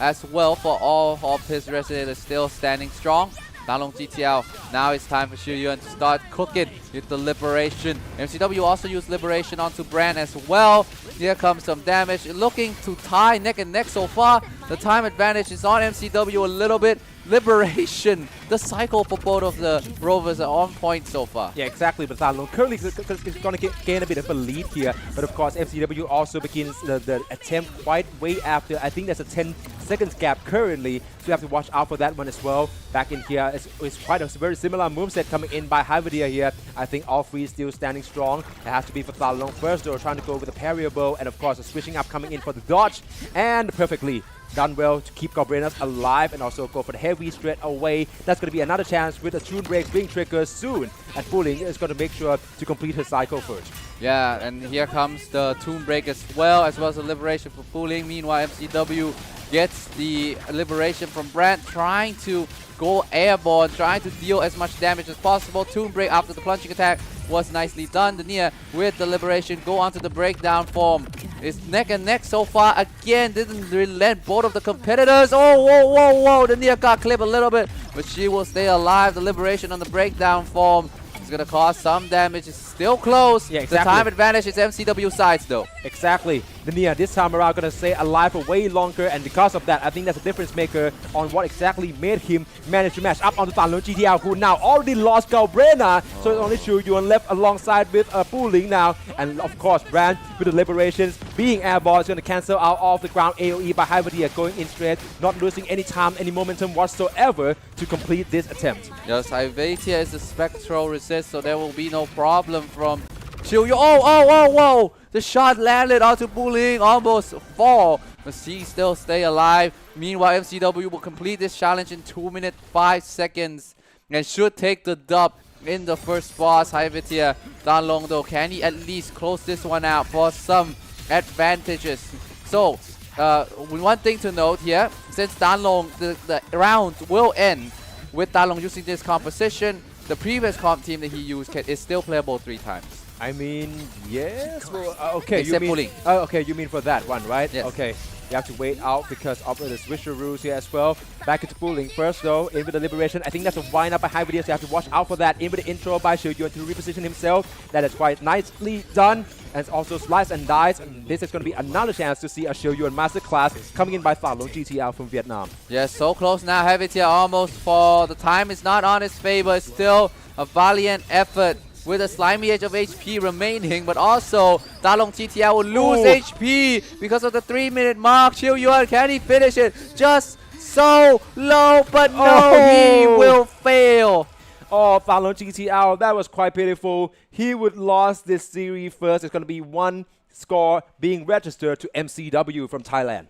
as well for all of his residents still standing strong. Talon GTL, now it's time for Xu Yuan to start cooking with the liberation. MCW also used liberation onto Brandt as well. Here comes some damage. Looking to tie neck and neck so far. The time advantage is on MCW a little bit. Liberation, the cycle for both of the Rovers are on point so far. Yeah, exactly. But Talon currently is going to gain a bit of a lead here. But of course, MCW also begins the attempt quite way after. I think there's a 10 seconds gap currently, so you have to watch out for that one as well. Back in here, it's quite a very similar moveset coming in by Hyvidia here. I think all three still standing strong. It has to be for Talon first, though, trying to go with a parryable, and of course, a switching up coming in for the dodge, and perfectly done well to keep Gobrenas alive and also go for the heavy straight away. That's going to be another chance with a Tune Break being triggered soon. And Fuling is going to make sure to complete her cycle first. Yeah, and here comes the Tune Break as well as the liberation for Fuling. Meanwhile, MCW gets the liberation from Brandt, trying to go airborne, trying to deal as much damage as possible. Tune Break after the plunging attack was nicely done. The Nia with the liberation go onto the breakdown form. It's neck and neck so far. Again, didn't relent both of the competitors. Oh, whoa, whoa, whoa. The Nia got clipped a little bit, but she will stay alive. The liberation on the breakdown form is going to cause some damage. It's still close. Yeah, exactly. The time advantage is MCW sides though. Exactly. The Nia this time around going to stay alive for way longer, and because of that, I think that's a difference maker on what exactly made him manage to match up onto Talon GTL, who now already lost Galbrena. So it's only Xu Yuan left alongside with Fuling now. And of course, Brandt with the liberations being airball is going to cancel out off the ground AoE by Hyvidia, going in straight, not losing any time, any momentum whatsoever to complete this attempt. Yes, Hyvidia is the spectral resist, so there will be no problem from Chill, whoa! The shot landed onto Bullying, almost fall. But C still stay alive. Meanwhile, MCW will complete this challenge in 2 minutes 5 seconds and should take the dub in the first boss. Haivitia Dan Long though, can he at least close this one out for some advantages? So, one thing to note here, since Dan Long, the round will end with Dan Long using this composition, the previous comp team that he used is still playable 3 times. I mean, yes. Well, okay, Except you mean, Bullying. okay, you mean for that one, right? Yes. Okay. You have to wait out because of the switcher rules here as well. Back into Bullying first though, in with the Liberation. I think that's a wind up by high videos, so you have to watch out for that. In with the intro by Xiuyuan to reposition himself. That is quite nicely done. And it's also slice and dice. And this is going to be another chance to see a Xiuyuan masterclass coming in by Falun GTL from Vietnam. Yes, so close now. Havitia almost fall. The time is not on his favor. It's still a valiant effort with a slimy edge of HP remaining, but also Dalong TTL will lose HP because of the 3-minute mark. Xiuyuan, can he finish it? Just so low, but no, he will fail. Oh, Falun GTL, that was quite pitiful. He would lost this series first. It's going to be 1 score being registered to MCW from Thailand.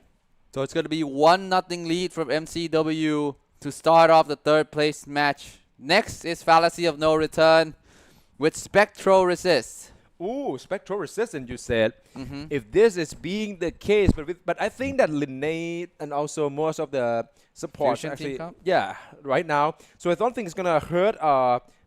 So it's going to be 1-0 lead from MCW to start off the 3rd place match. Next is Fallacy of No Return with Spectro Resist. Ooh, Spectral Resistance, you said. If this is being the case, but I think that Linnae and also most of the support Fusion team actually, comp? yeah, right now. So I don't think it's gonna hurt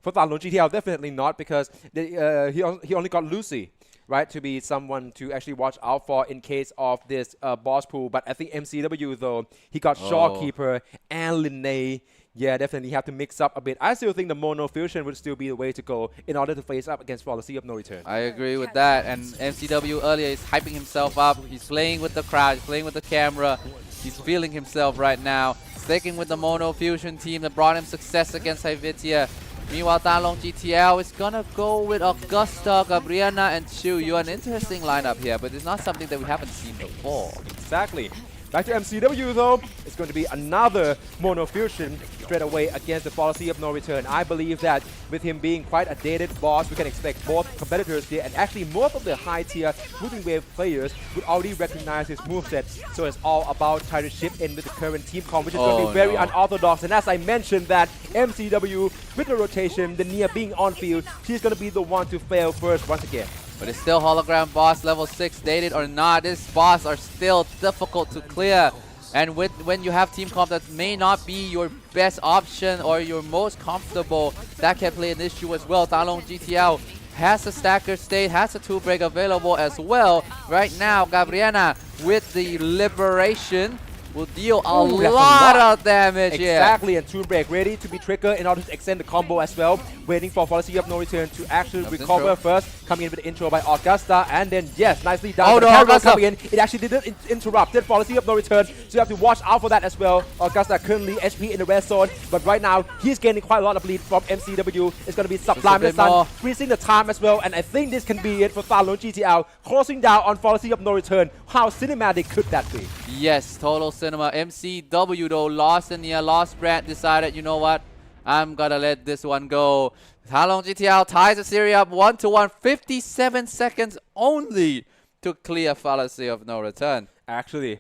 for Talon GTL. Definitely not, because he only got Lucy, right, to be someone to actually watch out for in case of this boss pool. But I think MCW though, he got Shawkeeper and Linnae. Yeah, definitely have to mix up a bit. I still think the Mono Fusion would still be the way to go in order to face up against Fallacy of No Return. I agree with that. And MCW earlier is hyping himself up. He's playing with the crowd, he's playing with the camera. He's feeling himself right now. Sticking with the Mono Fusion team that brought him success against Haivitia. Meanwhile, Talong GTL is gonna go with Augusta, Gabriana, and Xiuyuan. An interesting lineup here, but it's not something that we haven't seen before. Exactly. Back to MCW though, it's going to be another Mono Fusion straight away against the Fallacy of No Return. I believe that with him being quite a dated boss, we can expect both competitors here, and actually most of the high-tier Wuthering Wave players would already recognize his moveset. So it's all about trying to ship in with the current team comp, which is going to be very unorthodox. And as I mentioned that MCW, with the rotation, the Nia being on field, she's going to be the one to fail first once again. But it's still hologram boss level 6, dated or not. This boss are still difficult to clear. And when you have team comp that may not be your best option or your most comfortable, that can play an issue as well. Talong GTL has a stacker state, has a 2-break available as well. Right now, Gabriana with the Liberation will deal a lot of damage here. Exactly, and 2-break ready to be triggered in order to extend the combo as well. Waiting for Fallacy of No Return to actually recover first. Coming in with the intro by Augusta, and then yes, nicely done. Oh no, Augusta coming in. It actually didn't interrupt the Fallacy of No Return, so you have to watch out for that as well. Augusta currently HP in the red zone, but right now he's gaining quite a lot of lead from MCW. It's going to be Sublime the Sun, freezing the time as well, and I think this can be it for Talon GTL, closing down on Fallacy of No Return. How cinematic could that be? Yes, total cinema. MCW though lost in the lost brand, decided, you know what, I'm gonna let this one go. Talong GTL ties the series up 1-1, 57 seconds only to clear Fallacy of No Return. Actually,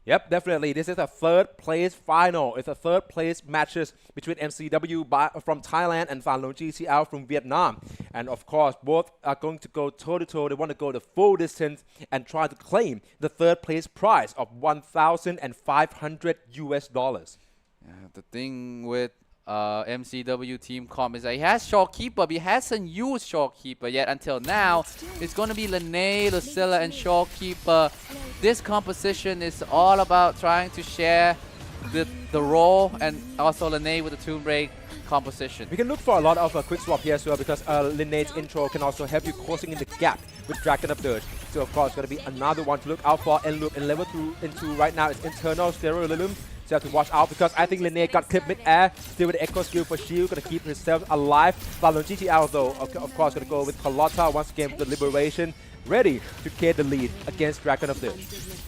yep, definitely. This is a 3rd place final. It's a 3rd place matches between MCW from Thailand and Falun GTL from Vietnam. And of course, both are going to go toe-to-toe. They want to go the full distance and try to claim the 3rd place prize of $1,500 US. The thing with MCW team comp is that he has Shawkeeper, but he hasn't used Shawkeeper yet until now. It's going to be Linnae, Lucilla, and Shawkeeper. This composition is all about trying to share the role, and also Linnae with the Tomb Break composition. We can look for a lot of quick swap here as well, because Linnae's intro can also help you closing in the gap with Dragon of Dirge. So of course, going to be another one to look out for. And look in level 2 into right now is internal stereolism. So you have to watch out, because I think Linnae got clipped mid-air. Still with the Echo skill for shield, going to keep himself alive. Falun GTL though, of course, going to go with Carlotta once again with the Liberation. Ready to get the lead against Dragon of Dirge.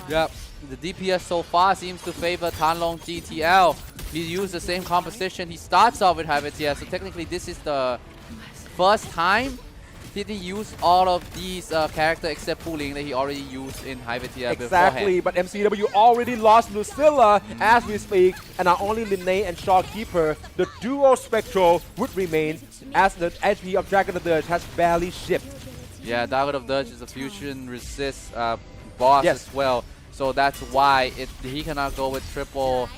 Yep, the DPS so far seems to favor Talong GTL. He used the same composition. He starts off with Havitia, so technically this is the first time he didn't use all of these characters except Fu Ling that he already used in Hyvetia Exactly, beforehand. but MCW already lost Lucilla as we speak, and not only Linnae and Shawkeeper, the duo Spectral would remain as the HP of Dragon of the Dirge has barely shipped. Yeah, Dragon of Dirge is a fusion resist boss Yes. as well, so that's why he cannot go with triple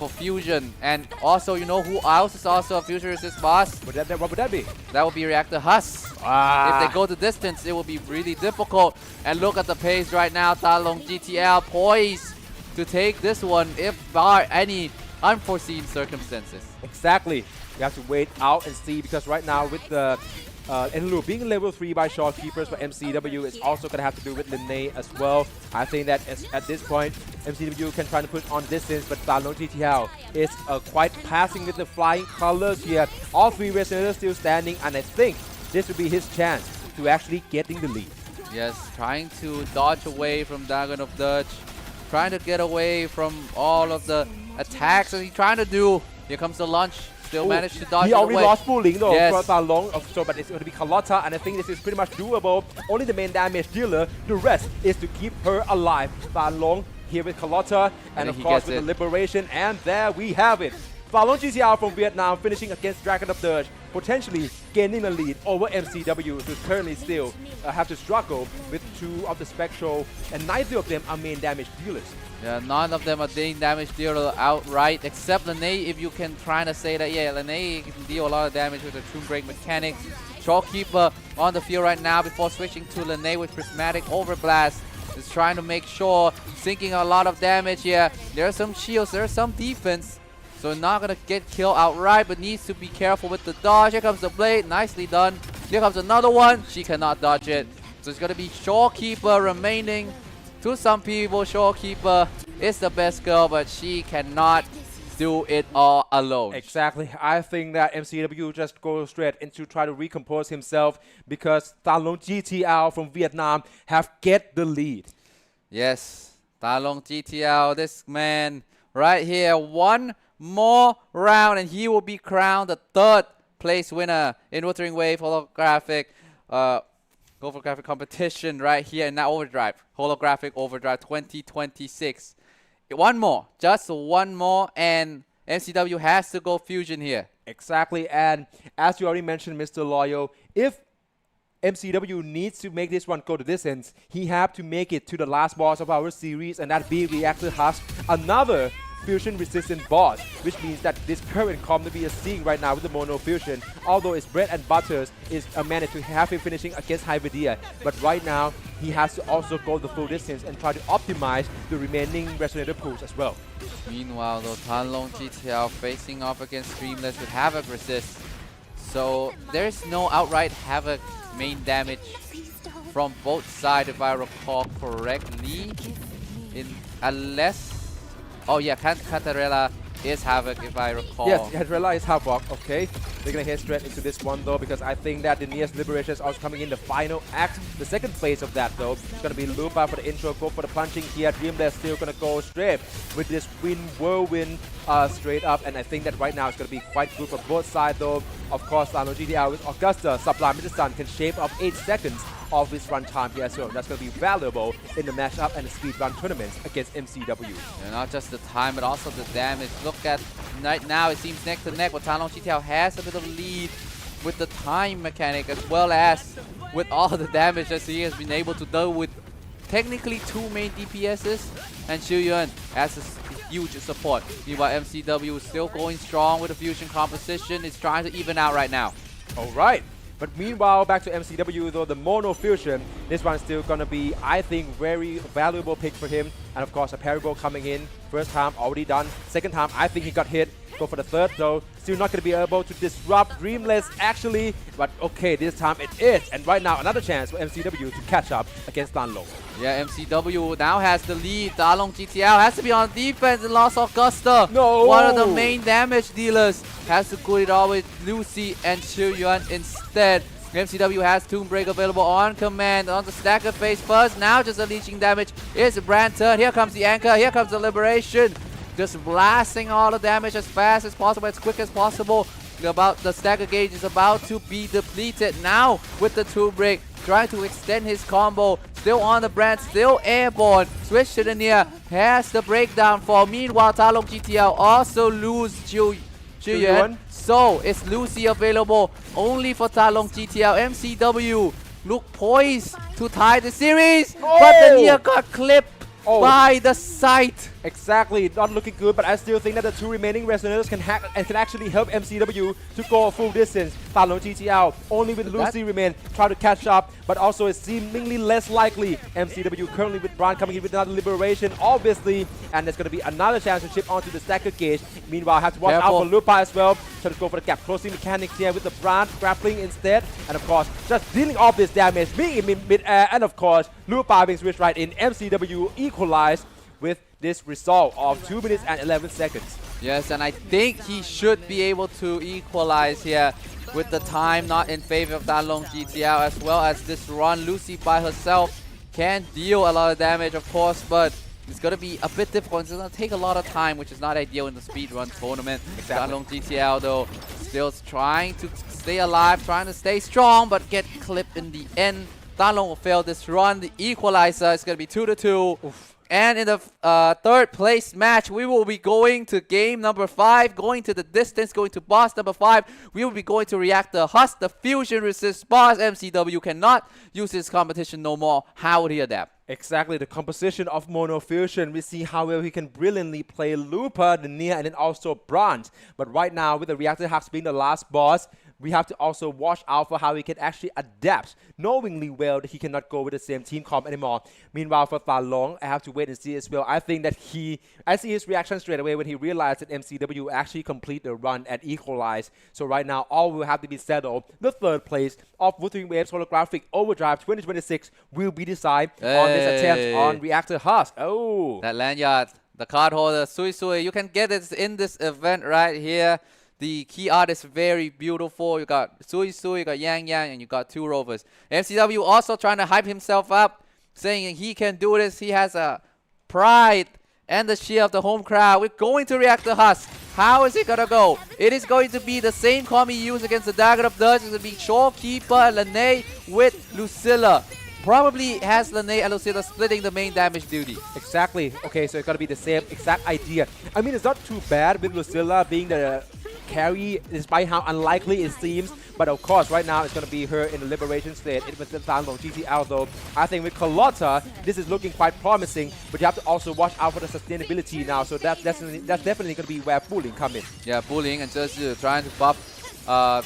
fusion. And also, you know who else is also a fusion resist boss? What would that be? That would be Reactor Huss. Ah. If they go the distance, it will be really difficult. And look at the pace right now. Talong GTL poised to take this one if bar any unforeseen circumstances. Exactly. You have to wait out and see, because right now with the Enlu being level 3 by Shawkeepers, but MCW is also going to have to do with Linnae as well. I think that at this point, MCW can try to put on distance, but Talong GTL is quite passing with the flying colors here. All three resonators still standing, and I think this will be his chance to actually getting the lead. Yes, trying to dodge away from Dragon of Dirge, trying to get away from all of the attacks that he's trying to do. Here comes the launch. Still managed to dodge He it already away. lost Fu Ling though, Yes. for Talong, so, but it's going to be Carlotta, and I think this is pretty much doable. Only the main damage dealer, the rest is to keep her alive. Talong here with Carlotta, and then of he course gets with it. the Liberation, and there we have it. Talong GCR from Vietnam finishing against Dragon of Dirge, potentially gaining a lead over MCW, who currently still have to struggle with two of the Spectral, and neither of them are main damage dealers. Yeah, none of them are doing damage dealer outright, except Linnae. If you can try to say that, yeah, Linnae can deal a lot of damage with the Tomb Break mechanics. Shawkeeper on the field right now before switching to Linnae with Prismatic Overblast. Is trying to make sure, sinking a lot of damage here. There are some shields, there's some defense. So not gonna get killed outright, but needs to be careful with the dodge. Here comes the blade, nicely done. Here comes another one, she cannot dodge it. So it's gonna be Shawkeeper remaining. To some people, Shawkeeper is the best girl, but she cannot do it all alone. Exactly. I think that MCW just goes straight into try to recompose himself, because Talong GTL from Vietnam have get the lead. Yes, Talong GTL, this man right here, one more round and he will be crowned the third place winner in Wuthering Wave holographic competition right here in that Overdrive, Holographic Overdrive 2026. One more, just one more, and MCW has to go fusion here. Exactly, and as you already mentioned, Mr. Loyal, if MCW needs to make this one go to distance, he have to make it to the last boss of our series, and that be Reactor Husk, another fusion resistant boss, which means that this current comp that we are seeing right now with the mono fusion, although it's bread and butters, is managed to have him finishing against Hyvedia, but right now he has to also go the full distance and try to optimize the remaining resonator pools as well. Meanwhile, though, Talong GTL facing off against Streamless with Havoc resist. So there's no outright Havoc main damage from both sides, if I recall correctly. Unless... Oh yeah, Cantarella is Havoc, if I recall. Yes, Hadrella is Havoc. Okay, they're gonna head straight into this one though, because I think that the nearest Liberation is also coming in the final act. The second phase of that though, it's gonna be Lupa for the intro, go for the punching here. Dreamless still gonna go straight with this whirlwind straight up, and I think that right now it's gonna be quite good for both sides though. Of course, Talong GTL with Augusta, Sublime Mitrtown can shave up 8 seconds of his run time here, so that's going to be valuable in the matchup and the speedrun tournaments against MCW. And not just the time, but also the damage. Look at right now, it seems neck to neck, but Talong GTL has a bit of lead with the time mechanic, as well as with all the damage that he has been able to do with technically 2 main DPSs, and Xiuyuan has a huge support. Meanwhile, MCW is still going strong with the fusion composition. It's trying to even out right now. All right. But meanwhile, back to MCW though, the mono fusion, this one's still gonna be, I think, very valuable pick for him. And of course, a parable coming in. First time already done. Second time, I think he got hit. Go for the third though. Still not gonna be able to disrupt Dreamless actually. But okay, this time it is. And right now, another chance for MCW to catch up against Danlo. Yeah, MCW now has the lead. Talong GTL has to be on defense and lost Augusta. No! One of the main damage dealers has to go it all with Lucy and Xiuyuan instead. MCW has Tomb Break available on command on the stacker phase first. Now just unleashing damage is a brand turn. Here comes the anchor. Here comes the liberation. Just blasting all the damage as fast as possible, as quick as possible. The stagger gauge is about to be depleted now with the 2 break. Trying to extend his combo. Still on the brand, still airborne. Switch to the near. Has the breakdown for. Meanwhile, Talong GTL also lose Yuan. So it's Lucy available only for Talong GTL. MCW look poised to tie the series. But the near got clipped by the site. Exactly, not looking good, but I still think that the 2 remaining resonators can actually help MCW to go a full distance. Talon GTL only with Lucy remain, try to catch up, but also it's seemingly less likely. MCW currently with Brand coming in with another liberation, obviously, and there's going to be another chance to chip onto the stacker gauge. Meanwhile, have to watch out for Lupa as well. Try to go for the gap closing mechanics here with the Brand grappling instead, and of course, just dealing all this damage, being in mid-air, and of course, Lupa being switched right in. MCW equalized with this result of 2 minutes and 11 seconds. Yes, and I think he should be able to equalize here with the time not in favor of Talong GTL, as well as this run. Lucy by herself can deal a lot of damage, of course, but it's going to be a bit difficult. It's going to take a lot of time, which is not ideal in the speedrun tournament. Talong GTL, though, still trying to stay alive, trying to stay strong, but get clipped in the end. Talong will fail this run. The equalizer is going to be 2-2. And in the 3rd place match, we will be going to game number 5, going to the distance, going to boss number 5. We will be going to Reactor Husk, the fusion resist boss. MCW cannot use this competition no more. How would he adapt? Exactly, the composition of Mono Fusion. We see how well he can brilliantly play Looper, the Nia, and then also Bronze. But right now, with the Reactor Husk being the last boss, we have to also watch out for how he can actually adapt, knowingly well that he cannot go with the same team comp anymore. Meanwhile, for Talong, I have to wait and see as well. I think that I see his reaction straight away when he realized that MCW actually complete the run and equalize. So right now, all will have to be settled. The 3rd place of Wuthering Waves Holographic Overdrive 2026 will be decided on this attempt on Reactor Husk. Oh, that lanyard, the card holder, Sui Sui. You can get it in this event right here. The key art is very beautiful. You got Sui Sui, you got Yang Yang, and you got 2 Rovers. MCW also trying to hype himself up, saying he can do this. He has a pride and the cheer of the home crowd. We're going to Reactor Husk. How is it going to go? It is going to be the same combi used against the Dagger of Dirge. It's going to be Showkeeper and Lene with Lucilla. Probably has Lene and Lucilla splitting the main damage duty. Exactly. Okay, so it's got to be the same exact idea. I mean, it's not too bad with Lucilla being the carry, despite how unlikely it seems. But of course, right now, it's going to be her in the liberation state. It was the Talong GTL, though. I think with Carlotta, this is looking quite promising. But you have to also watch out for the sustainability now. So that's definitely going to be where bullying comes in. Yeah, bullying and just trying to buff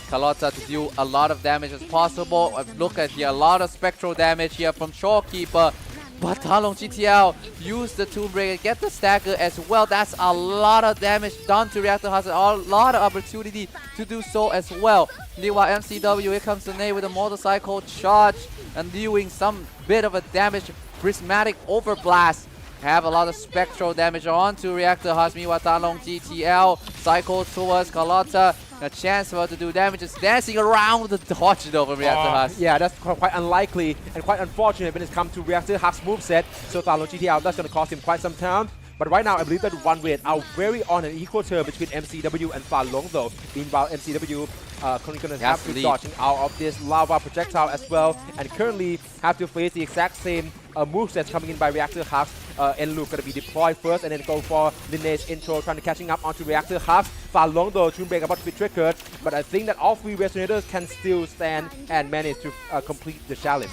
Carlotta to do a lot of damage as possible. Look at here, a lot of spectral damage here from Showkeeper. But Talong GTL use the 2 break, get the stagger as well. That's a lot of damage done to Reactor Husk, a lot of opportunity to do so as well. Meanwhile, MCW, here comes Lene with a motorcycle charge and doing some bit of a damage. Prismatic Overblast. Have a lot of spectral damage onto Reactor Husk. Meanwhile, Talong GTL cycle towards Carlotta. A chance for her to do damage, is dancing around with the dodge though from Reactor Husk. Yeah, that's quite unlikely and quite unfortunate when it comes to Reactor Husk's moveset. So Talong GTL, that's going to cost him quite some time. But right now, I believe that one rate are very on an equal term between MCW and Talong though. Meanwhile, MCW currently going to have to dodging out of this lava projectile as well, and currently have to face the exact same movesets coming in by Reactor Husk. Enlu going to be deployed first and then go for Line's intro, trying to catching up onto Reactor Husk. Talong though, Toon Break about to be triggered, but I think that all 3 resonators can still stand and manage to complete the challenge.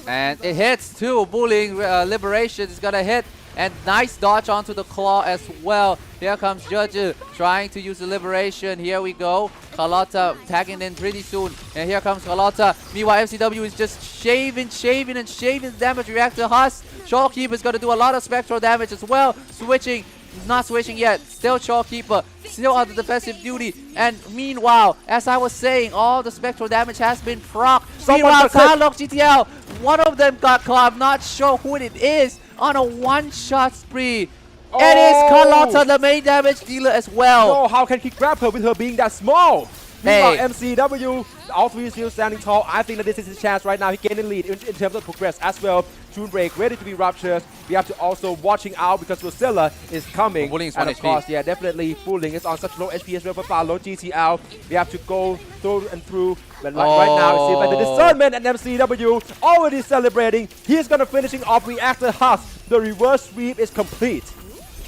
And it hits too. Bullying Liberation is going to hit. And nice dodge onto the claw as well. Here comes Jeju trying to use the liberation. Here we go. Carlotta tagging in pretty soon. And here comes Carlotta. Meanwhile, MCW is just shaving the damage. Reactor Husk. Showkeeper is going to do a lot of spectral damage as well. Switching. Not switching yet. Still Showkeeper. Still on the defensive duty. And meanwhile, as I was saying, all the spectral damage has been proc. Meanwhile, Talong GTL. One of them got caught. I'm not sure who it is. On a one-shot spree. Oh. It is Carlotta, the main damage dealer as well. No, how can he grab her with her being that small? Meanwhile, Hey. MCW, all three still standing tall. I think that this is his chance right now. He gained the lead in terms of progress as well. Toon Break ready to be ruptured. We have to also watching out because Lucilla is coming. Bullying is and 1 of HP. course, yeah, definitely Bullying is on such low HP as well for Fallow GTL. We have to go through and through. But right now, it seems like the discernment and MCW already celebrating. He's gonna finishing off Reactor Husk. The reverse sweep is complete.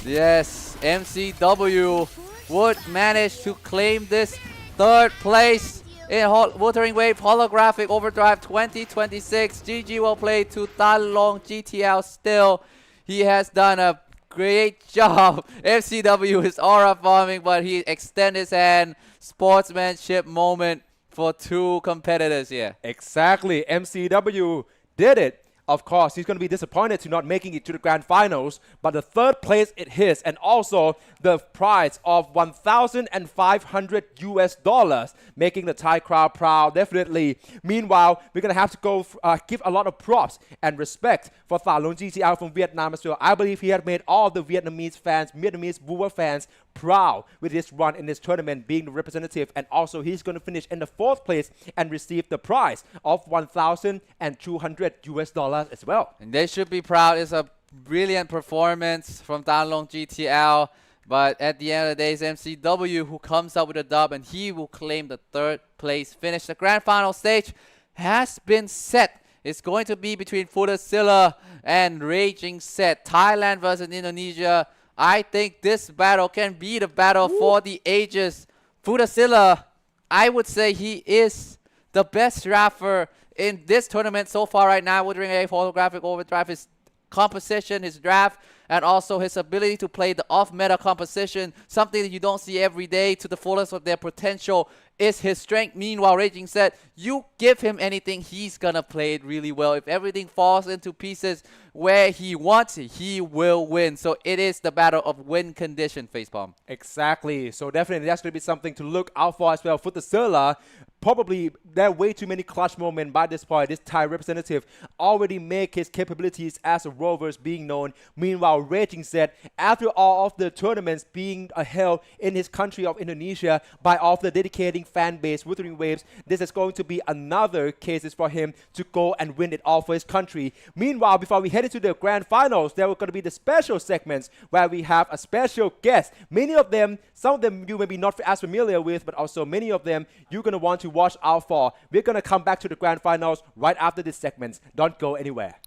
Yes, MCW would manage to claim this 3rd place in Wuthering Wave Holographic Overdrive 2026. GG well played to Tan Long GTL still. He has done a great job. MCW is aura farming, but he extended his hand. Sportsmanship moment for 2 competitors here. Exactly. MCW did it. Of course, he's going to be disappointed to not making it to the grand finals, but the 3rd place it his, and also the prize of $1,500 making the Thai crowd proud, definitely. Meanwhile, we're going to have to go give a lot of props and respect for Falun GTL from Vietnam as well. I believe he had made all the Vietnamese fans, Vietnamese Vua fans proud with his run in this tournament, being the representative, and also he's going to finish in the 4th place and receive the prize of $1,200 as well. And they should be proud. It's a brilliant performance from Tan Long GTL. But at the end of the day, it's MCW who comes up with a dub, and he will claim the 3rd place finish. The grand final stage has been set. It's going to be between Futasilla and Raging Set. Thailand versus Indonesia. I think this battle can be the battle for the ages. Futasilla, I would say he is the best rapper in this tournament so far right now. Wuthering Wave Holographic Overdrive, his composition, his draft, and also his ability to play the off-meta composition, something that you don't see every day to the fullest of their potential, is his strength. Meanwhile, Raging said, you give him anything, he's gonna play it really well. If everything falls into pieces where he wants it, he will win. So it is the battle of win condition, Facepalm. Exactly. So definitely that's going to be something to look out for as well. Futasilla, probably there are way too many clutch moments by this point. This Thai representative already make his capabilities as a Rovers being known. Meanwhile, Raging said, after all of the tournaments being held in his country of Indonesia by all of the dedicating fan base, Wuthering Waves, this is going to be another cases for him to go and win it all for his country. Meanwhile, before we head into the grand finals, there were going to be the special segments where we have a special guest. Many of them, some of them you may be not as familiar with, but also many of them you're going to want to watch out for. We're going to come back to the grand finals right after this segment. Don't go anywhere.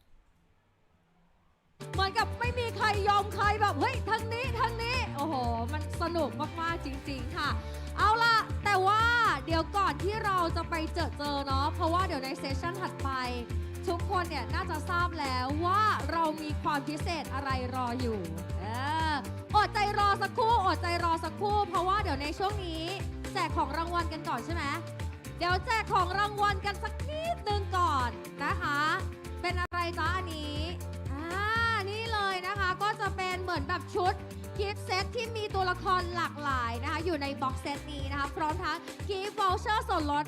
เหมือนกับไม่มีใครยอมใครแบบเฮ้ยทางนี้ทางนี้โอ้โหมันสนุกมากๆจริงๆค่ะเอาล่ะแต่ว่าเดี๋ยวก่อนที่เราจะไปเจอเนาะเพราะว่าเดี๋ยวในเซสชั่นถัดไปทุกคนเนี่ยน่าจะทราบแล้วว่าเรามีความพิเศษอะไรรออยู่อดใจรอสักครู่อดใจรอสักครู่เพราะว่าเดี๋ยวในช่วงนี้แจกของรางวัลกันก่อนใช่ไหมเดี๋ยวแจกของรางวัลกันสักนิดนึงก่อนนะคะเป็นอะไรจ๊ะอันนี้นี่เลยนะคะก็จะเป็นเหมือนแบบชุดกิฟต์เซตที่มีตัวละครหลากหลายนะคะอยู่ในบ็อกเซตนี้นะคะพร้อมทั้งกิฟต์วอลเชอร์ส่วนลด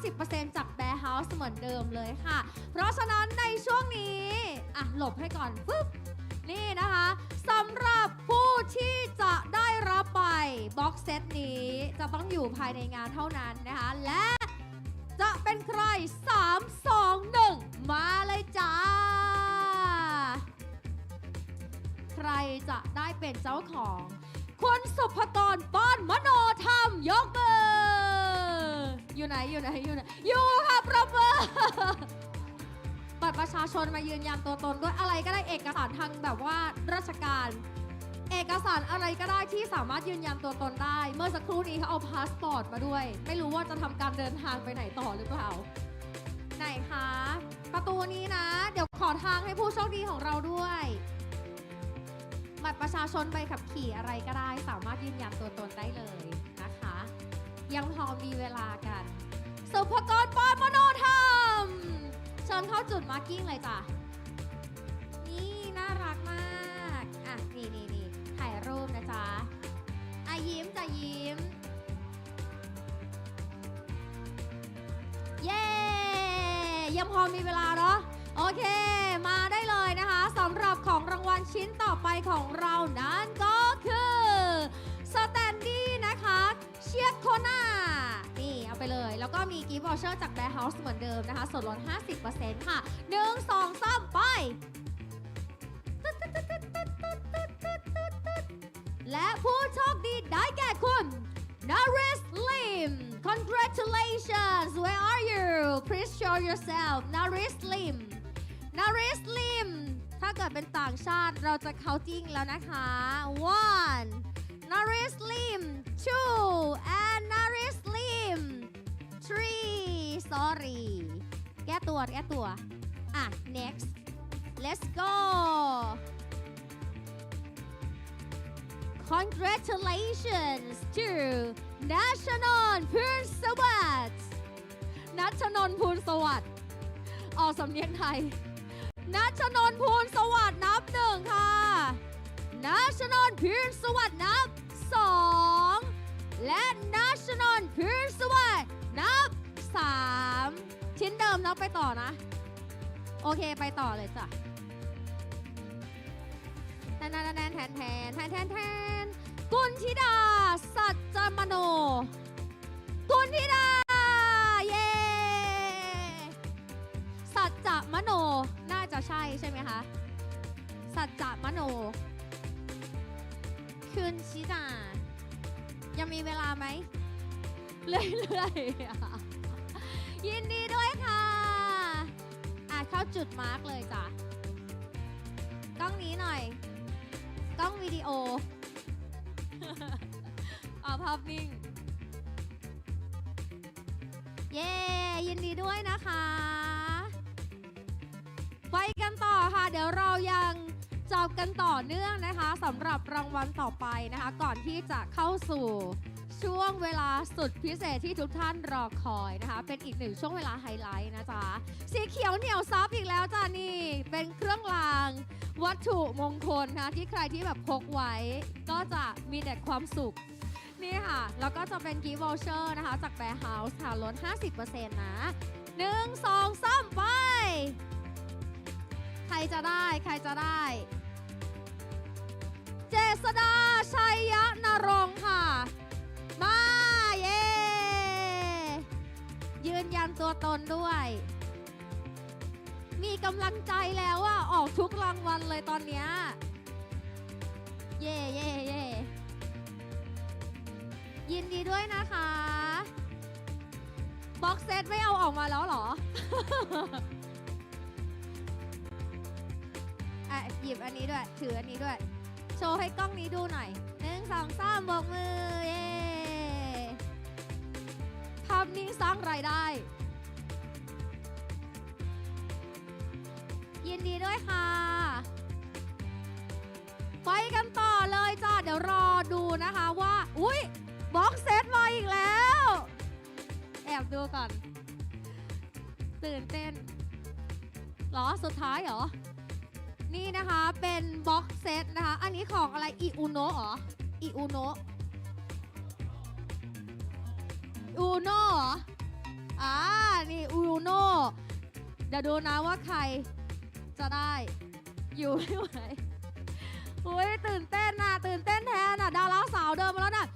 50% จาก Bear House เหมือนเดิมเลยค่ะเพราะฉะนั้นในช่วงนี้หลบให้ก่อนปึ๊บนี่นะคะสำหรับผู้ที่จะได้รับไปบ็อกเซตนี้จะต้องอยู่ภายในงานเท่านั้นนะคะและจะเป็นใคร3 2 1มาเลยจ้าใครจะได้เป็นเจ้าของคุณสุภกรป้อนมโนธรรมยกมืออยู่ไหนอยู่ค่ะประเมินบัตรประชาชนมายืนยันตัวตนด้วยอะไรก็ได้เอกสารทางแบบว่าราชการเอกสารอะไรก็ได้ที่สามารถยืนยันตัวตนได้เมื่อสักครู่นี้เขาเอาพาสปอร์ตมาด้วยไม่รู้ว่าจะทำการเดินทางไปไหนต่อหรือเปล่าไหนคะประตูนี้นะเดี๋ยวขอทางให้ผู้โชคดีของเราด้วยบัตรประชาชนใบขับขี่อะไรก็ได้สามารถยืนยันตัวตนได้เลยนะคะยังพอมีเวลากันสุภกรป้อนมโนธรรมเชิญเข้าจุดมาร์กิ้งเลยจ้ะนี่น่ารักมากนี่ถ่ายรูปนะจ๊ะยิ้มจะยิ้มเย้ยังพอมีเวลาเนาะโอเคมาได้เลยนะคะสำหรับของรางวัลชิ้นต่อไปของเรานั้นก็คือสแตนดี้นะคะเชียร์โคนานี่เอา มีกิฟต์วอเชอร์จากแบร์เฮาส์เหมือนเดิมนะคะส่วนลด 50% ค่ะ 1 2 3 ไป และผู้โชคดีได้แก่คุณ Naris Lim Congratulations Where are you Please show yourself Naris Lim Naris Lim ถ้าเกิดเป็นต่างชาติเราจะเขาจริงแล้วนะคะ one Naris Lim 2 and Naris Lim 3 sorry แก้ตัวอ่ะ next let's go Congratulations to นัชนนท์พูนสวัสดิ์นัชนนท์พูนสวัสดิ์ออกสำเนียงไทยนัชนนท์พูนสวัสดิ์นับ1ค่ะนัชนนท์พูนสวัสดิ์นับ2และนัชนนท์พูนสวัสดิ์นับ3ชิ้นเดิมนับไปต่อนะโอเคไปต่อเลยจ้ะแทนกุณธิดาสัจจมโนกุณธิดาเย้สัจจมโนน่าจะใช่ไหมคะสัจจมโนคุณธิดายังมีเวลาไหมเรื่อยๆยินดีด้วยค่ะเข้าจุดมาร์กเลยจ้ะกล้องนี้หน่อยกล้องวิดีโอ เอาภาพนิ่งเย้ยินดีด้วยนะคะไปกันต่อค่ะเดี๋ยวเรายังจับกันต่อเนื่องนะคะสำหรับรางวัลต่อไปนะคะก่อนที่จะเข้าสู่ช่วงเวลาสุดพิเศษที่ทุกท่านรอคอยนะคะเป็นอีกหนึ่งช่วงเวลาไฮไลท์นะจ๊ะสีเขียวเหนียวซับอีกแล้วจ้ะนี่เป็นเครื่องรางวัตถุมงคลนะที่ใครที่แบบพกไว้ก็จะมีแต่ความสุขนี่ค่ะแล้วก็จะเป็นกิฟต์วอเชอร์นะคะจากแบร์เฮาส์ค่ะลด 50% นะ1 2 3ไปใครจะได้เจษดาชัยยะนรงค์ค่ะมาเย้ยืนยันตัวตนด้วยมีกำลังใจแล้วว่าออกทุกรางวัลเลยตอนเนี้ยเย่ยินดีด้วยนะคะบ็อกเซตไม่เอาออกมาแล้วเหรอ หยิบอันนี้ด้วยถืออันนี้ด้วยโชว์ให้กล้องนี้ดูหน่อย1 2 3บอกมือเย้ภาพนิ่งสร้างรายได้ยินดีด้วยค่ะไปกันต่อเลยจ้าเดี๋ยวรอดูนะคะว่าอุ๊ยบ็อกเซตมาอีกแล้วแอบดูก่อนตื่นเต้นเหรอสุดท้ายเหรอนี่นะคะเป็นบ็อกเซตนะคะอันนี้ของอะไรอิอุโนะเหรออิอุโนะอูโน่เหรอนี่อูโน่เดี๋ยวดูนะว่าใครจะได้อยู่ไม่ไหวอุ้ยตื่นเต้นแทนดาราสาวเดินมาแล้วนะ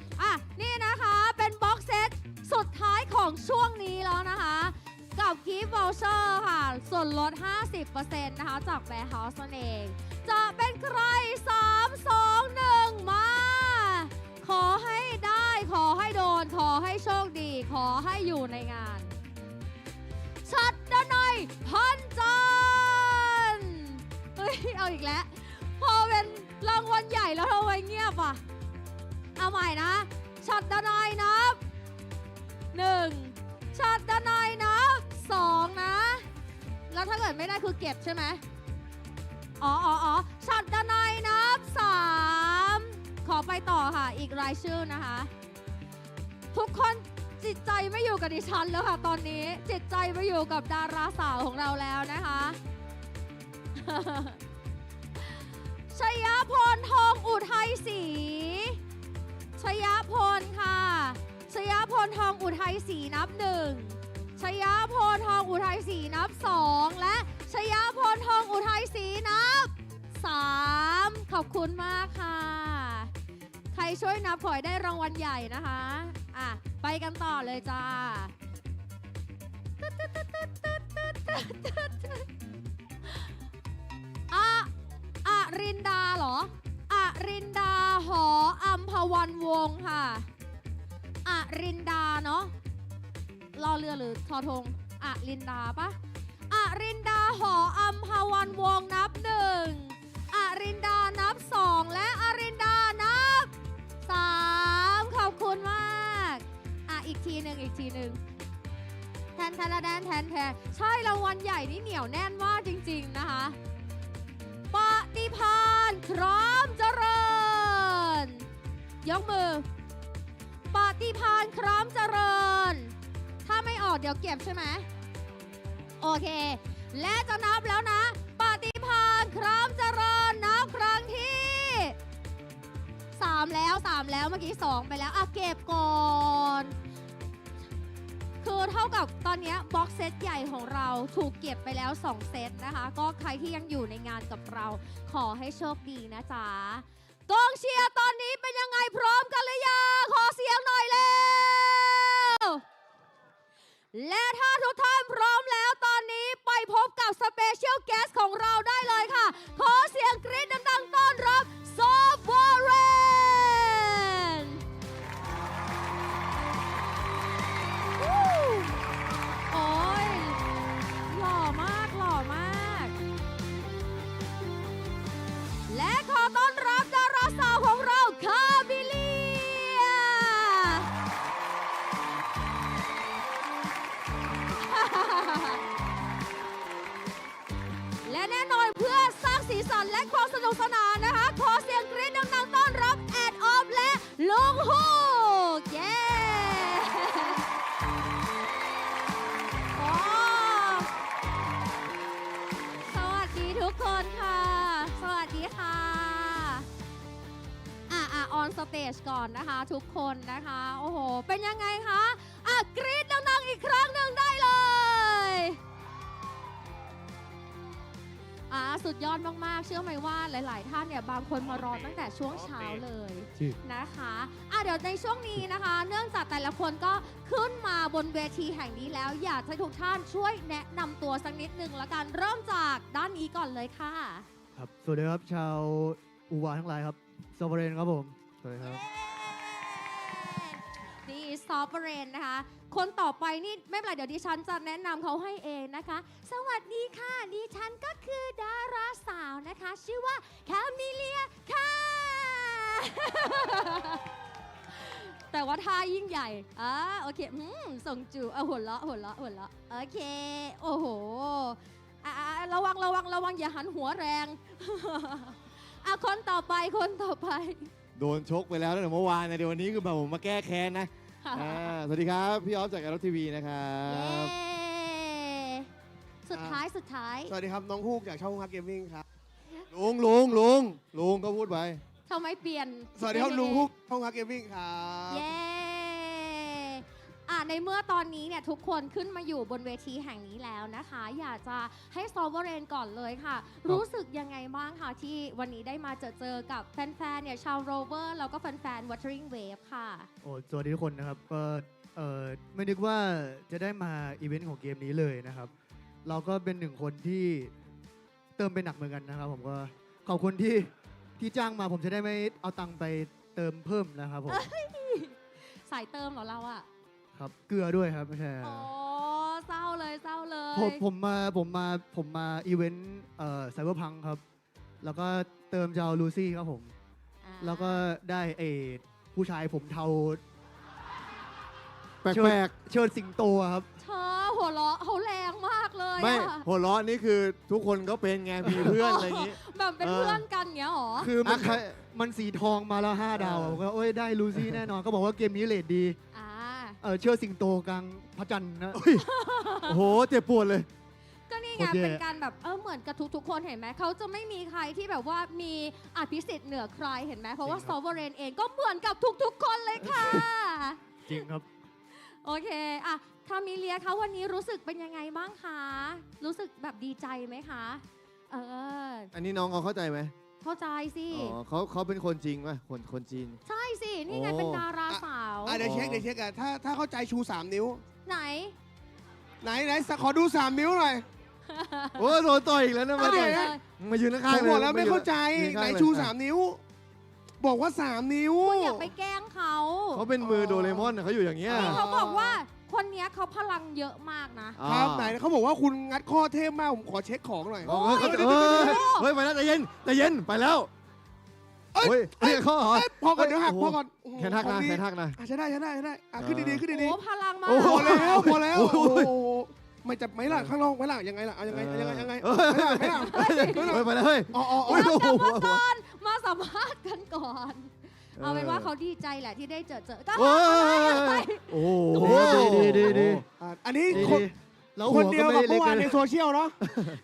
นี่นะคะเป็นบ็อกเซตสุดท้ายของช่วงนี้แล้วนะคะกับกิฟต์วอเชอร์ค่ะส่วนลด 50% นะคะจากแบร์เฮาส์นั่นเองจะเป็นใคร3 2 1มาขอให้ได้ขอให้โดนขอให้โชคดีขอให้อยู่ในงานชัดด้านในพันจันเอาอีกแล้วพอเป็นรางวัลใหญ่แล้วทำไมเงียบเอาใหม่นะชัดด้านในนับ1ชัดด้านในนับ2นะแล้วถ้าเกิดไม่ได้คือเก็บใช่ไหมชัดด้านในนับ3ขอไปต่อค่ะอีกรายชื่อนะคะทุกคนจิตใจไม่อยู่กับดิฉันแล้วค่ะตอนนี้จิตใจไปอยู่กับดาราสาวของเราแล้วนะคะ ชยพลทองอุทัยศรีชยพลค่ะชยพลทองอุทัยศรีนับ1ชยพลทองอุทัยศรีนับ2และชยพลทองอุทัยศรีนับ3ขอบคุณมากค่ะใครช่วยนับขอให้ได้รางวัลใหญ่นะคะไปกันต่อเลยจ้า อะรินดาเหรออะรินดาหออัมพวันวงศ์ค่ะอะรินดาเนาะรอเรือหรือทอทงอะรินดาปะอะรินดาหออัมพวันวงศ์นับ1อะรินดานับ2และอะรินดานับ3ขอบคุณมากอ่ะอีกทีหนึ่งแทนใช่รางวัลใหญ่นี่เหนียวแน่นมากจริงๆนะคะปฏิภาณพร้อมเจริญยกมือปฏิภาณพร้อมเจริญถ้าไม่ออกเดี๋ยวเก็บใช่ไหมโอเคและจะนับแล้วนะปฏิภาณพร้อมเจริญนับครั้งที่3แล้วเมื่อกี้2ไปแล้วอ่ะเก็บก่อนคือเท่ากับตอนนี้บ็อกเซตใหญ่ของเราถูกเก็บไปแล้ว2เซตนะคะก็ใครที่ยังอยู่ในงานกับเราขอให้โชคดีนะจ๊ะกองเชียร์ตอนนี้เป็นยังไงพร้อมกันหรือยังขอเสียงหน่อยเร็วและถ้าทุกท่านพร้อมแล้วตอนนี้ไปพบกับสเปเชียลแกสของเราได้เลยค่ะขอเสียงกรี๊ดดังๆต้อนรับซอฟวอร์เรนโอ้ยหล่อมากและขอต้อนรับดาราสาวของเราคาบิเลียและแน่นอนเพื่อสร้างสีสันและความสนุกสนานนะคะขอเสียงกรี๊ดดังๆต้อนรับแอดออฟและลุงฮูกเย้สวัสดีทุกคนค่ะสวัสดีค่ะออนสเตจก่อนนะคะทุกคนนะคะโอ้โหเป็นยังไงคะกรี๊ดดังๆอีกครั้งหนึ่งได้เลยสุดยอดมากๆเชื่อไหมว่าหลายๆท่านเนี่ยบางคนมารอตั้งแต่ช่วงเช้าเลยนะคะเดี๋ยวในช่วงนี้นะคะเนื่องจากแต่ละคนก็ขึ้นมาบนเวทีแห่งนี้แล้วอยากให้ทุกท่านช่วยแนะนำตัวสักนิดนึงละกันเริ่มจากด้านนี้ก่อนเลยค่ะครับสวัสดีครับชาวอูวาทั้งหลายครับซอฟเวอเรนครับผมสวัสดีครับนี่ซอฟเรนนะคะคนต่อไปนี่ไม่เป็นไรเดี๋ยวดิฉันจะแนะนำเขาให้เองนะคะสวัสดีค่ะดิฉันก็คือดาราสาวนะคะชื่อว่าแคมิเลียค่ะ แต่ว่าท่ายิ่งใหญ่โอเคส่งจูหัวเราะโอเคโอ้โหระวังอย่าหันหัวแรงคนต่อไปโดนชกไปแล้วตั้งแต่เมื่อวานนะเดี๋ยววันนี้คือแบบผมมาแก้แค้นนะสวัสดีครับพี่ออฟจากแอร์ทีวีนะครับสุดท้ายสวัสดีครับน้องฮูกจากช่องฮูกฮักเกมมิ่งครับลุงก็พูดไปทำไมเปลี่ยนสวัสดีครับลุงฮูกช่องฮักเกมมิ่งครับเย้ในเมื่อตอนนี้เนี่ยทุกคนขึ้นมาอยู่บนเวทีแห่งนี้แล้วนะคะอยากจะให้ซอฟเวอร์เรนก่อนเลยค่ะรู้สึกยังไงบ้างคะที่วันนี้ได้มาเจอกับแฟนๆเนี่ยชาวโรเวอร์แล้วก็แฟนๆ Wuthering Wave ค่ะสวัสดีทุกคนนะครับก็ไม่นึกว่าจะได้มาอีเวนต์ของเกมนี้เลยนะครับเราก็เป็นหนึ่งคนที่เติมไปหนักเหมือนกันนะครับผมก็ขอบคุณที่จ้างมาผมจะได้ไม่เอาตังค์ไปเติมเพิ่มนะครับผมสายเติมเหรอเราอะครับเกลือด้วยครับไม่ใช่เศร้าเลยผมมาอีเวนต์ไซเบอร์พังครับแล้วก็เติมเจ้าลูซี่ครับผมแล้วก็ได้ผู้ชายผมเทาแปลกเชิดสิงโตครับหัวเราะเขาแรงมากเลยไม่หัวเราะนี่คือทุกคนก็เป็นไงมีเพื่อนอะไรอย่างนี้แบบเป็นเพื่อนกันเงี้ยหรอคือมันสีทองมาแล้ว5 ดาวก็โอ้ยได้ลูซี่แน่นอนก็บอกว่าเกมนี้เลทดีเชื่อสิงโตกลางพระจันทร์นะโอ้โหเจ็บปวดเลยก็นี่ไงเป็นการแบบเหมือนกับทุกคนเห็นไหมเขาจะไม่มีใครที่แบบว่ามีอภิสิทธิ์เหนือใครเห็นไหมเพราะว่าซอฟเวอร์เรนเองก็เหมือนกับทุกคนเลยค่ะจริงครับโอเคคามิเลียคะวันนี้รู้สึกเป็นยังไงบ้างคะรู้สึกแบบดีใจไหมคะอันนี้น้องเขาเข้าใจไหมเข้าใจสิเขาเป็นคนจริงป่ะคนจีนใช่สินี่ไงเป็นดาราสาวเดี๋ยวเช็คถ้าเข้าใจชู3 นิ้วไหน ไหนขอดู3 นิ้วหน่อย โอ้โดนต่อยอีกแล้วนะมา เดี๋ ต่ ย อ วย มายืนข้าง ผ ๆ ม เลย บอกแล้วไม่เข้าใจ ยืข้ ไหน งเลย ชู3 นิ้ว บอกว่า3 นิ้ว คุณอย่าไปแกล้งเขา เขาเป็นมือโดเรมอนน่ะเขาอยู่อย่างเงี้ย นี่เขาบอกว่าคนเนี้ยเขาพลังเยอะมากนะ ครับไหนเขาบอกว่าคุณงัดข้อเทพมากผมขอเช็คของหน่อย เฮ้ยไปแล้วใจเย็นไปแล้วเฮ้ยเรียกเขาเหรอ พอก่อนเดี๋ยวหักพอก่อน แขนหักนะใช่ได้ขึ้นดีขึ้นดี โอ้พลังมา พอแล้ว โอ้โห ไม่จับไหมล่ะข้างนอกไหมล่ะยังไงล่ะยังไงไม่ล่ะ ไปแล้วเฮ้ย อ๋อ กลับมาก่อนมาสัมภาษณ์กันก่อน เอาเป็นว่าเขาดีใจแหละที่ได้เจอก็ โอ้โหดี อันนี้ แล้ว คนเดียวกับเมื่อวานในโซเชียลเนาะ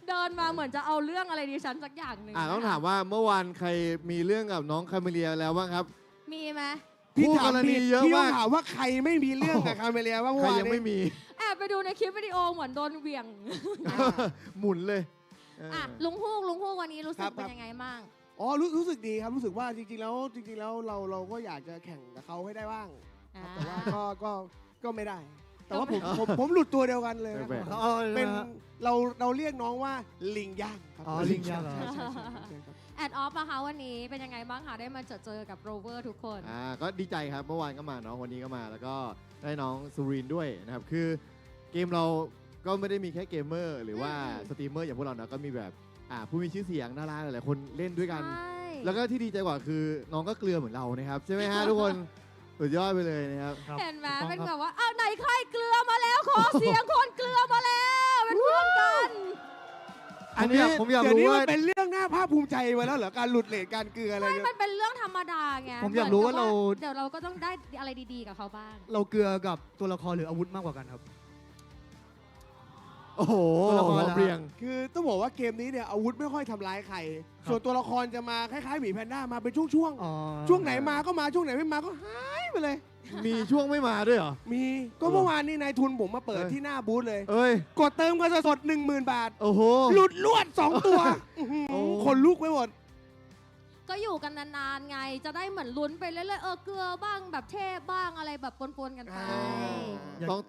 เดินมาเหมือนจะเอาเรื่องอะไรดิฉันสักอย่างหนึ่ง ต้องถามว่าเมื่อวานใครมีเรื่องกับน้องคาเมเลียแล้วบ้างครับ มีไหม พี่ถาม พี่เยอะ พี่ต้อ มาง ก ถามว่าใครไม่มีเรื่องกับคาเมเลียว่าเมื่ ใคร อวาน ยังไม่มี แอบไปดูในคลิปวิดีโอเหมือนโดนเหวี่ยง หมุนเลย ลุงฮูกวันนี้รู้สึกเป็นยังไงบ้าง อ๋อรู้สึกดีครับรู้สึกว่าจริงๆแล้วเราก็อยากจะแข่งกับเขาให้ได้บ้างแต่ว่าก็ไม่ได้ แต่ว่าผมหลุดตัวเดียวกันเลยเป็นเราเรียกน้องว่าลิงย่างครับ อ๋อลิงย่างเหรอ แอดออฟนะคะวันนี้เป็นยังไงบ้างคะได้มาเจอกับโรเวอร์ทุกคน ก็ดีใจครับเมื่อวานก็มาน้องวันนี้ก็มาแล้วก็ได้น้องซูรินด้วยนะครับคือเกมเราก็ไม่ได้มีแค่เกมเมอร์หรือว่าสตรีมเมอร์อย่างพวกเรานะก็มีแบบผู้มีชื่อเสียงดาราหลายๆคนเล่นด้วยกัน แล้วก็ที่ดีใจกว่าคือน้องก็เกลือเหมือนเรานะครับใช่ไหมฮะทุกคนสุดยอดไปเลยนะครับ เห็นไหมเป็นแบบว่าอ้าวไหนใครเกลือมาแล้วขอเสียงคนเกลือมาแล้วเป็นเพื่อนกัน อันนี้ผมอยาก เดี๋ยว รู้ นี้มั ว่าน เป็นเรื่องน่าภาคภูมิใจไปแล้วเหรอการหลุดเลทการเกลืออะไร ไม่มันเป็นเรื่องธรรมดาไง ผมอยากรู้ว่าเรา เดี๋ยวเราก็ต้องได้อะไรดีๆกับเขาบ้าง เราเกลือกับตัวละครหรืออาวุธมากกว่ากันครับ โอ้โห ตัวละคร เปลี่ยง คือต้องบอกว่าเกมนี้เนี่ยอาวุธไม่ค่อยทำร้ายใคร ส่วนตัวละครจะมาคล้ายๆหมีแพนด้ามาเป็นช่วง อ๋อ ๆช่วงไหนมาก็มาช่วงไหนไม่มาก็หายไปเลย มีช่วงไม่มาด้วยเหรอ มีก็เมื่อวานนี้นายทุนผมมาเปิดที่หน้าบูธเลย เอ้ย กดเติมกันสดๆ 10,000 บาท โอ้โห หลุดลวด 2 ตัวคนลุกไปหมด ก็อยู่กันนานๆไงจะได้เหมือนลุ้นไปเรื่อยๆเกลือบ้างแบบเทพบ้างอะไรแบบปนๆกันไป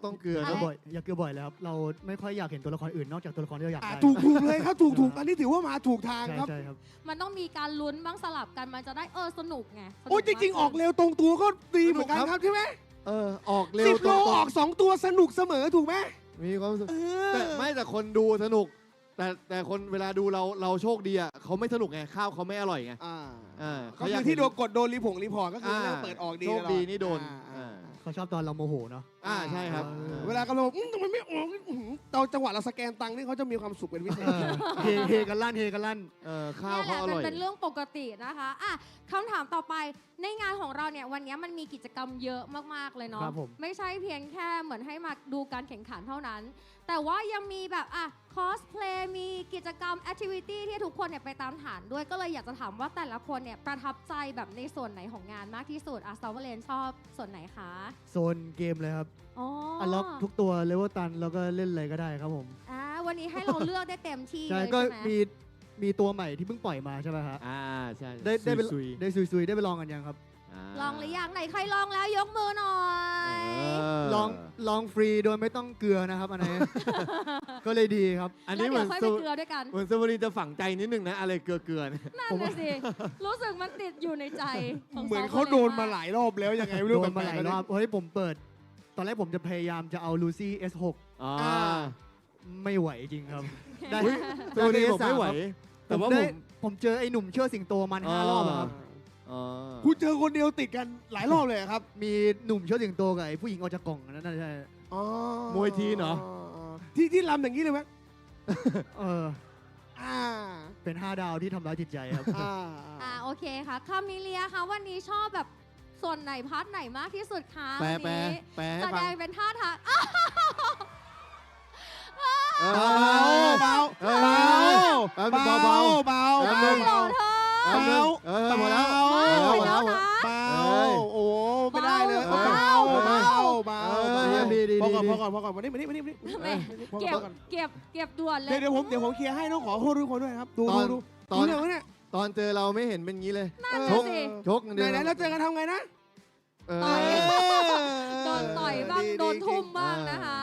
ต้องเกลือ อย่า นะ เกลือบ่อยอย่าเกลือบ่อยเลยครับ เราไม่ค่อยอยากเห็นตัวละครอื่นนอกจากตัวละครที่เราอยากได้ ถูกเลยครับถูกอันนี้ถือว่ามาถูกทาง ใช่ ครับ ใช่ครับ มันต้องมีการลุ้นบ้างสลับกันมันจะได้สนุกไงสนุก โอ้ยจริงๆ ออกเร็วตรงตัวก็ดีเหมือนกันครับใช่ไหม ออกเร็ว 10 โลออก 2 ตัวสนุกเสมอถูกไหม มีความรู้สึกแต่คนดูสนุก แต่คนเวลาดูเราโชคดีอ่ะเขาไม่สนุกไงข้าวเขาไม่อร่อยไง ก็คือที่โดนรีพอร์ตก็คือเปิดออกดี โชคดีนี่โดน เขาชอบตอนเราโมโหเนาะ ใช่ครับ เวลากำลังบอกทำไมไม่ออกตอนจังหวะเราสแกนตังค์นี่เขาจะมีความสุขเป็นพิเศษ เฮกันลั่นข้าว นี่แห เขา ละ อร่อย เป็นเรื่องปกตินะคะคำถามต่อไปในงานของเราเนี่ยวันนี้มันมีกิจกรรมเยอะมากๆเลยเนาะ ครับผม ไม่ใช่เพียงแค่เหมือนให้มาดูการแข่งขันเท่านั้น แต่ว่ายังมีแบบคอสเพลย์มีกิจกรรมแอคทิวิตี้ที่ทุกคนเนี่ยไปตามฐานด้วยก็เลยอยากจะถามว่าแต่ละคนเนี่ยประทับใจแบบในส่วนไหนของงานมากที่สุดซาวเวอร์เลนชอบส่วนไหนคะ โซนเกมเลยครับ อ๋อ อันล็อกทุกตัวเลเวลตันแล้วก็เล่นอะไรก็ได้ครับผม วันนี้ให้เราเลือกได้เต็มที่ ใช่ เลย ก็ ใช่ไหม มีตัวใหม่ที่เพิ่งปล่อยมาใช่ไหมฮะ ใช่ ได้ไป ซุย ได้ซุยๆได้ไปลองกันยังครับ ลองหรือยังไหนใครลองแล้วยกมือหน่อย ลองฟรีโดยไม่ต้องเกลือนะครับอันนี้ ก็เลยดีครับ อัน แล้ว นี้เห เดี๋ มื ย อน วค่อยไปเกลือด้วยกัน เหมือนสวรีจะฝังใจนิดนึงนะอะไรเกลือเนี่ย นั่นน่ะสิ รู้สึกมันติดอยู่ในใจของ เหมือนเขาโดนมาหลายรอบแล้วยังไงไม่รู้ โดนมาหลายรอบเฮ้ยผมเปิด ตอนแรกผมจะพยายามจะเอาลูซี่ S6 ไม่ไหวจริงครับได้ ตัวนี้ผมไม่ไหว แต่ว่า ผมเจอไอ้หนุ่มเชื่อสิงโตมัน5 รอบอะครับ คุณเจอคนเดียวติดกันหลายรอบเลยครับ มีหนุ่มเชื่อสิงโตกับไอ้ผู้หญิงออกจากกล่องอันนั้นน่าใช่ มวยทีเนาะ ที่ลำอย่างนี้เลยไหม เป็น5 ดาวที่ทำร้ายจิตใจครับ โอเคค่ะคามิเลียคะวันนี้ชอบแบบส่วนไหนพาร์ทไหนมากที่สุดคะ แปล วันนี้ ให้ แส ฟั ด ง งเป็นท่าทาง เบา หมดแล้ว โอ้ไม่ได้เลยเบาพอก่อนวันนี้เก็บด่วนเลย เดี๋ยวผมเคลียร์ให้ต้องขอโทษทุกคนด้วยครับดูเรื่องเนี่ย ตอนเจอเราไม่เห็นเป็นงี้เลย นั่นน่ะสิ ชกเดียว ไหนเราเจอกันทำไงนะ โดนต่อยบ้างโดนทุ่มบ้างนะคะ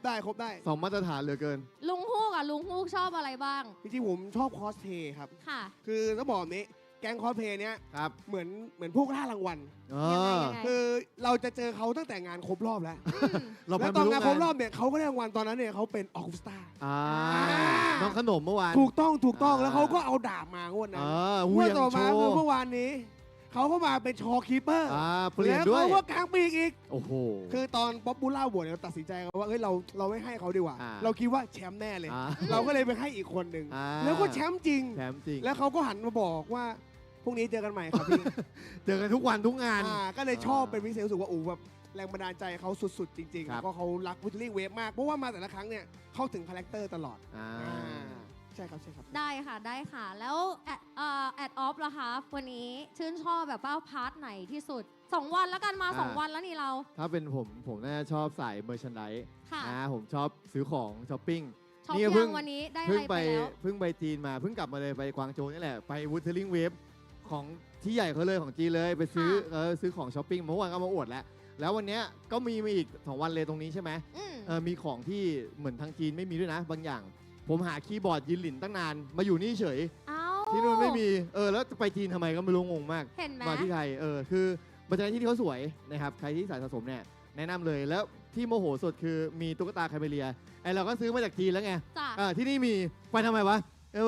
ได้ครบได้ สองมาตรฐานเหลือเกิน ลุงฮูกอะลุงฮูกชอบอะไรบ้าง จริงๆผมชอบคอสเพลย์ครับ ค่ะ คือต้องบอกแบบนี้แก๊งคอสเพลย์เนี้ย ครับ เหมือนพวกล่ารางวัล ยังไง คือเราจะเจอเขาตั้งแต่งานครบรอบแล้ว เราไป แล้วตอนงานครบรอบเนี่ยเขาก็ได้รางวัลตอนนั้นเนี่ยเขาเป็นออฟสตาร์ น้องขนมเมื่อวาน ถูกต้อง อ่า แล้วเขาก็เอาดาบมางวดนั้น เห งว วี่ ด ยง ต่อ โช มาคือ ว์ เมื่อวานนี้เขาก็มาเป็นชอคีเปอร์ เปลี่ยน แล้ว ด้วย เขาก็กางปีกอีก โอ้โห คือตอนป๊อปปูล่าบวชเนี่ยเราตัดสินใจกันว่าเฮ้ยเราไม่ให้เขาดีกว่า อ่า เราคิดว่าแชมป์แน่เลย อ่า เราก็เลยไปให้อีกคนหนึ่ง อ่า แล้วก็แชมป์จริง แถมจริง แล้วเขาก็หันมาบอกว่าพรุ่งนี้เจอกันใหม่ครับพี่ เจอกันทุกวันทุกงาน ก็เลยชอบเป็นพิเศษรู้สึกว่าแบบแรงบันดาลใจเขาสุดๆ จริงๆ ครับ แล้วก็เขารักวูเทอริ่งเวฟมาก เพราะว่ามาแต่ละครั้งเนี่ยเข้าถึงคาแรคเตอร์ตลอด ใช่ครับ ได้ค่ะ แล้วแอดออฟล่ะคะวันนี้ชื่นชอบแบบว่าพาร์ทไหนที่สุด 2 วันแล้วกันมา 2 วันแล้วนี่เรา ถ้าเป็นผมน่าจะชอบสายเมอร์ชันไดส์ ค่ะ ผมชอบซื้อของช้อปปิ้ง ช็อป นี่ ยั เพิ่ ง ง วันนี้ได้อะ เพิ่ ไรง ไป ไปแล้ว เพิ่งไปจีนมาเพิ่งกลับมาเลยไปกวางโจวนี่แหละไปวูเทอริ่งเวฟของที่ใหญ่เขาเลยของจีนเลยไปซื้อซื้อของช้อปปิ้งเมื่อวานก็มาอวดแล้ววันเนี้ยก็มีอีก2 วันเลยตรงนี้ใช่ไหม มีของที่เหมือนทางจีนไม่มีด้วยนะ บางอย่าง ผมหาคีย์บอร์ดยินหลินตั้งนานมาอยู่นี่เฉย เอ้า ที่นู่นไม่มีแล้วจะไปจีนทำไมก็ไม่รู้งงมาก เห็นไหม มาที่ไทยคือบรรยากาศที่นี่เขาสวยนะครับใครที่สายสะสมเนี่ยแนะนำเลยแล้วที่โมโหสุดคือมีตุ๊กตาคาเมเลียเราก็ซื้อมาจากจีนแล้วไง จ้ะ ที่นี่มีไปทำไมวะ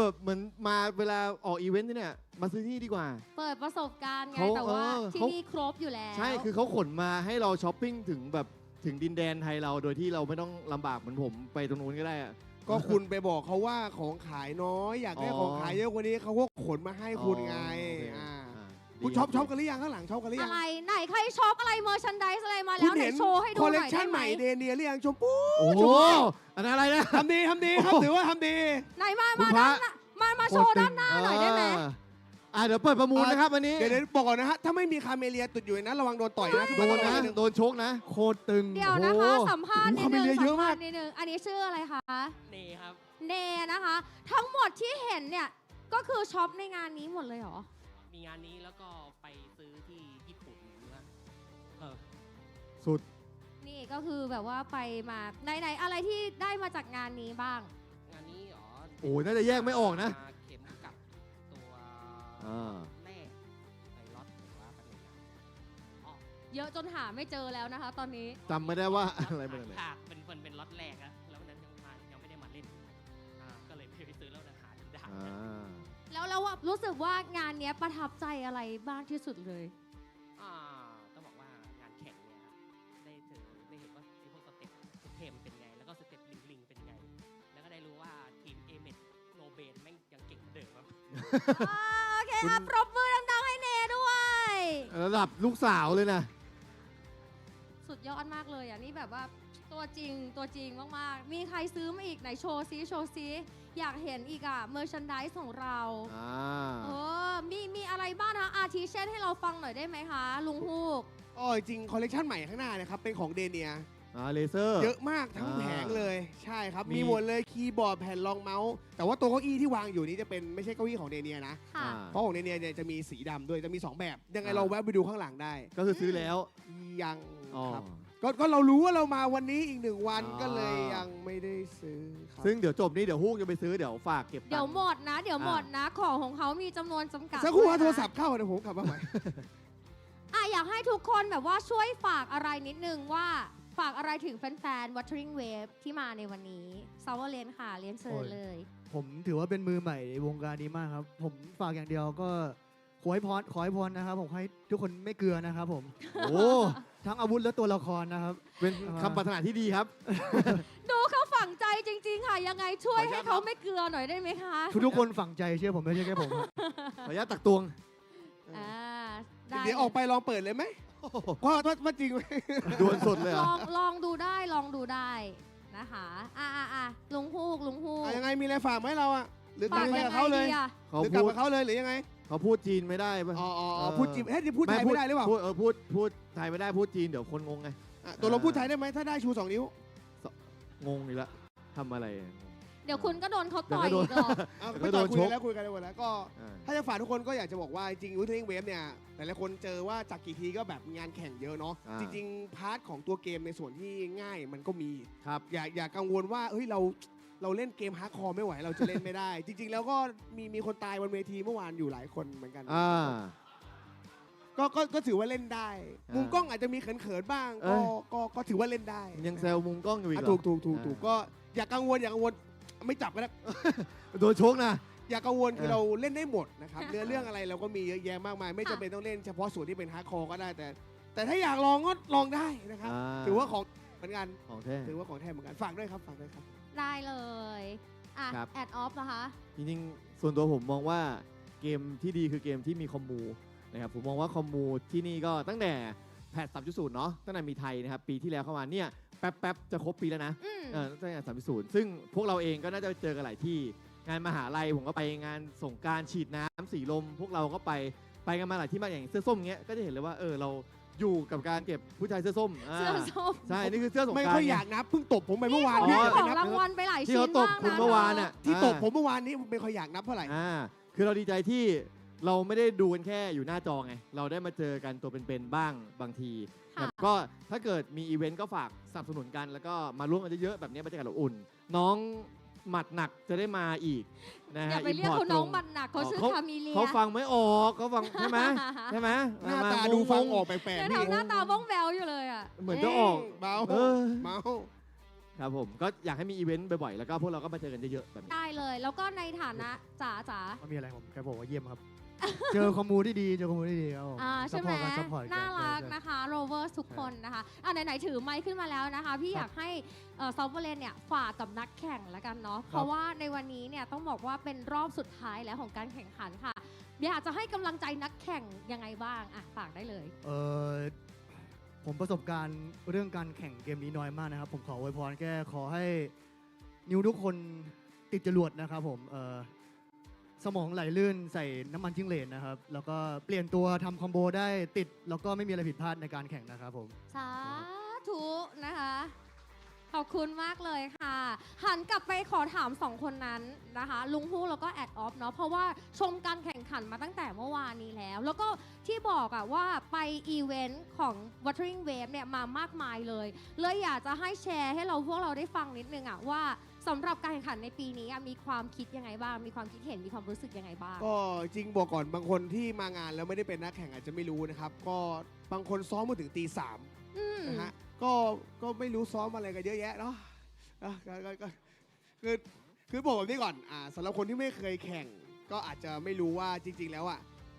แบบเหมือนมาเวลาออกอีเวนต์ที่เนี่ยมาซื้อที่นี่ดีกว่า เปิดประสบการณ์ไง เขา แต่ว่า ที่ เขา นี่ครบอยู่แล้ว ใช่คือเขาขนมาให้เราช้อปปิ้งถึงแบบถึงดินแดนไทยเราโดยที่เราไม่ต้องลำบากเหมือนผมไปตรงนู้นก็ได้อะ ก็คุณไปบอกเขาว่าของขายน้อย อยากได้ของขายเยอะกว่านี้เขาก็ขนมาให้คุณไง คุณช็อปกันหรือยังข้างหลังช็อปกันหรือยั อะ ง ไรไหนใครช็อปอะไรเมอร์ชันไดส์อะไรมาแล้ คุ ว ณ ไหน เห็น โชว์ให้ดู คอล ห เล น่ ก อย ชั ได้ น ไห ให ม ม่เดเนียหรือยังชมพู่ โอ้โหอันนั้นอะไรนะ ทำดีครับถือว่าทำดี ไหนมา คุณพระ ด้านหน้ามาโชว์ด้านหน้าหน่อยได้ไหม เดี๋ยวเปิดประมูลนะครับวันนี้ เดี๋ยวบอกก่อนนะฮะถ้าไม่มีคาเมเลียติดอยู่ในนั้นระวังโดนต่อยนะ โดนนะโดนชกนะ โคตรตึง เดี๋ยวนะคะ โอ้โห สัมภาษณ์นิด คาเม นึง เลียเยอะมาก สัภษณ์นิดนึงอันนี้ชื่ออะไรคะ เนครับ เนนะคะ ทั้งหมดที่เห็นเนี่ยก็คือช็อปในงานนี้หมดเลยเหรอ มีงานนี้แล้วก็ไปซื้อที่ญี่ปุ่นนะเออ สุด นี่ก็คือแบบว่าไปมาไหนอะไรที่ได้มาจากงานนี้บ้าง งานนี้เหรอ โอ้ยน่าจะแยกไม่ออกนะ เข็มกับตัว แรกไอล็อตหรือว่าประเด็นอ๋อ เยอะจนหาไม่เจอแล้วนะคะ ตอนนี้ จำไม่ได้ว่าอะไรเป็นอะไร ค่ะเป็นล็อตแรกอะแล้ววันนั้นยังไม่ได้มาเล่นก็เลยไปซื้อแล้วนะหาจนได้ แล้วเรารู้สึกว่างานเนี้ยประทับใจอะไรบ้างที่สุดเลย ต้องบอกว่างานแข่งเนี่ยครับได้เห็นว่าไอพวกสเต็ปเทมเป็นไงแล้วก็สเต็ปลิงเป็นไงแล้วก็ได้รู้ว่าทีมเอเมดโนเบนแม่งยังเก่งเหมือนเดิมครับ โอเคครับ ปรบมือดังๆให้เนด้วย ระดับลูกสาวเลยนะ สุดยอดมากเลยอ่ะนี่แบบว่าตัวจริงมากๆ มีใครซื้อมาอีกไหนโชว์ซิอยากเห็นอีกอ่ะเมอร์ชันไดส์ของเรามีอะไรบ้างนะอาทิเช่นให้เราฟังหน่อยได้ไหมคะ ลุงฮูก จริงคอลเลกชันใหม่ข้างหน้านะครับเป็นของเดเนีย เลเซอร์ เยอะมากทั้งแผงเลยใช่ครับ มี มีหมดเลยคีย์บอร์ดแผ่นรองเมาส์แต่ว่าตัวเก้าอี้ที่วางอยู่นี้จะเป็นไม่ใช่เก้าอี้ของเดเนียนะ ค่ะ เพราะของเดเนียเนี่ยจะมีสีดำด้วยจะมี 2 แบบ ยังไงเราแวะไปดูข้างหลังได้ ก็คือซื้อแล้ว ยังครับก็เรารู้ว่าเรามาวันนี้อีก1 วันก็เลยยังไม่ได้ซื้อครับ ซึ่งเดี๋ยวจบนี้เดี๋ยวฮูกจะไปซื้อเดี๋ยวฝากเก็บตังค์ เดี๋ยวหมดนะของเขามีจำนวนจำกัด สักครู่ ด้วยนะ โทรศัพท์เข้าเดี๋ยวผมกลับมาใหม่ อยากให้ทุกคนแบบว่าช่วยฝากอะไรนิดนึงว่าฝากอะไรถึงแฟนๆ Wuthering Wave ที่มาในวันนี้ซาวเลนค่ะเรียนเชิญเลย ผมถือว่าเป็นมือใหม่ในวงการนี้มากครับ ผมฝากอย่างเดียวก็ขอให้พรนะครับผมให้ทุกคนไม่เกลือนะครับผม โอ้ ทั้งอาวุธและตัวละครนะครับ เป็นคำปรารถนาที่ดีครับ ดูเขาฝังใจจริงๆค่ะ ยังไงช่วยให้เขาไม่เกลือหน่อยได้ไหมคะ ทุกคนฝังใจเชื่อผมไม่ใช่แค่ผมครับ ขออนุญาตตักตวง ได้ เดี๋ยวออกไปลองเปิดเลยไหมว่าจริงไหม ดวลสดเลยเหรอ ลองดูได้นะคะลุงฮูก ยังไงมีอะไรฝากไหมเราอ่ะหรือกลับไป ยั กับเขาเลย ดีอะ เขา หรือกลับ พูด กับเขาเลยหรือยังไง เขาพูดจีนไม่ได้ป่ะ พูดจีนจะพูดไทยไม่ได้หรือเปล่า พูดไทยไม่ได้พูดจีนเดี๋ยวคนงงไง ตัวเราพูดไทยได้ไหมถ้าได้ชู2 นิ้ว งงอีกแล้วทำอะไร เ ดี๋ยวคุณก็โดนเขาต่อย เดี๋ยวก็โดน อีกหรอก ไม่ต่อยคุยกันแล้วคุยกันแล้วก็ อ่า ถ้าจะฝากทุกคนก็อยากจะบอกว่าจริงWUTHERING WAVES เนี่ยแต่ละคนเจอว่าจากกี่ทีก็แบบงานแข่งเยอะเนาะจริงๆพาร์ทของตัวเกมในส่วนที่ง่ายมันก็มี ครับ อย่ากังวลว่าเฮ้ยเราเล่นเกมฮาร์ดคอร์ไม่ไหวเราจะเล่นไม่ได้ จริง ๆ แล้วก็มีคนตายบนเวทีเมื่อวานอยู่หลายคนเหมือนกันก็ถือว่าเล่นได้ มุมกล้องอาจจะมีเขินๆบ้างก็ถือว่าเล่นได้ ยังแซวมุมกล้องอยู่อีกเหรอ ถูกก็อย่ากังวลไม่จับก็ได้ โดนชกนะ อย่ากังวลคือเราเล่นได้หมดนะครับเนื้อเรื่องอะไรเราก็มีเยอะแยะมากมายไม่จำเป็นต้องเล่นเฉพาะส่วนที่เป็นฮาร์ดคอร์ก็ได้แต่ถ้าอยากลองก็ลองได้นะครับถือว่าของเหมือนกัน ของแท้ ถือว่าของแท้เหมือนกันฝากด้วยครับ ได้เลยอ่ะ ครับ แอดออฟนะคะ จริงๆส่วนตัวผมมองว่าเกมที่ดีคือเกมที่มีคอมมูนะครับผมมองว่าคอมมูที่นี่ก็ตั้งแต่แพท 3.0 เนาะตั้งแต่มีไทยนะครับปีที่แล้วเข้ามาเนี่ยแป๊บจะครบปีแล้วนะตั้งแต่ 3.0 ซึ่งพวกเราเองก็น่าจะเจอกันหลายที่งานมหาลัยผมก็ไปงานสงกรานต์ฉีดน้ำสีลมพวกเราก็ไปกันมาหลายที่มากอย่างเสื้อส้มเงี้ยก็จะเห็นเลยว่าเราอยู่กับการเก็บผู้ชายเสื้อส้ม เสื้อส้ม ใช่นี่คือเสื้อสงกรานต์ ไม่ค่อยอยากนับเพิ่งตบผมไปเมื่อวาน นี่ นี้ ของรางวัลไปหลาย ที่ ชิ้ เขา น ตบ มาก คุณ นะ เมื่อวานอ่ะ ที่ตบผมเมื่อวานนี้ไม่ค่อยอยากนับเท่าไหร่ คือเราดีใจที่เราไม่ได้ดูกันแค่อยู่หน้าจอไงเราได้มาเจอกันตัวเป็นๆบ้างบางทีแบบก็ถ้าเกิดมีอีเวนต์ก็ฝากสนับสนุนกันแล้วก็มาร่วมกันเยอะๆแบบนี้บรรยากาศอบอุ่นน้องหมัดหนักจะได้มาอีกนะ อ ฮะ ย่าไปเรียกเขาน้องมันหนักเขาชื่อคามิเลีย เขาฟังไม่ออกเขาฟังใช่ไหม หน้าตาดูฟังออกแปลก เนี่ย ๆนี่ ทำหน้าตาบ้องแววอยู่เลยอ่ะ เหมือนจะออก เมา เมาครับผมก็อยากให้มีอีเวนต์บ่อยๆแล้วก็พวกเราก็มาเจอกันเยอะๆแบบนี้ ได้เลย แล้วก็ในฐานะจ๋า ไม่มีอะไรผมแค่บอกว่าเยี่ยมครับ เจอคอมมูที่ดีครับผม ใช่ไหม ซัพพอร์ตกัน น่ารัก ใช่ นะคะโรเวอร์ทุกคนนะคะไหนๆถือไมค์ขึ้นมาแล้วนะคะ พี่อยากให้ซอฟเวอร์เลนเนี่ยฝากกับนักแข่งแล้วกันเนาะเพราะว่าในวันนี้เนี่ยต้องบอกว่าเป็นรอบสุดท้ายแล้วของการแข่งขันค่ะอยากจะให้กำลังใจนักแข่งยังไงบ้างฝากได้เลย ผมประสบการณ์เรื่องการแข่งเกมนี้น้อยมากนะครับ ผมขออวยพรแค่ขอให้นิวทุกคนติดจรวดนะครับผมสมองไหลลื่นใส่น้ำมันจิ้งเหลนนะครับ แล้วก็เปลี่ยนตัวทำคอมโบได้ติด แล้วก็ไม่มีอะไรผิดพลาดในการแข่งนะครับผม สาธุนะคะ ขอบคุณมากเลยค่ะ หันกลับไปขอถาม2คนนั้นนะคะ ลุงฮู้แล้วก็แอดออฟเนาะเพราะว่าชมการแข่งขันมาตั้งแต่เมื่อวานนี้แล้ว แล้วก็ที่บอกอะว่าไปอีเวนต์ของ WUTHERING WAVES เนี่ยมามากมายเลยอยากจะให้แชร์ให้พวกเราได้ฟังนิดนึงอะว่าสำหรับการแข่งขันในปีนี้มีความคิดยังไงบ้างมีความคิดเห็นมีความรู้สึกยังไงบ้างก็จริงบอกก่อนบางคนที่มางานแล้วไม่ได้เป็นนักแข่งอาจจะไม่รู้นะครับก็บางคนซ้อมมาถึงตี 3นะฮะก็ไม่รู้ซ้อมอะไรกันเยอะแยะเนาะคือบอกแบบนี้ก่อนสำหรับคนที่ไม่เคยแข่งก็อาจจะไม่รู้ว่าจริงๆแล้ว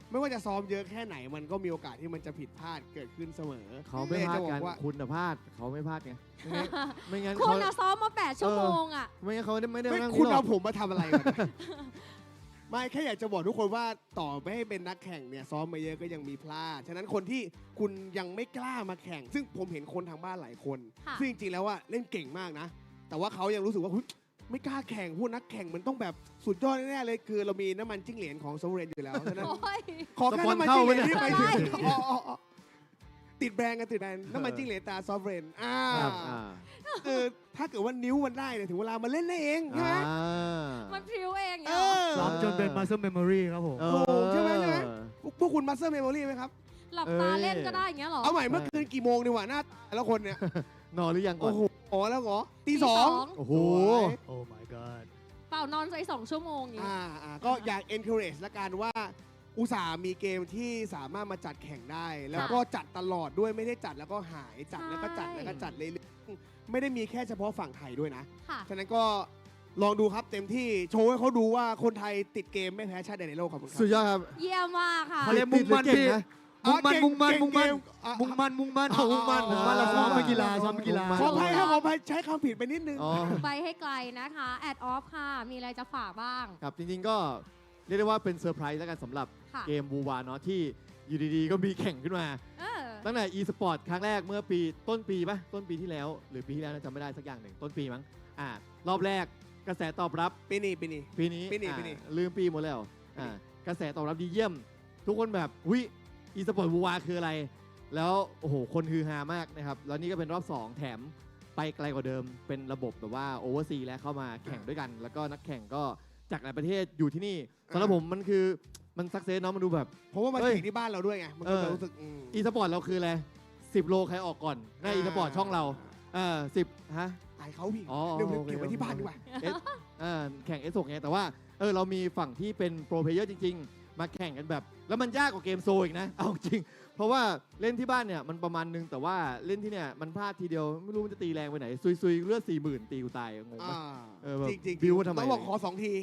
ไม่ว่าจะซ้อมเยอะแค่ไหนมันก็มีโอกาสที่มันจะผิดพลาดเกิดขึ้นเสมอเขาไม่พลาดกันคุณพลาดเขาไม่พลาดไงไม่งั้นคุณซ้อมมา8 ชั่วโมงไม่งั้นเขาไม่ได้นั่ง คุณเอาผมมาทำอะไรกันไม่แค่อยากจะบอกทุกคนว่าต่อไปให้เป็นนักแข่งเนี่ยซ้อมมาเยอะก็ยังมีพลาดฉะนั้นคนที่คุณยังไม่กล้ามาแข่งซึ่งผมเห็นคนทางบ้านหลายคนซึ่งจริงๆแล้วเล่นเก่งมากนะแต่ว่าเขายังรู้สึกว่าไม่กล้าแข่งพวกนักแข่งมันต้องแบบสุดยอดแน่ๆเลยคือเรามีน้ำมันจิ้งเหลนของโซเรนอยู่แล้วฉะนั้นขอแค่น้ำมันจิ้งเหลนที่ไปถึงติดแบรนด์กันติดแบรนด์น้ำมันจิ้งเหลนตาซอฟเรนถ้าเกิดว่านิ้วมันได้เนี่ยถึงเวลามันเล่นได้เองใช่ไหมมันพริ้วเองซ้อมจนเป็น muscle memory ครับผมใช่ไหมพวกคุณ muscle memory ไหมครับหลับตาเล่นก็ได้อย่างเงี้ยหรอเอาใหม่เมื่อคืนกี่โมงดีกว่าหน้าแล้วคนเนี่ยนอนหรือยังก่อนโอ้โหแล้วเหรอตี 2โอ้โหโอ้ my god เปล่านอนใจ2 ชั่วโมงอย่างก็อยาก encourage ละกันว่าอุตส่าห์มีเกมที่สามารถมาจัดแข่งได้แล้วก็จัดตลอดด้วยไม่ได้จัดแล้วก็หายจัดแล้วก็จัดแล้วก็จัดเลยไม่ได้มีแค่เฉพาะฝั่งไทยด้วยนะฉะนั้นก็ลองดูครับเต็มที่โชว์ให้เขาดูว่าคนไทยติดเกมไม่แพ้ชาติใดในโลกครับสุดยอดครับเยี่ยมมากค่ะเขาเรียกมุ่งมั่นพี่มุ่งมั่นเราซ้อมกีฬาขออภัยครับขออภัยใช้คำผิดไปนิดนึงไปให้ไกลนะคะแอดออฟค่ะมีอะไรจะฝากบ้างครับจริงๆก็เรียกได้ว่าเป็นเซอร์ไพรส์แล้วกันสำหรับเกมบูวาเนาะที่อยู่ดีๆก็มีแข่งขึ้นมาตั้งแต่ eSports ครั้งแรกเมื่อปีต้นปีที่แล้วหรือปีที่แล้วจำไม่ได้สักอย่างหนึ่งต้นปีมั้งรอบแรกกระแสตอบรับปีนี้ลืมปีหมดแล้วกระแสตอบรับดีเยี่ยมทุกคนแบบeSportsบูวาคืออะไรแล้วโอ้โหคนฮือฮามากนะครับแล้วนี่ก็เป็นรอบ2แถมไป ไปไกลกว่าเดิมเป็นระบบแบบว่าโอเวอร์ซีและเข้ามาแข่งด้วยกัน แล้วก็นักแข่งก็จากหลายประเทศอยู่ที่นี่สำหรับผมมันคือมันสักเซสเนาะมันดูแบบเพราะว่ามันแข่งที่บ้านเราด้วยไงมันก็รู้สึกอีสปอร์ตเราคืออะไร10 โลใครออกก่อนในอีสปอร์ตช่องเรา10ฮะอายเขาพี่เดี๋ยวเก็บไว้ที่บ้านดีกว่าแข่งS6ไงแต่ว่าเรามีฝั่งที่เป็นโปรเพลเยอร์จริงๆมาแข่งกันแบบแล้วมันยากกว่าเกมโซอีกนะเอาจริงเพราะว่าเล่นที่บ้านเนี่ยมันประมาณนึงแต่ว่าเล่นที่เนี่ยมันพลาดทีเดียวไม่รู้มันจะตีแรงไปไหนซุยๆเลือด40,000ตีกูตายงงปะจริงบิวทำไมต้องบอกขอ2 ที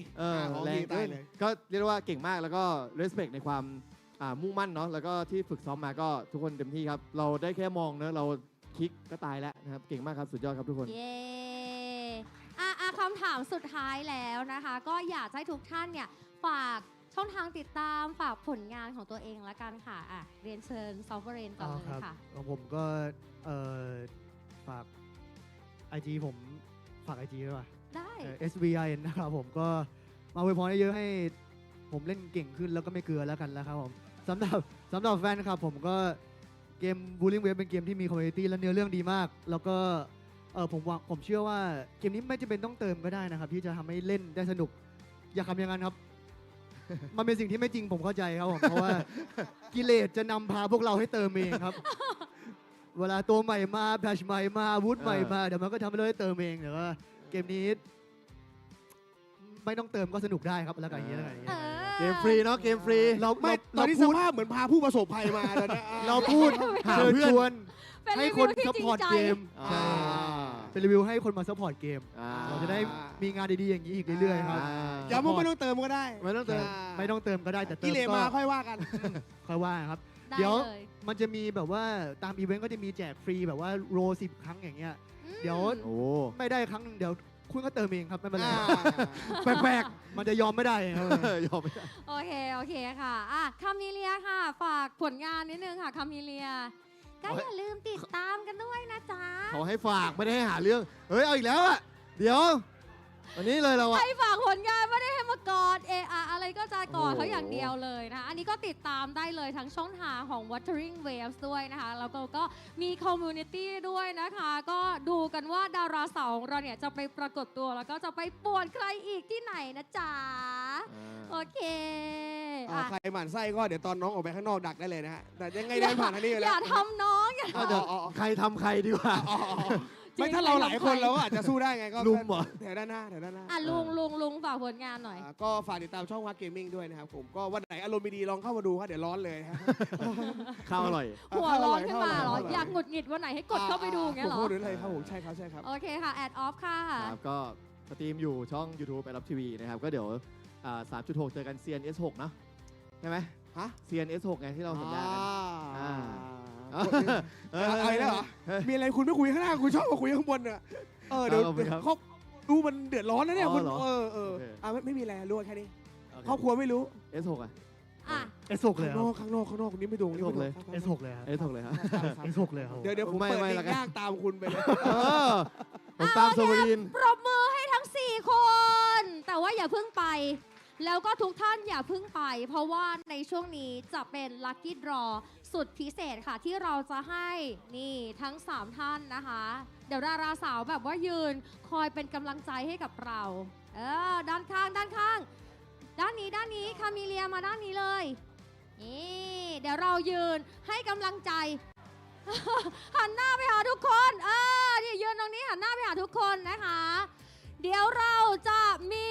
แรงเลยก็เรียกว่าเก่งมากแล้วก็ respect ในความมุ่งมั่นเนาะแล้วก็ที่ฝึกซ้อมมาก็ทุกคนเต็มที่ครับเราได้แค่มองเนอะเราคลิกก็ตายแล้วนะครับเก่งมากครับสุดยอดครับทุกคนเย้คำถามสุดท้ายแล้วนะคะก็อยากให้ทุกท่านเนี่ยฝากช่องทางติดตามฝากผลงานของตัวเองละกันค่ะเรียนเชิญซอฟเรนก่อนเลยค่ะของผมก็ฝาก IG ผมฝาก IG ด้วยป่ะได้ SVIN นะครับผมก็มาอวยพรเยอะให้ผมเล่นเก่งขึ้นแล้วก็ไม่เกลือแล้วกันนะครับผมสำหรับแฟนครับผมก็เกม WUTHERING WAVES เป็นเกมที่มีคอมมูนิตี้และเนื้อเรื่องดีมากแล้วก็ผมเชื่อว่าเกมนี้ไม่จำเป็นต้องเติมก็ได้นะครับที่จะทำให้เล่นได้สนุกอย่าทำอย่างนั้นครับ มันเป็นสิ่งที่ไม่จริงผมเข้าใจครับผมเพราะว่ากิเลสจะนำพาพวกเราให้เติมเองครับ เวลาตัวใหม่มาแพชใหม่มาวูดใหม่มาเดี๋ยวมันก็ทำให้เราได้เติมเองแต่ว่าเกมนี้ไม่ต้องเติมก็สนุกได้ครับแล้วกันอย่างนี้เกมฟรีเนาะเกมฟรีเราตอนนี้สภาพเหมือนพาผู้ประสบภัยมาแล้วนะเราพูดหาเพื่อนให้คนซัพพอร์ตเกมเป็นรีวิวให้คนมาซัพพอร์ตเกมเราจะได้มีงานดีๆอย่างนี้อีกเรื่อยๆครับอย่าไม่ต้องเติมก็ได้ไม่ต้องเติมก็ได้แต่เติมกิเลสมาค่อยว่ากันค่อยว่าครับเดี๋ยวมันจะมีแบบว่าตามอีเวนต์ก็จะมีแจกฟรีแบบว่าโร10 ครั้งอย่างเงี้ยเดี๋ยวไม่ได้ครั้งนึงเดี๋ยวคุณก็เติมเองครับไม่เป็นไรแปลกๆมันจะยอมไม่ได้ยอมไม่ได้โอเคค่ะคามิเลียค่ะฝากผลงานนิดนึงค่ะคามิเลียก็อย่าลืมติดตามกันด้วยนะจ๊ะเขาให้ฝากไม่ได้ให้หาเรื่องเอาอีกแล้วอะเดี๋ยววันนี้เลยเราให้ฝากผลงานไม่ได้ให้มากอดอะไรก็จะกอดเขาอย่างเดียวเลยนะอันนี้ก็ติดตามได้เลยทั้งช่องทางของ WUTHERING WAVES ด้วยนะคะแล้วก็มีคอมมูนิตี้ด้วยนะคะก็ดูกันว่าดาราสาวของเราเนี่ยจะไปปรากฏตัวแล้วก็จะไปป่วนใครอีกที่ไหนนะจ๊ะโอเคใครหมั่นไส้ก็เดี๋ยวตอนน้องออกไปข้างนอกดักได้เลยนะฮะแต่ยังไงเดินผ่านอันนี้อยู่แล้วอย่าทำน้องใครทำใครดีกว่าไม่ถ้าเราหลายคนเราก็อาจจะสู้ได้ไงก็ลุงเหรอแถวด้านหน้าลุงฝากผลงานหน่อยก็ฝากติดตามช่องวัดเกมมิ่งด้วยนะครับผมก็วันไหนอารมณ์ดีลองเข้ามาดูครับเดี๋ยวร้อนเลยข้าวอร่อยหัวร้อนขึ้นมาเหรออยากหงุดหงิดวันไหนให้กดเข้าไปดูเงี้ยเหรอหรืออะไรครับผมใช่ครับโอเคค่ะแอดออฟค่ะครับก็สตรีมอยู่ช่อง YouTube ไปรับทีวีนะครับก็เดี๋ยว3.6 เจอกัน CNS6 เนาะใช่ไหมCNS6 ไงที่เราสัญญากันอะไรแล้วเหรอมีอะไรคุณไม่คุยข้างหน้าคุณชอบมาคุยข้างบนเนี่ยเดี๋ยวครอบดูมันเดือดร้อนนะเนี่ยคุณไม่มีอะไรรู้แค่นี้ครอบครัวไม่รู้ S6 อ่ะS6 เลยข้างนอกนี่ไม่ดูS6 เลย S6 เลยS6 เลยครับ S6 เลยครับเดี๋ยวผมเปิดเพลงยากตามคุณไปเลยผมตามโซลินปรบมือให้ทั้ง4 คน แต่ว่าอย่าเพิ่งไปแล้วก็ทุกท่านอย่าเพิ่งไปเพราะว่าในช่วงนี้จะเป็นลัคกี้ดรอสุดพิเศษค่ะที่เราจะให้นี่ทั้ง3ท่านนะคะเดี๋ยวดาราสาวแบบว่ายืนคอยเป็นกำลังใจให้กับเราด้านข้างด้านนี้คามิเลียมาด้านนี้เลยนี่เดี๋ยวเรายืนให้กำลังใจ หันหน้าไปหาทุกคนนี่ยืนตรงนี้หันหน้าไปหาทุกคนนะคะเดี๋ยวเราจะมี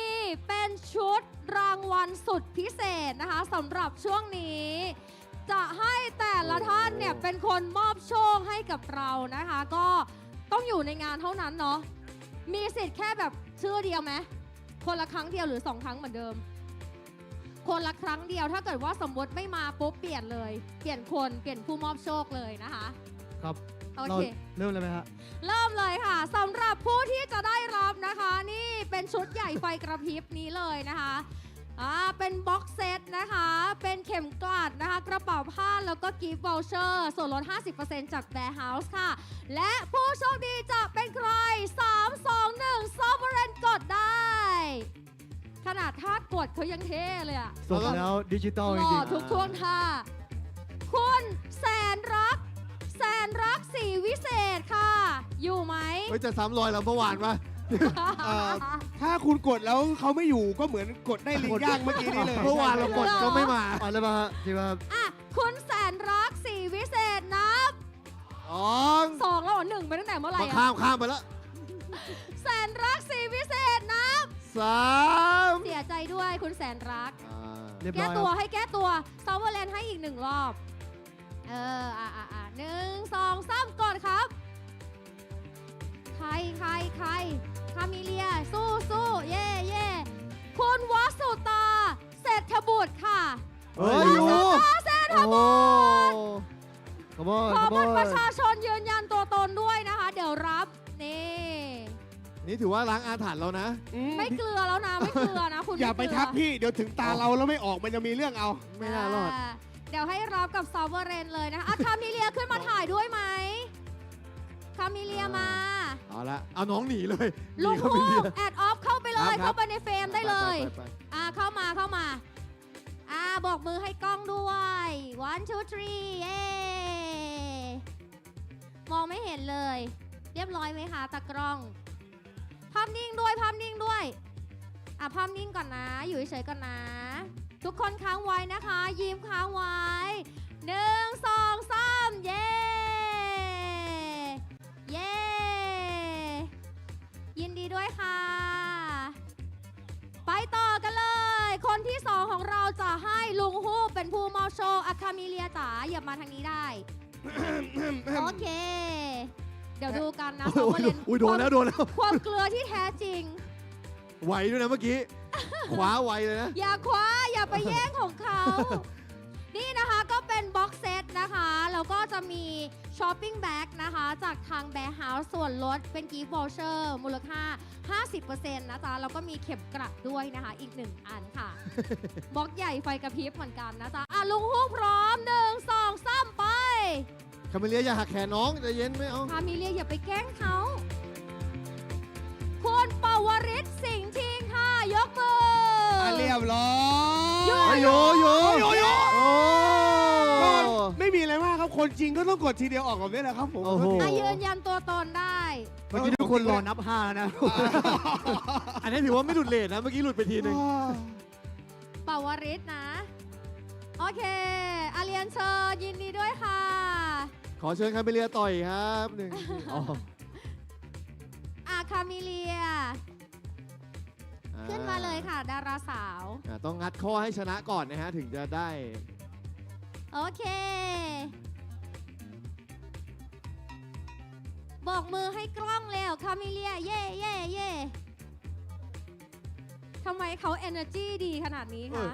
เป็นชุดรางวัลสุดพิเศษนะคะสำหรับช่วงนี้จะให้แต่ละท่านเนี่ยเป็นคนมอบโชคให้กับเรานะคะก็ต้องอยู่ในงานเท่านั้นเนาะมีสิทธิ์แค่แบบชื่อเดียวไหมคนละครั้งเดียวหรือ2 ครั้งเหมือนเดิมคนละครั้งเดียวถ้าเกิดว่าสมมติไม่มาปุ๊บเปลี่ยนเลยเปลี่ยนผู้มอบโชคเลยนะคะครับโอเคเริ่มเลยไหมฮะเริ่มเลยค่ะสำหรับผู้ที่จะได้รับนะคะนี่เป็นชุดใหญ่ไฟกระพริบนี้เลยนะคะเป็นบ็อกเซตนะคะเป็นเข็มกลัดนะคะกระเป๋าผ้าแล้วก็กิฟต์วอลเชอร์ส่วนลด 50% จาก Bear House ค่ะและผู้โชคดีจะเป็นใคร3 2 1 Sovereign กดได้ขนาดท่ากดเขายังเท่เลยอะส่งแล้วดิจิตอลจริงๆทุกท่วงท่าคุณแสนรักสีวิเศษค่ะอยู่ไหม ยจะซ้ำรอยเราเมื่อวานปะ ถ้าคุณกดแล้วเขาไม่อยู่ก็เหมือนกดได้ลิงย่างเมื่อกี้นี้เลย เมื่อวานเรากดก็ไม่มา อ๋อเลยป่ะฮะที่ว่า อ่ะคุณแสนรักสีวิเศษนับ 2 2แล้วเหรอ1ไปตั้งแต่เมื่อไหร่ มา อะ ข้ามไปแล้ว แสนรักสีวิเศษนับ 3 เสียใจด้วยคุณแสนรัก เรียบร้ แก้ อย ตัวให้แก้ตัวซาวเวอร์แลนด์ให้อีก1 รอบ 1 2 3ก่อนครับ ใครคามิเลีย สู้เย่คุณวสุตาเศรษฐบุตรค่ะ เฮ้ยอยู่ เศรษฐบุตร ขบวน ขอ ขบ บั ว ตร น ประชาชนยืนยันตัวตนด้วยนะคะ เดี๋ยวรับ นี่ นี่ถือว่าล้างอาถรรพ์แล้วนะ ไม่เกลือแล้วนะ ไม่เกลือนะคุณ อย่าไป ม่เกลื ทักพี่เดี๋ยวถึงตาเราแล้วไม่ออกมันจะมีเรื่องเอา ไม่น่ารอด เดี๋ยวให้รับกับซาวเวอร์เรนเลยนะคะคามิเลียขึ้นมาถ่ายด้วยไหมคามิเลียมา เอาละเอาน้องหนีเลย ลุง หนีเข้า ฮู ไปเรีย ก น แอดออฟเข้าไปเลย ครับ เข้าไปในเฟรมได้เลย ไป เข้ามาบอกมือให้กล้องด้วย one two three เย้มองไม่เห็นเลย เรียบร้อยไหมคะตากล้อง ภาพนิ่งด้วยภาพนิ่งก่อนนะ อยู่เฉยๆก่อนนะ ทุกคนค้างไว้นะคะ ยิ้มค้างไว้ 1 2 3 เย้ ยินดีด้วยค่ะ ไปต่อกันเลย คนที่ 2 ของเราจะให้ลุงฮู้เป็นผู้มอบโชคอะคามิเลียจ๋าอย่ามาทางนี้ได้ โอเค เดี๋ยวดูกันนะซาวเวอร์เลน อุ้ยโดนแล้ว ความเกลือที่แท้จริง ไหวด้วยนะเมื่อกี้ ขวาไวเลยนะ อย่าคว้าอย่าไปแย่งของเขา นี่นะคะก็เป็นบ็อกเซตนะคะแล้วก็จะมีช้อปปิ้งแบ็กนะคะจากทางแบร์เฮาส์ส่วนลดเป็นกิฟต์วอเชอร์มูลค่า 50% นะจ๊ะแล้วก็มีเข็มกลัดด้วยนะคะอีก 1 อันค่ะ บ็อกใหญ่ไฟกระพริบเหมือนกันนะจ๊ะลุงฮูกพร้อม 1 2 3 ไป คาเมเลียอย่าหักแขนน้องใจเย็นไม่เอา คามิเลียอย่าไปแกล้งเขาคุณปวริศสิงห์ทิงค่ะยกมือ เรียบร้อย โย โยโอ้ ไม่มีอะไรมากครับคนจริงก็ต้องกดทีเดียวออกกับนี่แหละครับผม โอ้โห ยืนยันตัวตนได้ เมื่อกี้ทุกคนรอนับ5แล้วนะ อันนี้ถือว่าไม่หลุดเลทนะ เมื่อกี้หลุดไปทีหนึ่ง ปาวริศนะ โอเคอาเรียนเชิญยินดีด้วยค่ะ ขอเชิญคาเมเลียต่อยครับหนึ่งอ๋อ คามิเลีย ขึ้นมาเลยค่ะ ดาราสาว ต้องงัดข้อให้ชนะก่อนนะฮะ ถึงจะได้ โอเค บอกมือให้กล้องเร็วคามิเลีย เย่ทำไมเขา energy ดีขนาดนี้คะ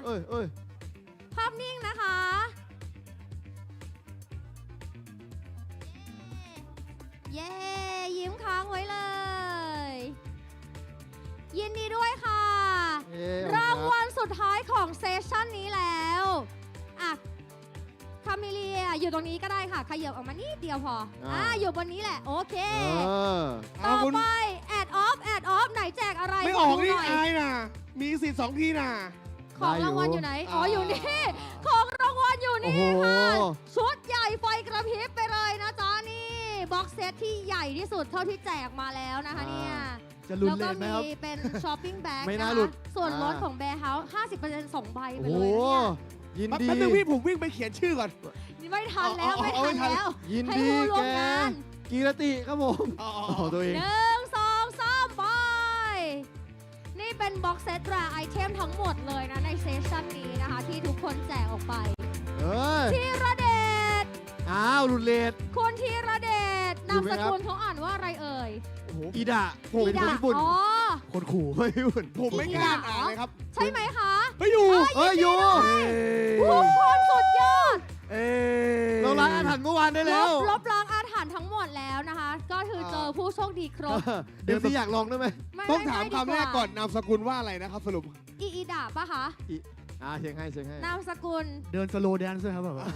ภาพนิ่งนะคะ เย้ยิ้มค้างไว้เลย ยินดีด้วยค่ะ รางวัลสุดท้ายของเซสชั่นนี้แล้วคามิเลียอยู่ตรงนี้ก็ได้ค่ะ ขยับออกมานิดเดียวพออยู่บนนี้แหละ โอเคต่อไปแอดออฟไหนแจกอะไร ไม่ออก ดู นี่ หน่ย อายนะมีสิทธิ์2 ทีนะ ของรางวัลอยู่ไหน อยู่นี่ ของรางวัลอยู่นี่ค่ะ ชุดใหญ่ไฟกระพริบไปเลยนะจ๊ะนี่บ็อกเซตที่ใหญ่ที่สุดเท่าที่แจกมาแล้วนะคะเนี่ย จะลุ้น แล้ว เล ก็ ยไหมครับ มีเป็นช้อปปิ้งแบ็ก ไม่ นะ น่าหลุ คะ ด ส่วนลดของแบร์เฮาส์50% 2 ใบไป โอ้ เล โห ยเนี่ย ยินดี แป๊บนึงพี่ผมวิ่งไปเขียนชื่อก่อน ไม่ทันแล้ว เอา ไม่ เอา ทัน ไม่ทัน แล้ว ยิน ให้ ดี ผู้ร่ว แก มงาน กีรติครับผม อ๋อ ตัวเอง 1 2 3 ไป นี่เป็นบ็อกเซตราไอเทมทั้งหมดเลยนะในเซสชั่นนี้นะคะ ที่ทุกคนแจกออกไป ธีรเดช อ้าวหลุดเลท คุณธีรเดช อยู่ นาม ไหม ส ครับ กุลเขาอ่านว่าอะไรเอ่ย อีดะเป็นคนญี่ปุ่น อ๋อ คนขู่เฮ้ยญี่ปุ่น ผมไม่กล้าอ่านเลยครับ ใช่ไหมคะ เฮ้ยอยู่ เฮ้ยโย ทุกคนสุดยอด เราล้างอาถรรพ์เมื่อวานได้แล้ว ลบล้างอาถรรพ์ทั้งหมดแล้วนะคะ ก็คือเจอผู้โชคดีครบ เดี๋ยวสิอยากลองได้ไหม ต้องถามคำแรกก่อนนามสกุลว่าอะไรนะครับสรุป อีดาปะคะ เชียงให้นามสกุล เดินสโลว์แดนซ์ด้วยครับแบบว่า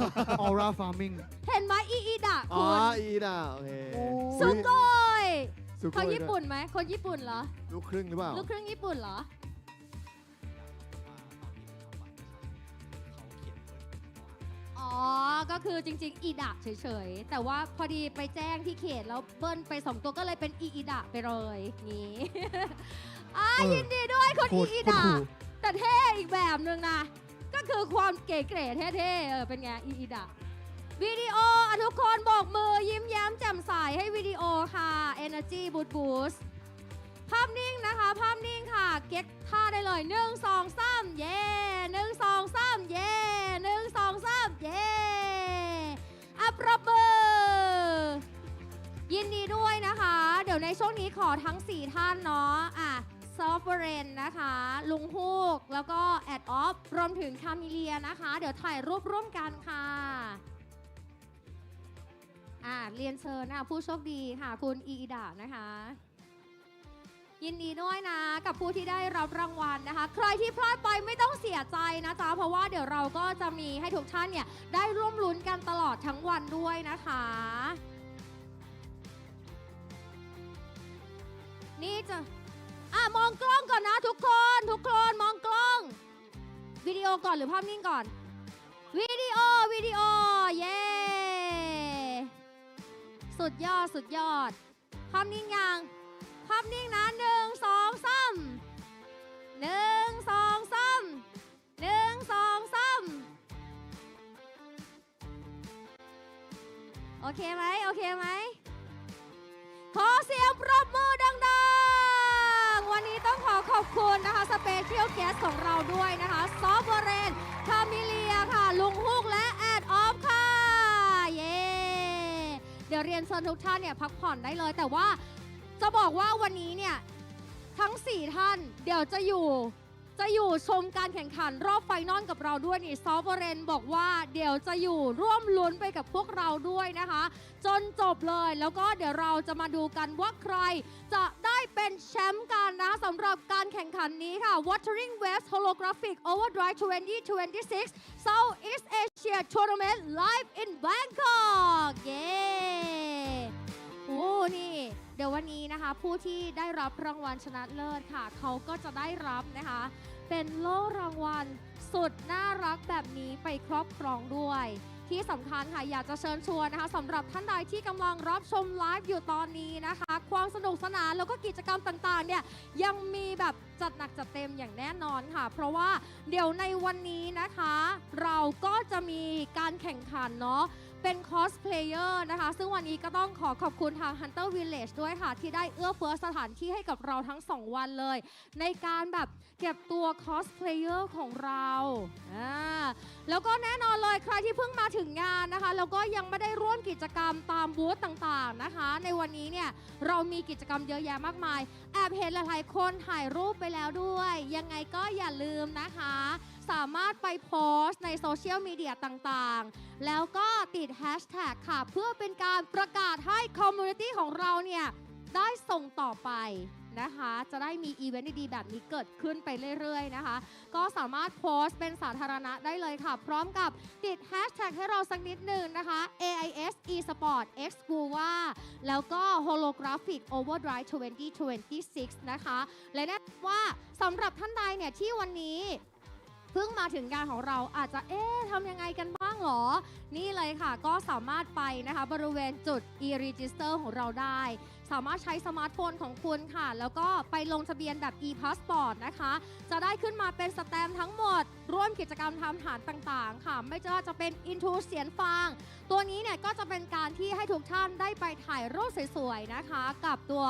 aura farming เห็นไหมอีดา อ๋อ คุณ อีดาโอเค สุโกย สุโกย เขาญี่ปุ่นไหมคนญี่ปุ่นเหรอ ลูกครึ่งหรือเปล่า ลูกครึ่งญี่ปุ่นเหรอ อ๋อ อ๋อ ก็คือจริงๆ อีดะเฉยๆ แต่ว่าพอดีไปแจ้งที่เขตแล้วเบิ้ลไป2ตัวก็เลยเป็นอีดะไปเลยงี้ ยินดีด้วยคนอีดะแต่เท่อีกแบบนึงนะ ก็คือความเก๋ๆเท่ๆเป็นไงอีดะวิดีโอทุกคนบอกมือยิ้มแย้มแจ่มใสให้วิดีโอค่ะ Energy Boost ภาพนิ่งนะคะ ภาพนิ่งค่ะ เก็ตท่าได้เลย 1 2 3 เย่1 2 3 เย่1 2 3 เย่ปรบมือยินดีด้วยนะคะ เดี๋ยวในช่วงนี้ขอทั้ง 4 ท่านเนาะซอฟเรนนะคะ ลุงฮูก แล้วก็แอดออฟ รวมถึงคามิเลียนะคะ เดี๋ยวถ่ายรูปร่วมกันค่ะ เรียนเชิญนะคะผู้โชคดีค่ะ คุณอีดานะคะ ยินดีด้วยนะกับผู้ที่ได้รับรางวัลนะคะ ใครที่พลาดไปไม่ต้องเสียใจนะจ๊ะ เพราะว่าเดี๋ยวเราก็จะมีให้ทุกท่านเนี่ยได้ร่วมลุ้นกันตลอดทั้งวันด้วยนะคะนี่จะมองกล้องก่อนนะทุกคนมองกล้องวิดีโอก่อนหรือภาพนิ่งก่อนวิดีโอเย้สุดยอดภาพนิ่งยังภาพนิ่งนะ1 2 3 1 2 3 1 2 3โอเคไหมขอเสียงปรบมือดังๆวันนี้ต้องขอบคุณนะคะสเปเชียลแกสของเราด้วยนะคะซอฟเวเรนคามิเลียค่ะลุงฮุกและแอดออฟค่ะเย้เดี๋ยวเรียนเชิญทุกท่านเนี่ยพักผ่อนได้เลยแต่ว่าจะบอกว่าวันนี้เนี่ยทั้ง 4 ท่านเดี๋ยวจะอยู่ชมการแข่งขันรอบไฟนอลกับเราด้วยนี่ซอฟเวเรนบอกว่าเดี๋ยวจะอยู่ร่วมลุ้นไปกับพวกเราด้วยนะคะจนจบเลยแล้วก็เดี๋ยวเราจะมาดูกันว่าใครจะได้เป็นแชมป์กันนะสำหรับการแข่งขันนี้ค่ะ WUTHERING WAVES HOLOGRAPHIC OVERDRIVE 2026 Southeast Asia Tournament live in Bangkok เย้โอ้นี่เดี๋ยววันนี้นะคะผู้ที่ได้รับรางวัลชนะเลิศค่ะเขาก็จะได้รับนะคะเป็นโล่รางวัลสุดน่ารักแบบนี้ไปครอบครองด้วยที่สำคัญค่ะอยากจะเชิญชวนนะคะสำหรับท่านใดที่กำลังรับชมไลฟ์อยู่ตอนนี้นะคะความสนุกสนานแล้วก็กิจกรรมต่างๆเนี่ยยังมีแบบจัดหนักจัดเต็มอย่างแน่นอนค่ะเพราะว่าเดี๋ยวในวันนี้นะคะเราก็จะมีการแข่งขันเนาะเป็นคอสเพลเยอร์นะคะซึ่งวันนี้ก็ต้องขอบคุณทาง Hunter Village ด้วยค่ะที่ได้เอื้อเฟื้อสถานที่ให้กับเราทั้ง2วันเลยในการแบบเก็บตัวคอสเพลเยอร์ของเราแล้วก็แน่นอนเลยใครที่เพิ่งมาถึงงานนะคะแล้วก็ยังไม่ได้ร่วมกิจกรรมตามบูธต่างๆนะคะในวันนี้เนี่ยเรามีกิจกรรมเยอะแยะมากมายแอบเห็นหลายๆคนถ่ายรูปไปแล้วด้วยยังไงก็อย่าลืมนะคะสามารถไปโพสต์ในโซเชียลมีเดียต่างๆแล้วก็ติดแฮชแท็กค่ะเพื่อเป็นการประกาศให้คอมมูนิตี้ของเราเนี่ยได้ส่งต่อไปนะคะจะได้มีอีเวนต์ดีๆแบบนี้เกิดขึ้นไปเรื่อยๆนะคะก็สามารถโพสต์เป็นสาธารณะได้เลยค่ะพร้อมกับติดแฮชแท็กให้เราสักนิดหนึ่งนะคะ AIS eSports X Guva แล้วก็ Holographic Overdrive 2026 นะคะและแน่ว่าสำหรับท่านใดเนี่ยที่วันนี้เพิ่งมาถึงงานของเราอาจจะทำยังไงกันบ้างหรอนี่เลยค่ะก็สามารถไปนะคะบริเวณจุด e-register ของเราได้สามารถใช้สมาร์ทโฟนของคุณค่ะแล้วก็ไปลงทะเบียนแบบ e-passport นะคะจะได้ขึ้นมาเป็นสแตมป์ทั้งหมดร่วมกิจกรรมทำฐานต่างๆค่ะไม่ว่าจะเป็น into เสียนฟางตัวนี้เนี่ยก็จะเป็นการที่ให้ทุกท่านได้ไปถ่ายรูปสวยๆนะคะกับตัว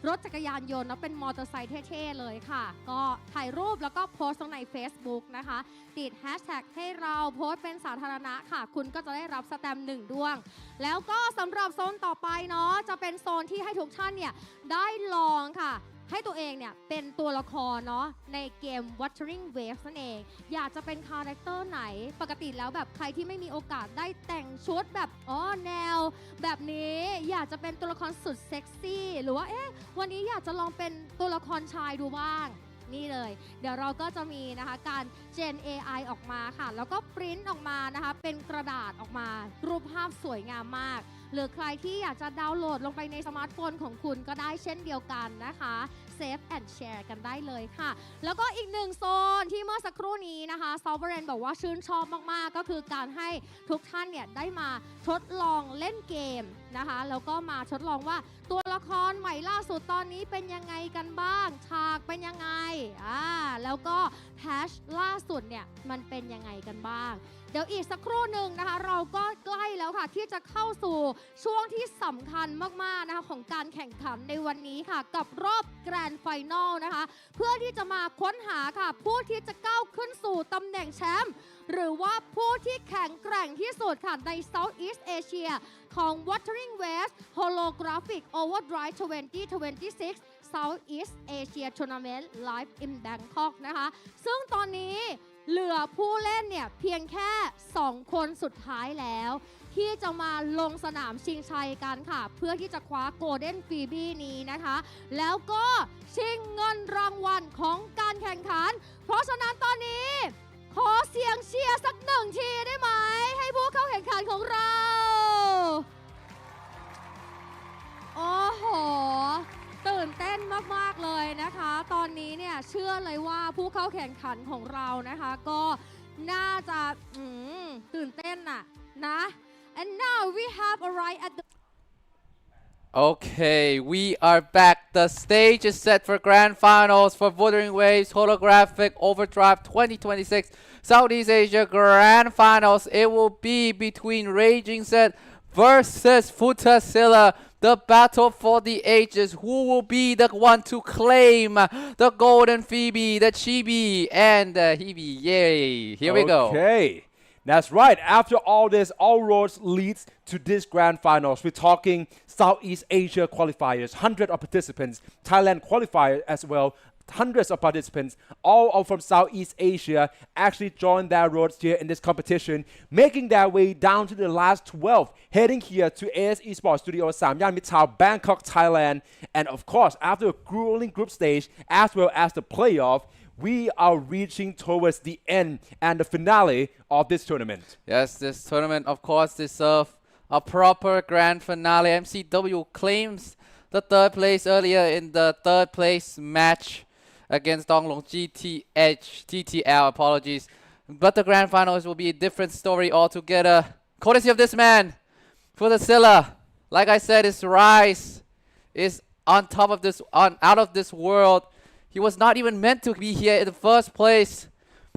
รถจักรยานยนต์แล้วเป็นมอเตอร์ไซค์เท่ๆเลยค่ะก็ถ่ายรูปแล้วก็โพสต์ลงใน Facebook นะคะติดแฮชแท็กให้เราโพสต์เป็นสาธารณะค่ะคุณก็จะได้รับสแตมป์1 ดวงแล้วก็สำหรับโซนต่อไปเนาะจะเป็นโซนที่ให้ทุกท่านเนี่ยได้ลองค่ะให้ตัวเองเนี่ยเป็นตัวละครเนาะในเกม WUTHERING WAVES นั่นเองอยากจะเป็นคาแรคเตอร์ไหนปกติแล้วแบบใครที่ไม่มีโอกาสได้แต่งชุดแบบแนวแบบนี้อยากจะเป็นตัวละครสุดเซ็กซี่หรือว่าวันนี้อยากจะลองเป็นตัวละครชายดูบ้าง นี่เลยเดี๋ยวเราก็จะมีนะคะการ Gen AI ออกมาค่ะแล้วก็ปริ้นออกมานะคะเป็นกระดาษออกมารูปภาพสวยงามมากหรือใครที่อยากจะดาวน์โหลดลงไปในสมาร์ทโฟนของคุณก็ได้เช่นเดียวกันนะคะเซฟแอนด์แชร์กันได้เลยค่ะแล้วก็อีกหนึ่งโซนที่เมื่อสักครู่นี้นะคะซอฟเวอร์เรนบอกว่าชื่นชอบมากๆก็คือการให้ทุกท่านเนี่ยได้มาทดลองเล่นเกมนะคะแล้วก็มาทดลองว่าตัวละครใหม่ล่าสุดตอนนี้เป็นยังไงกันบ้างฉากเป็นยังไงแล้วก็แพชล่าสุดเนี่ยมันเป็นยังไงกันบ้างเดี๋ยวอีกสักครู่หนึ่งนะคะเราก็ใกล้แล้วค่ะที่จะเข้าสู่ช่วงที่สำคัญมากๆนะคะของการแข่งขันในวันนี้ค่ะกับรอบแกรนด์ไฟนอลนะคะเพื่อที่จะมาค้นหาค่ะผู้ที่จะก้าวขึ้นสู่ตำแหน่งแชมป์หรือว่าผู้ที่แข็งแกร่งที่สุดค่ะใน Southeast Asia ของ WUTHERING WAVES HOLOGRAPHIC OVERDRIVE 2026 Southeast Asia Tournament Live in Bangkok นะคะซึ่งตอนนี้เหลือผู้เล่นเนี่ยเพียงแค่ 2 คนสุดท้ายแล้วที่จะมาลงสนามชิงชัยกันค่ะเพื่อที่จะคว้าโกลเด้นฟีบี้นี้นะคะแล้วก็ชิงเงินรางวัลของการแข่งขันเพราะฉะนั้นตอนนี้ขอเสียงเชียร์สักหนึ่งทีได้ไหมให้ผู้เข้าแข่งขันของเราโอ้โหตื่นเต้นมากๆเลยนะคะตอนนี้เนี่ยเชื่อเลยว่าผู้เข้าแข่งขันของเรานะคะก็น่าจะตื่นเต้นน่ะนะ and now we have arrived at the Okay, we are back. The stage is set for grand finals for Wuthering Waves Holographic Overdrive 2026 Southeast Asia Grand Finals. It will be between Raging Set versus Futasilla. The battle for the ages. Who will be the one to claim the golden Phoebe, the Chibi, and the Hebe? Yay! Here we go. Okay. That's right. After all this, all roads leads to this grand finals. We're talking Southeast Asia qualifiers, hundreds of participants, Thailand qualifier as well, hundreds of participants, all from Southeast Asia actually joined their roads here in this competition, making their way down to the last 12, heading here to AS eSports Studio Samyan Mitrtown, Bangkok, Thailand. And of course, after a grueling group stage, as well as the playoff, we are reaching towards the end and the finale of this tournament. Yes, this tournament, of course, deserves a proper grand finale. MCW claims the third place earlier in the third place match against Donglong TTL, apologies. But the grand finals will be a different story altogether. Courtesy of this man, Futasilla, like I said, his rise is on top of this, out of this world. He was not even meant to be here in the first place,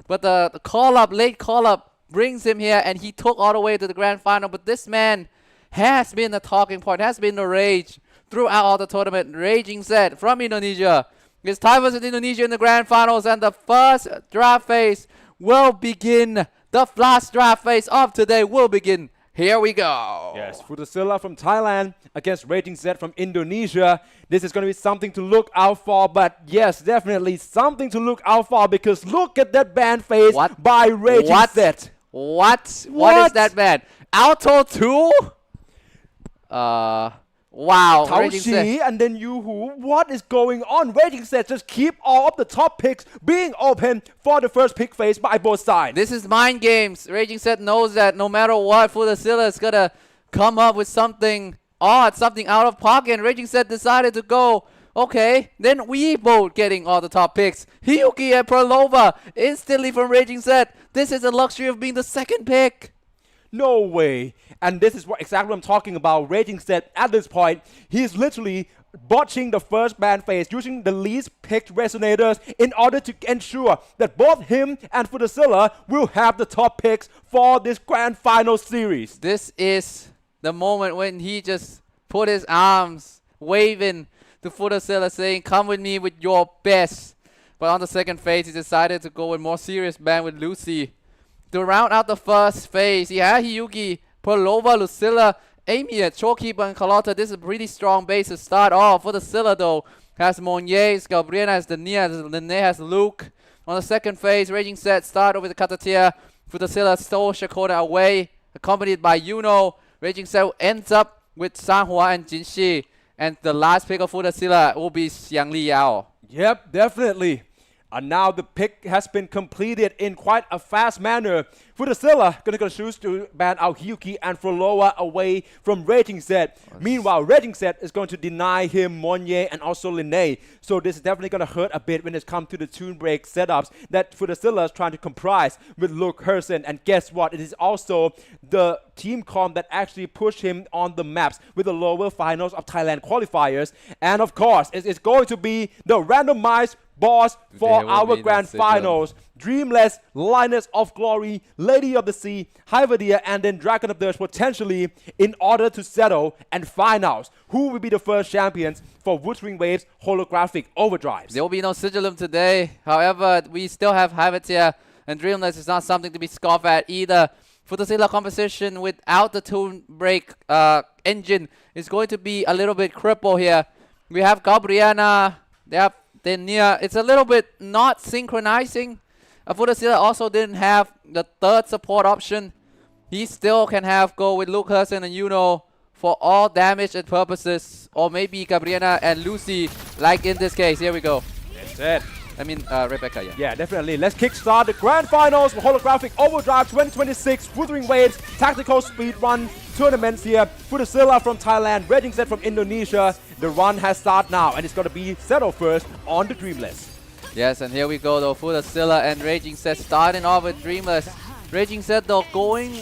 but the call-up, late call-up, brings him here, and he took all the way to the grand final. But this man has been the talking point, has been the rage throughout all the tournament. Raging Set from Indonesia. It's time versus Indonesia in the grand finals, and the first draft phase will begin. The last draft phase of today will begin. Here we go. Yes, Futasilla from Thailand against Raging Z from Indonesia. This is going to be something to look out for, but yes, definitely something to look out for because look at that band face by Raging Z. What is that band? Alto 2? Wow. Tao Chi and then Yuhu. What is going on? Raging Z just keep all of the top picks being open for the first pick phase by both sides. This is mind games. Raging Z knows that no matter what, Futasilla is going to come up with something odd, something out of pocket. And Raging Z decided to go, okay, then we both getting all the top picks. Hiyuki and Perlova instantly from Raging Z. This is the luxury of being the second pick. No way. And this is exactly what I'm talking about. Raging Z at this point, he's literally botching the first band phase, using the least picked resonators in order to ensure that both him and Futasilla will have the top picks for this grand final series. This is the moment when he just put his arms waving to Futasilla saying, come with me with your best. But on the second phase, he decided to go with more serious band with Lucy. To round out the first phase, he had Hiyuki, Perlova, Lucilla, Amy, Showkeeper, and Carlotta. This is a pretty strong base to start off. Futasilla, though, has Monier, Gabriela has Denia, Lene has Luke. On the second phase, Raging Set start over the Katatia. Futasilla stole Shakota away, accompanied by Yuno. Raging Set ends up with Sanhua and Jinshi. And the last pick of Futasilla will be Xiang Li Yao. Yep, definitely. And now the pick has been completed in quite a fast manner. Futasilla gonna choose to ban out Hyuki and Froloa away from Raging Set. Meanwhile, Raging Set is going to deny him Monye and also Linne. So this is definitely gonna hurt a bit when it comes to the tune break setups that Futasilla is trying to comprise with Luke Hersen. And guess what? It is also the team comp that actually pushed him on the maps with the lower finals of Thailand qualifiers. And of course, it is going to be the randomized boss for There will our be grand the finals. Dreamless, Linus of Glory, Lady of the Sea, Hyverdia, and then Dragon of the Earth potentially in order to settle and find out who will be the first champions for Wuthering Waves Holographic Overdrives. There will be no Sigillum today. However, we still have Hyverdia, and Dreamless is not something to be scoffed at either. Futasilla composition without the tune break engine is going to be a little bit crippled here. We have Gabriana, they have Denia. It's a little bit not synchronizing. Futasilla also didn't have the third support option. He still can have go with Luke Hersen and Yuno for all damage and purposes. Or maybe Gabriana and Lucy, like in this case. Here we go. That's it. I mean, Rebecca, yeah. Yeah, definitely. Let's kickstart the grand finals for Holographic Overdrive 2026 Wuthering Waves Tactical Speedrun tournaments here. Futasilla from Thailand, Raging Set from Indonesia. The run has started now, and it's going to be settled first on the Dreamless. Yes, and here we go though. Futasilla and Raging Set starting off with Dreamless. Raging Set though going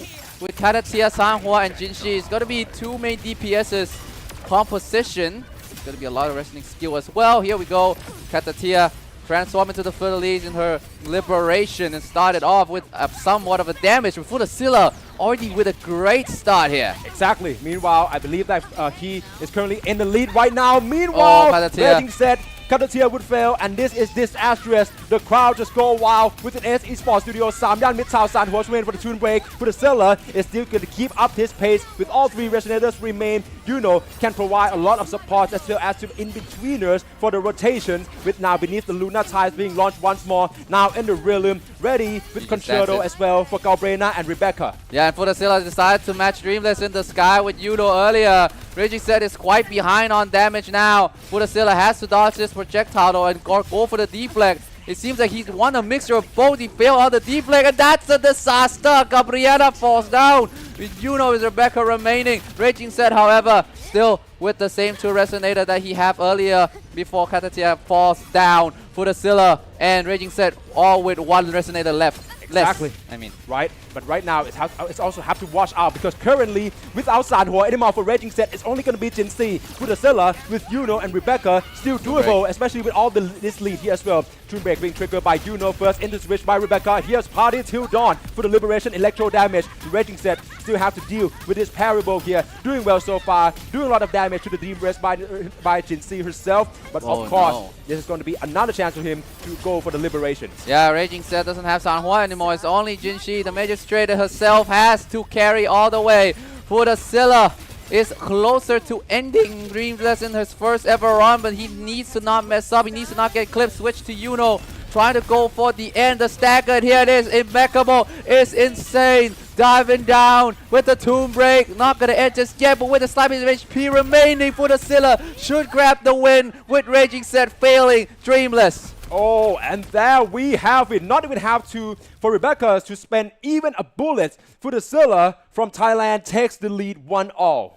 with Katatia, Sanhua, and Jinshi. It's going to be two main DPS's composition. It's going to be a lot of wrestling skill as well. Here we go. Katatia transform into the Fiddlies in her liberation and started off with somewhat of a damage with Futasilla already with a great start here. Exactly. Meanwhile, I believe that he is currently in the lead right now. Meanwhile, Raging Set, Katatia would fail, and this is disastrous. The crowd just go wild with an eSports studio. Samyan Mitrtown Sanhua win for the tune break. Futasilla is still going to keep up his pace with all three resonators remain. Yuno can provide a lot of support as well as to in-betweeners for the rotations, with now beneath the Luna Ties being launched once more. Now in the realm, ready with Concerto as well for Galbrena and Rebecca. Yeah, and Futasilla decided to match Dreamless in the sky with Yuno earlier. Raging Set is quite behind on damage now. Futasilla has to dodge this projectile though and go for the deflect. It seems like he's won a mixture of both. He failed on the deflect, and that's a disaster. Gabriela falls down with Yuno with Rebecca remaining. Raging Set, however, still with the same two resonator that he had earlier before Katatia falls down. Futasilla and Raging Set all with one resonator left. Exactly. I mean, right? But right now, it's also have to watch out, because currently, without Sanhua anymore for Raging Set, it's only going to be Jinsi. Futasilla with Yuno and Rebecca still doable, especially with all this lead here as well. Tune break being triggered by Yuno first, into switch by Rebecca. Here's Party Till Dawn for the Liberation Electro damage. The Raging Set still have to deal with this parable here. Doing well so far, doing a lot of damage to the Dream Rest by Jinsi herself. But of course, this is going to be another chance for him to go for the Liberation. Yeah, Raging Set doesn't have Sanhua anymore. It's only Jinshi. The Magistrator herself has to carry all the way. Futasilla is closer to ending Dreamless in his first ever run, but he needs to not mess up. He needs to not get clipped. Switch to Yuno, trying to go for the end. The staggered, here it is. Impeccable. It's insane. Diving down with the tomb break. Not gonna end just yet, but with the slight bit of HP remaining, Futasilla should grab the win with Raging Set failing Dreamless. Oh, and there we have it. Not even have to for Rebecca to spend even a bullet. Futasilla from Thailand takes the lead 1-all.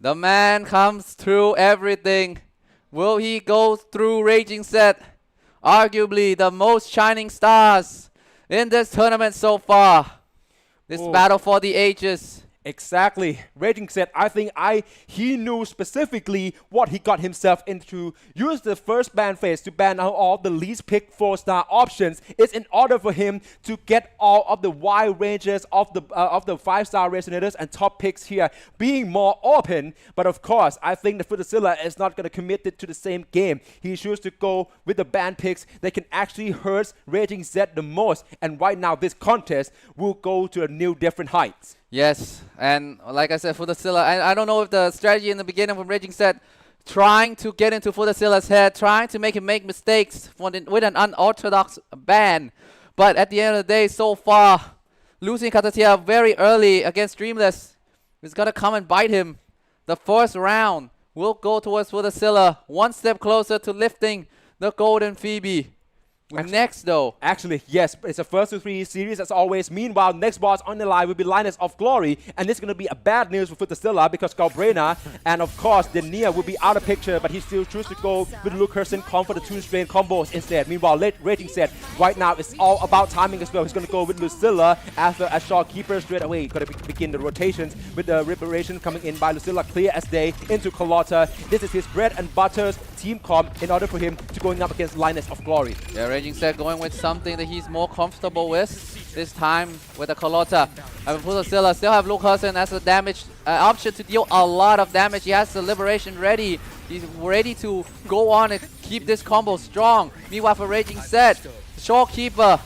The man comes through everything. Will he go through Raging Set? Arguably the most shining stars in this tournament so far. This battle for the ages. Exactly. Raging Set, I think he knew specifically what he got himself into. Use the first ban phase to ban out all the least picked 4-star options. It's in order for him to get all of the wide ranges of the 5-star resonators and top picks here being more open. But of course, I think the Futasilla is not going to commit it to the same game. He chooses to go with the ban picks that can actually hurt Raging Set the most. And right now, this contest will go to a new different heights. Yes, and like I said, Futasilla, I don't know if the strategy in the beginning from Raging Set, trying to get into Futasilla's head, trying to make him make mistakes with an unorthodox ban. But at the end of the day, so far, losing Katatia very early against Dreamless is going to come and bite him. The first round will go towards Futasilla, one step closer to lifting the Golden Phoebe. Next though. Actually, yes, it's a first to 3 series as always. Meanwhile, next boss on the line will be Linus of Glory, and this is going to be a bad news for Futastilla because Galbrena and of course Denia will be out of picture, but he still chooses to go with Luke Herson for the 2 strain combos instead. Meanwhile, Raging Set right now it's all about timing as well. He's going to go with Lucilla after a Shopkeeper straight away. Going to begin the rotations with the Liberation coming in by Lucilla, clear as day into Carlotta. This is his bread and butter team comp in order for him to going up against Linus of Glory. Yeah, Raging Set going with something that he's more comfortable with. This time with the Carlotta. And Futastilla still have Luke Hudson as a damage option to deal a lot of damage. He has the Liberation ready. He's ready to go on and keep this combo strong. Meanwhile for Raging Set, Shopkeeper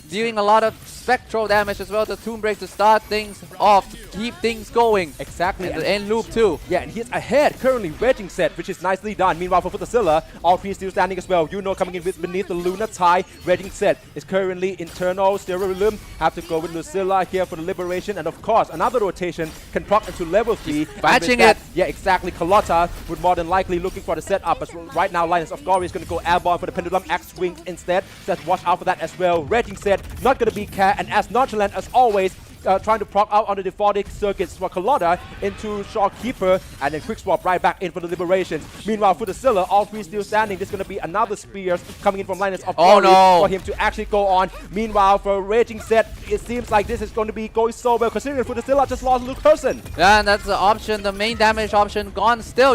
dealing a lot of spectral damage as well. The Tomb Break to start things off, to keep things going. Exactly. And the end loop too. Yeah, and he's ahead currently, Raging Set, which is nicely done. Meanwhile for Futastilla, all 3 still standing as well. Coming in with beneath the Luna tie. Raging Set is currently internal. Stereolum have to go with Lucilla here for the Liberation, and of course another rotation can proc into level 3. Matching it. Yeah, exactly. Carlotta would more than likely looking for the setup, as right now Linus of Glory is going to go airborne for the Pendulum Axe Swings instead. Just watch out for that as well. Raging Set not going to be care, and as nonchalant as always, trying to proc out on the defaulting circuits for Carlotta into Shopkeeper, and then quick swap right back in for the Liberations. Meanwhile, for the Scylla, all 3 still standing. This is going to be another Spears coming in from Linus of Glory for him to actually go on. Meanwhile, for Raging Set, it seems like this is going to be going so well, considering for the Scylla just lost Luke Person. Yeah, and that's the option, the main damage option gone still,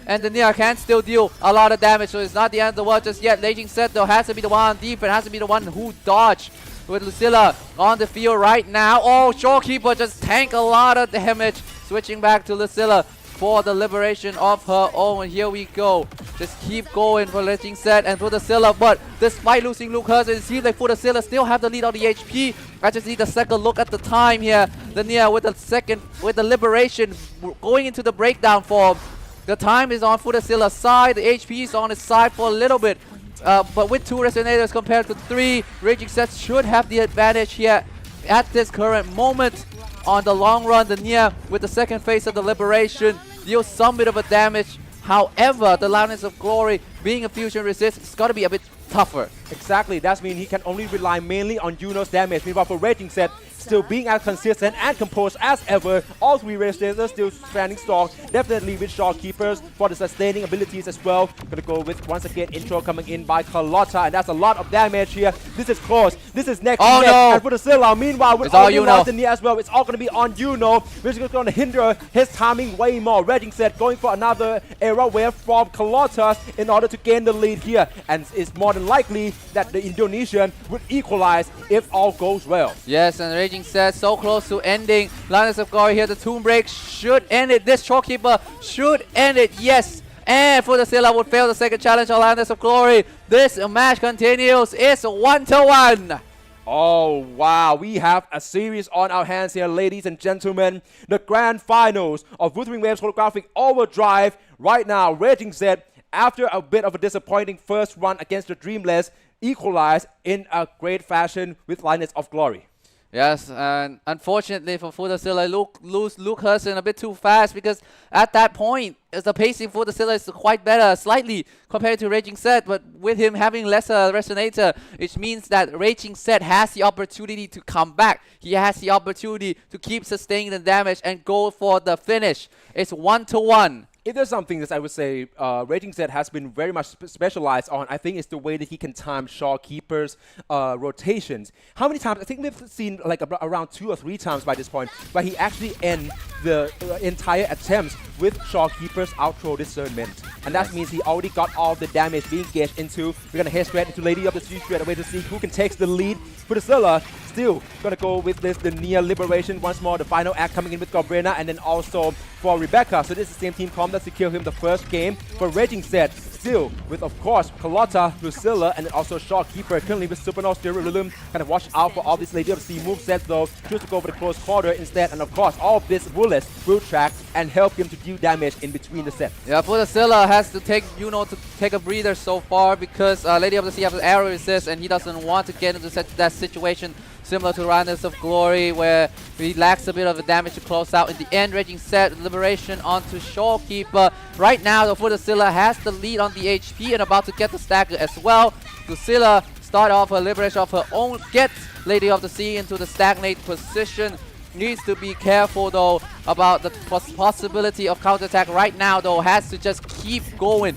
and the Nia can still deal a lot of damage, so it's not the end of the world just yet. Raging Set though has to be the one on defense, has to be the one who dodged. With Lucilla on the field right now. Oh, Shopkeeper just tank a lot of damage. Switching back to Lucilla for the Liberation of her own. Here we go. Just keep going for Raging Set and Futastilla. But despite losing Luke Hudson, it seems like Futastilla still have the lead on the HP. I just need a second look at the time here. Nia with the Liberation going into the breakdown form. The time is on Futastilla's side. The HP is on his side for a little bit. But with 2 Resonators compared to 3, Raging Set should have the advantage here at this current moment. On the long run, the Nia with the second phase of the Liberation deals some bit of a damage. However, the Linus of Glory being a fusion resist, it's got to be a bit tougher. Exactly, that means he can only rely mainly on Juno's damage. Meanwhile for Raging Set, still being as consistent and composed as ever. All 3 Resonators still standing strong. Definitely with Shopkeepers for the sustaining abilities as well. Gonna go with, once again, intro coming in by Carlotta, and that's a lot of damage here. This is close. This is next. Oh no! And for the Scylla, meanwhile, with all Juno in the as well, it's all gonna be on Juno, which is gonna hinder his timing way more. Raging Set going for another era wave from Carlotta in order to gain the lead here, and it's more than likely that the Indonesian would equalize if all goes well. Yes, and Raging Set so close to ending. Linus of Glory here, the Tomb Break should end it. This Shopkeeper should end it, yes. And Futastilla would fail the second challenge on Linus of Glory. This match continues. It's 1-1. Oh wow, we have a series on our hands here, ladies and gentlemen. The grand finals of Wuthering Waves Holographic Overdrive. Right now, Raging Set, after a bit of a disappointing first run against the Dreamless, equalized in a great fashion with Linus of Glory. Yes, and unfortunately for Futastilla, Luke Hudson a bit too fast, because at that point, the pacing for Futastilla is quite better, slightly compared to Raging Set, but with him having lesser Resonator, it means that Raging Set has the opportunity to come back. He has the opportunity to keep sustaining the damage and go for the finish. It's 1-1. If there's something that I would say Raging Set has been very much specialized on, I think it's the way that he can time Shopkeeper's rotations. How many times? I think we've seen like around 2 or 3 times by this point, but he actually ends the entire attempts with Shopkeeper's outro discernment. And that means he already got all the damage being gauged into. We're going to head straight into Lady of the Sea straight away to see who can take the lead. Futastilla still going to go with this, the Nia Liberation once more. The final act coming in with Galbrena, and then also for Rebecca. So this is the same team comp that secured him the first game. For Raging Set, still with, of course, Carlotta, Lucilla, and then also Shopkeeper. Currently with Supernova, Stereolum. Kind of watch out for all these Lady of the Sea movesets though. Choose to go for the close quarter instead. And of course, all of this bullets will track and help him to deal damage in between the sets. Yeah, Futastilla has to take, to take a breather so far, because Lady of the Sea has arrow resist, and he doesn't want to get into that situation similar to Linus of Glory, where he lacks a bit of a damage to close out. In the end, Raging Set Liberation onto Shopkeeper. Right now, the Futastilla has the lead on the HP and about to get the stagger as well. Lucilla start off her liberation of her own, get Lady of the Sea into the stagnate position. Needs to be careful though about the possibility of counterattack right now though. Has to just keep going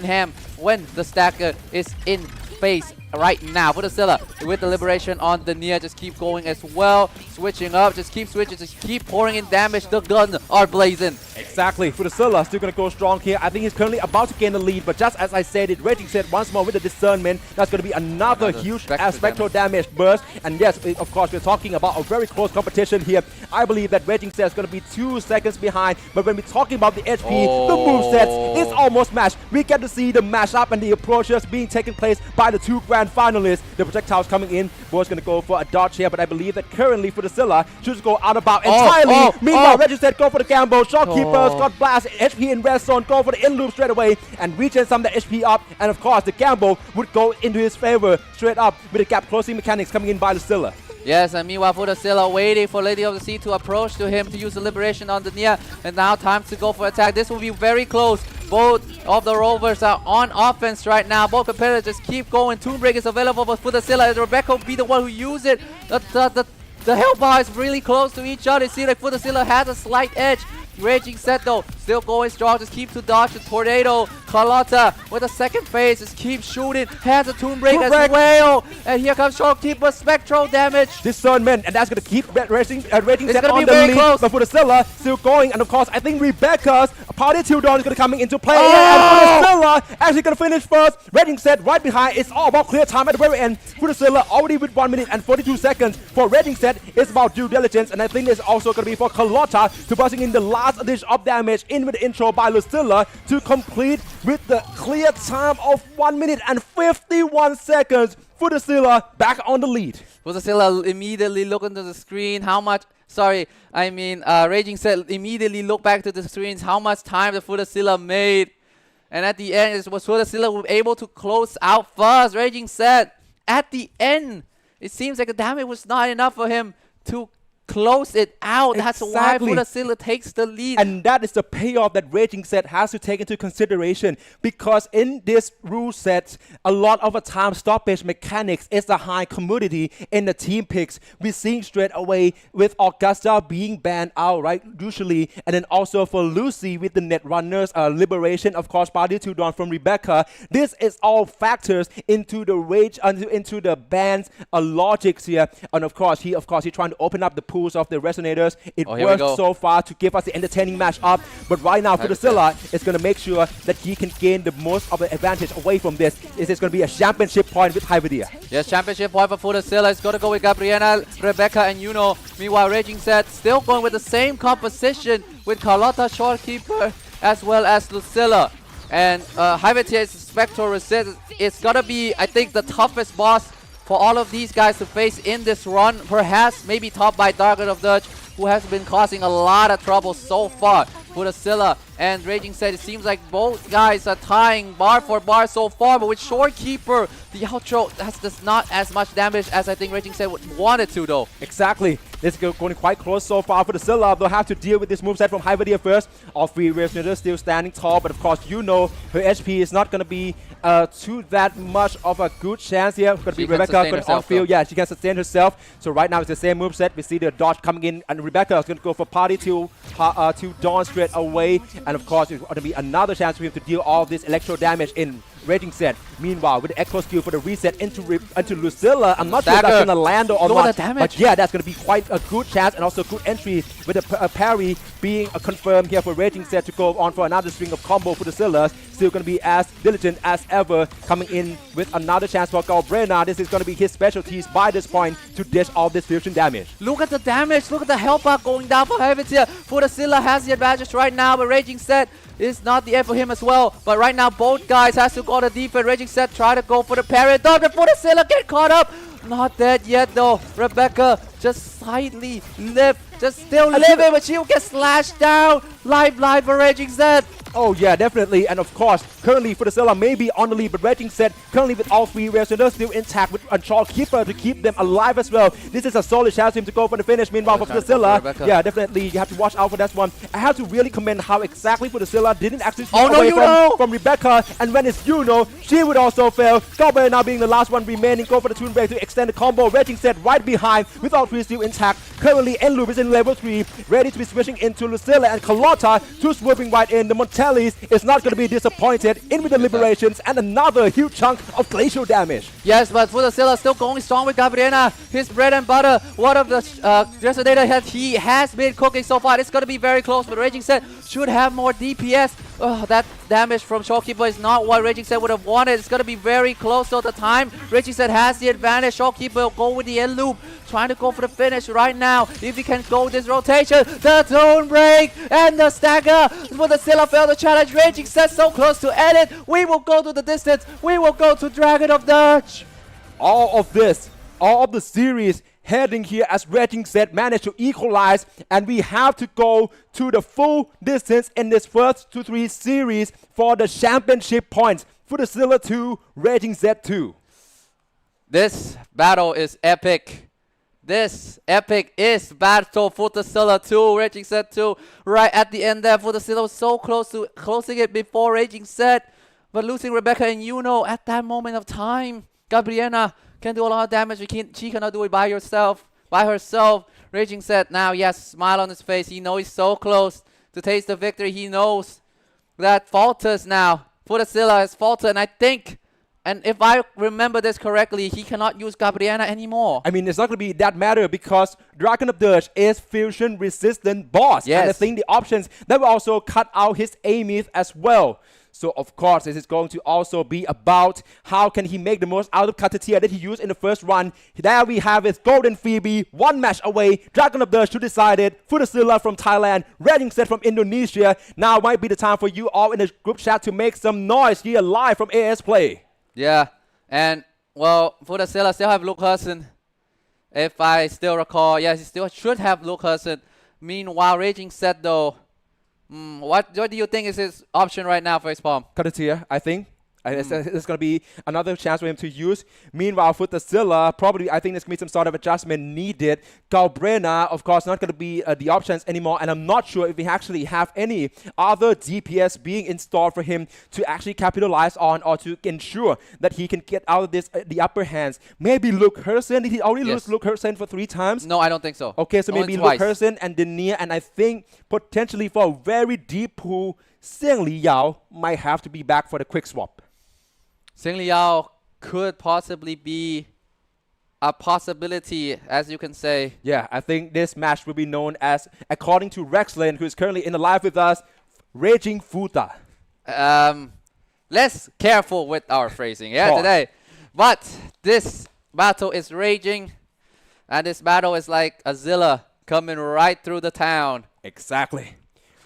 ham when the stacker is in face right now. Futasilla with the liberation on the near, just keep going as well. Switching up, just keep switching, just keep pouring in damage. The gun are blazing. Exactly. Futasilla still going to go strong here. I think he's currently about to gain the lead, but just as I said it, Raging Set once more with the discernment. That's going to be another huge spectral damage burst. And yes, of course, we're talking about a very close competition here. I believe that Raging Set is going to be 2 seconds behind, but when we're talking about the HP, the movesets, it's almost matched. We get to see the mashup and the approaches being taken place by the 2 grand finalists. The projectiles coming in. Bo's going to go for a dodge here, but I believe that currently Futasilla should just go out of bounds entirely. Meanwhile, Raging Set go for the gamble. Shopkeeper, Scott Blast, HP in red zone, go for the in loop straight away and regen some of the HP up. And of course, the gamble would go into his favor straight up with the gap closing mechanics coming in by Lucilla. Yes, and meanwhile Futasilla waiting for Lady of the Sea to approach to him to use the liberation on the near. And now time to go for attack. This will be very close. Both of the Rovers are on offense right now. Both competitors just keep going. Tomb Break is available for Futasilla, and Rebecca will be the one who uses it. The health bar is really close to each other. It seems like Futasilla has a slight edge. Raging Set though, still going strong, just keep to dodge the tornado. Carlotta with a second phase, just keep shooting, has a Tomb Break as well. And here comes Shopkeeper, spectral damage. Discernment, and that's going to keep Raging Set on the lead. Close. But Futasilla still going, and of course, I think Rebecca's Party Till Dawn is going to come into play. And Futasilla actually going to finish first. Raging Set right behind. It's all about clear time at the very end. Futasilla already with 1 minute and 42 seconds. For Raging Set, it's about due diligence, and I think it's also going to be for Carlotta to busting in the last dish of damage in with the intro by Lucilla to complete with the clear time of 1 minute and 51 seconds. Futasilla back on the lead. Futasilla immediately look into the screen. Raging Set immediately look back to the screens how much time the Futasilla made. And at the end, it was Futasilla able to close out first. Raging Set at the end, it seems like the damage was not enough for him to close it out. That's why Futasilla takes the lead. And that is the payoff that Raging Set has to take into consideration, because in this rule set, a lot of the time stoppage mechanics is a high commodity in the team picks. We're seeing straight away with Augusta being banned out, right, usually, and then also for Lucy with the net runners, liberation, of course, Party Till Dawn from Rebecca. This is all factors into the rage, into the ban's logics here. And of course, he's trying to open up the pools of the resonators. It worked so far to give us the entertaining match up, but right now Futasilla is going to make sure that he can gain the most of the advantage away from this. This is going to be a championship point with Hyvidia. Yes, championship point for Futasilla. It's going to go with Gabriela, Rebecca, and Yuno. Meanwhile, Raging Set still going with the same composition with Carlotta, Shortkeeper, as well as Lucilla. And Hyvidia's Spectral Resist is going to be, I think, the toughest boss for all of these guys to face in this run. Perhaps maybe topped by Darker of Dirge, who has been causing a lot of trouble so far. Futasilla and Raging Set, it seems like both guys are tying bar for bar so far, but with Shortkeeper, the outro does not as much damage as I think Raging Set would it to though. Exactly. This is going quite close so far. Futasilla, they'll have to deal with this moveset from Hyvidia first. All 3 resonators still standing tall, but of course, her HP is not going to be too that much of a good chance here. Going to be Rebecca going on field. Yeah, she can sustain herself. So right now it's the same moveset. We see the dodge coming in, and Rebecca is going to go for Party Till Dawn straight away. And of course, it's going to be another chance for him to deal all this electro damage in Raging Set. Meanwhile, with the Echo skill for the reset into Lucilla, I'm not sure if that's going to land or not. But yeah, that's going to be quite a good chance, and also a good entry with a parry being confirmed here for Raging Set to go on for another string of combo for Lucilla. Still going to be as diligent as ever, coming in with another chance for Galbrena. This is going to be his specialties by this point to dish all this fusion damage. Look at the damage. Look at the health bar going down for Hyvidia. Futasilla has the advantage right now, but Raging Set is not the end for him as well. But right now, both guys has to go to defense. Raging Set try to go for the parry. Dog, but Futasilla get caught up. Not dead yet though. Rebecca just slightly live. Just still living, but she will get slashed down. Live for Raging Set. Oh yeah, definitely, and of course, currently Futazilla may be on the lead, but Raging Set currently with all 3 rails, and they're still intact with a Shopkeeper to keep them alive as well. This is a solid chance for him to go for the finish. Meanwhile, for Futazilla, yeah, definitely, you have to watch out for that one. I have to really commend how exactly Futazilla didn't actually stay away from Rebecca, and when it's she would also fail. Gober now being the last one remaining, go for the Toon Break to extend the combo. Raging Set right behind with all 3 still intact. Currently, Enloop is in level 3, ready to be switching into Lucilla and Carlotta, 2 swooping right in. The Montellis is not going to be disappointed in with the Liberations and another huge chunk of glacial damage. Yes, but Futazilla still going strong with Gabriela. His bread and butter, one of the resonator that he has been cooking so far. It's going to be very close, but Raging Set should have more DPS. Oh, that damage from Shopkeeper is not what Raging Set would have wanted. It's going to be very close all the time. Raging Set has the advantage. Shopkeeper will go with the end loop, trying to go for the finish right now. If he can go this rotation, the Toon Break and the stagger. Futazilla failed the challenge. Raging Set so close to end it. We will go to the distance. We will go to Dragon of Dutch. All of the series heading here as Raging Set managed to equalize, and we have to go to the full distance in this first 2-3 series for the championship points. Futazilla 2, Raging Set 2. This battle is epic. This epic is battle. Futazilla 2, Raging Set 2. Right at the end there, Futazilla was so close to closing it before Raging Set, but losing Rebecca and at that moment of time. Gabriela can do a lot of damage. She cannot do it by herself. Raging Set now, yes, smile on his face. He knows he's so close to taste the victory. He knows that falters now. Futazilla has faltered, and I think, and if I remember this correctly, he cannot use Gabriela anymore. I mean, it's not going to be that matter because Dragon of Dutch is fusion resistant boss. Yes. And I think the options that will also cut out his Amith as well. So, of course, this is going to also be about how can he make the most out of Katatia that he used in the first run. There we have his Golden Phoebe, 1 match away. Dragon of Dutch to decide it. Futazilla from Thailand, Raging Set from Indonesia. Now might be the time for you all in the group chat to make some noise here live from AS Play. Yeah, and, well, Futazilla still have Luke Hudson. If I still recall, yes, he still should have Luke Hudson. Meanwhile, Raging Set, though, what do you think is his option right now for Facepalm? Katatia, I think. It's going to be another chance for him to use. Meanwhile, Futazilla, probably, I think there's going to be some sort of adjustment needed. Galbrena, of course, not going to be the options anymore. And I'm not sure if we actually have any other DPS being installed for him to actually capitalize on or to ensure that he can get out of this, the upper hands. Maybe Luke Hersen. Did he already lose Luke Hersen for 3 times? No, I don't think so. Okay, so maybe Luke Hersen and Denia. And I think potentially for a very deep pool, Xiang Liyao might have to be back for the quick swap. Xiang Liyao could possibly be a possibility, as you can say. Yeah, I think this match will be known as, according to Rexlane, who is currently in the live with us, Raging Futa. Less careful with our phrasing today. But this battle is raging, and this battle is like a Zilla coming right through the town. Exactly.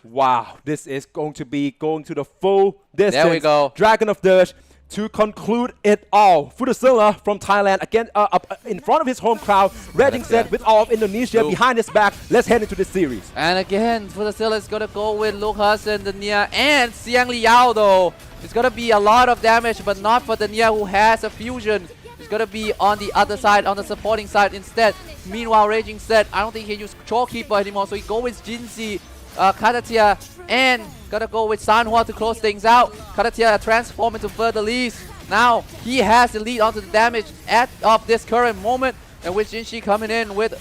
Wow, this is going to be going to the full distance. There we go. Dragon of Dutch to conclude it all. Futazilla from Thailand again up in front of his home crowd. Raging Set with all of Indonesia behind his back. Let's head into this series. And again, Futazilla is going to go with Luke Hudson, Denia, and Xiang Liyao though. It's going to be a lot of damage, but not for Denia who has a fusion. It's going to be on the other side, on the supporting side instead. Meanwhile, Raging Set, I don't think he can use Showkeeper anymore, so he go with Jinzi, Katatia, and gonna go with Sanhua to close things out. Katatia transform into further leads. Now he has the lead onto the damage of this current moment, and with Jinshi coming in with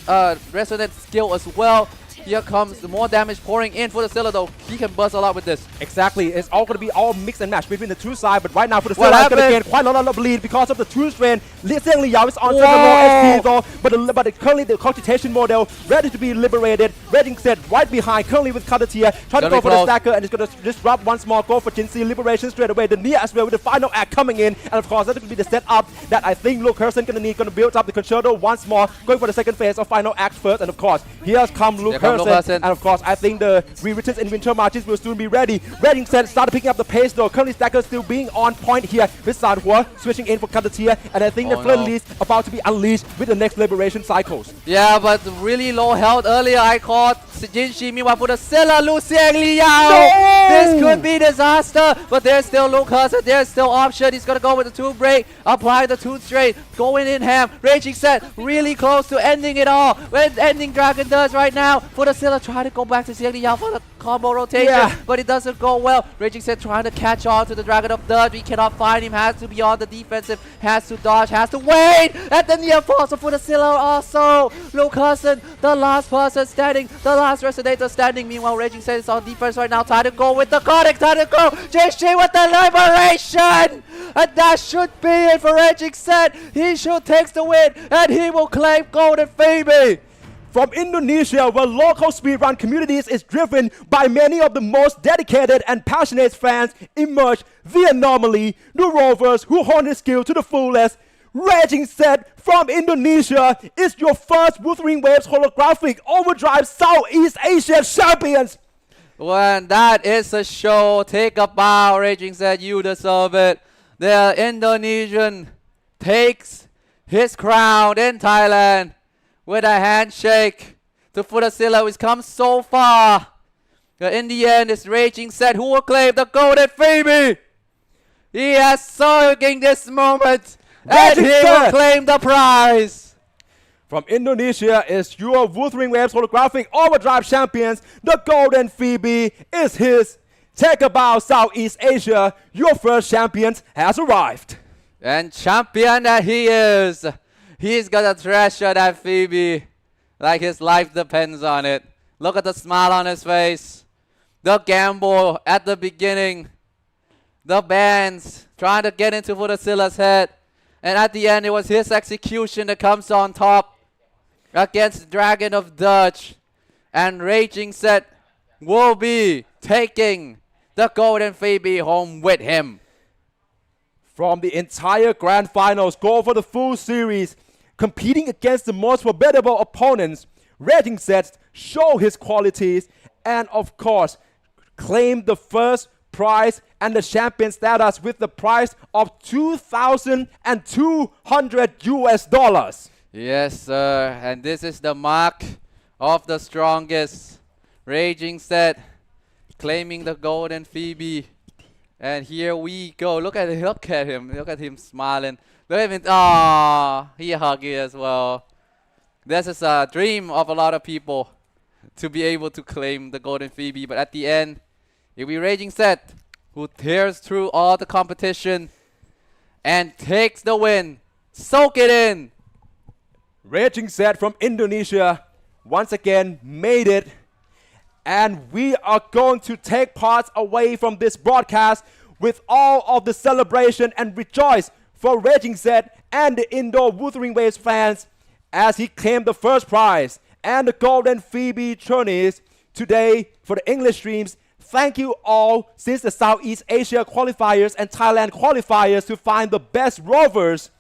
resonant skill as well. Here comes the more damage pouring in for Futazilla though. He can burst a lot with this. Exactly. It's all going to be all mix and match between the two sides. But right now Futazilla is going to gain quite a lot of lead because of the two strain. Xiang Liyao is on the low SP though. But currently the cogitation model ready to be liberated. Raging Set right behind currently with Katatia. Trying to go for the stacker and it's going to disrupt once more. Go for Jinsi. Liberation straight away. The Nia as well with the final act coming in. And of course that's going to be the setup that I think Luke Hersen going to build up the concerto once more. Going for the second phase of final act first. And of course here's come Luke Hersen. And of course, I think the rewritten in winter marches will soon be ready. Raging Set started picking up the pace though. Currently, Stacker still being on point here with Sanhua switching in for Katatia. And I think the Fleur Release about to be unleashed with the next liberation cycles. Yeah, but really low health earlier. I caught Jinshi. Meanwhile, for the Silla, Lucian Liao. This could be disaster, but there's still Lucas, and there's still option. He's gonna go with the 2 break, apply the 2 straight, going in ham. Raging set, really close to ending it all. When ending Dragon does right now, for the Silla, try to go back to Xiang Liao for the combo rotation, but it doesn't go well. Raging set trying to catch on to the Dragon of Dirt. We cannot find him, has to be on the defensive, has to dodge, has to wait. At the near fall, so for the Silla also. Lucasen, the last person standing, the last Resonator standing. Meanwhile, Raging set is on defense right now. Time to go with the Conic, time to go. JC with the Liberation! And that should be it for Raging set. He should take the win, and he will claim Golden Phoebe. From Indonesia, where local speedrun communities is driven by many of the most dedicated and passionate fans, emerge the anomaly, the Rovers who hone their skill to the fullest. Raging Set from Indonesia is your first Wuthering Waves Holographic Overdrive Southeast Asia champions. When that is a show, take a bow, Raging Set, you deserve it. The Indonesian takes his crown in Thailand with a handshake to Futasilla, which comes so far. But in the end, it's Raging Set who will claim the Golden Phoebe. He has surging this moment, and he will claim the prize. From Indonesia is your Wuthering Waves Holographic Overdrive champions. The Golden Phoebe is his. Take a bow, Southeast Asia. Your first champion has arrived. And champion that he is, he's gonna treasure that Phoebe like his life depends on it. Look at the smile on his face. The gamble at the beginning. The bands trying to get into Futasilla's head. And at the end, it was his execution that comes on top against Dragon of Dutch. And Raging Set will be taking the Golden Phoebe home with him. From the entire grand finals, go for the full series, competing against the most formidable opponents, Raging Set show his qualities and of course claim the first prize and the champion status with the prize of $2,200 US. Yes, sir. And this is the mark of the strongest. Raging Set claiming the Golden Phoebe. And here we go. Look at him. Look at him smiling. Look at him. Ah, he hugged you as well. This is a dream of a lot of people to be able to claim the Golden Phoebe. But at the end, it'll be Raging Set who tears through all the competition and takes the win. Soak it in. Raging Set from Indonesia once again made it. And we are going to take parts away from this broadcast with all of the celebration and rejoice for Raging Set and the Indo Wuthering Waves fans as he claimed the first prize and the Golden Phoebe journeys today for the English streams. Thank you all since the Southeast Asia qualifiers and Thailand qualifiers to find the best Rovers.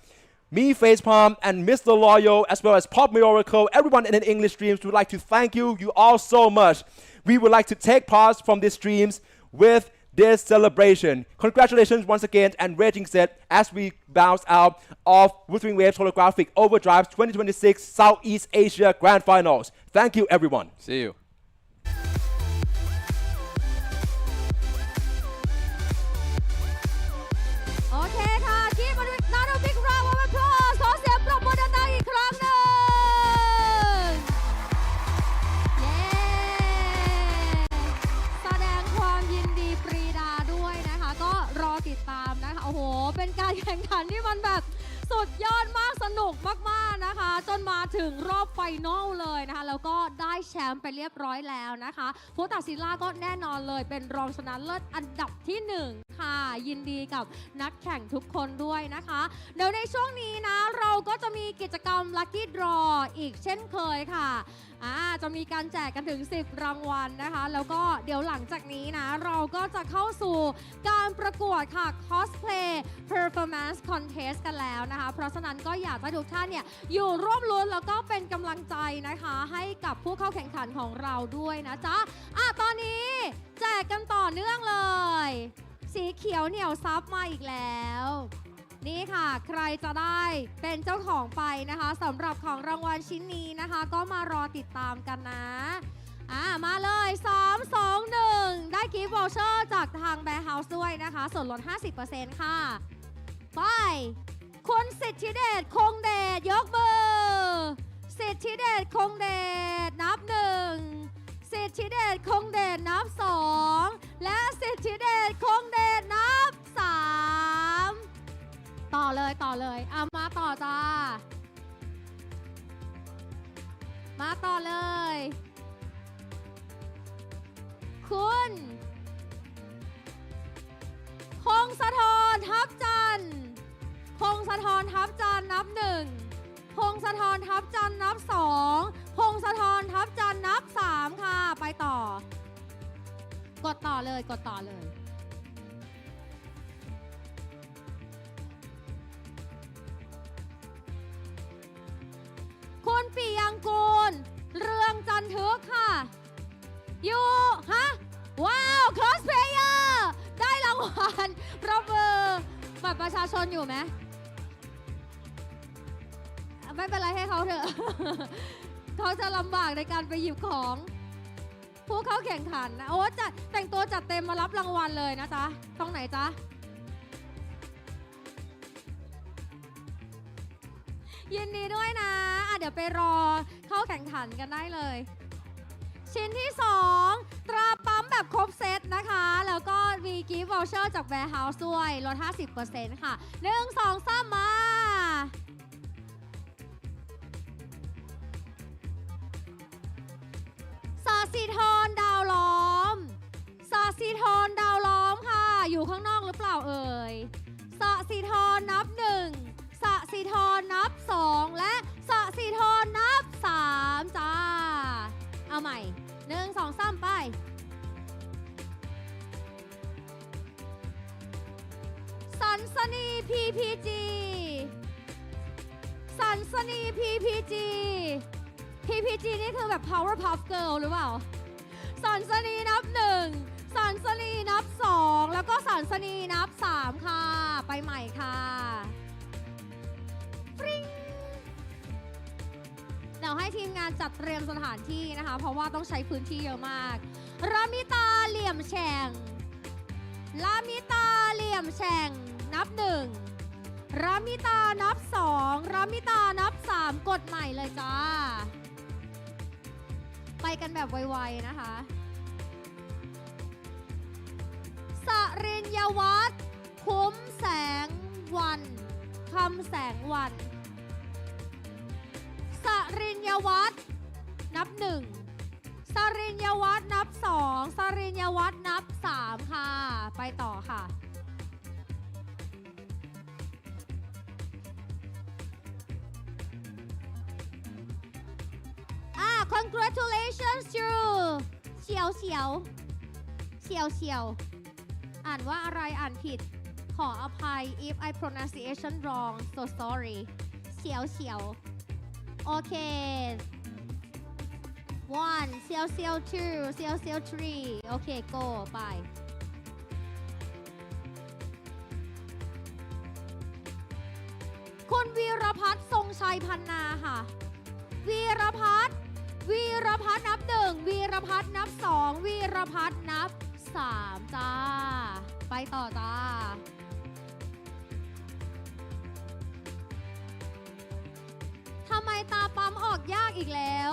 Me, Facepalm, and Mr. Loyal, as well as Pop Miracle, everyone in the English streams would like to thank you all so much. We would like to take parts from these streams with this celebration. Congratulations once again and Raging Set as we bounce out of Wuthering Waves Holographic Overdrive 2026 Southeast Asia Grand Finals. Thank you, everyone. See you. Okay ค่ะ Give another big round of applause ขอเสียงปรบมือดังๆอีกครั้งหนึ่งเย้แสดงความยินดีปรีดาด้วยนะคะก็รอติดตามนะคะโอ้โหเป็นการแข่งขันที่มันแบบสุดยอดมากสนุกมากๆนะคะจนมาถึงรอบไฟนอลเลยนะคะแล้วก็ได้แชมป์ไปเรียบร้อยแล้วนะคะFutasillaก็แน่นอนเลยเป็นรองชนะเลิศอันดับที่1ค่ะยินดีกับนักแข่งทุกคนด้วยนะคะเดี๋ยวในช่วงนี้นะเราก็จะมีกิจกรรม Lucky Draw อีกเช่นเคยค่ะจะมีการแจกกันถึง10รางวัลนะคะแล้วก็เดี๋ยวหลังจากนี้นะเราก็จะเข้าสู่การประกวดค่ะ Cosplay Performance Contest กันแล้วนะคะเพราะฉะนั้นก็อยากให้ทุกท่านเนี่ยอยู่ร่วมลุ้นแล้วก็เป็นกำลังใจนะคะให้กับผู้เข้าแข่งขันของเราด้วยนะจ๊ะตอนนี้แจกกันต่อเนื่องเลยสีเขียวเหนียวซับมาอีกแล้วนี่ค่ะใครจะได้เป็นเจ้าของไปนะคะสำหรับของรางวัลชิ้นนี้นะคะก็มารอติดตามกันนะ มาเลย 3 2 1 ได้กิฟต์วอลเชอร์จากทางแบร์เฮาส์ด้วยนะคะ ส่วนลด 50% ค่ะ ไป คุณสิทธิเดชคงเดชยกมือ สิทธิเดชคงเดชนับ 1 สิทธิเดชคงเดชนับ 2 และสิทธิเดชคงเดชนับ 3 ต่อเลยมาต่อจ้า มาต่อเลย คุณพงศธรทับจันทร์พงศธรทับจันทร์นับ 1 พงศธรทับจันทร์นับ 2 พงศธรทับจันทร์นับ 3 ค่ะ ไปต่อ กดต่อเลย คุณปิยังกูลเรืองจันทึกค่ะอยู่ว้าวคอสเพลเยอร์ได้รางวัลปรบมือบัตรประชาชนอยู่ไหมไม่เป็นไรให้เขาเถอะ เขาจะลำบากในการไปหยิบของผู้เข้าแข่งขันนะโอ้จะแต่งตัวจัดเต็มมารับรางวัลเลยนะจ๊ะตรงไหนจ๊ะยินดีด้วยนะเดี๋ยวไปรอเข้าแข่งขันกันได้เลยชิ้นที่ 2 ตราปั๊มแบบครบเซตนะคะ แล้วก็มีกิฟต์วอลเชอร์จากแวร์เฮาส์ด้วยลด 50% ค่ะ 1 2 3 มาสาสีทรดาวล้อมสาสีทรดาวล้อมค่ะอยู่ข้างนอกหรือเปล่าเอ่ยสาสีทรนับ 1 สะสีทรนับ 2 และสะสีทรนับ 3 จ้าเอาใหม่ 1 2 3 ไปสันสนี PPG สันสนี PPG PPG นี่คือแบบ Powerpuff Girl หรือเปล่าสันสนีนับ 1 สันสนีนับ 2 แล้วก็สันสนีนับ 3 ค่ะไปใหม่ค่ะฟริ้งเดี๋ยวให้ทีมงานจัดเตรียมสถานที่นะคะเพราะว่าต้องใช้พื้นที่เยอะมากรามิตาเหลี่ยมแฉ่งรามิตาเหลี่ยมแฉ่งนับ 1 รามิตานับ 2 รามิตานับ 3 กดใหม่เลยจ้าไปกันแบบไวๆนะคะสริญญวัฒน์คุ้มแสงวันคำแสงวันสริญญวัฒน์นับ 1 สริญญวัฒน์นับ 2 สริญญวัฒน์นับ 3 ค่ะไปต่อค่ะcongratulations to เฉียวเฉียวเฉียวเฉียวอ่านว่าอะไรอ่านผิดขออภัย if I pronunciation wrong so sorry เฉียวเฉียวโอเค 1 เฉียวเฉียว 2 เฉียวเฉียว 3 โอเค go ไปคุณวีรพัฒน์ทรงชัยพันนาค่ะวีรพัฒน์นับ 1 วีรพัฒน์นับ 2 วีรพัฒน์นับ 3 จ้าไปต่อจ้าทำไมตาปั๊มออกยากอีกแล้ว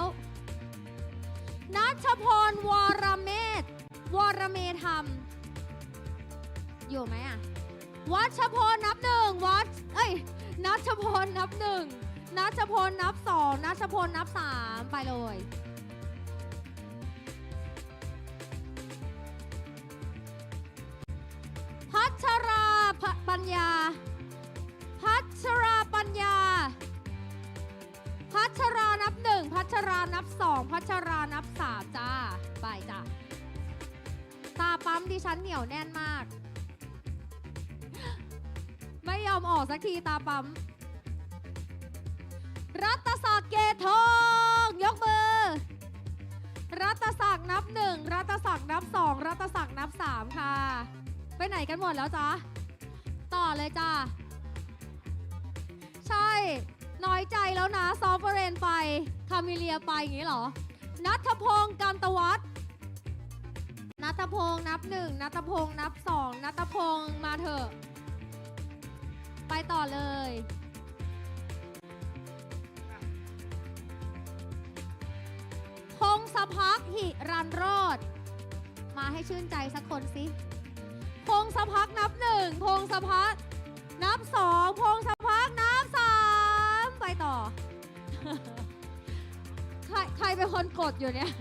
นัชพรวรเมธรรมอยู่ไหมอะวัชพรนับ 1นัชพรนับ 1นัชพลนับ 2 นัชพลนับ 3 ไปเลยพัชราปัญญาพัชรานับ 1 พัชรานับ 2 พัชรานับ 3 จ้าไปจ้าตาปั๊มดิฉันเหนียวแน่นมากไม่ยอมออกสักทีตาปั๊มรัตศักดิ์เกตทองยกมือรัตศักดิ์นับ 1 รัตศักดิ์นับ 2 รัตศักดิ์นับ 3 ค่ะไปไหนกันหมดแล้วจ๊ะต่อเลยจ้าใช่น้อยใจแล้วนะซอฟเวอร์เรนไปคามิเลียไปอย่างนี้เหรอ นัทพงศ์กันตวัฒน์นัทพงศ์นับ1นัทพงศ์นับ2นัทพงศ์มาเถอะไปต่อเลยพงศพักหิรันโรจน์มาให้ชื่นใจสักคนสิพงศพักนับ1พงศพักนับ2พงศพักนับ3ไปต่อ ใครเป็นคนกดอยู่เนี่ย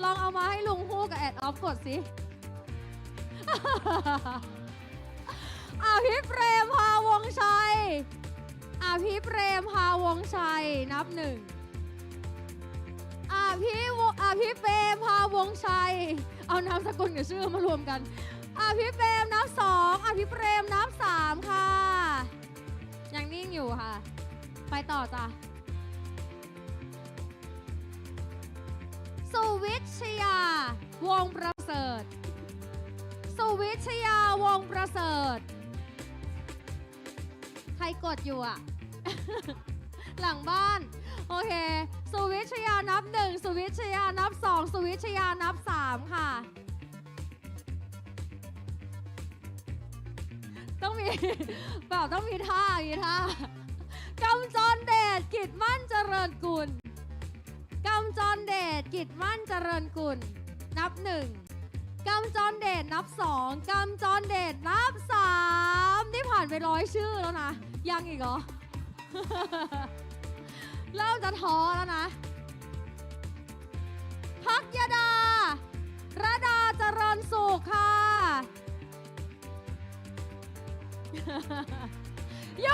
ลองเอามาให้ลุงฮู้กับแอดออฟกดสิ พี่เปรมพาวงชัยพี่เปรมพาวงชัยนับ1พี่เปรมพาวงชัยเอานามสกุลกับชื่อมารวมกันพี่เปรมนับ2พี่เปรมนับ3ค่ะยังนิ่งอยู่ค่ะไปต่อจ้ะสุวิชยาวงประเสริฐสุวิชยาวงประเสริฐใครกดอยู่อ่ะ หลังบ้านโอเคสุวิชยานับ1สุวิชยานับ2สุวิชยานับ3ค่ะต้องมี ต้องมีท่ากำจรเดชกิจมั่นเจริญกุลกำจรเดชกิจมั่นเจริญกุลนับ1กำจรเดชนับ2กำจรเดชนับ3นี่ผ่านไป100ชื่อแล้วนะยังอีกเหรอ เริ่มจะท้อแล้วนะพักยดาระดาเจริญสุขค่ะ โย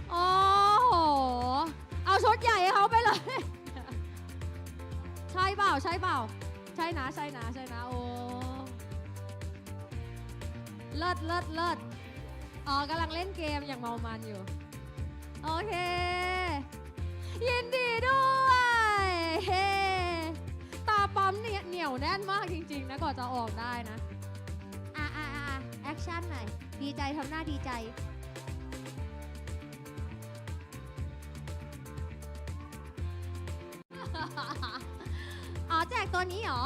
โอ้โหเอาชุดใหญ่ให้เขาไปเลย ใช่เปล่าใช่นะโอ้เลิศอ๋อกำลังเล่นเกมอย่างเมามันอยู่โอเคยินดีด้วยเฮ้ตาปั๊มเนี่ยเหนียวแน่นมากจริงๆนะก่อนจะออกได้นะแอคชั่นหน่อยดีใจทำหน้าดีใจอ๋อแจกตัวนี้เหรอ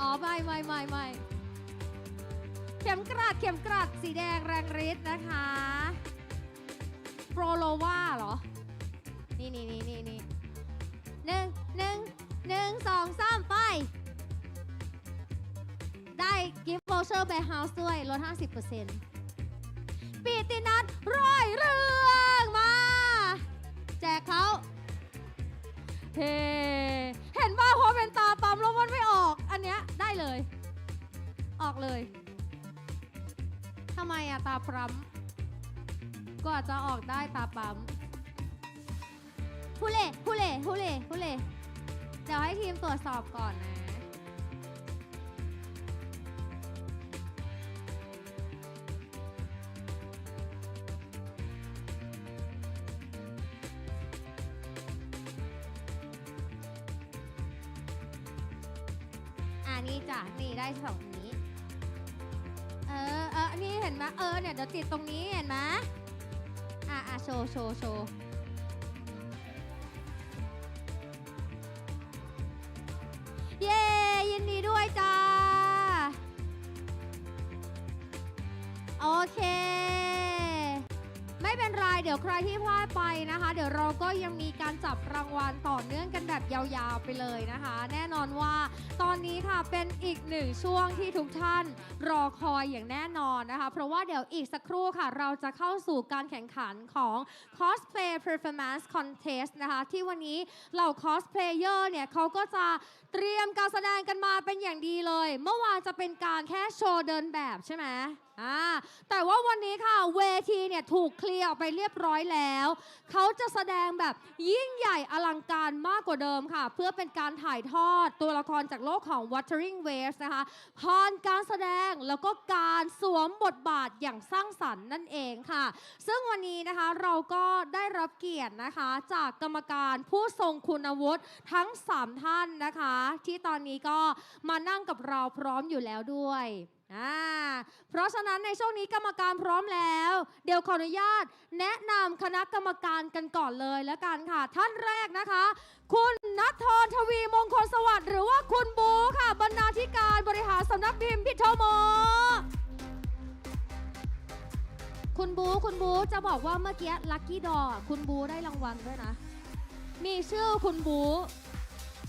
อ๋อไม่เข็มกลัดสีแดงแรงฤทธิ์นะคะโปรโลวาเหรอนี่1 2 3ไปได้กิฟต์โวเชอร์แบร์เฮาส์ด้วยลด 50% ปีตินัทร้อยเรื่องมาแจกเขาเฮ้เห็นว่าพอเป็นตาปั๊มแล้วมันไม่ออกอันเนี้ยได้เลยออกเลยทำไมอะตาปั๊มก็อาจจะออกได้ตาปั๊มฮูเล่เดี๋ยวให้ทีมตรวจสอบก่อนนะนี่จ้ะนี่ได้2นี้นี่เห็นไหมเนี่ยเดี๋ยวติดตรงนี้เห็นไหมโชว์เย้ยินดีด้วยจ้าโอเคไม่เป็นไรเดี๋ยวใครที่พลาดไปนะคะเดี๋ยวเราก็ยังมีการจับรางวัลต่อเนื่องกันแบบยาวๆไปเลยนะคะแน่นอนว่าตอนนี้ค่ะเป็นอีก1ช่วงที่ทุกท่านรอคอยอย่างแน่นอนนะคะเพราะว่าเดี๋ยวอีกสักครู่ค่ะเราจะเข้าสู่การแข่งขันของ Cosplay Performance Contest นะคะที่วันนี้เหล่า Cosplayer เนี่ยเขาก็จะเตรียมการแสดงกันมาเป็นอย่างดีเลยเมื่อวานจะเป็นการแค่โชว์เดินแบบใช่ไหมแต่ว่าวันนี้ค่ะเวทีเนี่ยถูกเคลียร์ออกไปเรียบร้อยแล้วเขาจะแสดงแบบยิ่งใหญ่อลังการมากกว่าเดิมค่ะเพื่อเป็นการถ่ายทอดตัวละครจากโลกของ WUTHERING WAVES นะคะผ่านการแสดงแล้วก็การสวมบทบาทอย่างสร้างสรรค์นั่นเองค่ะซึ่งวันนี้นะคะเราก็ได้รับเกียรตินะคะจากกรรมการผู้ทรงคุณวุฒิทั้ง3ท่านนะคะที่ตอนนี้ก็มานั่งกับเราพร้อมอยู่แล้วด้วย เพราะฉะนั้นในช่วงนี้กรรมการพร้อมแล้ว เดี๋ยวขออนุญาตแนะนำคณะกรรมการกันก่อนเลยแล้วกันค่ะ ท่านแรกนะคะ คุณณัฐธรทวีมงคลสวัสดิ์หรือว่าคุณบูค่ะบรรณาธิการบริหารสำนักพิมพ์พิทโมคุณบูจะบอกว่าเมื่อกี้ลัคกี้ดอคุณบูได้รางวัลด้วยนะ มีชื่อคุณบู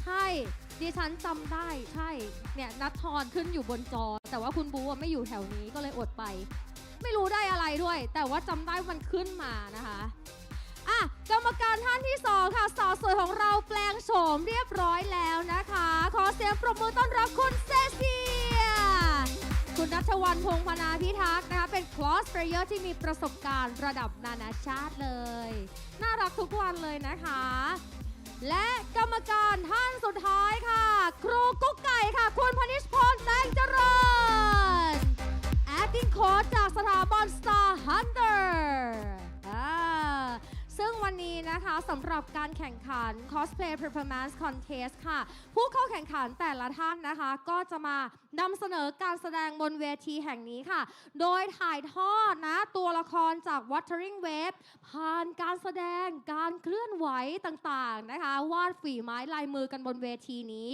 ใช่ดิฉันจำได้ใช่เนี่ยณัฐธรขึ้นอยู่บนจอแต่ว่าคุณบูไม่อยู่แถวนี้ก็เลยอดไปไม่รู้ได้อะไรด้วยแต่ว่าจำได้มันขึ้นมานะคะกรรมการท่านที่2ค่ะสาวสวยของเราแปลงโฉมเรียบร้อยแล้วนะคะขอเสียงปรบมือต้อนรับคุณเซเซียคุณณัฐวรรณพงษ์พนาพิทักษ์นะคะเป็น cross player ที่มีประสบการณ์ระดับนานาชาติเลยน่ารักทุกวันเลยนะคะและกรรมการท่านสุดท้ายค่ะครูกุ๊กไก่ค่ะคุณพนิชพรแตงเจริญ acting coach จากสถาบัน Star Hunter ซึ่งวันนี้นะคะสำหรับการแข่งขัน Cosplay Performance Contest ค่ะผู้เข้าแข่งขันแต่ละท่านนะคะก็จะมานำเสนอการแสดงบนเวทีแห่งนี้ค่ะโดยถ่ายทอดนะตัวละครจาก Wuthering Waves ผ่านการแสดงการเคลื่อนไหวต่างๆนะคะวาดฝีไม้ลายมือกันบนเวทีนี้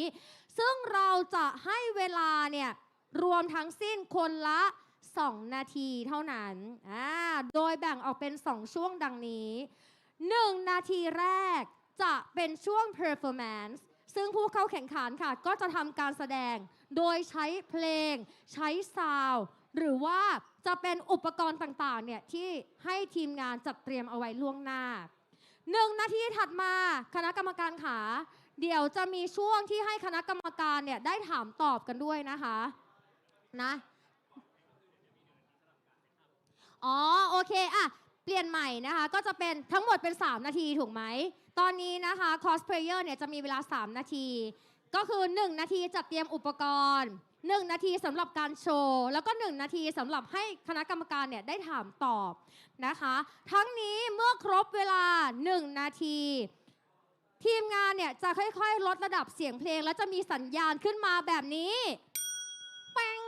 ซึ่งเราจะให้เวลาเนี่ยรวมทั้งสิ้นคนละ2 นาทีเท่านั้นโดยแบ่งออกเป็น2ช่วงดังนี้1 นาทีแรกจะเป็นช่วง performance ซึ่งผู้เข้าแข่งขันค่ะก็จะทำการแสดงโดยใช้เพลงใช้ซาวด์หรือว่าจะเป็นอุปกรณ์ต่างๆเนี่ยที่ให้ทีมงานจัดเตรียมเอาไว้ล่วงหน้า1 นาทีถัดมาคณะกรรมการขาเดี๋ยวจะมีช่วงที่ให้คณะกรรมการเนี่ยได้ถามตอบกันด้วยนะคะนะโอเคเปลี่ยนใหม่นะคะก็จะเป็นทั้งหมดเป็น3 นาทีถูกไหมตอนนี้นะคะ cosplayer เนี่ยจะมีเวลา3 นาทีก็คือ1 นาทีจัดเตรียมอุปกรณ์1 นาทีสำหรับการโชว์แล้วก็1 นาทีสำหรับให้คณะกรรมการเนี่ยได้ถามตอบนะคะทั้งนี้เมื่อครบเวลา1 นาทีทีมงานเนี่ยจะค่อยๆลดระดับเสียงเพลงแล้วจะมีสัญญาณขึ้นมาแบบนี้แป้ง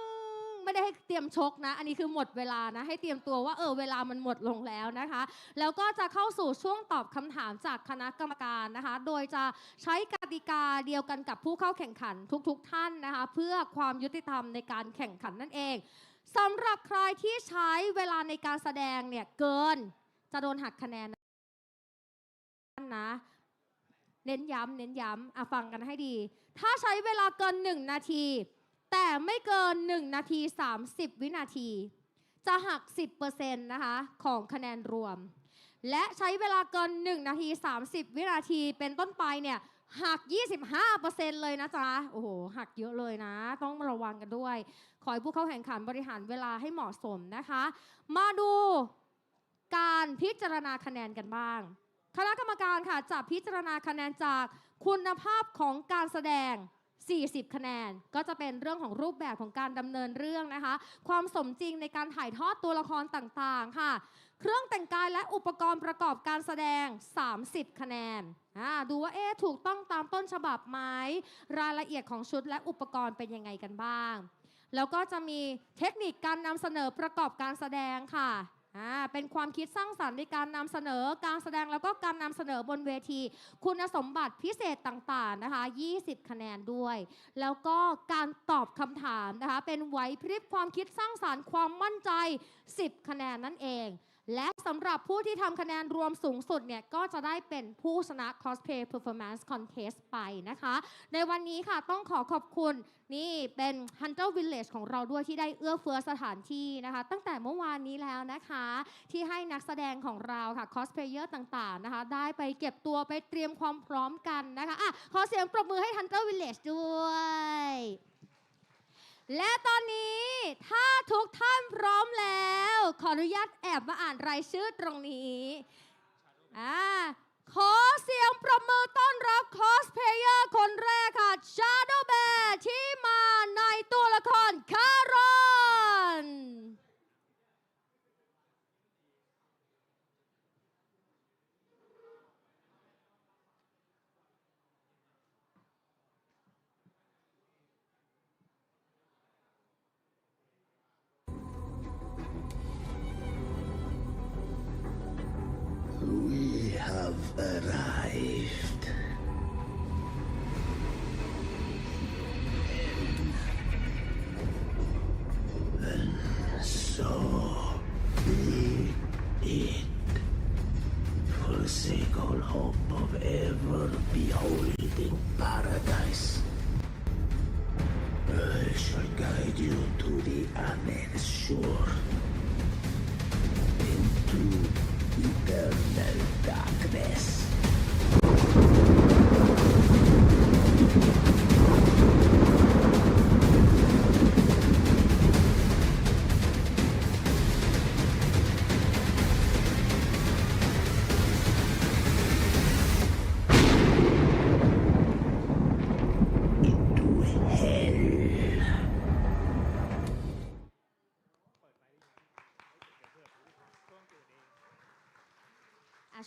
ไม่ได้ให้เตรียมชกนะอันนี้คือหมดเวลานะให้เตรียมตัวว่าเวลามันหมดลงแล้วนะคะแล้วก็จะเข้าสู่ช่วงตอบคำถามจากคณะกรรมการนะคะโดยจะใช้กติกาเดียวกันกับผู้เข้าแข่งขันทุกท่านนะคะเพื่อความยุติธรรมในการแข่งขันนั่นเองสำหรับใครที่ใช้เวลาในการแสดงเนี่ยเกินจะโดนหักคะแนนนะเน้นย้ำฟังกันให้ดีถ้าใช้เวลาเกิน1 นาทีแต่ไม่เกิน1 นาที 30 วินาทีจะหัก 10% นะคะของคะแนนรวมและใช้เวลาเกิน1 นาที 30 วินาทีเป็นต้นไปเนี่ยหัก 25% เลยนะจ๊ะโอ้โหหักเยอะเลยนะต้องระวังกันด้วยขอให้ผู้เข้าแข่งขันบริหารเวลาให้เหมาะสมนะคะมาดูการพิจารณาคะแนนกันบ้างคณะกรรมการค่ะจะพิจารณาคะแนนจากคุณภาพของการแสดง40 คะแนนก็จะเป็นเรื่องของรูปแบบของการดำเนินเรื่องนะคะความสมจริงในการถ่ายทอดตัวละครต่างๆค่ะเครื่องแต่งกายและอุปกรณ์ประกอบการแสดง30 คะแนนดูว่าถูกต้องตามต้นฉบับไหมรายละเอียดของชุดและอุปกรณ์เป็นยังไงกันบ้างแล้วก็จะมีเทคนิคการนำเสนอประกอบการแสดงค่ะเป็นความคิดสร้างสรรค์ในการนำเสนอการแสดงแล้วก็การนำเสนอบนเวทีคุณสมบัติพิเศษต่างๆนะคะ20 คะแนนด้วยแล้วก็การตอบคำถามนะคะเป็นไหวพริบความคิดสร้างสรรค์ความมั่นใจ10 คะแนนนั่นเองและสำหรับผู้ที่ทำคะแนนรวมสูงสุดเนี่ยก็จะได้เป็นผู้ชนะ Cosplay Performance Contest ไปนะคะในวันนี้ค่ะต้องขอบคุณนี่เป็น Hunter Village ของเราด้วยที่ได้เอื้อเฟื้อสถานที่นะคะตั้งแต่เมื่อวานนี้แล้วนะคะที่ให้นักแสดงของเราค่ะ Cosplayer ต่างๆนะคะได้ไปเก็บตัวไปเตรียมความพร้อมกันนะคะขอเสียงปรบมือให้ Hunter Village ด้วยและตอนนี้ถ้าทุกท่านพร้อมแล้วขออนุญาตแอบมาอ่านรายชื่อตรงนี้ขอเสียงปรบมือต้อนรับคอสเพลเยอร์คนแรกค่ะ Shadow Bear ที่มาในตัวละครคารอน arrived. And so be it. For the sake of hope of ever beholding paradise, I shall guide you to the Amen shore, into eternal darkness. Into hell.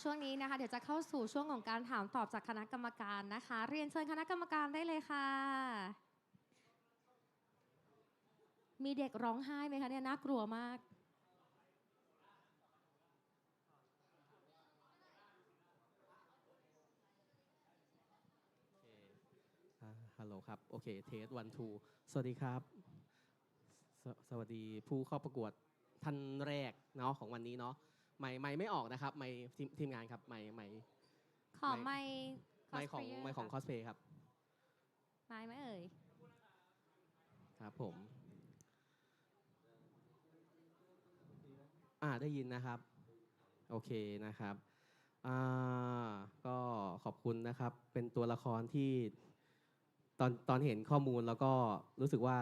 ช่วงนี้นะคะเดี๋ยวจะเข้าสู่ช่วงของการถามตอบจากคณะกรรมการนะคะ เรียนเชิญคณะกรรมการได้เลยค่ะ มีเด็กร้องไห้ไหมคะเนี่ยน่ากลัวมาก ฮัลโหลครับ โอเค เทสวันทูสวัสดีครับ สวัสดีผู้เข้าประกวดท่านแรกเนาะของวันนี้เนาะไม่ไม่ออกนะครับไม่ทีมงานครับไม่ ขอไม่ ไม่ของคอสเพย์ครับ ไม่เอ่ย ครับผมได้ยินนะครับ โอเคนะครับก็ขอบคุณนะครับ เป็นตัวละครที่ตอนเห็นข้อมูลแล้วก็รู้สึกว่า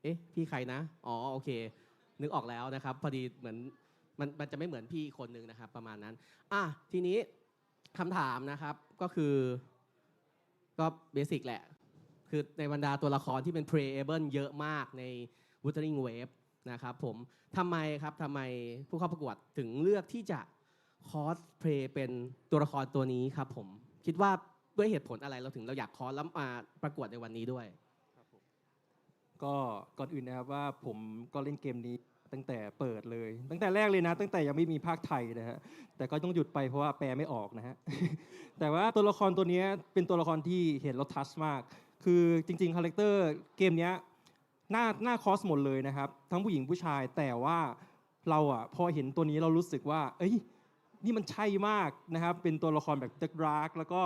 เอ๊ะ พี่ใครนะ อ๋อ โอเค นึกออกแล้วนะครับ พอดีเหมือนมันจะไม่เหมือนพี่คนหนึ่งนะครับ ประมาณนั้นทีนี้คำถามนะครับ ก็คือก็เบสิกแหละ คือในบรรดาตัวละครที่เป็น playable เยอะมากใน Wuthering Wave นะครับผมทำไมผู้เข้าประกวดถึงเลือกที่จะคอสเพลย์เป็นตัวละครตัวนี้ครับผมคิดว่าด้วยเหตุผลอะไรเราอยากคอสแล้วมาประกวดในวันนี้ด้วยก็ก่อนอื่นนะครับว่าผมก็เล่นเกมนี้ตั้งแต่เปิดเลย ตั้งแต่แรกเลยนะตั้งแต่ยังไม่มีภาคไทยนะฮะแต่ก็ต้องหยุดไปเพราะว่าแปลไม่ออกนะฮะ แต่ว่าตัวละครตัวนี้เป็นตัวละครที่เห็นแล้วทัชมากคือจริงๆคาแรคเตอร์เกมนี้หน้าคอสหมดเลยนะครับทั้งผู้หญิงผู้ชายแต่ว่าเราพอเห็นตัวนี้เรารู้สึกว่าเอ้ยนี่มันใช่มากนะครับเป็นตัวละครแบบดาร์กแล้วก็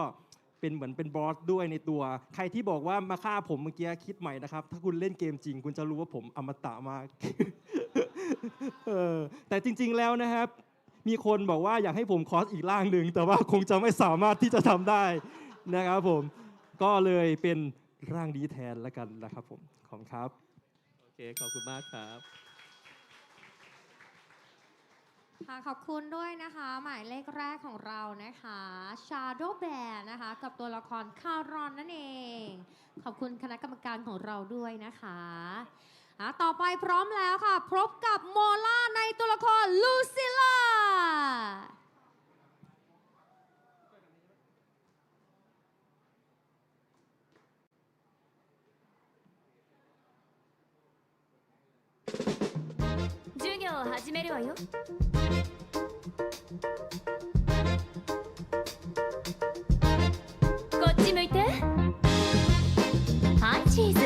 เป็นเหมือนเป็นบอสด้วยในตัวใครที่บอกว่ามาฆ่าผมเมื่อกี้คิดใหม่นะครับถ้าคุณเล่นเกมจริงคุณจะรู้ว่าผมอมตะมาก แต่จริงๆแล้วนะครับมีคนบอกว่าอยากให้ผมคอสอีกร่างหนึ่งแต่ว่าคงจะไม่สามารถที่จะทำได้นะครับผมก็เลยเป็นร่างนี้แทนแล้วกันนะครับผมขอบคุณครับโอเคขอบคุณมากครับค่ะขอบคุณด้วยนะคะหมายเลขแรกของเรานะคะ Shadow Bear นะคะกับตัวละครคารอนนั่นเองขอบคุณคณะกรรมการของเราด้วยนะคะต่อไปพร้อมแล้วค่ะพบกับโมล่าในตัวละครลูซิล่า授業を始めるわよこっち向いてはいチーズ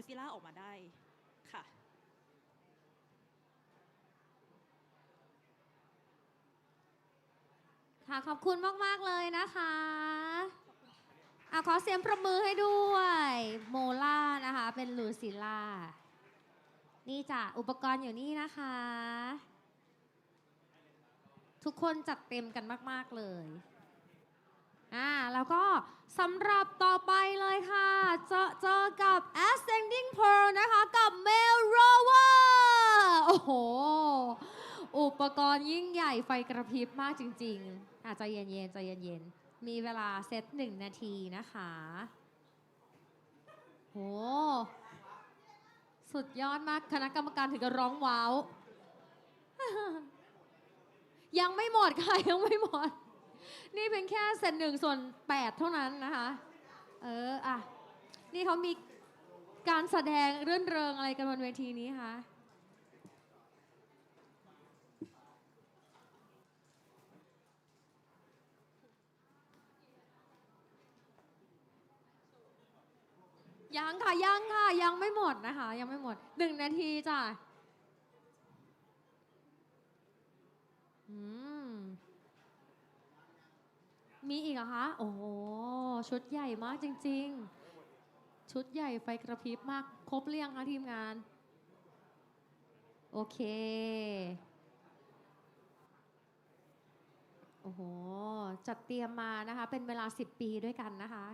ซิล่าออกมาได้ค่ะ ค่ะขอบคุณมากๆเลยนะคะขอเสียงประมือให้ด้วยโมล่านะคะเป็นลูซิล่านี่จ้ะอุปกรณ์อยู่นี่นะคะ ทุกคนจัดเต็มกันมากๆเลยแล้วก็สำหรับต่อไปเลยค่ะเจอกับ Ascending Pearl นะคะกับ Male Rover โอ้โหอุปกรณ์ยิ่งใหญ่ไฟกระพริบมากจริงๆใจเย็นๆใจเย็นๆมีเวลาเซต1 นาทีนะคะโหสุดยอดมากคณะกรรมการถึงกับร้องว้าว ยังไม่หมดค่ะยังไม่หมดนี่เป็นแค่เซต1 ส่วน 8เท่านั้นนะคะนี่เขามีการแสดงเรื่นเริงอะไรกันบนเวทีนี้คะยังค่ะยังไม่หมดนะคะยังไม่หมด1 นาทีจ้ะมีอีกเหรอคะโอ้โหชุดใหญ่มากจริงๆชุดใหญ่ไฟกระพริบมากครบเรียงคะทีมงานโอเคโอ้โหจัดเตรียมมานะคะเป็นเวลา10 ปีด้วยกันนะคะ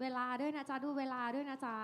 เวลาด้วยนะจ๊ะดูเวลาด้วยนะจ๊ะ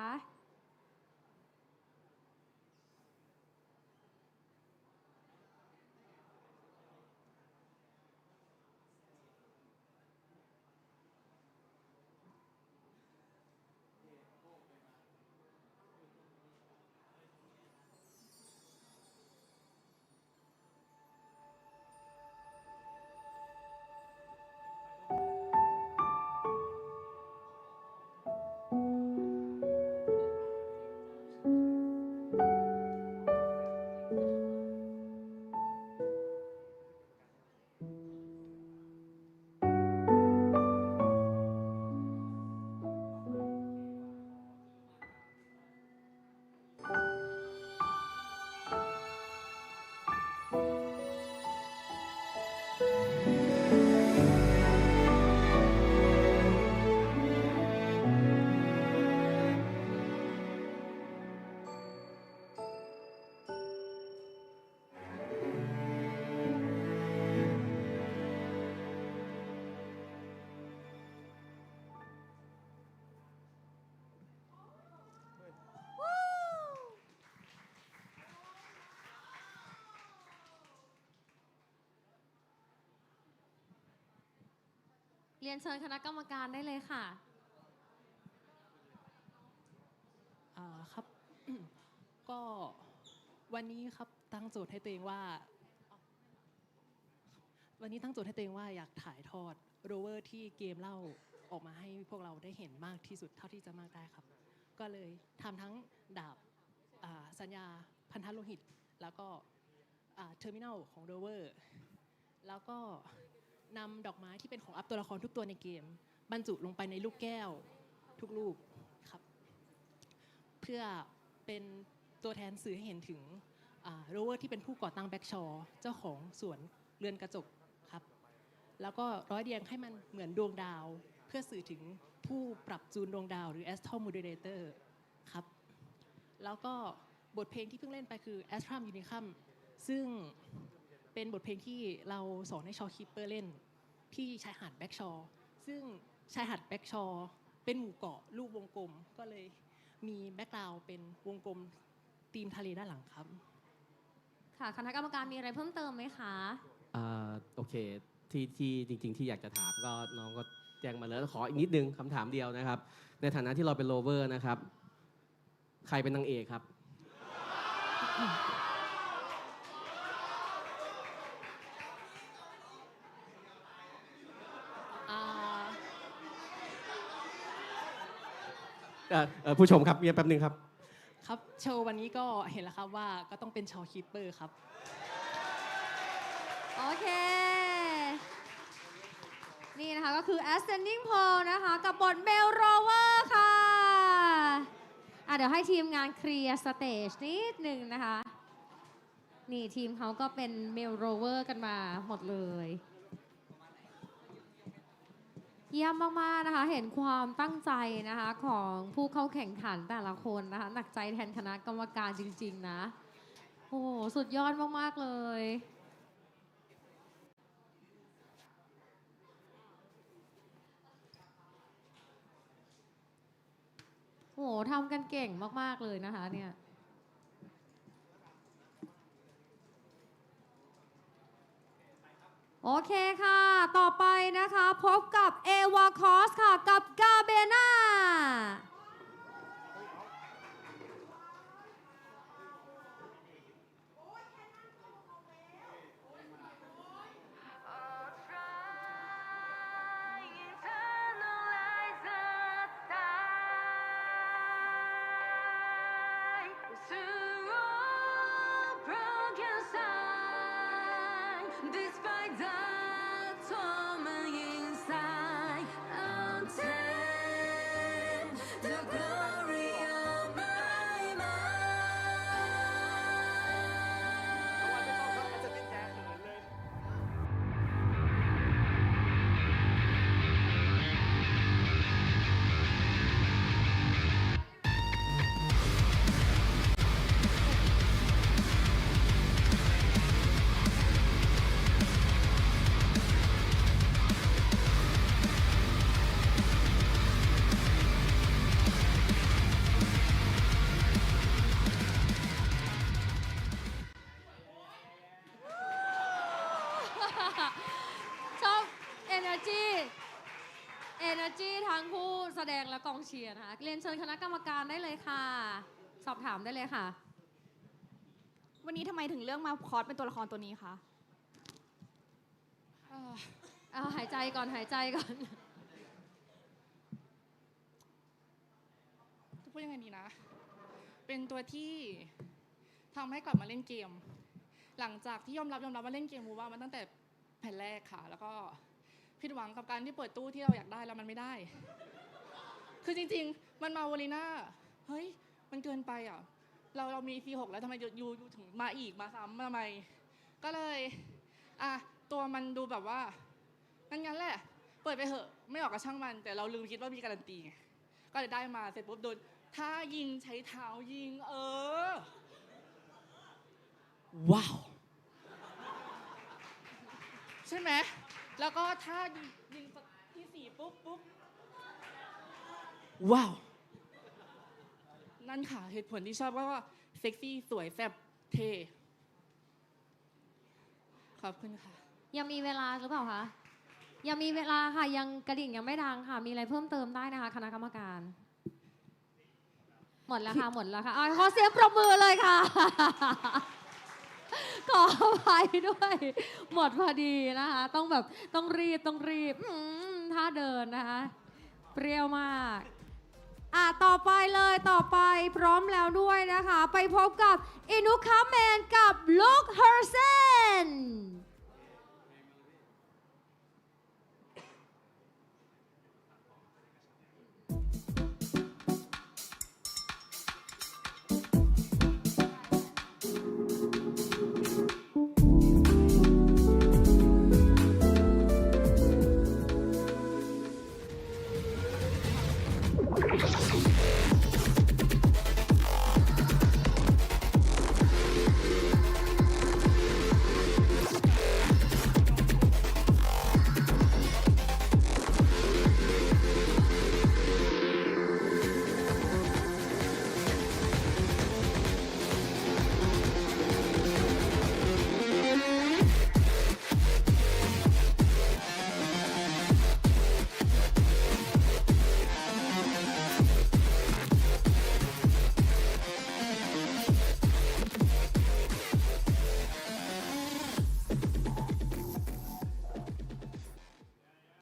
เรียนเชิญคณะกรรมการได้เลยค่ะครับ ก็วันนี้ครับตั้งโจทย์ให้ตัวเองว่าอยากถ่ายทอดโรเวอร์ที่เกมเล่าออกมาให้พวกเราได้เห็นมากที่สุดเท่าที่จะมากได้ครับก็เลยทำทั้งดาบสัญญาพันธโลหิตแล้วก็เทอร์มินัลของโรเวอร์แล้วก็นำดอกไม้ที่เป็นของอัพตัวละครทุกตัวในเกมบรรจุลงไปในลูกแก้วทุกลูกครับเพื่อเป็นตัวแทนสื่อให้เห็นถึงโรเวอร์ที่เป็นผู้ก่อตั้งแบ็กชอร์เจ้าของสวนเรือนกระจกครับแล้วก็ร้อยเรียงให้มันเหมือนดวงดาวเพื่อสื่อถึงผู้ปรับจูนดวงดาวหรือ Astral Modulator ครับแล้วก็บทเพลงที่เพิ่งเล่นไปคือ Astrum Unicum ซึ่งเป็นบทเพลงที่เราสอนให้ชอคิปเปอร์เล่นที่ชายหาดแบ็กชอร์ซึ่งชายหาดแบ็กชอร์เป็นหมู่เกาะรูปวงกลมก็เลยมีแบ็กกราวด์เป็นวงกลมธีมทะเลด้านหลังครับค่ะคณะกรรมการมีอะไรเพิ่มเติมไหมคะโอเคที่จริงๆที่อยากจะถามก็น้องก็แจ้งมาแล้วขออีกนิดนึงคำถามเดียวนะครับในฐานะที่เราเป็นโรเวอร์นะครับใครเป็นนางเอกครับอ่า ผู้ชมครับเงียบแป๊บนึงครับ ครับโชว์วันนี้ก็เห็นแล้วครับว่าก็ต้องเป็นชอคีปเปอร์ครับ โอเค นี่นะคะก็คือ ascending pole นะคะกับบทเบลโรเวอร์ค่ะเดี๋ยวให้ทีมงานเคลียร์สเตจนิดนึงนะคะนี่ทีมเขาก็เป็นเมลโรเวอร์กันมาหมดเลยเยี่ยมมากๆนะคะเห็นความตั้งใจนะคะของผู้เข้าแข่งขันแต่ละคนนะคะหนักใจแทนคณะกรรมการจริงๆนะโอ้โหสุดยอดมากๆเลยโอ้โหทำกันเก่งมากๆเลยนะคะเนี่ยโอเคค่ะ ต่อไปนะคะพบกับเอวาคอสค่ะกับกาเบนาDespite the torment inside, I'll take the glory of myชอบ energy ทั้งผู้แสดงและกองเชียร์นะคะเรียนเชิญคณะกรรมการได้เลยค่ะสอบถามได้เลยค่ะวันนี้ทำไมถึงเลือกมาคอสเป็นตัวละครตัวนี้คะหายใจก่อนหายใจก่อนจะพูดยังไงดีนะเป็นตัวที่ทำให้กลับมาเล่นเกมหลังจากที่ยอมรับว่าเล่นเกมมูว่ามันตั้งแต่แผ่นแรกค่ะแล้วก็ผิดหวังกับการที่เปิดตู้ที่เราอยากได้แล้วมันไม่ได้คือจริงๆมันมาวอลีน่าเฮ้ยมันเกินไปอ่ะเรามี C6 แล้วทำไมยูถึงมาอีกมาซ้ำทำไมก็เลยตัวมันดูแบบว่างั้นแหละเปิดไปเหอะไม่ออกกับช่างมันแต่เราลืมคิดว่ามีการันตีไงก็เลยได้มาเสร็จปุ๊บโดนถ้ายิงใช้เท้ายิงว้าวใช่ไหมแล้วก็ถ้ายิงที่4ปุ๊บว้าวนั่นค่ะเหตุผลที่ชอบว่าเซ็กซี่สวยแซ่บเท่ขอบคุณค่ะยังมีเวลาหรือเปล่าคะยังมีเวลาค่ะยังกระดิ่งยังไม่ดังค่ะมีอะไรเพิ่มเติมได้นะคะคณะกรรมการหมดแล้วค่ะขอเสียงปรบมือเลยค่ะขออภัยด้วยหมดพอดีนะคะต้องรีบท่าเดินนะคะเปรี้ยวมากต่อไปพร้อมแล้วด้วยนะคะไปพบกับอินุคาแมนกับลูกเฮอร์เซน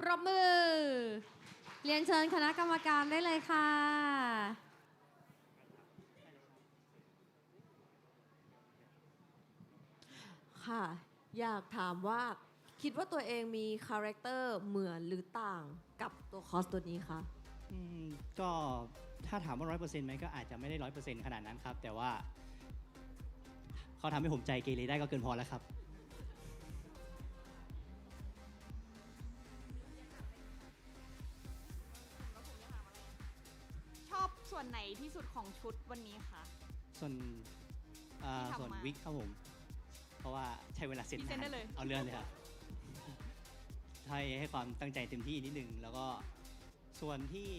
ปรบมือเรียนเชิญคณะกรรมการได้เลยค่ะ ค่ะ อยากถามว่าคิดว่าตัวเองมีคาแรคเตอร์เหมือนหรือต่างกับตัวคอสตัวนี้คะ ก็ถ้าถามว่า 100% ไหมก็อาจจะไม่ได้ 100% ขนาดนั้นครับ แต่ว่าเขาทำให้ผมใจเกเรได้ก็เกินพอแล้วครับ ชอบส่วนไหนที่สุดของชุดวันนี้คะ ส่วน ที่ทำมา ส่วนวิกครับผม เพราะว่าใช้เวลาเสร็จ พรีเซนต์ นา ได้ น เลย เอาเรื่องเลยครับให้ความตั้งใจเต็มที่นิดนึง แล้วก็ส่วนที่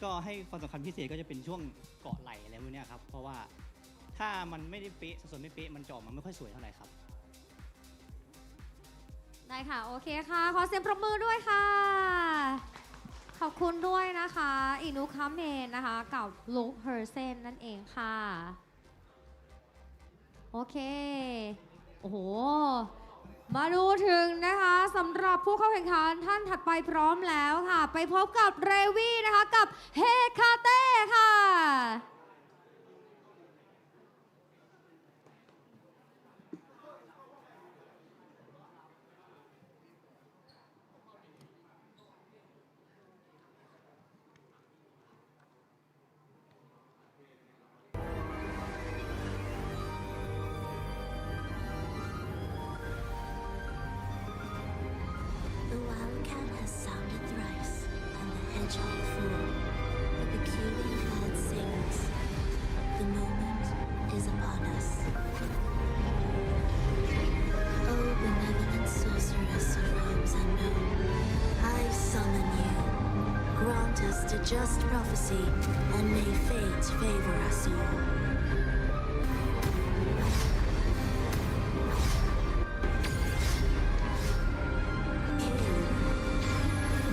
ก็ให้ความสำคัญพิเศษก็จะเป็นช่วงเกาะไหล่อะไรพวกเนี้ยครับ เพราะว่าถ้ามันไม่ได้เป๊ะส่วนไม่เป๊ะมันจะออกมาไม่ค่อยสวยเท่าไหร่ครับ ได้ค่ะ โอเคค่ะ ขอเสียงปรบมือด้วยค่ะ ขอบคุณด้วยนะคะอินุคัมเมนนะคะ กับลุคเฮอร์เซนนั่นเองค่ะ โอเค โอ้โห มาดูถึงนะคะสำหรับผู้เข้าแข่งขันท่านถัดไปพร้อมแล้วค่ะ ไปพบกับเรวี่นะคะ กับเฮคาเต้ค่ะ The wildcat has sounded thrice, and the hedgehog flew, but the cutie bird sings. The moment is upon us. Oh, benevolent sorceress of realms unknown, I summon you. Grant us the just prophecy, and may fate favor us all.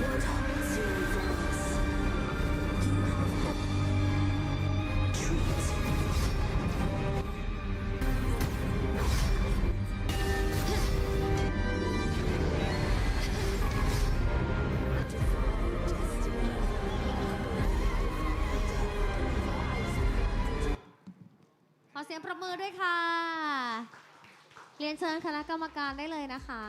What holds your voice? You have treat. ขอเสียงปรบมือด้วยค่ะ เรียนเชิญคณะกรรมการได้เลยนะคะ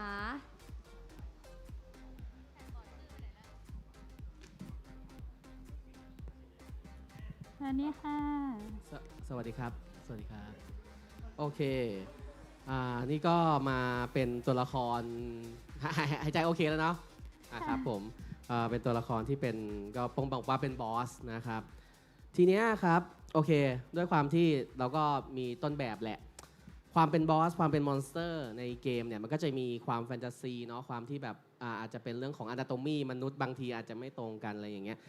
สวัสดีค่ะ สวัสดีครับ สวัสดีครับ โอเค นี่ก็มาเป็นตัวละคร หายใจโอเคแล้วเนาะครับผมเป็นตัวละครที่เป็นก็ป้องบอกว่าเป็นบอสนะครับ ทีเนี้ยครับ โอเค ด้วยความที่เราก็มีต้นแบบแหละ ความเป็นบอส ความเป็นมอนสเตอร์ในเกมเนี่ย มันก็จะมีความแฟนตาซีเนาะ ความที่แบบอาจจะเป็นเรื่องของอนาโตมีมนุษย์บางทีอาจจะไม่ตรงกันอะไรอย่างเงี้ย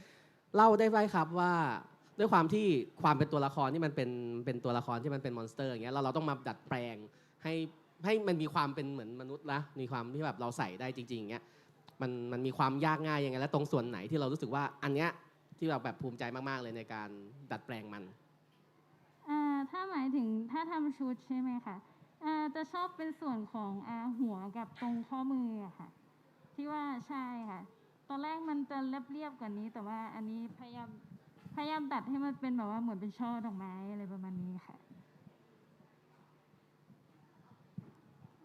เล่าได้ไหมครับว่าด้วยความที่ความเป็นตัวละครที่มันเป็นตัวละครที่มันเป็นมอนสเตอร์อย่างเงี้ยเราต้องมาดัดแปลงให้มันมีความเป็นเหมือนมนุษย์นะมีความที่แบบเราใส่ได้จริงๆอย่างเงี้ยมันมีความยากง่ายยังไงและตรงส่วนไหนที่เรารู้สึกว่าอันเนี้ยที่เราแบบภูมิใจมากๆเลยในการดัดแปลงมัน ถ้าหมายถึงถ้าทำชุดใช่ไหมคะจะชอบเป็นส่วนของหัวกับตรงข้อมืออะค่ะ ที่ว่าใช่ค่ะ ตอนแรกมันจะเรียบๆกว่านี้ แต่ว่าอันนี้พยายามตัดให้มันเป็นแบบว่าเหมือนเป็นช่อดอกไม้อะไรประมาณนี้ค่ะ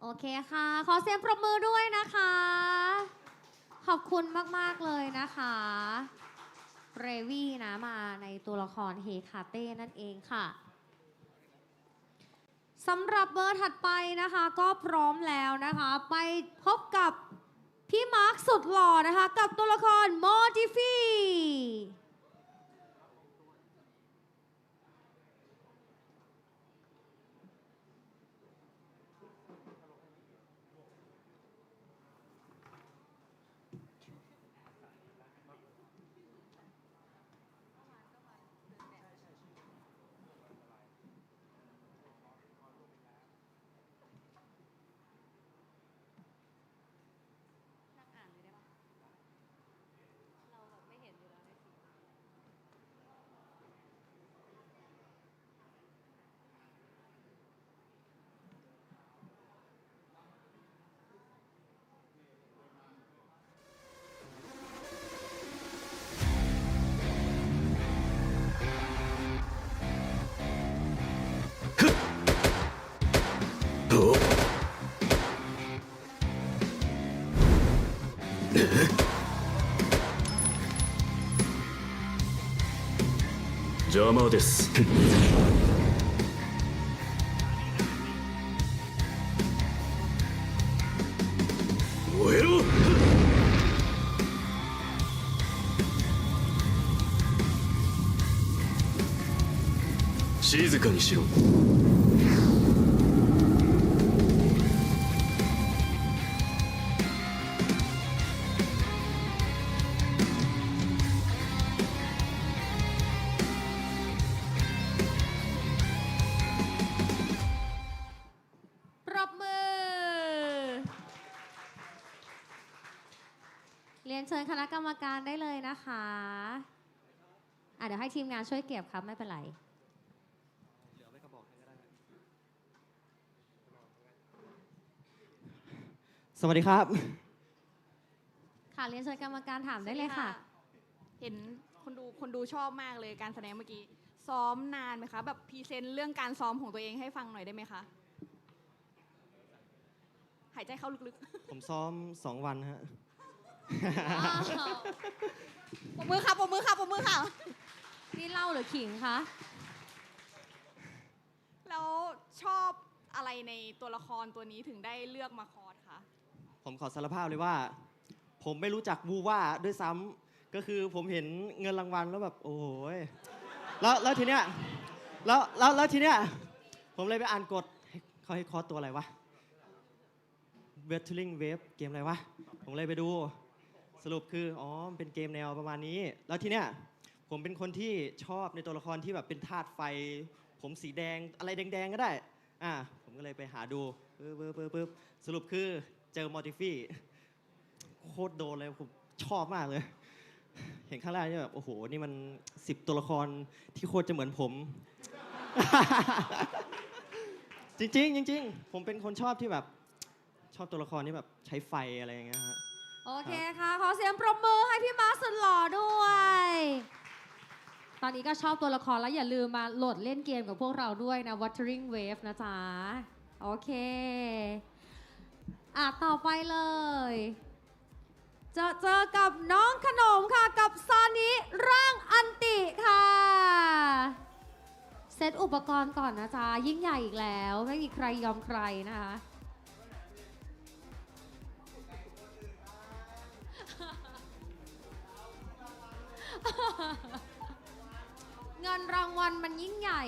โอเคค่ะ ขอเสียงปรบมือด้วยนะคะ ขอบคุณมากๆเลยนะคะเรวี่นะมาในตัวละครเฮคาเต้นั่นเองค่ะสำหรับเบอร์ถัดไปนะคะก็พร้อมแล้วนะคะ ไปพบกับพี่มาร์คสุดหล่อนะคะ กับตัวละครโมดิฟี่ Oh. 邪魔です。燃えろ。静かにしろ。ปรบมือ เรียนเชิญคณะกรรมการได้เลยนะคะเดี๋ยวให้ทีมงานช่วยเก็บครับไม่เป็นไร สวัสดีครับ ค่ะเรียนเชิญกรรมการถามได้เลยค่ะ เห็นคนดูชอบมากเลยการแสดงเมื่อกี้ ซ้อมนานไหมคะ แบบพรีเซนต์เรื่องการซ้อมของตัวเองให้ฟังหน่อยได้ไหมคะ หายใจเข้าลึกๆ ผมซ้อม2 วันฮะ ปรบมือค่ะปรบมือค่ะปรบมือค่ะ นี่เล่าหรือขิงคะ แล้วชอบอะไรในตัวละครตัวนี้ถึงได้เลือกมาคอร์สคะ ผมขอสารภาพเลยว่า ผมไม่รู้จักวูว่าด้วยซ้ำก็คือผมเห็นเงินรางวัลแล้วแบบโอ้ยแล้วทีเนี้ยแล้วทีเนี้ยผมเลยไปอ่านกฎเขาให้คอร์สตัวอะไรวะ WUTHERING WAVES เกมอะไรวะผมเลยไปดูสรุปคืออ๋อเป็นเกมแนวประมาณนี้แล้วทีเนี้ยผมเป็นคนที่ชอบในตัวละครที่แบบเป็นธาตุไฟผมสีแดงอะไรแดงๆก็ได้ผมก็เลยไปหาดูปึ๊บสรุปคือเจอมอร์ติฟี่โคตรโดนเลยผมชอบมากเลยเห็นข้างล่างนี่แบบโอ้โหนี่มัน10 ตัวละครที่โคตรจะเหมือนผม จริงผมเป็นคนชอบที่แบบชอบตัวละครที่แบบใช้ไฟอะไรอย่างเงี้ยฮะ โอเคค่ะ ขอเสียงปรบมือให้พี่มาร์คสุดหล่อด้วย ตอนนี้ก็ชอบตัวละครแล้วอย่าลืมมาโหลดเล่นเกมกับพวกเราด้วยนะ WUTHERING WAVES นะจ๊ะ โอเคต่อไปเลยจะเจอกับน้องขนมค่ะกับซานิร่างอันติค่ะ เซตอุปกรณ์ก่อนนะจ๊ะ ยิ่งใหญ่อีกแล้วไม่มีใครยอมใครนะคะ เงินรางวัลมันยิ่งใหญ่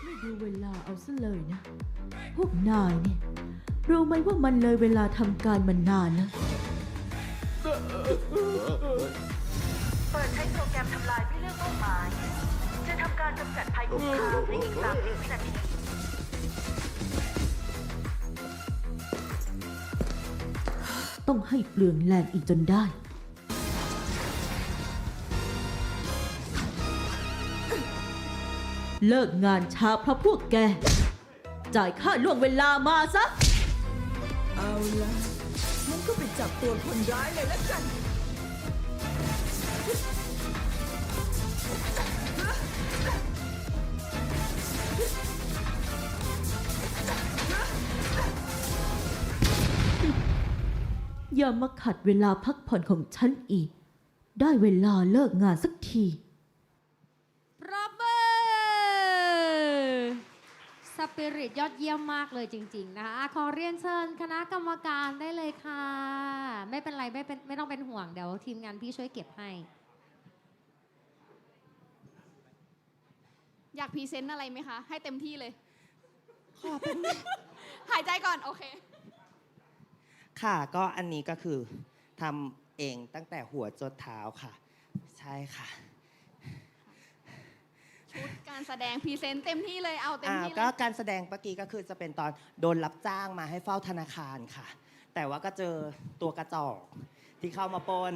ไม่ดูเวลาเอาซะเลยนะ พวกนายเนี่ยรู้ไหมว่ามันเลยเวลาทำการมานานแล้ว เปิดใช้โปรแกรมทำลายไม่เลือกเป้าหมาย จะทำการกำจัดภัยคุกคามในอีก30 วินาที ต้องให้เปลืองแรงอีกจนได้ เลิกงานช้าเพราะพวกแก จ่ายค่าล่วงเวลามาซะ เอาละงั้นก็ไปจับตัวคนร้ายเลยละกัน อย่ามาขัดเวลาพักผ่อนของฉันอีก ได้เวลาเลิกงานสักที ปรบมือ สปิริตยอดเยี่ยมมากเลยจริงๆนะคะขอเรียนเชิญคณะกรรมการได้เลยค่ะ ไม่เป็นไรไม่ต้องเป็นห่วงเดี๋ยวทีมงานพี่ช่วยเก็บให้ อยากพรีเซนต์อะไรไหมคะ ให้เต็มที่เลย ขอเป็น หายใจก่อน โอเค ค่ะก็อันนี้ก็คือทำเองตั้งแต่หัวจนเท้าค่ะ ใช่ค่ะ ชุดการแสดงพรีเซนต์เต็มที่เลยเอาเต็มที่เลย ก็การแสดงเมื่อกี้ก็คือจะเป็นตอนโดนรับจ้างมาให้เฝ้าธนาคารค่ะ แต่ว่าก็เจอตัวกระจอกที่เข้ามาปน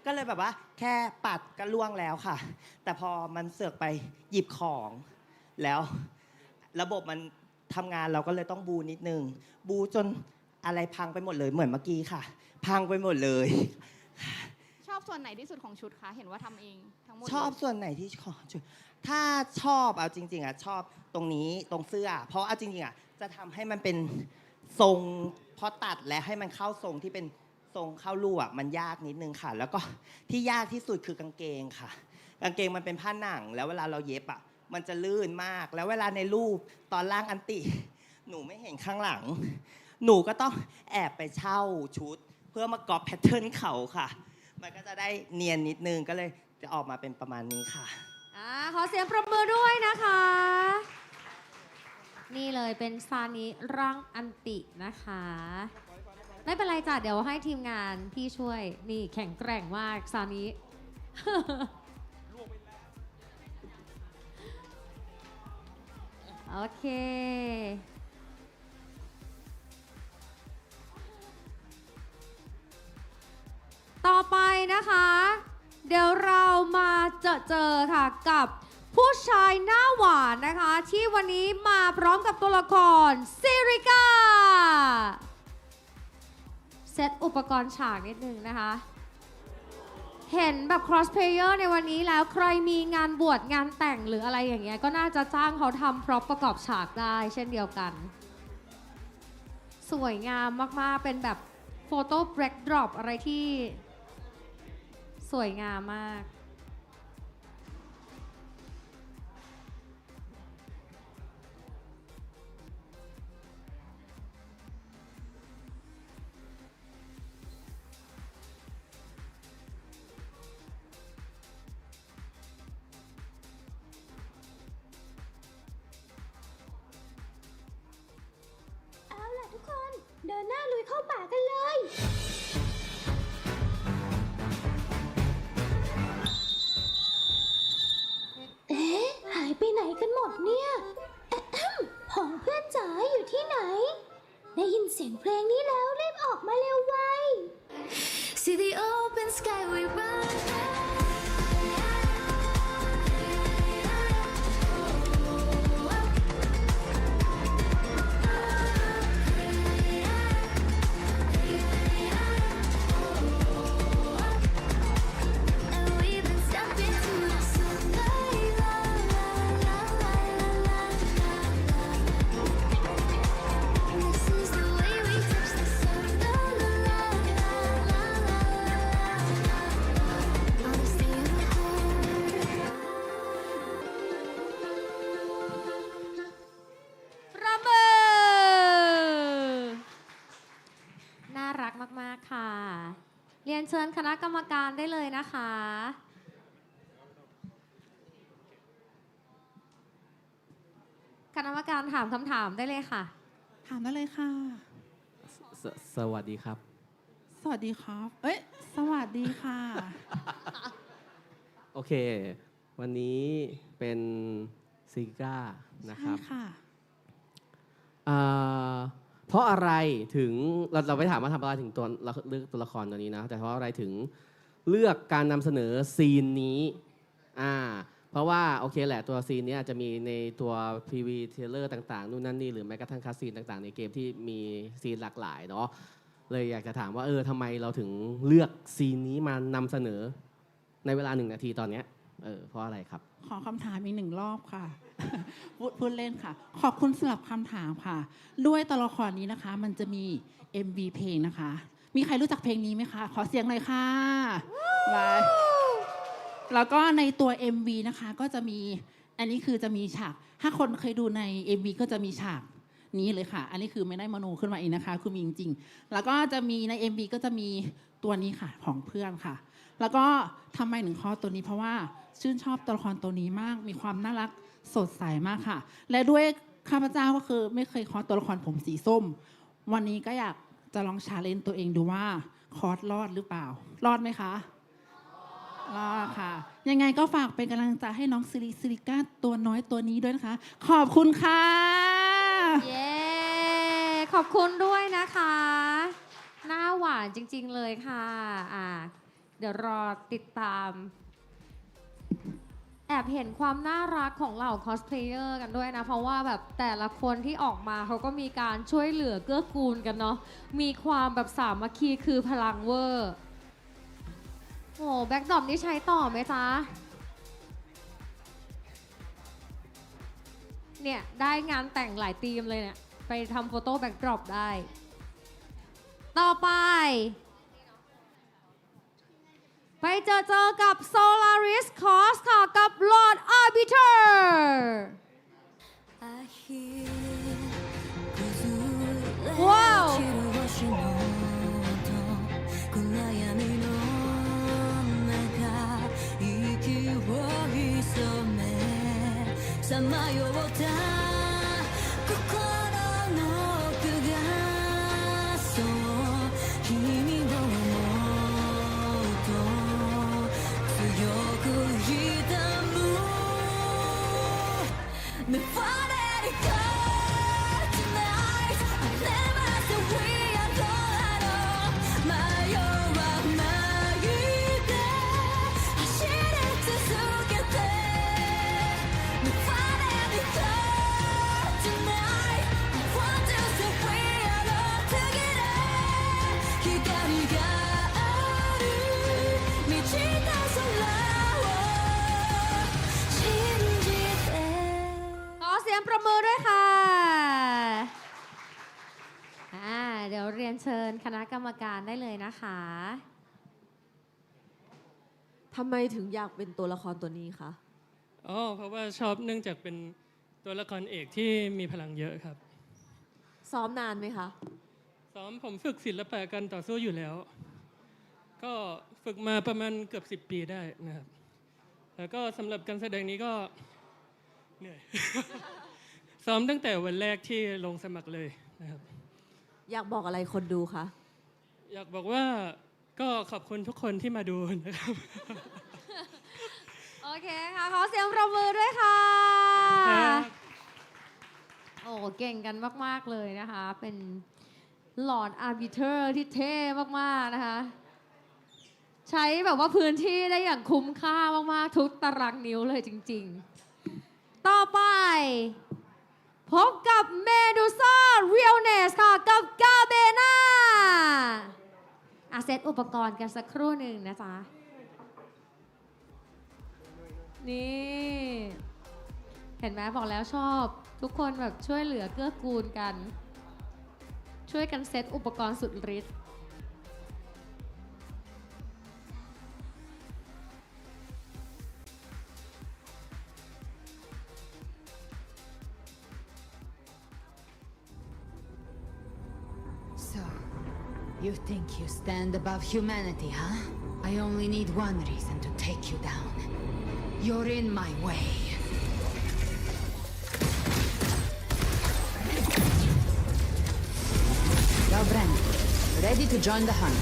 ก็เลยแบบว่าแค่ปัดก็ล่วงแล้วค่ะ แต่พอมันเสือกไปหยิบของ แล้วระบบมันทำงานเราก็เลยต้องบูนิดนึงบูจนอะไรพังไปหมดเลยเหมือนเมื่อกี้ค่ะ พังไปหมดเลย ชอบส่วนไหนที่สุดของชุดคะเห็นว่าทำเองทั้งหมด ชอบส่วนไหนที่ชอบถ้าชอบเอาจริงๆอ่ะชอบตรงนี้ตรงเสื้อ เพราะเอาจริงๆอ่ะจะทำให้มันเป็นทรงพอตัดและให้มันเข้าทรงที่เป็นทรงเข้ารูอ่ะมันยากนิดนึงค่ะ แล้วก็ที่ยากที่สุดคือกางเกงค่ะกางเกงมันเป็นผ้าหนังแล้วเวลาเราเย็บอ่ะมันจะลื่นมากแล้วเวลาในรูปตอนล่างอันติหนูไม่เห็นข้างหลังหนูก็ต้องแอบไปเช่าชุดเพื่อมาก๊อปแพทเทิร์นเขาค่ะมันก็จะได้เนียนนิดนึงก็เลยจะออกมาเป็นประมาณนี้ค่ะขอเสียงปรบมือด้วยนะคะ นี่เลยเป็นซานิร่างอันตินะคะ ไม่เป็นไรจ้ะเดี๋ยวให้ทีมงานพี่ช่วยนี่แข็งแกร่งมากซานิ โอเคต่อไปนะคะเดี๋ยวเรามาเจอค่ะกับผู้ชายหน้าหวานนะคะที่วันนี้มาพร้อมกับตัวละครซิริกาเซตอุปกรณ์ฉากนิดนึงนะคะเห็นแบบ cross player ในวันนี้แล้วใครมีงานบวชงานแต่งหรืออะไรอย่างเงี้ยก็น่าจะจ้างเขาทำพร็อพประกอบฉากได้เช่นเดียวกันสวยงามมากๆเป็นแบบโฟโต้แบ็กดรอปอะไรที่สวยงามมากเอาล่ะทุกคนเดินหน้าลุยเข้าป่ากันเลย เอ๊ะหายไปไหนกันหมดเนี่ยผองเพื่อนจ๋าอยู่ที่ไหน ได้ยินเสียงเพลงนี้แล้วรีบออกมาเร็วไว See the open sky we runมากๆค่ะเรียนเชิญคณะกรรมการได้เลยนะคะคณะกรรมการถามคำถามได้เลยค่ะถามได้เลยค่ะสวัสดีครับสวัสดีครับเอ้ยสวัสดีค่ะ โอเควันนี้เป็นซิก้านะครับใช่ค่ะเพราะอะไรถึงเราไม่ถามว่าทำอะไรถึงตัวเลือกตัวละครตัวนี้นะแต่เพราะอะไรถึงเลือกการนำเสนอซีนนี้เพราะว่าโอเคแหละตัวซีนนี้อาจจะมีในตัว PV เทเลอร์ต่างๆนู่นนั่นนี่หรือแม้กระทั่งคัสซีนต่างๆในเกมที่มีซีนหลากหลายเนาะเลยอยากจะถามว่าทำไมเราถึงเลือกซีนนี้มานำเสนอในเวลา1 นาทีตอนนี้เพราะอะไรครับขอคำถามอีก1 รอบค่ะ พูดเล่นค่ะขอบคุณสำหรับคำถามค่ะด้วยตัวละครนี้นะคะมันจะมี MV เพลงนะคะมีใครรู้จักเพลงนี้ไหมคะขอเสียงหน่อยค่ะแล้วก็ในตัว MV นะคะก็จะมีอันนี้คือจะมีฉากถ้าคนเคยดูใน MV ก็จะมีฉากนี้เลยค่ะอันนี้คือไม่ได้มโนขึ้นมาเองนะคะคือมีจริงๆแล้วก็จะมีใน MV ก็จะมีตัวนี้ค่ะของเพื่อนค่ะแล้วก็ทำไมถึงคอตัวนี้เพราะว่าชื่นชอบตัวละครตัวนี้มากมีความน่ารักสดใสมากค่ะและด้วยข้าพเจ้าก็คือไม่เคยคอตัวละครผมสีส้มวันนี้ก็อยากจะลองชาเลนจ์ตัวเองดูว่าคอร์สรอดหรือเปล่ารอดไหมคะรอดค่ะยังไงก็ฝากเป็นกำลังใจให้น้องซิริก้าตัวน้อยตัวนี้ด้วยนะคะขอบคุณค่ะเย้ขอบคุณด้วยนะคะหน้าหวานจริงๆเลยค่ะเดี๋ยวรอติดตาม แอบเห็นความน่ารักของเหล่าคอสเพลเยอร์กันด้วยนะเพราะว่าแบบแต่ละคนที่ออกมาเขาก็มีการช่วยเหลือเกื้อกูลกันเนาะมีความแบบสามัคคีคือพลังเวอร์โอ้แบ็คดรอปนี่ใช้ต่อไหมจ๊ะเนี่ยได้งานแต่งหลายธีมเลยเนี่ยไปทำโฟโต้แบ็คดรอปได้ต่อไปไปเจอกับ Solaris Cos ค่ะกับ Lord Arbiter ว้าวさまよった心の奥がそう君を思うと強く痛む Never let it go tonight I never said we are gonna 迷わないで走り続けて Never let it go tonight I want to say we are all together 光がある満ちた空を信じてขอเสียงประมือด้วยค่ะเดี๋ยวเรียนเชิญคณะกรรมการได้เลยนะคะทำไมถึงอยากเป็นตัวละครตัวนี้คะ เพราะว่าชอบเนื่องจากเป็นตัวละครเอกที่มีพลังเยอะครับ ซ้อมนานไหมคะ ซ้อมผมฝึกศิลปะการต่อสู้อยู่แล้ว ก็ฝึกมาประมาณเกือบ10 ปีได้นะครับ แล้วก็สำหรับการแสดงนี้ก็เหนื่อย ซ้อมตั้งแต่วันแรกที่ลงสมัครเลยนะครับ อยากบอกอะไรคนดูคะ อยากบอกว่าก็ขอบคุณทุกคนที่มาดูนะครับ โอเคค่ะขอเสียงปรบมือด้วยค่ะโอ้เก่งกันมากๆเลยนะคะเป็น Lord Arbiter ที่เท่มากๆนะคะใช้แบบว่าพื้นที่ได้อย่างคุ้มค่ามากๆทุกตารางนิ้วเลยจริงๆต่อไปพบกับเมดูซ่าเรียลเนสค่ะกับกาเบนาเซตอุปกรณ์กันสักครู่หนึ่งนะจ๊ะนี่เห็นไหมบอกแล้วชอบทุกคนแบบช่วยเหลือเกื้อกูลกันช่วยกันเซตอุปกรณ์สุดฤทธิ์You think you stand above humanity, huh? I only need one reason to take you down. You're in my way. Well, Bren, ready to join the hunt.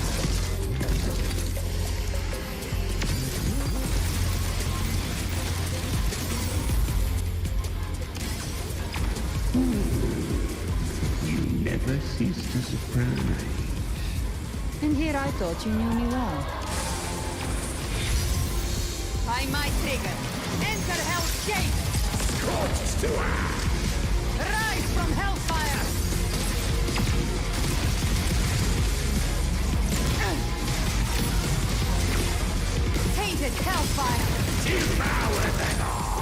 You never cease to surprise. And here I thought you knew me well. By my trigger, enter Hell's Gate! Scorched to Rise from Hellfire! Tainted Hellfire! Devour them all!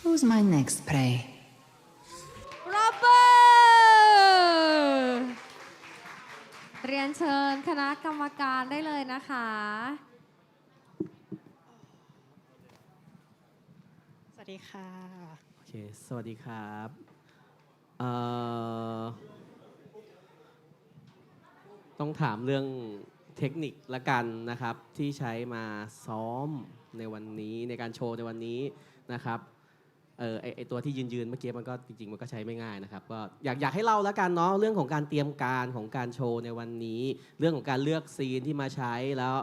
Who's my next prey? Rover เรียนเชิญคณะกรรมการได้เลยนะคะ สวัสดีค่ะ โอเคสวัสดีครับต้องถามเรื่องเทคนิคละกันนะครับที่ใช้มาซ้อมในวันนี้ในการโชว์ในวันนี้นะครับไอตัวที่ยืนเมื่อกี้มันก็จริงๆมันก็ใช้ไม่ง่ายนะครับก็อยากให้เล่าแล้วกันเนาะเรื่องของการเตรียมการของการโชว์ในวันนี้เรื่องของการเลือกซีนที่มาใช้แล้ว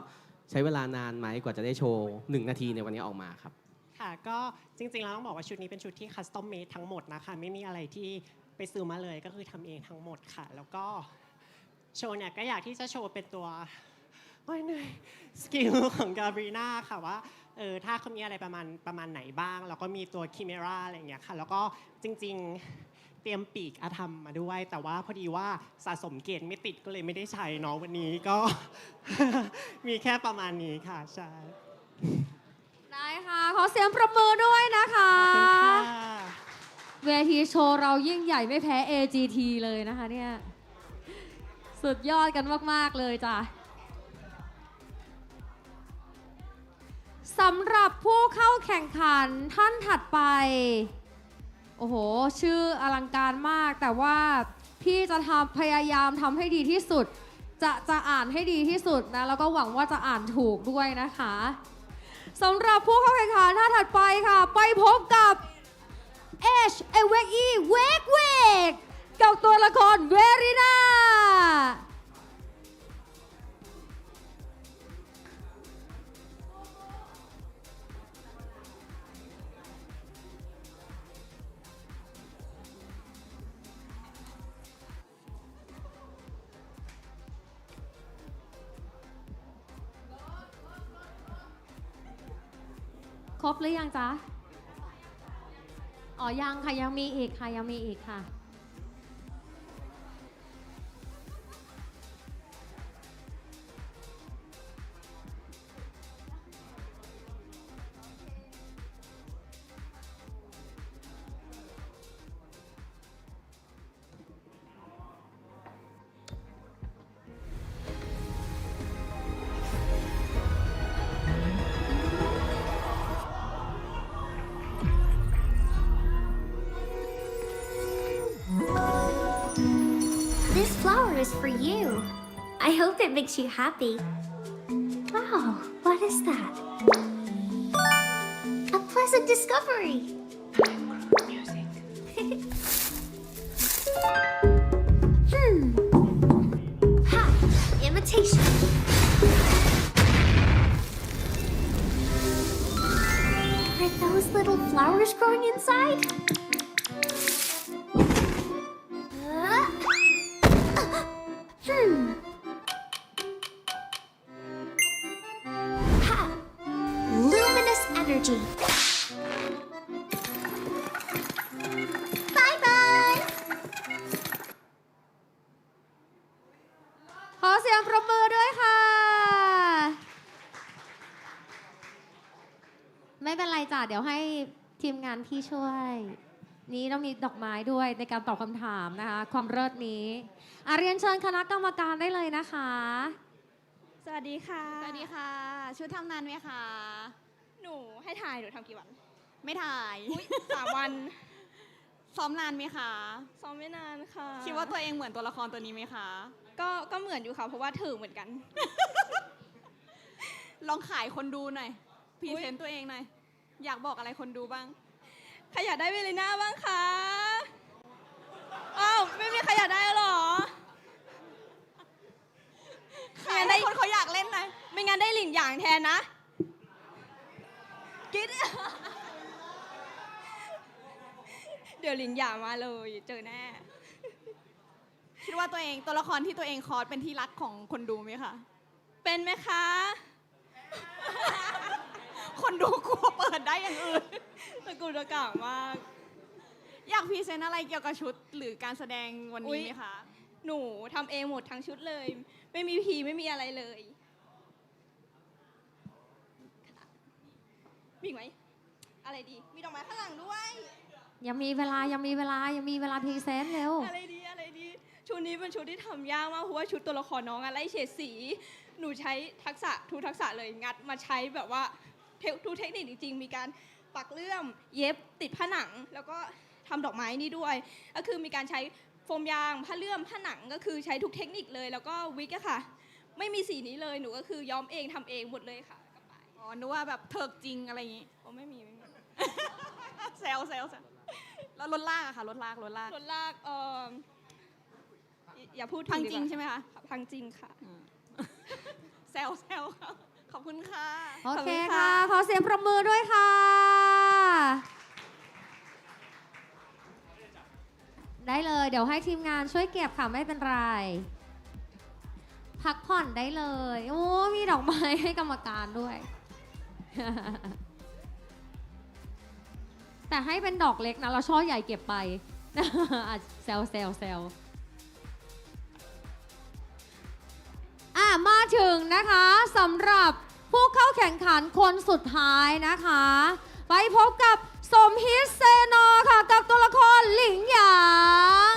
ใช้เวลานานไหมกว่าจะได้โชว์1 นาทีในวันนี้ออกมาครับค่ะก็จริงๆแล้วต้องบอกว่าชุดนี้เป็นชุดที่คัสตอมเมดทั้งหมดนะคะไม่มีอะไรที่ไปซื้อมาเลยก็คือทำเองทั้งหมดค่ะแล้วก็โชว์เนี่ยก็อยากที่จะโชว์เป็นตัว โอ้ยเหนื่อยสกิลของกาบรีนาค่ะว่าถ้าเขามีอะไรประมาณไหนบ้างแล้วก็มีตัวคิเมราอะไรอย่างเงี้ยค่ะแล้วก็จริงๆเตรียมปีกอาธรรมมาด้วย แต่ว่าพอดีว่าสะสมเกรดไม่ติดก็เลยไม่ได้ใช้เนาะวันนี้ก็ มีแค่ประมาณนี้ค่ะใช่ได้ค่ะขอเสียงปรบมือด้วยนะคะขอบคุณค่ะเวทีโชว์เรายิ่งใหญ่ไม่แพ้ AGT เลยนะคะเนี่ยสุดยอดกันมากๆเลยจ้ะสำหรับผู้เข้าแข่งขันท่านถัดไปโอ้โหชื่ออลังการมากแต่ว่าพี่จะพยายามทำให้ดีที่สุดจะอ่านให้ดีที่สุดนะแล้วก็หวังว่าจะอ่านถูกด้วยนะคะสำหรับผู้เข้าแข่งขันท่านถัดไปค่ะไปพบกับ H A W E W E G W E G กับตัวละครเวริน่าครบหรือยังจ๊ะอ๋อยังค่ะยังมีอีกค่ะยังมีอีกค่ะThis flower is for you. I hope it makes you happy. Wow, what is that? A pleasant discovery. Ha! Imitation. Are those little flowers growing inside? Ha! Luminous energy. Bye bye. ขอเสียงปรบมือด้วยค่ะไม่เป็นไรจ้ะเดี๋ยวให้ทีมงานพี่ช่วยนี้ต้องมีดอกไม้ด้วยในการตอบคำถามนะคะความเลิศนี้เรียนเชิญคณะกรรมการได้เลยนะคะ สวัสดีค่ะสวัสดีค่ะชุดทำนานไหมคะหนูให้ถ่ายหนูทำกี่วันไม่ถ่าย3 วันซ้อมนานไหมคะซ้อมไม่นานค่ะคิดว่าตัวเองเหมือนตัวละครตัวนี้ไหมคะก็เหมือนอยู่ค่ะเพราะว่าถือเหมือนกัน ลองขายคนดูหน่อยพรีเซนต์ตัวเองหน่อยอยากบอกอะไรคนดูบ้างใครอยากได้เวลิน่าบ้างคะอ้าวไม่มีใครอยากได้หรอขายให้คนเขาอยากเล่นหน่อยไม่งั้นได้หลินหยางแทนนะกิ๊ดเดี๋ยวหลินหยางมาเลยเจอแน่คิดว่าตัวละครที่ตัวเองคอสเป็นที่รักของคนดูไหมคะเป็นไหมคะคนดูกลัวเปิดได้อย่างอื่นตะกุตะกะมากอยากพรีเซนต์อะไรเกี่ยวกับชุดหรือการแสดงวันนี้ไหมคะหนูทำเองหมดทั้งชุดเลยไม่มีพีไม่มีอะไรเลยมีไหมอะไรดีมีดอกไม้ข้างหลังด้วยยังมีเวลาพรีเซนต์เร็วอะไรดีชุดนี้เป็นชุดที่ทำยากมากเพราะว่าชุดตัวละครน้องไล่เฉดสีหนูใช้ทักษะเลยงัดมาใช้แบบว่าทุกเทคนิคจริงๆมีการปักเลื่อมเย็บติดผ้าหนังแล้วก็ทำดอกไม้นี่ด้วยก็คือมีการใช้โฟมยางผ้าเลื่อมผ้าหนังก็คือใช้ทุกเทคนิคเลยแล้วก็วิกอะค่ะไม่มีสีนี้เลยหนูก็คือย้อมเองทำเองหมดเลยค่ะอ๋อนึกว่าแบบเถิกจริงอะไรอย่างงี้โอ้ไม่มี แซวแล้วรถลากอะค่ะรถลากอย่าพูดพังจริงใช่ไหมคะพังจริงค่ะแซวค่ะขอบคุณค่ะโอเคค่ะขอเสียงปรบมือด้วยค่ะได้เลยเดี๋ยวให้ทีมงานช่วยเก็บค่ะไม่เป็นไร พักผ่อนได้เลย โอ้มีดอกไม้ให้กรรมการด้วย แต่ให้เป็นดอกเล็กนะเราช่อใหญ่เก็บไป แซวมาถึงนะคะสำหรับผู้เข้าแข่งขันคนสุดท้ายนะคะ ไปพบกับสมฮิตเซโนค่ะกับตัวละครหลิงหยาง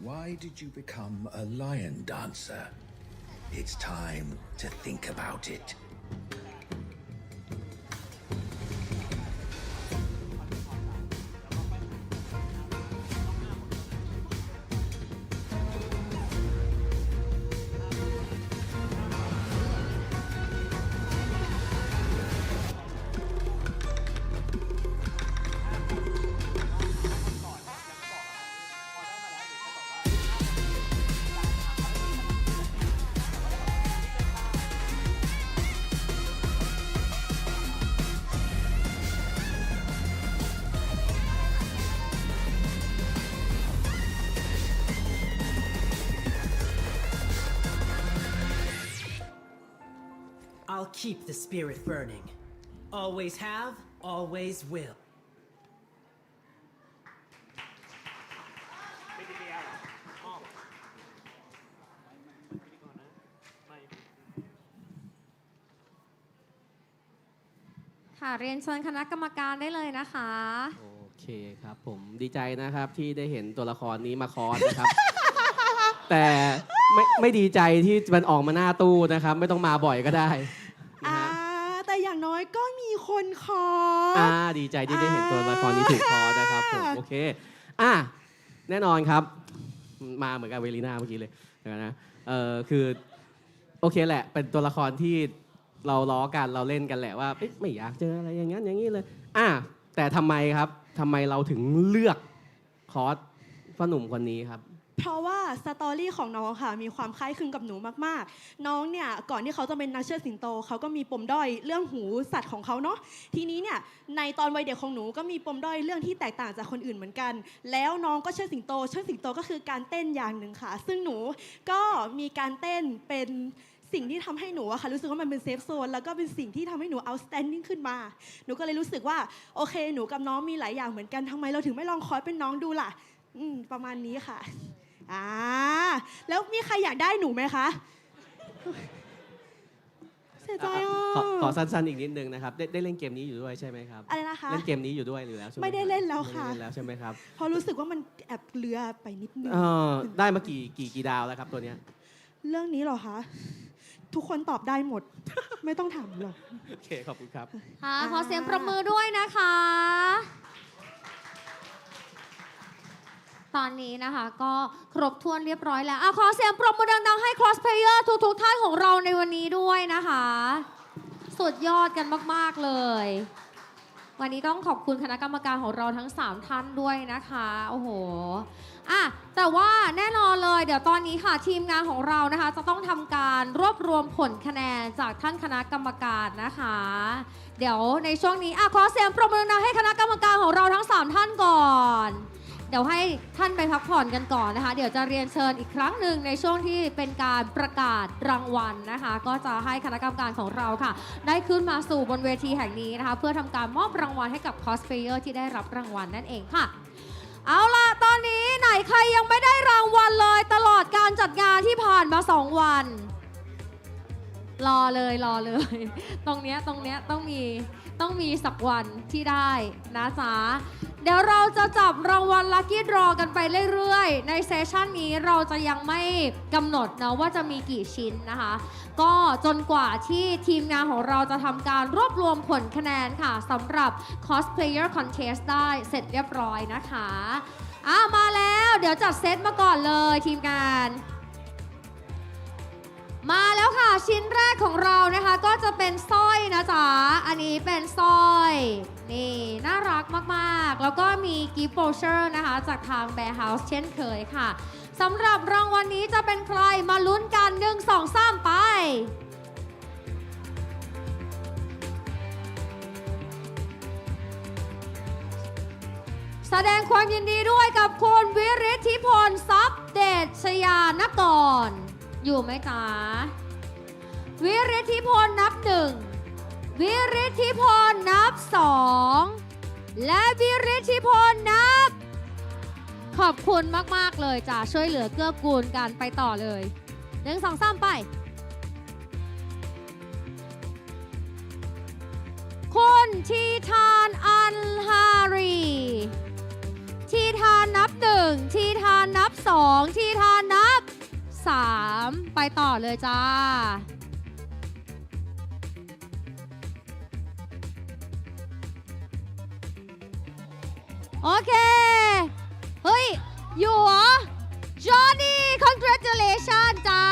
Why did you become a lion dancer? It's time to think about it. I'll keep the spirit burning. Always have, always will. ค่ะเรียนเชิญคณะกรรมการได้เลยนะคะ โอเคครับผมดีใจนะครับที่ได้เห็นตัวละครนี้มาคอสนะครับ แต่ไม่ดีใจที่มันออกมาหน้าตู้นะครับ ไม่ต้องมาบ่อยก็ได้นะฮะ แต่อย่างน้อยก็มีคนคอดีใจที่ได้เห็นตัวละครนี้ถูกคอสนะครับผมโอเคแน่นอนครับมาเหมือนกับเวลีน่าเมื่อกี้เลยนะคือโอเคแหละเป็นตัวละครที่เราล้อกันเราเล่นกันแหละว่าไม่อยากเจออะไรอย่างนั้นอย่างนี้เลยแต่ทำไมครับทำไมเราถึงเลือกคอสพ่อหนุ่มคนนี้ครับเพราะว่าสตอรี่ของน้องค่ะมีความคล้ายคลึงกับหนูมากๆน้องเนี่ยก่อนที่เขาจะเป็นนักเชิดสิงโตเขาก็มีปมด้อยเรื่องหูสัตว์ของเขาเนาะทีนี้เนี่ยในตอนวัยเด็กของหนูก็มีปมด้อยเรื่องที่แตกต่างจากคนอื่นเหมือนกันแล้วน้องก็เชิดสิงโตก็คือการเต้นอย่างหนึ่งค่ะซึ่งหนูก็มีการเต้นเป็นสิ่งที่ทำให้หนูอะค่ะรู้สึกว่ามันเป็นเซฟโซนแล้วก็เป็นสิ่งที่ทำให้หนู outstanding ขึ้นมาหนูก็เลยรู้สึกว่าโอเคหนูกับน้องมีหลายอย่างเหมือนกันทำไมเราถึงไม่ลองคอสเป็นน้องดูล่ะประมาณนี้ค่ะแล้วมีใครอยากได้หนูไหมคะเสียใจขอสั้นๆอีกนิดนึงนะครับได้เล่นเกมนี้อยู่ด้วยใช่ไหมครับอะไรนะคะเล่นเกมนี้อยู่ด้วยหรือแล้วใช่ไหมไม่ได้เล่นแล้วค่ะไม่ได้เล่นแล้วใช่ไหมครับเพราะรู้สึกว่ามันแอบเลือไปนิดนึงได้มากี่ดาวแล้วครับตัวเนี้ยเรื่องนี้เหรอคะทุกคนตอบได้หมด ไม่ต้องถามหรอกโอเคขอบคุณครับขอเสียงประมือด้วยนะคะตอนนี้นะคะก็ครบถ้วนเรียบร้อยแล้วขอเสียงปรบมือดังๆให้ cross player ทุกท่านของเราในวันนี้ด้วยนะคะสุดยอดกันมากๆเลยวันนี้ต้องขอบคุณคณะกรรมการของเราทั้ง3ท่านด้วยนะคะโอ้โหแต่ว่าแน่นอนเลยเดี๋ยวตอนนี้ค่ะทีมงานของเรานะคะจะต้องทำการรวบรวมผลคะแนนจากท่านคณะกรรมการนะคะเดี๋ยวในช่วงนี้ขอเสียงปรบมือดังๆให้คณะกรรมการของเราทั้ง3ท่านก่อนเดี๋ยวให้ท่านไปพักผ่อนกันก่อนนะคะเดี๋ยวจะเรียนเชิญอีกครั้งหนึ่งในช่วงที่เป็นการประกาศรางวัลนะคะก็จะให้คณะกรรมการของเราค่ะได้ขึ้นมาสู่บนเวทีแห่งนี้นะคะเพื่อทำการมอบรางวัลให้กับคอสเพลเยอร์ที่ได้รับรางวัลนั่นเองค่ะเอาล่ะตอนนี้ไหนใครยังไม่ได้รางวัลเลยตลอดการจัดงานที่ผ่านมา2วันรอเลยตรงเนี้ยต้องมีสักวันที่ได้นะจ๊ะเดี๋ยวเราจะจับรางวัลลัคกี้ดรอกันไปเรื่อยๆในเซสชันนี้เราจะยังไม่กำหนดนะว่าจะมีกี่ชิ้นนะคะก็จนกว่าที่ทีมงานของเราจะทำการรวบรวมผลคะแนนค่ะสำหรับ Cosplayer Contest ได้เสร็จเรียบร้อยนะคะมาแล้วเดี๋ยวจัดเซตมาก่อนเลยทีมงานมาแล้วค่ะชิ้นแรกของเรานะคะก็จะเป็นสร้อยนะจ๊ะอันนี้เป็นสร้อยนี่น่ารักมากๆแล้วก็มีกิฟต์โวเชอร์นะคะจากทาง Bear House เช่นเคยค่ะสำหรับรางวัลนี้จะเป็นใครมาลุ้นกัน1 2 3ไป แสดงความยินดีด้วยกับคุณวิริธิพลทรัพย์เดชยานกรอยู่ไหมจ๊ะวิริธิพลนับ1วิริธิพลนับ2และวิริธิพลนับขอบคุณมากๆเลยจ้ะช่วยเหลือเกื้อกูลกันไปต่อเลย1 2 3ไปคุณทีทานอันฮารีทีทานนับ1ทีทานนับ2ทีทานนับ3ไปต่อเลยจ้าโอเคเฮ้ยอยู่เหรอจอห์นนี่ congratulations จ้า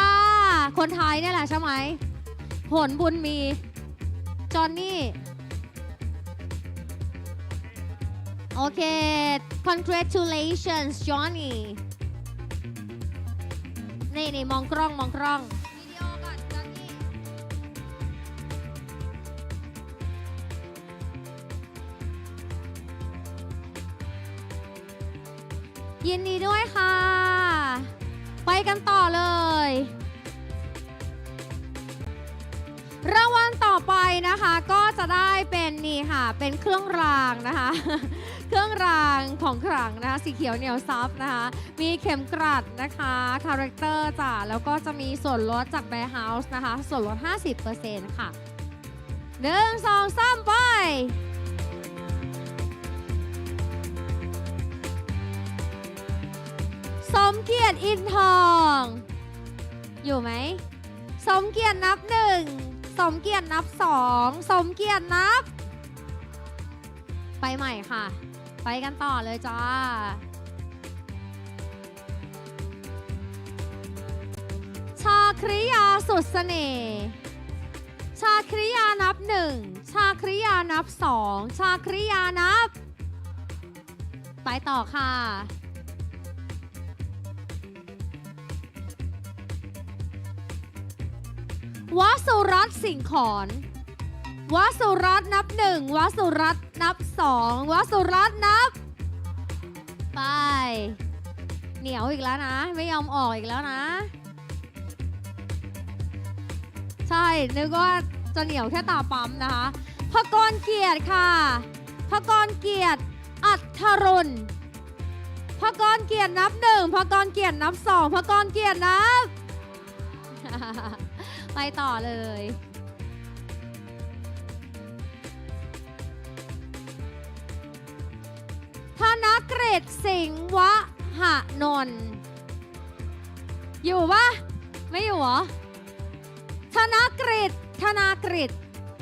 คนไทยนี่แหละใช่ไหมผลบุญมีจอห์นนี่โอเค congratulations Johnny นี่มองกล้องวิดีโอก่อนจอห์นนี่ยินดีด้วยค่ะ ไปกันต่อเลยรางวัลต่อไปนะคะก็จะได้เป็นนี่ค่ะเป็นเครื่องรางนะคะ เครื่องรางของขลังนะคะสีเขียวเหนียวซับนะคะมีเข็มกลัดนะคะคาแรคเตอร์จ้ะแล้วก็จะมีส่วนลดจากแบร์เฮาส์นะคะส่วนลด 50% ค่ะ1 2 3ไปสมเกียรติอินทองอยู่ไหมสมเกียรตินับ1สมเกียรตินับ2สมเกียรตินับไปใหม่ค่ะไปกันต่อเลยจ้าชาคริยาสุดเสน่ห์ชาคริยานับ1ชาคริยานับ2ชาคริยานับไปต่อค่ะวสุรัตน์สิงห์ขอนวสุรัตน์นับ1วสุรัตน์นับ2วสุรัตน์นับไปเหนียวอีกแล้วนะไม่ยอมออกอีกแล้วนะใช่นึกว่าจะเหนียวแค่ตาปั๊มนะคะพกรเกียรติค่ะพกรเกียรติอัทรุณพกรเกียรตินับ1พกรเกียรตินับ2พกรเกียรตินับ ไปต่อเลยธนกฤษสิงห์วะหนนท์อยู่ปะไม่อยู่เหรอธนกฤษ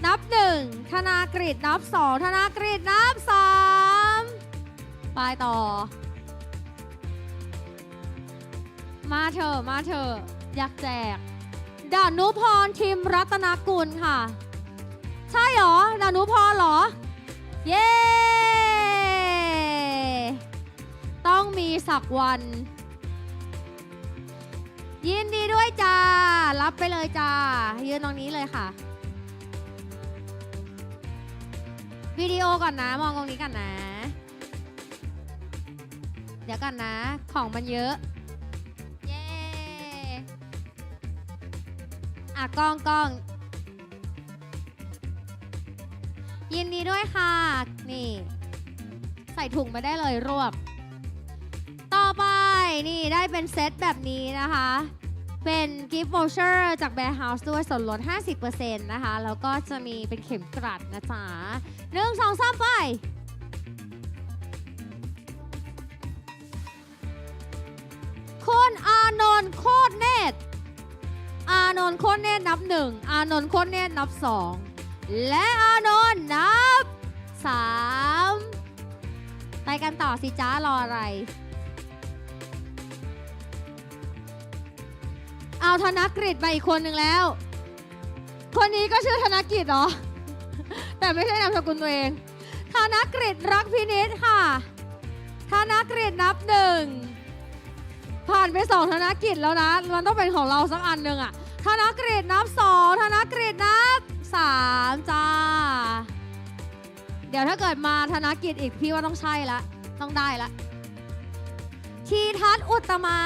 นับ1ธนกฤษนับ2ธนกฤษนับ3ไปต่อมาเถอะอยากแจกดานุพรทิมรัตนกุลค่ะใช่เหรอดานุพรเหรอเย้ต้องมีสักวันยินดีด้วยจ้ารับไปเลยจ้ายืนตรงนี้เลยค่ะวิดีโอก่อนนะมองตรงนี้กันนะเดี๋ยวกันนะของมันเยอะกล้องยินดีด้วยค่ะนี่ใส่ถุงมาได้เลยรวบต่อไปนี่ได้เป็นเซตแบบนี้นะคะเป็นกิฟต์วอเชอร์จากแบร์เฮาส์ด้วยส่วนลด 50% นะคะแล้วก็จะมีเป็นเข็มกลัดนะจ๊ะ1 2 3ไปคุณอานนท์โคตรเนตรอานนท์โคตรเนตรนับ1อานนท์โคตรเนตรนับ2และอานนท์นับ3ไปกันต่อสิจ้ารออะไรเอาธนกฤษไปอีกคนหนึ่งแล้วคนนี้ก็ชื่อธนกฤษเหรอ แต่ไม่ใช่นามสกุลตัวเองธนกฤษรักพินิจค่ะธนกฤษนับ1ผ่านไป2ธนกฤษแล้วนะมันต้องเป็นของเราสักอันหนึ่งอะธนกฤษนับ2ธนกฤษนับ3จ้าเดี๋ยวถ้าเกิดมาธนกฤษอีกพี่ว่าต้องใช่ละ ต้องได้ละทีทัศน์อุตตมา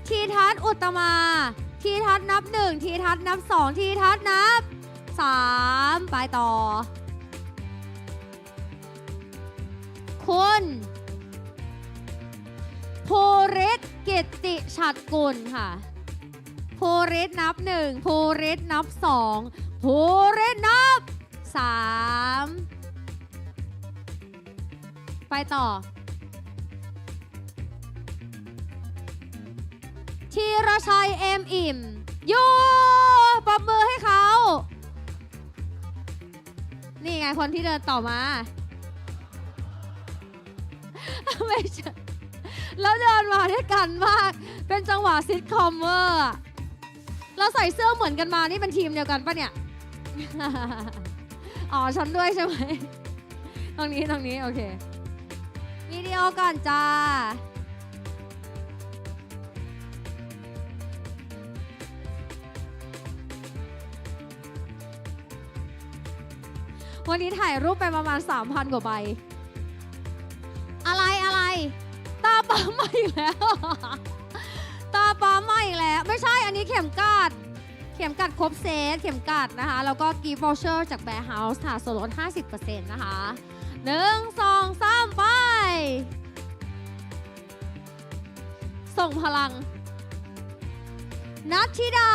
ทีทัศน์อุตตมา ทีทัศน์นับ1ทีทัศน์นับ2ทีทัศน์นับ3ไปต่อคุณภูริศกิตติฉัตรกุลค่ะภูริศนับ1ภูริศนับ2ภูริศนับ3ไปต่อธีรชัยเอ็มอิ่มยูปรบมือให้เขานี่ไงคนที่เดินต่อมาไม่ใช่แล้วเดินมาด้วยกันมากเป็นจังหวะซิทคอมเวอร์เราใส่เสื้อเหมือนกันมานี่เป็นทีมเดียวกันปะเนี่ย อ๋อฉันด้วยใช่ไหมตรงนี้โอเควิดีโอก่อนจ้าวันนี้ถ่ายรูปไปประมาณ 3,000 กว่าใบอะไรตาปั๊มมาอีกแล้ว ตาปั๊มมาอีกแล้วไม่ใช่อันนี้เข็มกัดครบเซตเข็มกัดนะคะแล้วก็กิฟต์วอเชอร์จากแบร์เฮาส์ค่ะส่วนลด 50% นะคะ1 2 3ไปส่งพลังนัทธิดา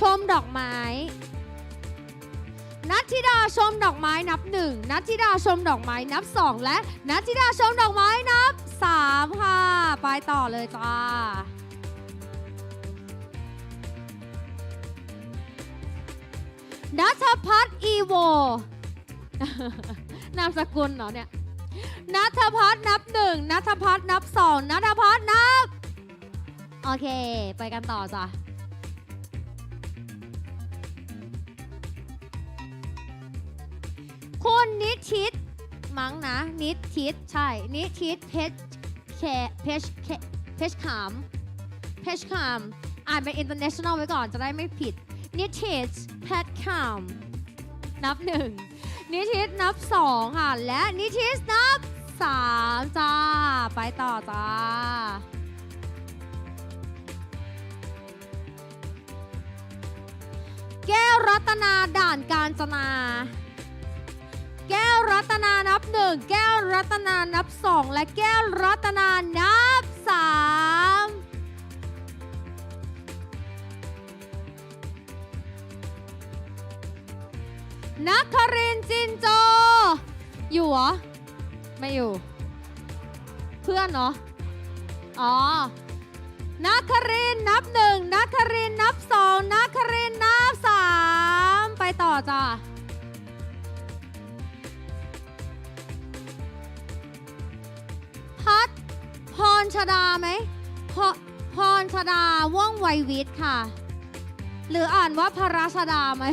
ชมดอกไม้นัทธิดาชมดอกไม้นับ1นัทธิดาชมดอกไม้นับ2และนัทธิดาชมดอกไม้นับ3ค่ะไปต่อเลยจ้านัทพัฒน์อีโว นามสกุลเหรอเนี่ยนัทพัฒน์นับ1นัทพัฒน์นับ2นัทพัฒน์นับโอเคไปกันต่อจ้ะคุณนิทิตมั้งนะนิทิตใช่นิทิตเพชรขามอ่านเป็น international ไว้ก่อนจะได้ไม่ผิดนิทิตเพชรขามนับ1นิทิตนับ2ค่ะและนิทิตนับ3จ้าไปต่อจ้าแก้วรัตนาด่านกาญจนาแก้วรัตนานับ1แก้วรัตนานับ2และแก้วรัตนานับ3นักครินทร์จินโจอยู่เหรอไม่อยู่เพื่อนเหรออ๋อนักครินทร์นับ1นักครินทร์นับ2นักครินทร์นับ3ไปต่อจ้าพัดพรชดาไหมพรชดาว่องไววิทย์ค่ะหรืออ่านว่าพระชดาไหม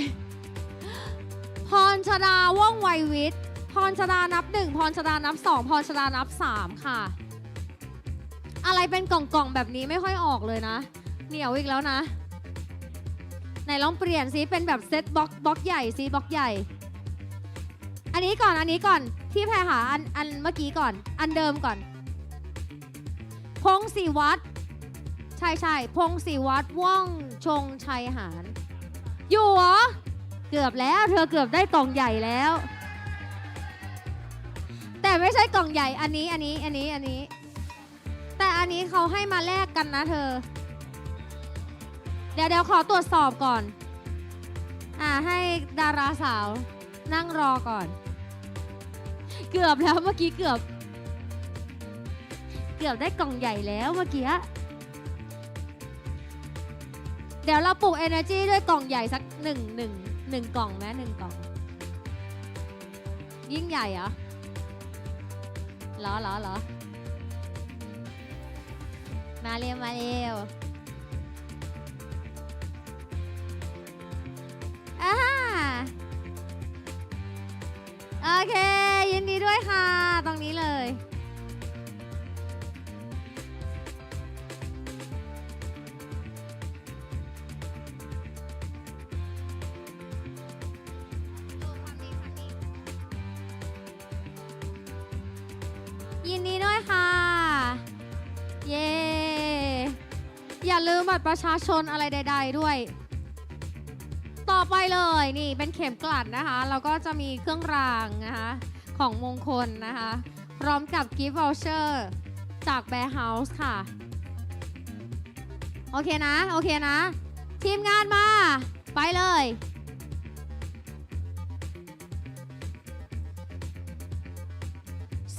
พรชดาว่องไววิทย์พรชดานับ1พรชดานับ2พรชดานับ3ค่ะอะไรเป็นกล่องๆแบบนี้ไม่ค่อยออกเลยนะเหนียวอีกแล้วนะไหนลองเปลี่ยนซิเป็นแบบเซตบล็อกใหญ่ซิบล็อกใหญ่อันนี้ก่อนพี่แพรหาอันเมื่อกี้ก่อนอันเดิมก่อนพงศิวัฒน์ใช่พงศิวัฒน์ว่องชงชัยหารอยู่เหรอเกือบแล้วเธอเกือบได้กล่องใหญ่แล้วแต่ไม่ใช่กล่องใหญ่อันนี้แต่อันนี้เขาให้มาแลกกันนะเธอเดี๋ยวขอตรวจสอบก่อนให้ดาราสาวนั่งรอก่อนเกือบแล้วเมื่อกี้เกือบได้กล่องใหญ่แล้วเมื่อกี้เดี๋ยวเราปลุก energy ด้วยกล่องใหญ่สักหนึ่งกล่องไหม1 กล่องยิ่งใหญ่เหรอมาเร็วโอเคยินดีด้วยค่ะตรงนี้เลย ยินดีด้วยค่ะ เย้ อย่าลืมบัตรประชาชนอะไรใดๆด้วย ต่อไปเลยนี่เป็นเข็มกลัดนะคะ แล้วก็จะมีเครื่องรางนะคะของมงคลนะคะ พร้อมกับ gift voucher จาก Bear House ค่ะ โอเคนะ โอเคนะ ทีมงานมา ไปเลย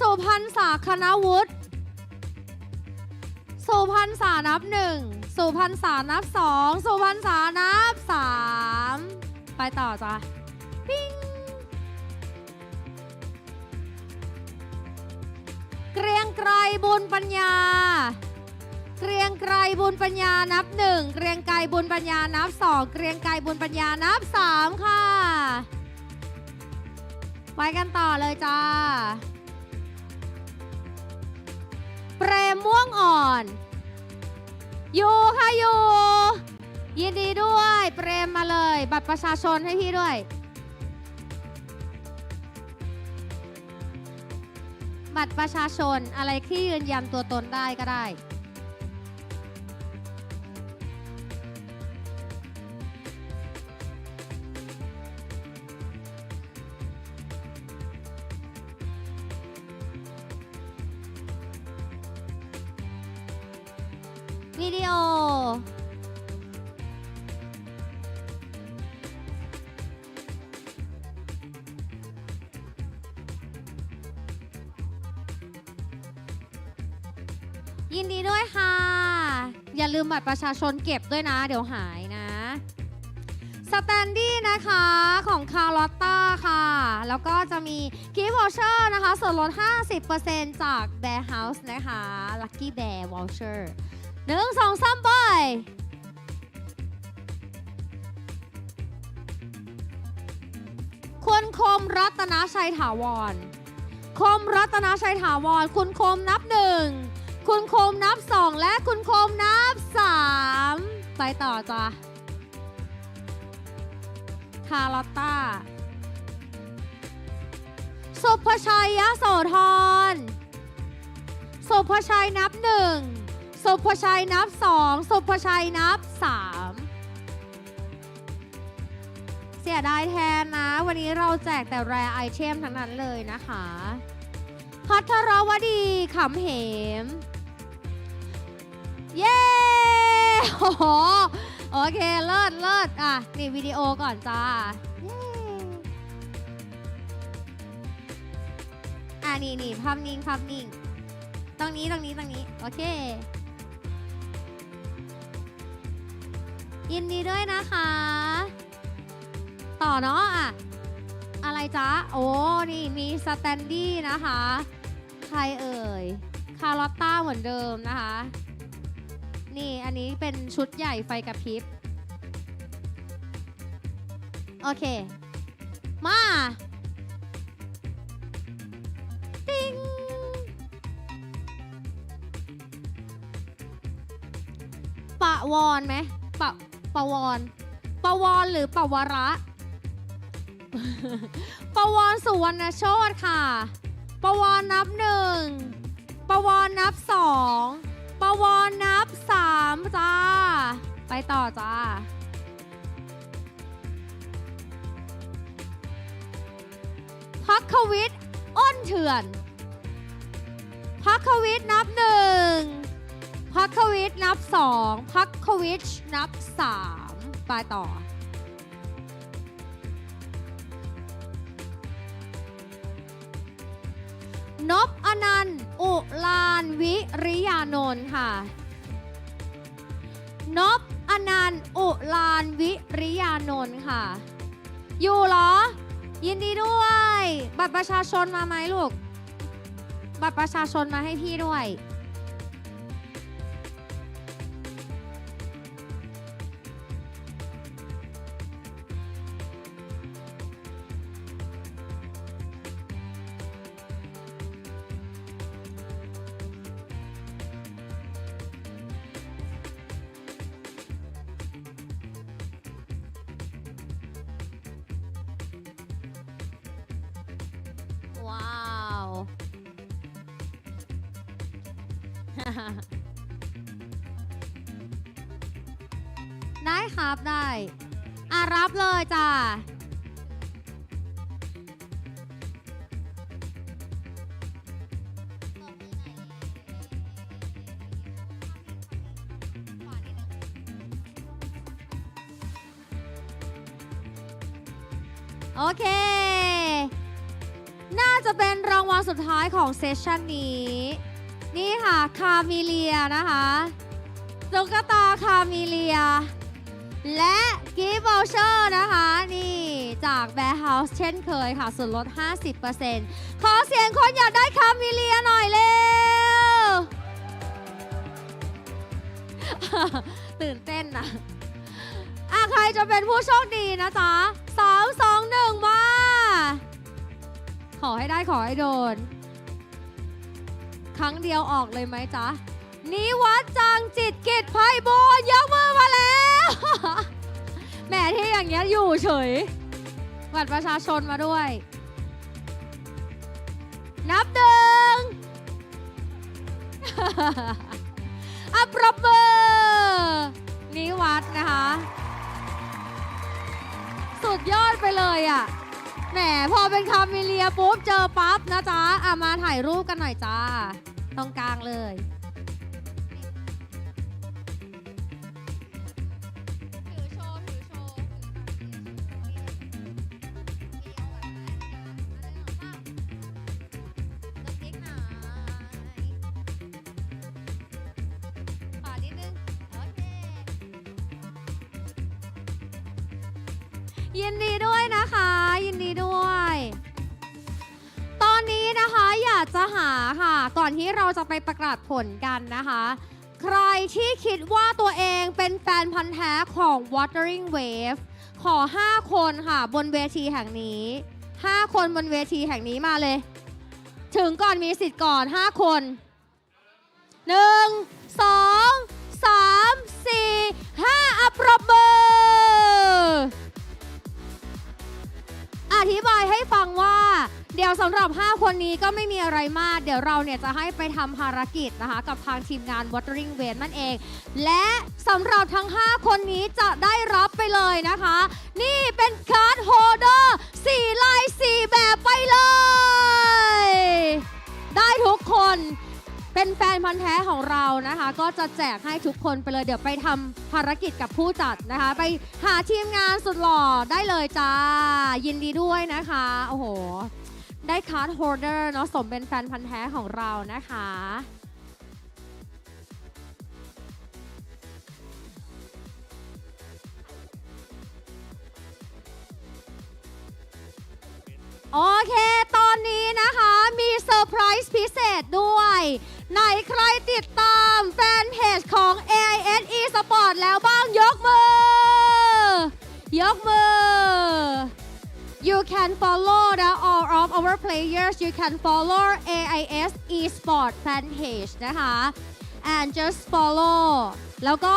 สุพรรณษาคณวุฒิสุพรรณษานับ1สุพรรณษานับ2สุพรรณษานับ3ไปต่อจ้ะปิ้งเกรียงไกรบุญปัญญาเกรียงไกรบุญปัญญานับ1เกรียงไกรบุญปัญญานับ2เกรียงไกรบุญปัญญานับ3ค่ะไปกันต่อเลยจ้าเปรมม่วงอ่อนอยู่ค่ะอยู่ยินดีด้วยเปรมมาเลยบัตรประชาชนให้พี่ด้วยบัตรประชาชนอะไรที่ยืนยันตัวตนได้ก็ได้วิดีโอยินดีด้วยค่ะอย่าลืมบัตรประชาชนเก็บด้วยนะเดี๋ยวหายนะสแตนดี้นะคะของคาร์ลอตต้าค่ะแล้วก็จะมีกิฟต์วอเชอร์นะคะส่วนลด 50% จาก Bear House นะคะ Lucky Bear Voucher 1 2 3ไปคุณคมรัตนชัยถาวรคมรัตนชัยถาวรคุณคมนับ1คุณคมนับ2และคุณคมนับ3ไปต่อจ้ะคาร์ลอตต้าสุภชัยยโสธรสุภชัยนับ1สุภชัยนับ2สุภชัยนับ3เสียดายแทนนะวันนี้เราแจกแต่แรร์ไอเทมทั้งนั้นเลยนะคะพัทรวดีขำเหมเย้โอ้โหโอเคเลิศเลิศอ่ะนี่วิดีโอก่อนจ้าอ่ะนี่ภาพนิ่งตรงนี้โอเคยินดีด้วยนะคะต่อเนาะอ่ะอะไรจ๊ะโอ้นี่มีสแตนดี้นะคะใครเอ่ยคาร์ลอตต้าเหมือนเดิมนะคะนี่อันนี้เป็นชุดใหญ่ไฟกระพริบโอเคมาติ๊งปะวอนไหมปะวอนหรือปะวระปะวอนสุวรรณโชติค่ะปะวอนนับ1ปะวอนนับ2ปะวอนนับ3จ้าไปต่อจ้าพักขวิทย์อ้นเถื่อนพักขวิทย์นับ1พักขวิทย์นับ2พักขวิทย์นับ3ไปต่อนพอนันต์อุลานวิริยานนท์ค่ะนพอนันต์อุลานวิริยานนท์ค่ะอยู่เหรอยินดีด้วยบัตรประชาชนมาไหมลูกบัตรประชาชนมาให้พี่ด้วยว้าว ได้ครับได้รับเลยจ้าโอเคน่าจะเป็นรางวัลสุดท้ายของเซสชันนี้นี่ค่ะคามิเลียนะคะตุ๊กตาคามิเลียและกิฟต์วอลเชอร์นะคะนี่จากแบร์เฮาส์เช่นเคยค่ะส่วนลด 50% ขอเสียงคนอยากได้คามิเลียหน่อยเร็ว ตื่นเต้นนะใครจะเป็นผู้โชคดีนะจ๊ะ3 2 1มาขอให้ได้ขอให้โดนครั้งเดียวออกเลยไหมจ๊ะนิวัฒน์จังจิตกิจไพบูลย์ยกมือมาแล้วแหมที่อย่างเงี้ยอยู่เฉยบัตรประชาชนมาด้วยนับหนึ่งปรบมือนิวัฒน์นะคะสุดยอดไปเลยอ่ะแหมพอเป็นคามิเลียปุ๊บเจอปั๊บนะจ๊ะมาถ่ายรูปกันหน่อยจ้าตรงกลางเลยยินดีด้วยนะคะยินดีด้วยตอนนี้นะคะอยากจะหาค่ะก่อนที่เราจะไปประกาศผลกันนะคะใครที่คิดว่าตัวเองเป็นแฟนพันธ์แท้ของ WUTHERING WAVES ขอ5คนค่ะบนเวทีแห่งนี้5คนบนเวทีแห่งนี้มาเลยถึงก่อนมีสิทธิ์ก่อน5คน1 2 3 4 5ปรบมืออธิบายให้ฟังว่าเดี๋ยวสำหรับ5คนนี้ก็ไม่มีอะไรมากเดี๋ยวเราเนี่ยจะให้ไปทำภารกิจนะคะกับทางทีมงาน WUTHERING WAVES นั่นเองและสำหรับทั้ง5คนนี้จะได้รับไปเลยนะคะนี่เป็นการ์ดโฮลเดอร์4ลาย4แบบไปเลยได้ทุกคนเป็นแฟนพันธ์แท้ของเรานะคะก็จะแจกให้ทุกคนไปเลยเดี๋ยวไปทำภารกิจกับผู้จัดนะคะไปหาทีมงานสุดหล่อได้เลยจ้ายินดีด้วยนะคะโอ้โหได้การ์ดโฮลเดอร์เนาะสมเป็นแฟนพันธ์แท้ของเรานะคะโอเคตอนนี้นะคะมีเซอร์ไพรส์พิเศษด้วยไหนใครติดตามแฟนเพจของ AIS eSports แล้วบ้างยกมือยกมือ You can follow all of our players you can follow AIS eSports fan page นะคะ and just follow แล้วก็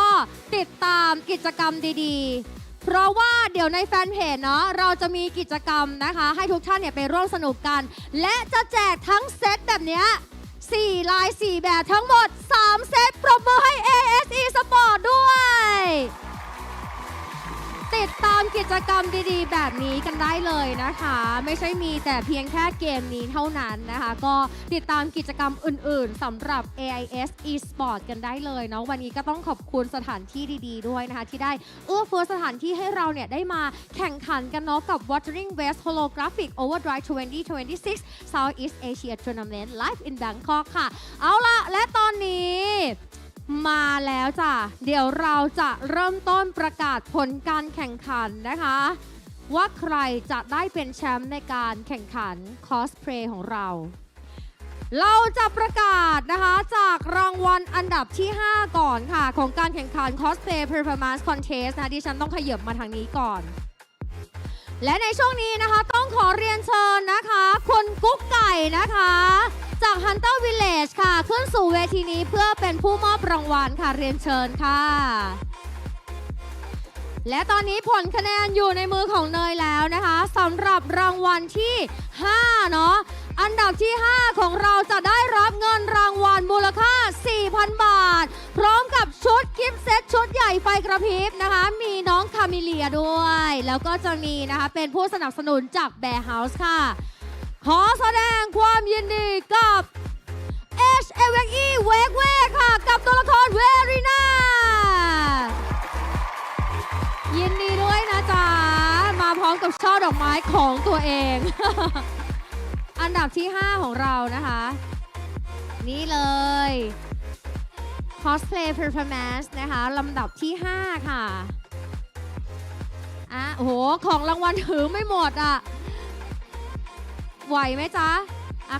ติดตามกิจกรรมดีๆเพราะว่าเดี๋ยวในแฟนเพจเนาะเราจะมีกิจกรรมนะคะให้ทุกท่านเนี่ยไปร่วมสนุกกันและจะแจกทั้งเซตแบบเนี้ย4ลาย4แบบทั้งหมด3เซตปรบมือให้ AIS eSports ด้วยติดตามกิจกรรมดีๆแบบนี้กันได้เลยนะคะไม่ใช่มีแต่เพียงแค่เกมนี้เท่านั้นนะคะก็ติดตามกิจกรรมอื่นๆสำหรับ AIS eSports กันได้เลยเนาะวันนี้ก็ต้องขอบคุณสถานที่ดีๆด้วยนะคะที่ได้เอื้อเฟื้อสถานที่ให้เราเนี่ยได้มาแข่งขันกันเนาะกับ WUTHERING WAVES HOLOGRAPHIC OVERDRIVE 2026 Southeast Asia Tournament Live in Bangkok ค่ะเอาล่ะและตอนนี้มาแล้วจ้ะเดี๋ยวเราจะเริ่มต้นประกาศผลการแข่งขันนะคะว่าใครจะได้เป็นแชมป์ในการแข่งขันคอสเพลย์ของเราจะประกาศนะคะจากรางวัลอันดับที่5ก่อนค่ะของการแข่งขัน Cosplay Performance Contest นะดิฉันต้องขยับมาทางนี้ก่อนและในช่วงนี้นะคะต้องขอเรียนเชิญนะคะคุณกุ๊กไก่นะคะจาก Hunter Village ค่ะขึ้นสู่เวทีนี้เพื่อเป็นผู้มอบรางวัลค่ะเรียนเชิญค่ะ และตอนนี้ผลคะแนนอยู่ในมือของเนยแล้วนะคะสำหรับรางวัลที่5เนาะอันดับที่ 5 ของเราจะได้รับเงินรางวัลมูลค่า 4,000 บาท พร้อมกับชุดกิฟต์เซตชุดใหญ่ไฟกระพริบนะคะมีน้องคามิเลียด้วย แล้วก็จะมีนะคะเป็นผู้สนับสนุนจากแบร์เฮาส์ค่ะขอแสดงความยินดีกับ HOLOGRAPHIC Waves ค่ะกับตัวละครเวรีนายินดีด้วยนะจ๊ะมาพร้อมกับช่อดอกไม้ของตัวเอง อันดับที่ 5 ของเรานะคะนี่เลย Cosplay Performance นะคะลำดับที่ 5 ค่ะโอ้โหของรางวัลถือไม่หมดอ่ะไหวไหมจ๊ะ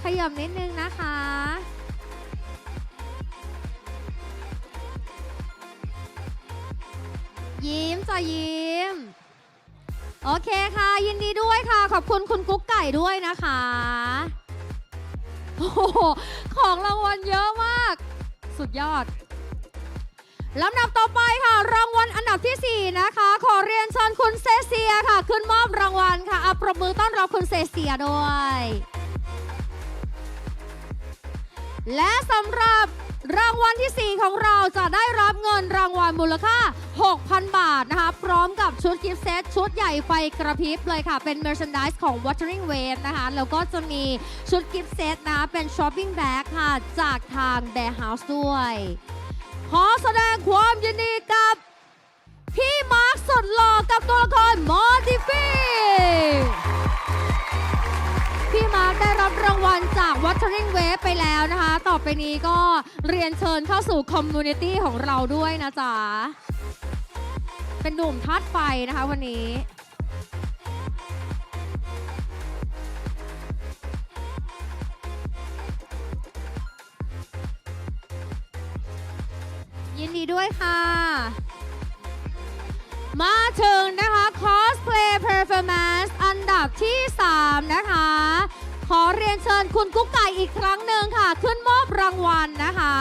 ขยับนิดนึงนะคะยิ้มจ้ะยิ้มโอเคค่ะยินดีด้วยค่ะขอบคุณคุณกุ๊กไก่ด้วยนะคะโอ้โหของรางวัลเยอะมากสุดยอดลำดับต่อไปค่ะรางวัลอันดับที่ 4 นะคะขอเรียนเชิญคุณเซเซียค่ะขึ้นมอบรางวัลค่ะปรบมือต้อนรับคุณเซเซียด้วยและสำหรับรางวัลที่ 4 ของเราจะได้รับเงินรางวัลมูลค่า 6,000 บาทนะคะพร้อมกับชุดกิฟต์เซตชุดใหญ่ไฟกระพริบเลยค่ะเป็น merchandise ของ WUTHERING WAVES นะคะแล้วก็จะมีชุดกิฟต์เซตนะเป็น shopping bag ค่ะจากทาง Bear House ด้วยขอแสดงความยินดีกับพี่มาร์คสุดหล่อกับตัวละครมอร์ติฟีพี่มาร์คได้รับรางวัลจาก WUTHERING WAVES ไปแล้วนะคะต่อไปนี้ก็เรียนเชิญเข้าสู่คอมมูนิตี้ของเราด้วยนะจ๊ะเป็นหนุ่มธาตุไฟนะคะวันนี้ยินดีด้วยค่ะมาถึงนะคะ Cosplay Performance อันดับที่ 3 นะคะขอเรียนเชิญคุณกุ๊กไก่อีกครั้งหนึ่งค่ะขึ้นมอบรางวัลนะคะ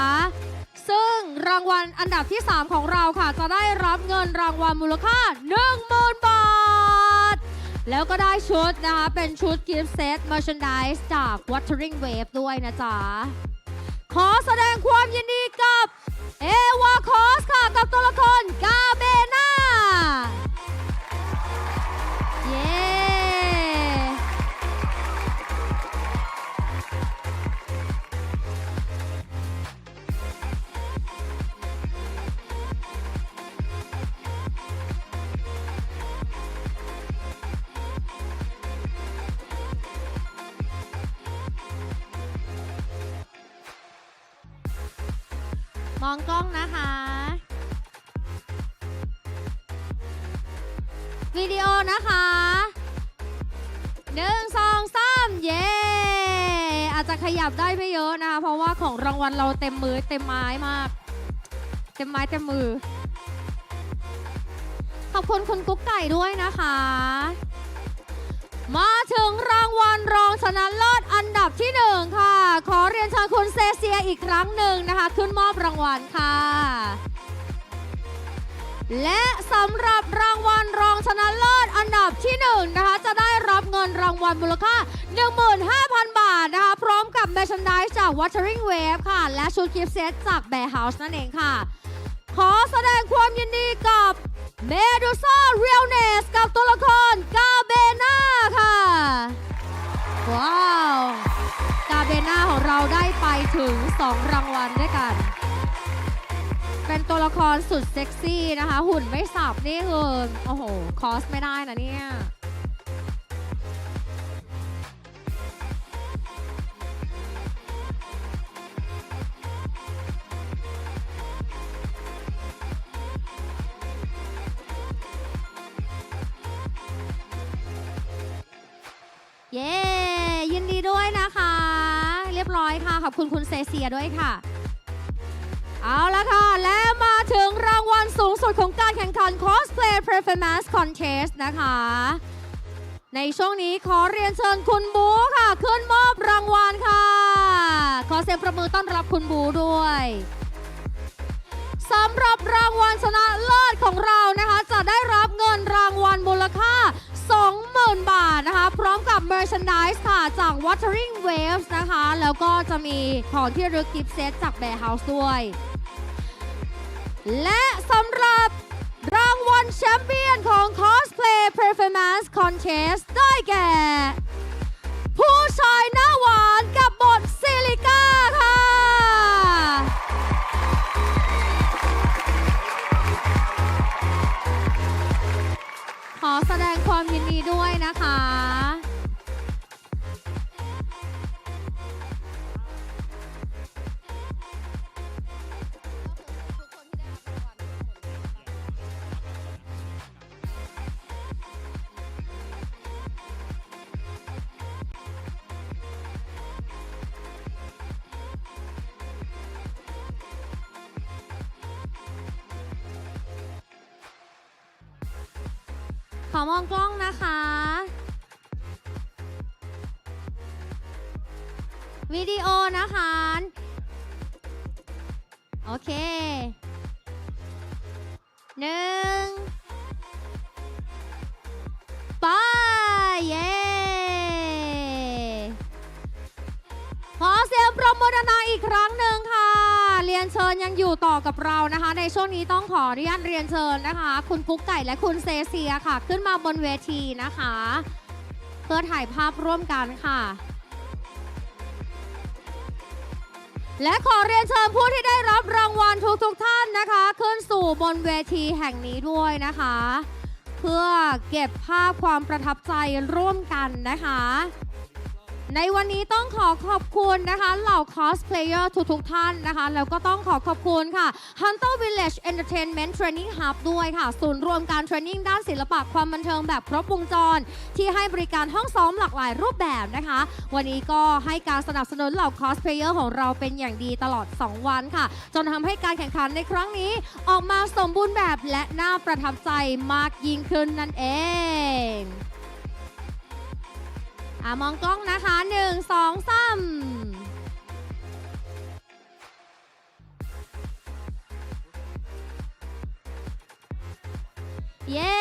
ซึ่งรางวัลอันดับที่ 3 ของเราค่ะจะได้รับเงินรางวัลมูลค่า 10,000 บาทแล้วก็ได้ชุดนะคะเป็นชุด Gift Set Merchandise จาก WUTHERING WAVES ด้วยนะจ๊ะขอแสดงความยินดีกับเอวาคอสค่ะกับตัวละครกาเบน่าเย้มองกล้องนะคะวิดีโอนะคะ1 2 3เย้อาจจะขยับได้ไม่เยอะนะคะเพราะว่าของรางวัลเราเต็มมือเต็มไม้มากเต็มไม้เต็มมือขอบคุณคุณกุ๊กไก่ด้วยนะคะมาถึงรางวัลรองชนะเลิศอันดับที่ 1 ค่ะขอเรียนเชิญคุณเซเซียอีกครั้งหนึ่งนะคะขึ้นมอบรางวัลค่ะและสำหรับรางวัลรองชนะเลิศอันดับที่ 1 นะคะจะได้รับเงินรางวัลมูลค่า 15,000 บาทนะคะพร้อมกับ merchandise จาก WUTHERING WAVES ค่ะและชุดกิฟต์เซตจาก Bear House นั่นเองค่ะขอแสดงความยินดีกับเมดูซ่าเรียลเนสกับตัวละครกาเบน่าค่ะว้าวกาเบน่าของเราได้ไปถึง2 รางวัลด้วยกันเป็นตัวละครสุดเซ็กซี่นะคะหุ่นไม่สับนี่คือโอ้โหคอสไม่ได้นะเนี่ยเย้ยินดีด้วยนะคะเรียบร้อยค่ะขอบคุณคุณเซเซียด้วยค่ะเอาละค่ะและมาถึงรางวัลสูงสุดของการแข่งขัน Cosplay Performance Contest นะคะในช่วงนี้ขอเรียนเชิญคุณบูค่ะขึ้นมอบรางวัลค่ะขอเสียงประมือต้อนรับคุณบูด้วย สำหรับรางวัลชนะเลิศของเรานะคะจะได้รับเงินรางวัลมูลค่า 20,000 บาทนะคะพร้อมกับ merchandise ค่ะจาก WUTHERING WAVES นะคะแล้วก็จะมีของที่ระลึกกิฟต์เซตจาก Bear House ด้วย และสำหรับรางวัลแชมเปี้ยนของ Cosplay Performance Contest ได้แก่ ผู้ชายหน้าหวานกับบทซิลิก้าค่ะขอแสดงความยินดีด้วยนะคะ ขอมองกล้องนะคะ วิดีโอนะคะ โอเค ไป เย้ ขอเสียงปรบมือดังๆอีกครั้งหนึ่งค่ะ เรียนเชิญยังอยู่ต่อกับเรานะคะ ในช่วงนี้ต้องขออนุญาตเรียนเชิญนะคะ คุณกุ๊กไก่และคุณเซเซียค่ะ ขึ้นมาบนเวทีนะคะ เพื่อถ่ายภาพร่วมกันค่ะ และขอเรียนเชิญผู้ที่ได้รับรางวัลทุกท่านนะคะ ขึ้นสู่บนเวทีแห่งนี้ด้วยนะคะ เพื่อเก็บภาพความประทับใจร่วมกันนะคะ ในวันนี้ต้องขอขอบคุณนะคะเหล่าคอสเพลเยอร์ทุกท่านนะคะแล้วก็ต้องขอขอบคุณค่ะ Hunter Village Entertainment Training Hub ด้วยค่ะศูนย์รวมการเทรนนิ่งด้านศิลปะความบันเทิงแบบครบวงจรที่ให้บริการห้องซ้อมหลากหลายรูปแบบนะคะวันนี้ก็ให้การสนับสนุนเหล่าคอสเพลเยอร์ของเราเป็นอย่างดีตลอด2วันค่ะจนทำให้การแข่งขันในครั้งนี้ออกมาสมบูรณ์แบบและน่าประทับใจมากยิ่งขึ้นนั่นเองมองกล้องนะคะ1 2 3เย้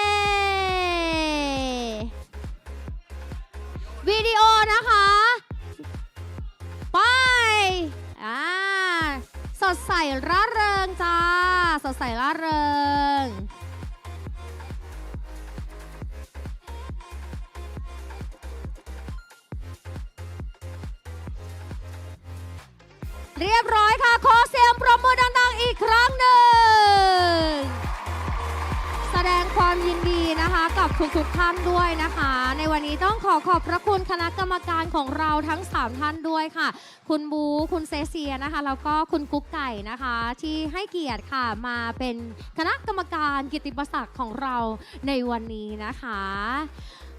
วิดีโอนะคะไปสดใสร่าเริงจ้าสดใสร่าเริงเรียบร้อยค่ะขอเสียงปรบมือดังๆอีกครั้งหนึ่งแสดงความยินดีนะคะกับทุกท่านด้วยนะคะในวันนี้ต้องขอบพระคุณคณะกรรมการของเราทั้ง3ท่านด้วยค่ะคุณบูคุณเซเซียนะคะแล้วก็คุณกุ๊กไก่นะคะที่ให้เกียรติค่ะมาเป็นคณะกรรมการกิตติมศักดิ์ของเราในวันนี้นะคะ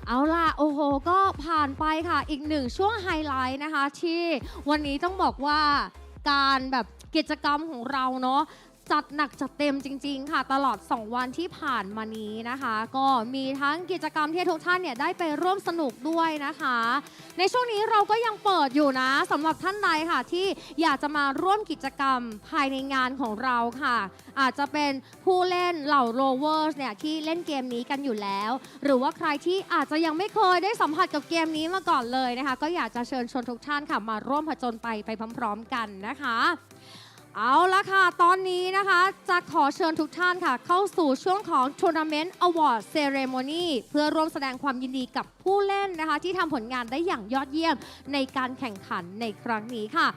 เอาล่ะโอ้โหก็ผ่านไปค่ะอีก1ช่วงไฮไลท์นะคะที่วันนี้ต้องบอกว่าการแบบกิจกรรมของเราเนาะจัดหนักจัดเต็มจริงๆค่ะตลอด2วันที่ผ่านมานี้นะคะก็มีทั้งกิจกรรมที่ทุกท่านเนี่ยได้ไปร่วมสนุกด้วยนะคะในช่วงนี้เราก็ยังเปิดอยู่นะสำหรับท่านใดค่ะที่อยากจะมาร่วมกิจกรรมภายในงานของเราค่ะอาจจะเป็นผู้เล่นเหล่า Rovers เนี่ยที่เล่นเกมนี้กันอยู่แล้วหรือว่าใครที่อาจจะยังไม่เคยได้สัมผัสกับเกมนี้มาก่อนเลยนะคะก็อยากจะเชิญชวนทุกท่านค่ะมาร่วมผจญไปพร้อมๆกันนะคะเอาละค่ะตอนนี้นะคะจะขอเชิญทุกท่านค่ะเข้าสู่ช่วงของ Tournament Award Ceremony เพื่อร่วมแสดงความยินดีกับผู้เล่นนะคะที่ทำผลงานได้อย่างยอดเยี่ยมในการแข่งขันในครั้งนี้ค่ะ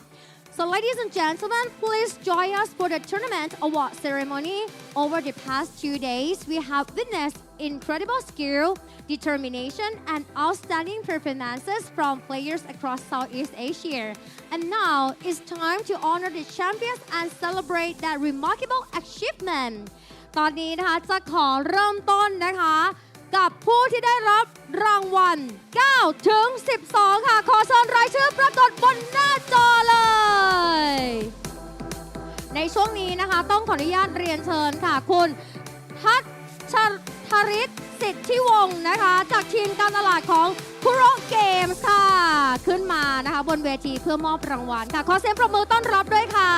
So ladies and gentlemen, please join us for the tournament award ceremony. Over the past 2 days, we have witnessed incredible skill, determination, and outstanding performances from players across Southeast Asia. And now it's time to honor the champions and celebrate that remarkable achievement. ตอนนี้นะคะจะขอเริ่มต้นนะคะกับผู้ที่ได้รับรางวัล9 ถึง 12 ค่ะขอเชิญรายชื่อปรากฏบนหน้าจอเลยในช่วงนี้นะคะต้องขออนุญาตเรียนเชิญค่ะคุณทัชธริศสิทธิวงศ์นะคะจากทีมการตลาดของคุโรเกมส์ค่ะขึ้นมานะคะบนเวทีเพื่อมอบรางวัลค่ะขอเสียงปรบมือต้อนรับด้วยค่ะ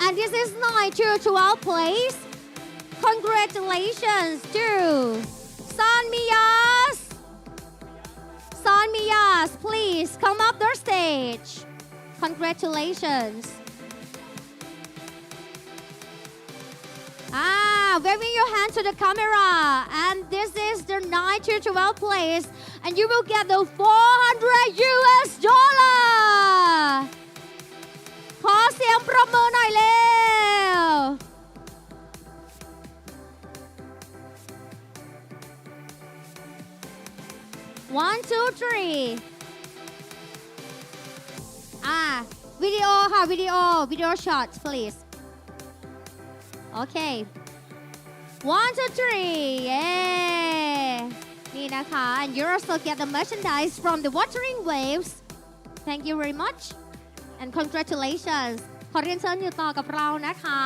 And this is 9 to 12 place. Congratulations to Sanmiyas. Sanmiyas, please come up the stage. Congratulations. Waving your hand to the camera. And this is the 9 to 12 place. And you will get the $400 ขอเสียงปรบมือหน่อยเร็ว 1 2 3 วิดีโอค่ะวิดีโอ shots please okay 1 2 3 yeah นี่นะคะ and you also get the merchandise from the Wuthering Waves thank you very much and congratulations ขอเรียนเชิญอยู่ต่อกับเรานะคะ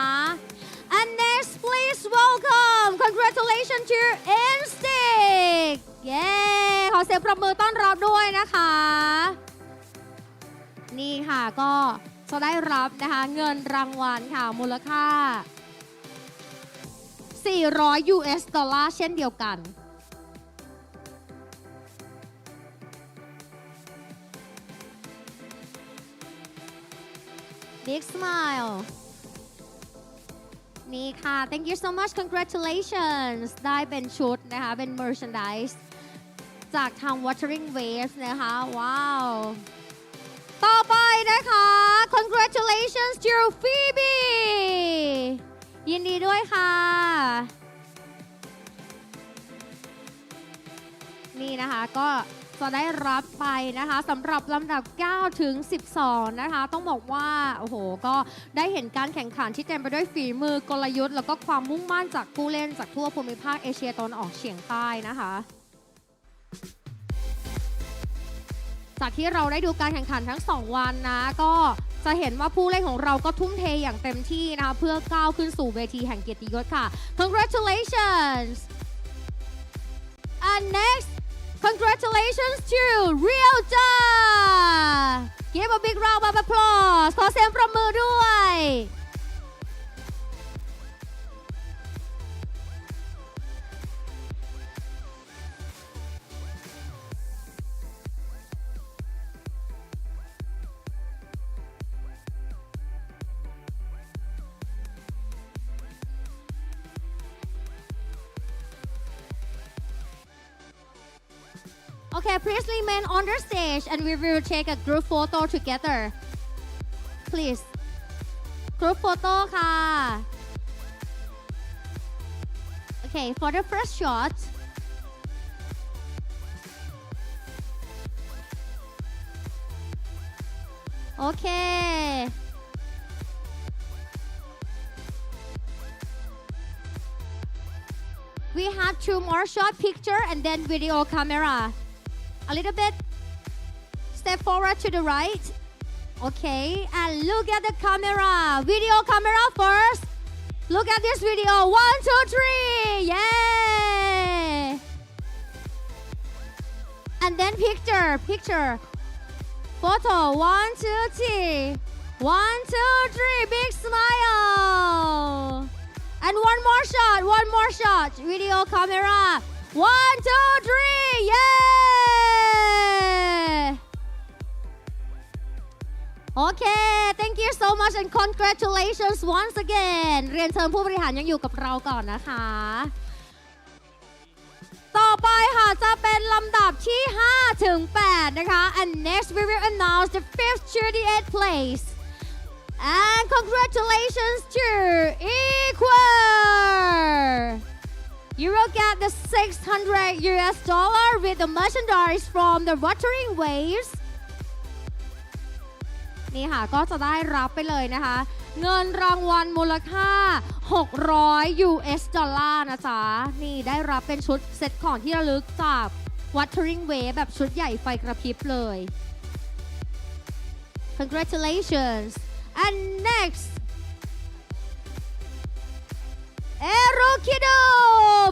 and next please welcome congratulations to Instinct เย้ขอเสียงปรบมือต้อนรับด้วยนะคะนี่ค่ะก็จะได้รับนะคะเงินรางวัลค่ะมูลค่า$400 เช่นเดียวกันBig smile นี่ค่ะ thank you so much congratulations ได้เป็นชุดนะคะเป็น merchandise จากทาง Wuthering Waves นะคะว้าวต่อไปนะคะ congratulations to Phoebe ยินดีด้วยค่ะนี่นะคะก็จะได้รับไปนะคะสำหรับลำดับ9ถึง12นะคะต้องบอกว่าโอ้โหก็ได้เห็นการแข่งขันที่เต็มไปด้วยฝีมือกลยุทธ์แล้วก็ความมุ่งมั่นจากผู้เล่นจากทั่วภูมิภาคเอเชียตะวันออกเฉียงใต้นะคะจากที่เราได้ดูการแข่งขันทั้ง2วันนะก็จะเห็นว่าผู้เล่นของเราก็ทุ่มเทอย่างเต็มที่นะคะเพื่อก้าวขึ้นสู่เวทีแห่งเกียรติยศค่ะ congratulations and next congratulations to Realta give a big round of applause ขอเสียงปรบมือด้วย Okay, please remain on the stage and we will take a group photo together. Please. Group photo ค่ะ Okay, for the first shot. Okay. We have 2 more shot picture and then video camera.A little bit. Step forward to the right. Okay, and look at the camera. Video camera first. Look at this video. 1, 2, 3. Yeah. And then picture. Photo. 1, 2, 3. 1, 2, 3. Big smile. And one more shot. Video camera. 1, 2, 3. Yeah.Okay, thank you so much and congratulations once again เรียนเชิญผู้บริหารยังอยู่กับเราก่อนนะคะต่อไปค่ะจะเป็นลำดับที่5ถึง8นะคะ and next we will announce the 5th to the 8th place and congratulations to Equal you will get the $600 with the merchandise from the Wuthering Wavesนี่ค่ะก็จะได้รับไปเลยนะคะเงินรางวัลมูลค่า$600นะจ๊ะนี่ได้รับเป็นชุดเซตของที่ระลึกจาก Wuthering Wave แบบชุดใหญ่ไฟกระพริบเลย Congratulations and next Erukido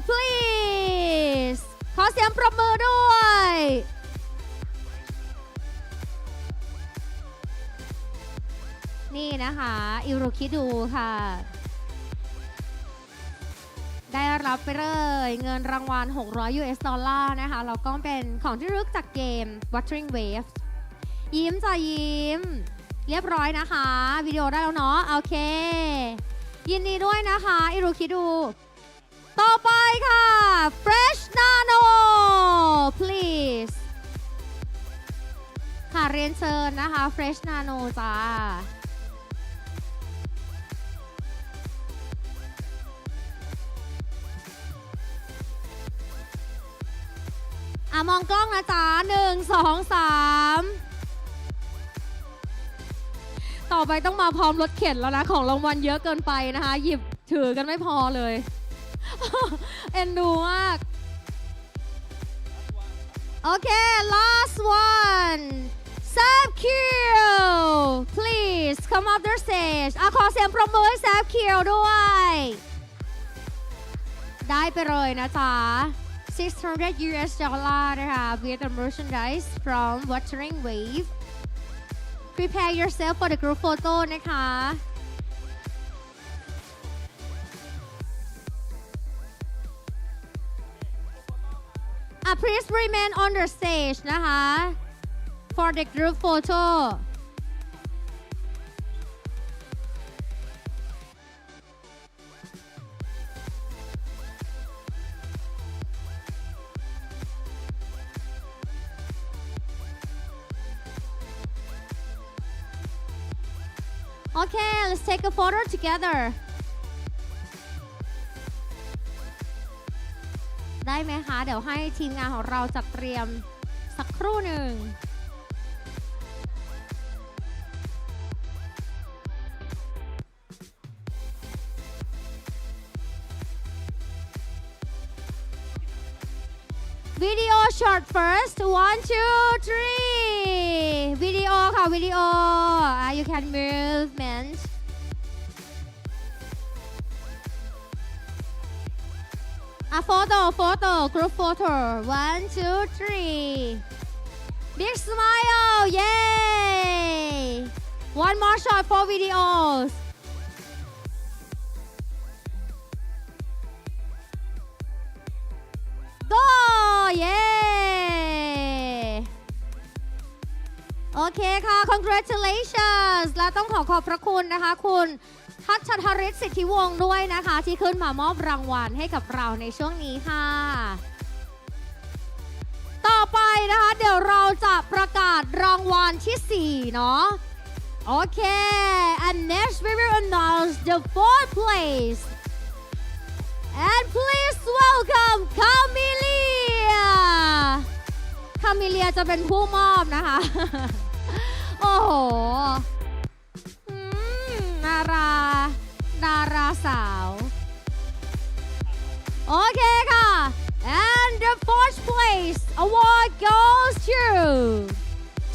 please ขอเสียงปรบมือด้วย 1 นี่นะคะอิรุคิดูค่ะ ได้รับไปเลยเงินรางวัล$600 US นะคะแล้วก็เป็นของที่ระลึกจากเกม WUTHERING WAVES ยิ้มจ้ะยิ้มเรียบร้อยนะคะวิดีโอได้แล้วเนาะโอเคยินดีด้วยนะคะอิรุคิดูต่อไปค่ะ Fresh Nano please ค่ะเรียนเชิญนะคะ Fresh Nano จ้ามองกล้องนะจ๊ะ1 2 3ต่อไปต้องมาพร้อมรถเข็นแล้วนะของรางวัลเยอะเกินไปนะคะหยิบถือกันไม่พอเลย เอ็นดูมากโอเค last one Sam Q please come up the stage ขอเสียงปรบมือให้ Sam Q ด้วยได้ไปเลยนะจ๊ะ$600 US นะคะ with the merchandise from WUTHERING WAVES prepare yourself for the group photo นะคะplease remain on the stage นะคะ for the group photo Okay, let's take a photo together. ได้ไหมคะเดี๋ยวให้ทีมงานของเราจัดเตรียมสักครู่หนึ่ง Video shot first 1 2 3 วิดีโอค่ะวิดีโอ you can movement photo group photo 1 2 3 big smile yay one more shot for videos go yay โอเคค่ะ congratulations และต้องขอบพระคุณนะคะคุณทัชธริศสิทธิวงศ์ด้วยนะคะที่ขึ้นมามอบรางวัลให้กับเราในช่วงนี้ค่ะต่อไปนะคะเดี๋ยวเราจะประกาศรางวัลที่ 4 เนาะโอเค and next we will announce the 4th place and please welcome Camelia จะเป็นผู้มอบนะคะโอ้โหดาราสาวโอเคค่ะ and the 4th place award goes to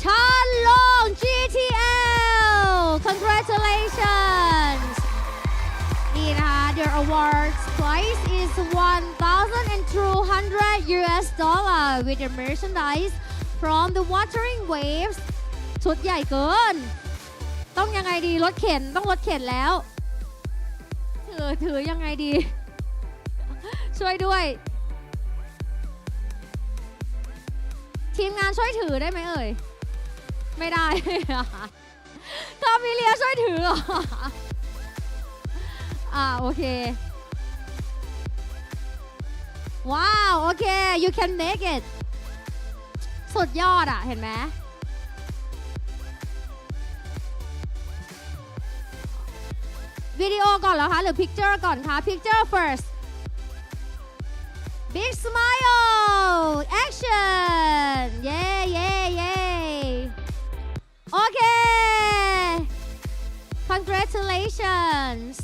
Chan Long GTL congratulations นี่นะคะ their awards price is $1,200 US with the merchandise from the WUTHERING WAVES ชุดใหญ่เกินต้องยังไงดีรถเข็นต้องรถเข็นแล้วถือยังไงดี ช่วยด้วยทีมงานช่วยถือได้ไหมเอ่ยไม่ได้ คามิเลียช่วยถือโอเคว้าวโอเค you can make it สุดยอดเห็นไหมวิดีโอก่อนเหรอคะหรือ picture ก่อนคะ picture first big smile action yayโอเค congratulations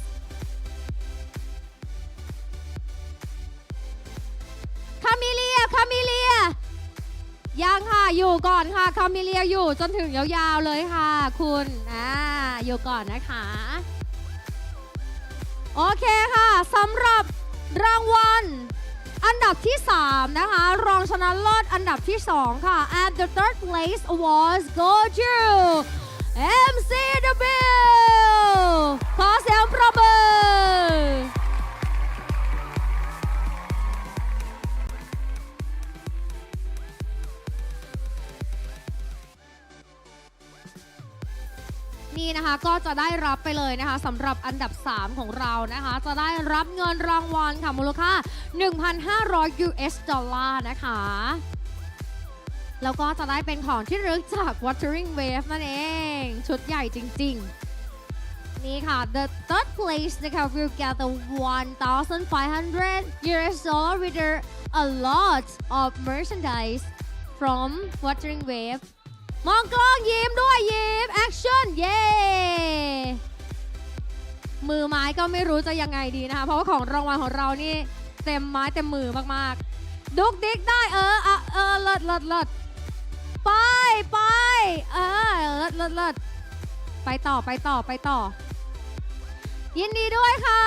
คามิเลียยังค่ะอยู่ก่อนค่ะคามิเลียอยู่จนถึงยาวๆเลยค่ะคุณอยู่ก่อนนะคะโอเคค่ะสำหรับรางวัลอันดับที่ 3 นะคะรองชนะเลิศอันดับที่ 2 ค่ะ and the 3rd place awards go to MC The Bill ขอเสียงปรบมือนี่นะคะก็จะได้รับไปเลยนะคะสำหรับอันดับ 3 ของเรานะคะจะได้รับเงินรางวัลค่ะมูลค่า 1,500 US ดอลลาร์นะคะแล้วก็จะได้เป็นของที่ระลึกจาก Wuthering Waves นั่นเองชุดใหญ่จริงๆนี่ค่ะ the third place นะคะ will get the 1,500 US dollar with a lot of merchandise from Wuthering Wavesมองกล้องยิ้มด้วยยิ้มแอคชั่นเย้มือไม้ก็ไม่รู้จะยังไงดีนะคะเพราะว่าของรางวัลของเรานี่เต็มไม้เต็มมือมากๆดุกดิกได้เลิศไปเลิศไปต่อยินดีด้วยค่ะ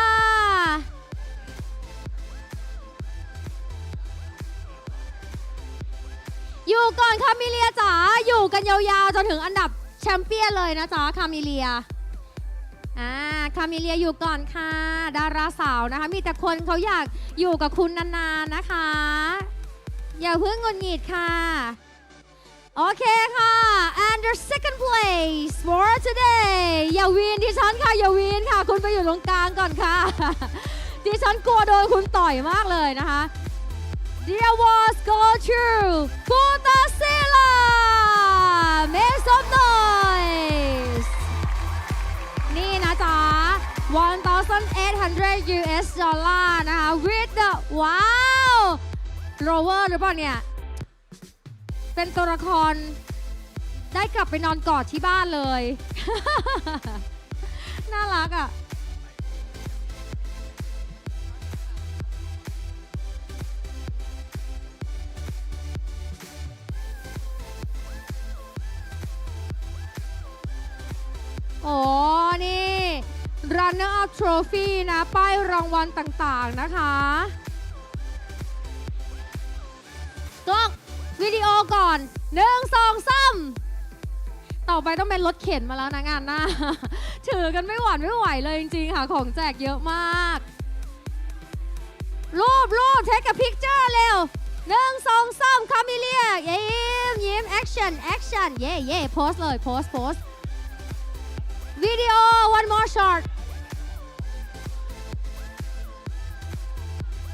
อยู่ก่อนคามิเลียจ๋าอยู่กันยาวๆจนถึงอันดับแชมเปี้ยนเลยนะจ๊ะคามิเลียคามิเลียอยู่ก่อนค่ะดาราสาวนะคะมีแต่คนเขาอยากอยู่กับคุณนานๆนะคะอย่าเพิ่งงุนหงิดค่ะโอเคค่ะ and the second place for today อย่าวีนดิฉันค่ะอย่าวีนค่ะคุณไปอยู่ตรงกลางก่อนค่ะดิฉันกลัวโดนคุณต่อยมากเลยนะคะ The awards go to Putasila Make some noise นี่นะจ๊ะ 1,800 US ดอลลาร์นะคะ with the ว้าว Rover หรือเปล่าเนี่ยเป็นตัวละครได้กลับไปนอนกอดที่บ้านเลย น่ารักอ่ะโอ้นี่ runner up trophy นะป้ายรางวัลต่างๆนะคะกล้องวิดีโอก่อน1 2 3ต่อไปต้องเป็นรถเข็นมาแล้วนะงานหน้า ถือกันไม่หวั่นไม่ไหวเลยจริงๆค่ะของแจกเยอะมากรูป take a picture เร็ว1 2 3คามิเลียยิ้ม action เย่โพสเลยโพสวิดีโอ one more shot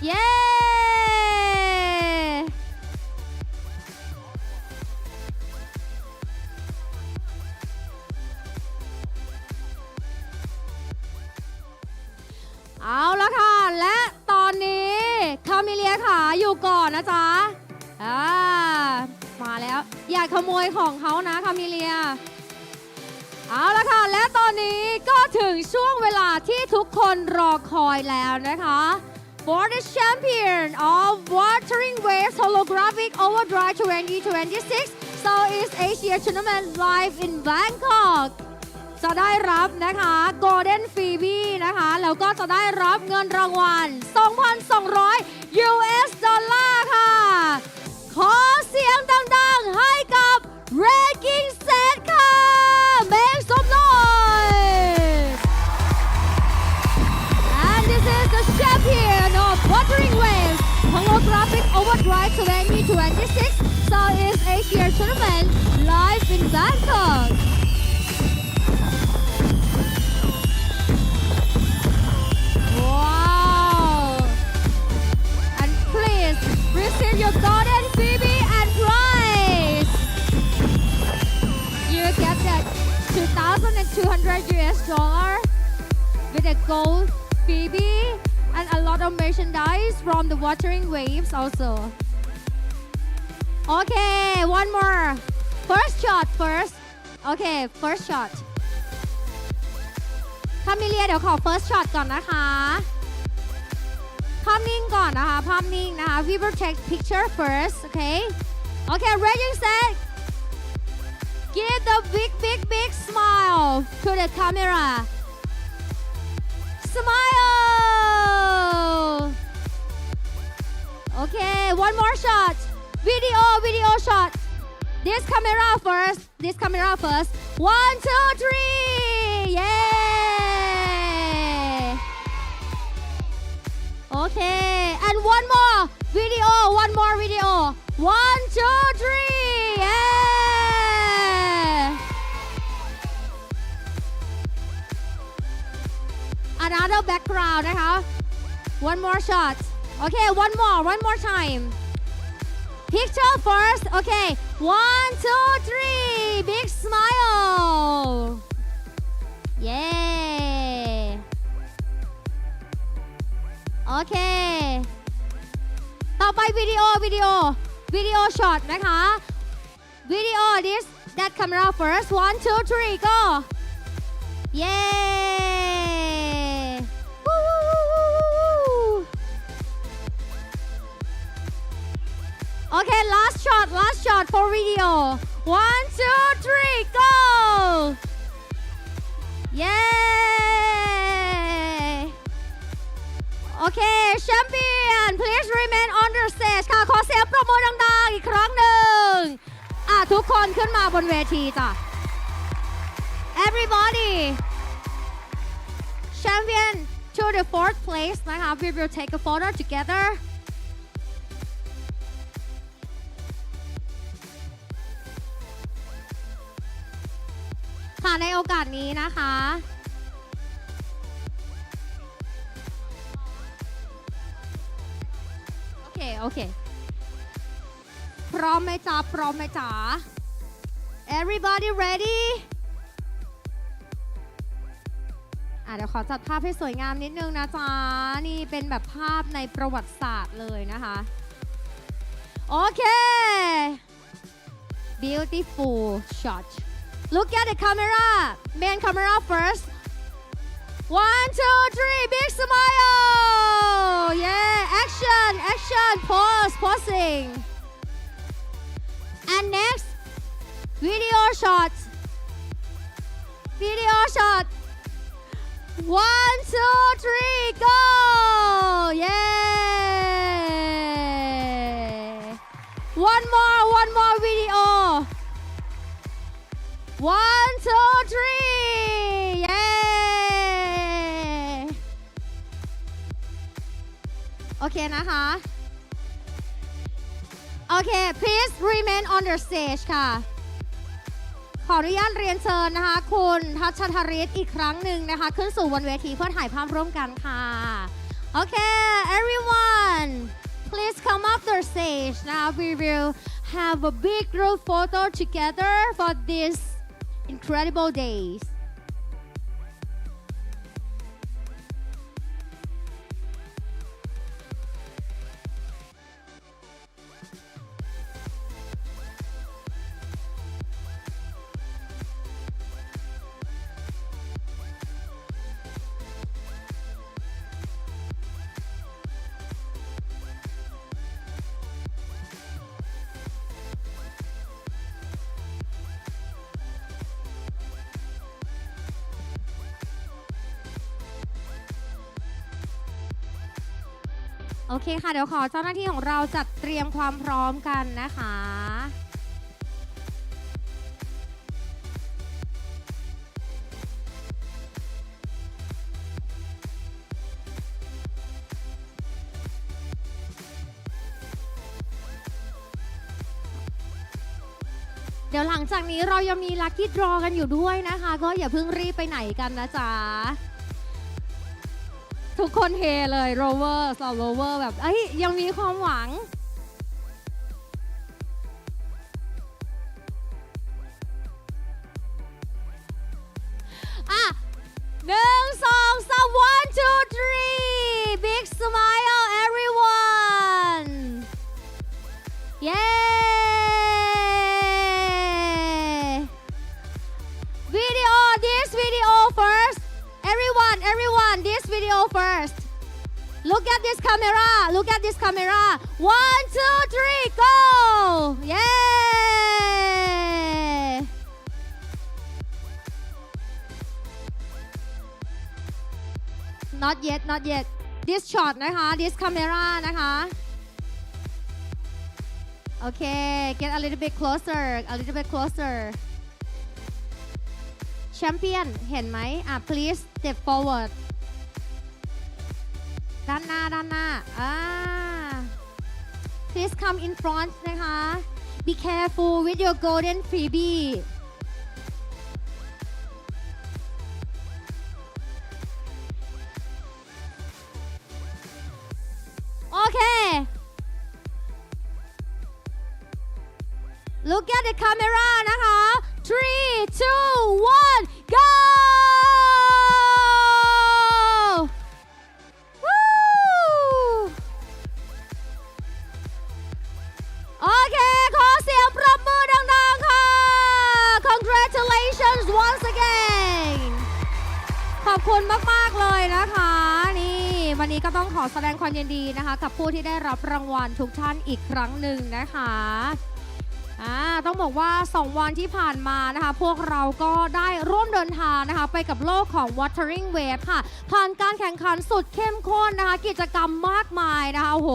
เย้เอาละค่ะและตอนนี้คามิเลียค่ะอยู่ก่อนนะจ๊ะมาแล้วอย่าขโมยของเขานะคามิเลียเอาละค่ะและตอนนี้ก็ถึงช่วงเวลาที่ทุกคนรอคอยแล้วนะคะ For the champion of Wuthering Waves Holographic Overdrive 2026 Southeast Asia Tournament live in Bangkok จะได้รับนะคะ Golden Phoebe นะคะแล้วก็จะได้รับเงินรางวัล 2,200 US ดอลลาร์ค่ะขอเสียงดังๆให้กับ Ranking Set ค่ะ Make some noise and this is the champion of Wuthering Waves Holographic Overdrive 2026 Southeast Asia Tournament live in Bangkok receive your golden Phoebe and prize. You get that 2,200 US dollar with a gold Phoebe and a lot of merchandise from the Wuthering Waves also. Okay, one more. First shot first. Okay, first shot. คามิเลียเดี๋ยวขอ first shot ก่อนนะคะภาพนิ่งก่อนนะคะภาพนิ่งนะคะ we will take picture first okay ready set give the big smile to the camera smile okay one more shot video shot this camera first 1 2 3 yeah Okay and one more video One, two, three yeah Another background นะคะ One more shot Okay one more time Picture first Okay 1, 2, 3 Big smile Yeah Okay ต่อไปวิดีโอช็อตนะคะวิดีโอ this that camera first 1, 2, 3 go yeah Okay last shot for video 1, 2, 3 go yeah Okay champion please remain on the stage ค่ะขอเสียงปรบมือดังๆอีกครั้งหนึ่งทุกคนขึ้นมาบนเวทีจ้ะ Everybody champion to the fourth place นะคะ we will take a photo togetherค่ะในโอกาสนี้นะคะโอเคพร้อมไหมจ๊ะ Everybody ready เดี๋ยวขอจัดภาพให้สวยงามนิดนึงนะจ๊ะนี่เป็นแบบภาพในประวัติศาสตร์เลยนะคะโอเค beautiful shot Look at the camera main camera first 1, 2, 3 big smile yeah action posing and next video shot 1, 2, 3 go yeah one more video 1, 2, 3 yeah โอเคนะคะโอเค please remain on the stage ค่ะขออนุญาตเรียนเชิญนะคะคุณทัชธริศอีกครั้งหนึ่งนะคะขึ้นสู่บนเวทีเพื่อถ่ายภาพร่วมกันค่ะโอเค everyone please come up the stage now we will have a big group photo together for this incredible daysโอเคค่ะเดี๋ยวขอเจ้าหน้าที่ของเราจัดเตรียมความพร้อมกันนะคะเดี๋ยวหลังจากนี้เรายังมีลัคกี้ดรอกันอยู่ด้วยนะคะก็อย่าเพิ่งรีบไปไหนกันนะจ๊ะทุกคนเฮเลยโรเวอร์สาวโรเวอร์แบบยังมีความหวัง1, 2, 3 1, 2, 3 big smile everyone yeah this video first everyone this video first look at this camera 1, 2, 3 go yeah not yet this shot นะคะ this camera นะคะ okay get a little bit closer champion เห็นไหมplease step forward ด้านหน้าPlease come in front นะคะ Be careful with your golden freebie โอเค Look at the camera นะคะ 3 2 1 goโอเค ขอเสียงปรบมือดังๆค่ะ Congratulations once again ขอบคุณมากๆเลยนะคะนี่วันนี้ก็ต้องขอแสดงความยินดีนะคะกับผู้ที่ได้รับรางวัลทุกท่านอีกครั้งหนึ่งนะคะต้องบอกว่า2วันที่ผ่านมานะคะพวกเราก็ได้ร่วมเดินทางนะคะไปกับโลกของ Wuthering Waves ค่ะผ่านการแข่งขันสุดเข้มข้นนะคะกิจกรรมมากมายนะคะโอ้โห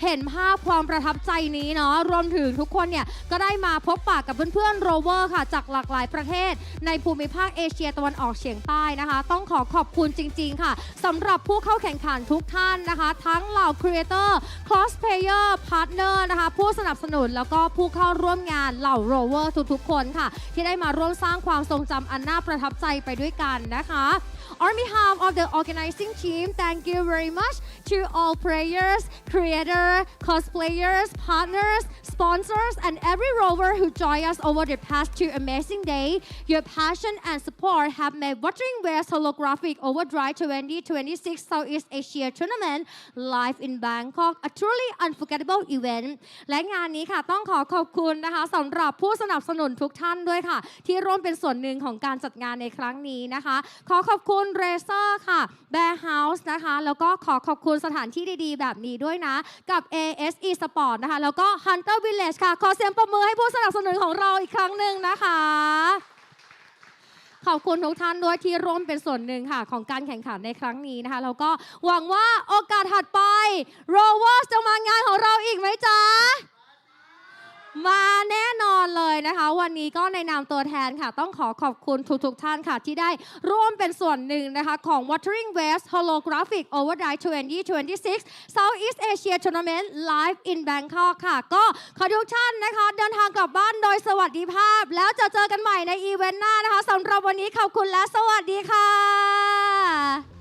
เห็นภาพความประทับใจนี้เนาะรวมถึงทุกคนเนี่ยก็ได้มาพบปะกับเพื่อนๆ Rover ค่ะจากหลากหลายประเทศในภูมิภาคเอเชียตะวันออกเฉียงใต้นะคะต้องขอบคุณจริงๆค่ะสำหรับผู้เข้าแข่งขันทุกท่านนะคะทั้งเหล่า Creator Cosplayer Partner นะคะผู้สนับสนุนแล้วก็ผู้เข้าร่วมงานเหล่า Rover ทุกๆคนค่ะที่ได้มาร่วมสร้างความทรงจำอันน่าประทับใจไปด้วยกันนะคะ On behalf of the organizing team, thank you very much to all players, creators, cosplayers, partners, sponsors, and every rover who joined us over the past 2 amazing days. Your passion and support have made Wuthering Waves Holographic Overdrive 2026 Southeast Asia Tournament live in Bangkok a truly unforgettable event. และงานนี้ค่ะต้องขอบคุณนะคะสำหรับผู้สนับสนุนทุกท่านด้วยค่ะที่ร่วมเป็นส่วนหนึ่งของการจัดงานในครั้งนี้นะคะขอบคุณ Racer ค่ะ Bear House นะคะแล้วก็ขอบคุณสถานที่ดีๆแบบนี้ด้วยนะกับ AS eSports นะคะแล้วก็ Hunter Village ค่ะขอเสียงปรบมือให้ผู้สนับสนุนของเราอีกครั้งหนึ่งนะคะขอบคุณทุกท่านด้วยที่ร่วมเป็นส่วนหนึ่งค่ะของการแข่งขันในครั้งนี้นะคะแล้วก็หวังว่าโอกาสถัดไป Rovers จะมางานของเราอีกไหมจ๊ะมาแน่นอนเลยนะคะวันนี้ก็ในนามตัวแทนค่ะต้องขอบคุณทุกท่านค่ะที่ได้ร่วมเป็นส่วนหนึ่งนะคะของ Wuthering Waves Holographic Overdrive 2026 Southeast Asia Tournament Live in Bangkok ค่ะก็ขอทุกท่านนะคะเดินทางกลับบ้านโดยสวัสดิภาพแล้วเจอกันใหม่ในอีเวนต์หน้านะคะสำหรับวันนี้ขอบคุณและสวัสดีค่ะ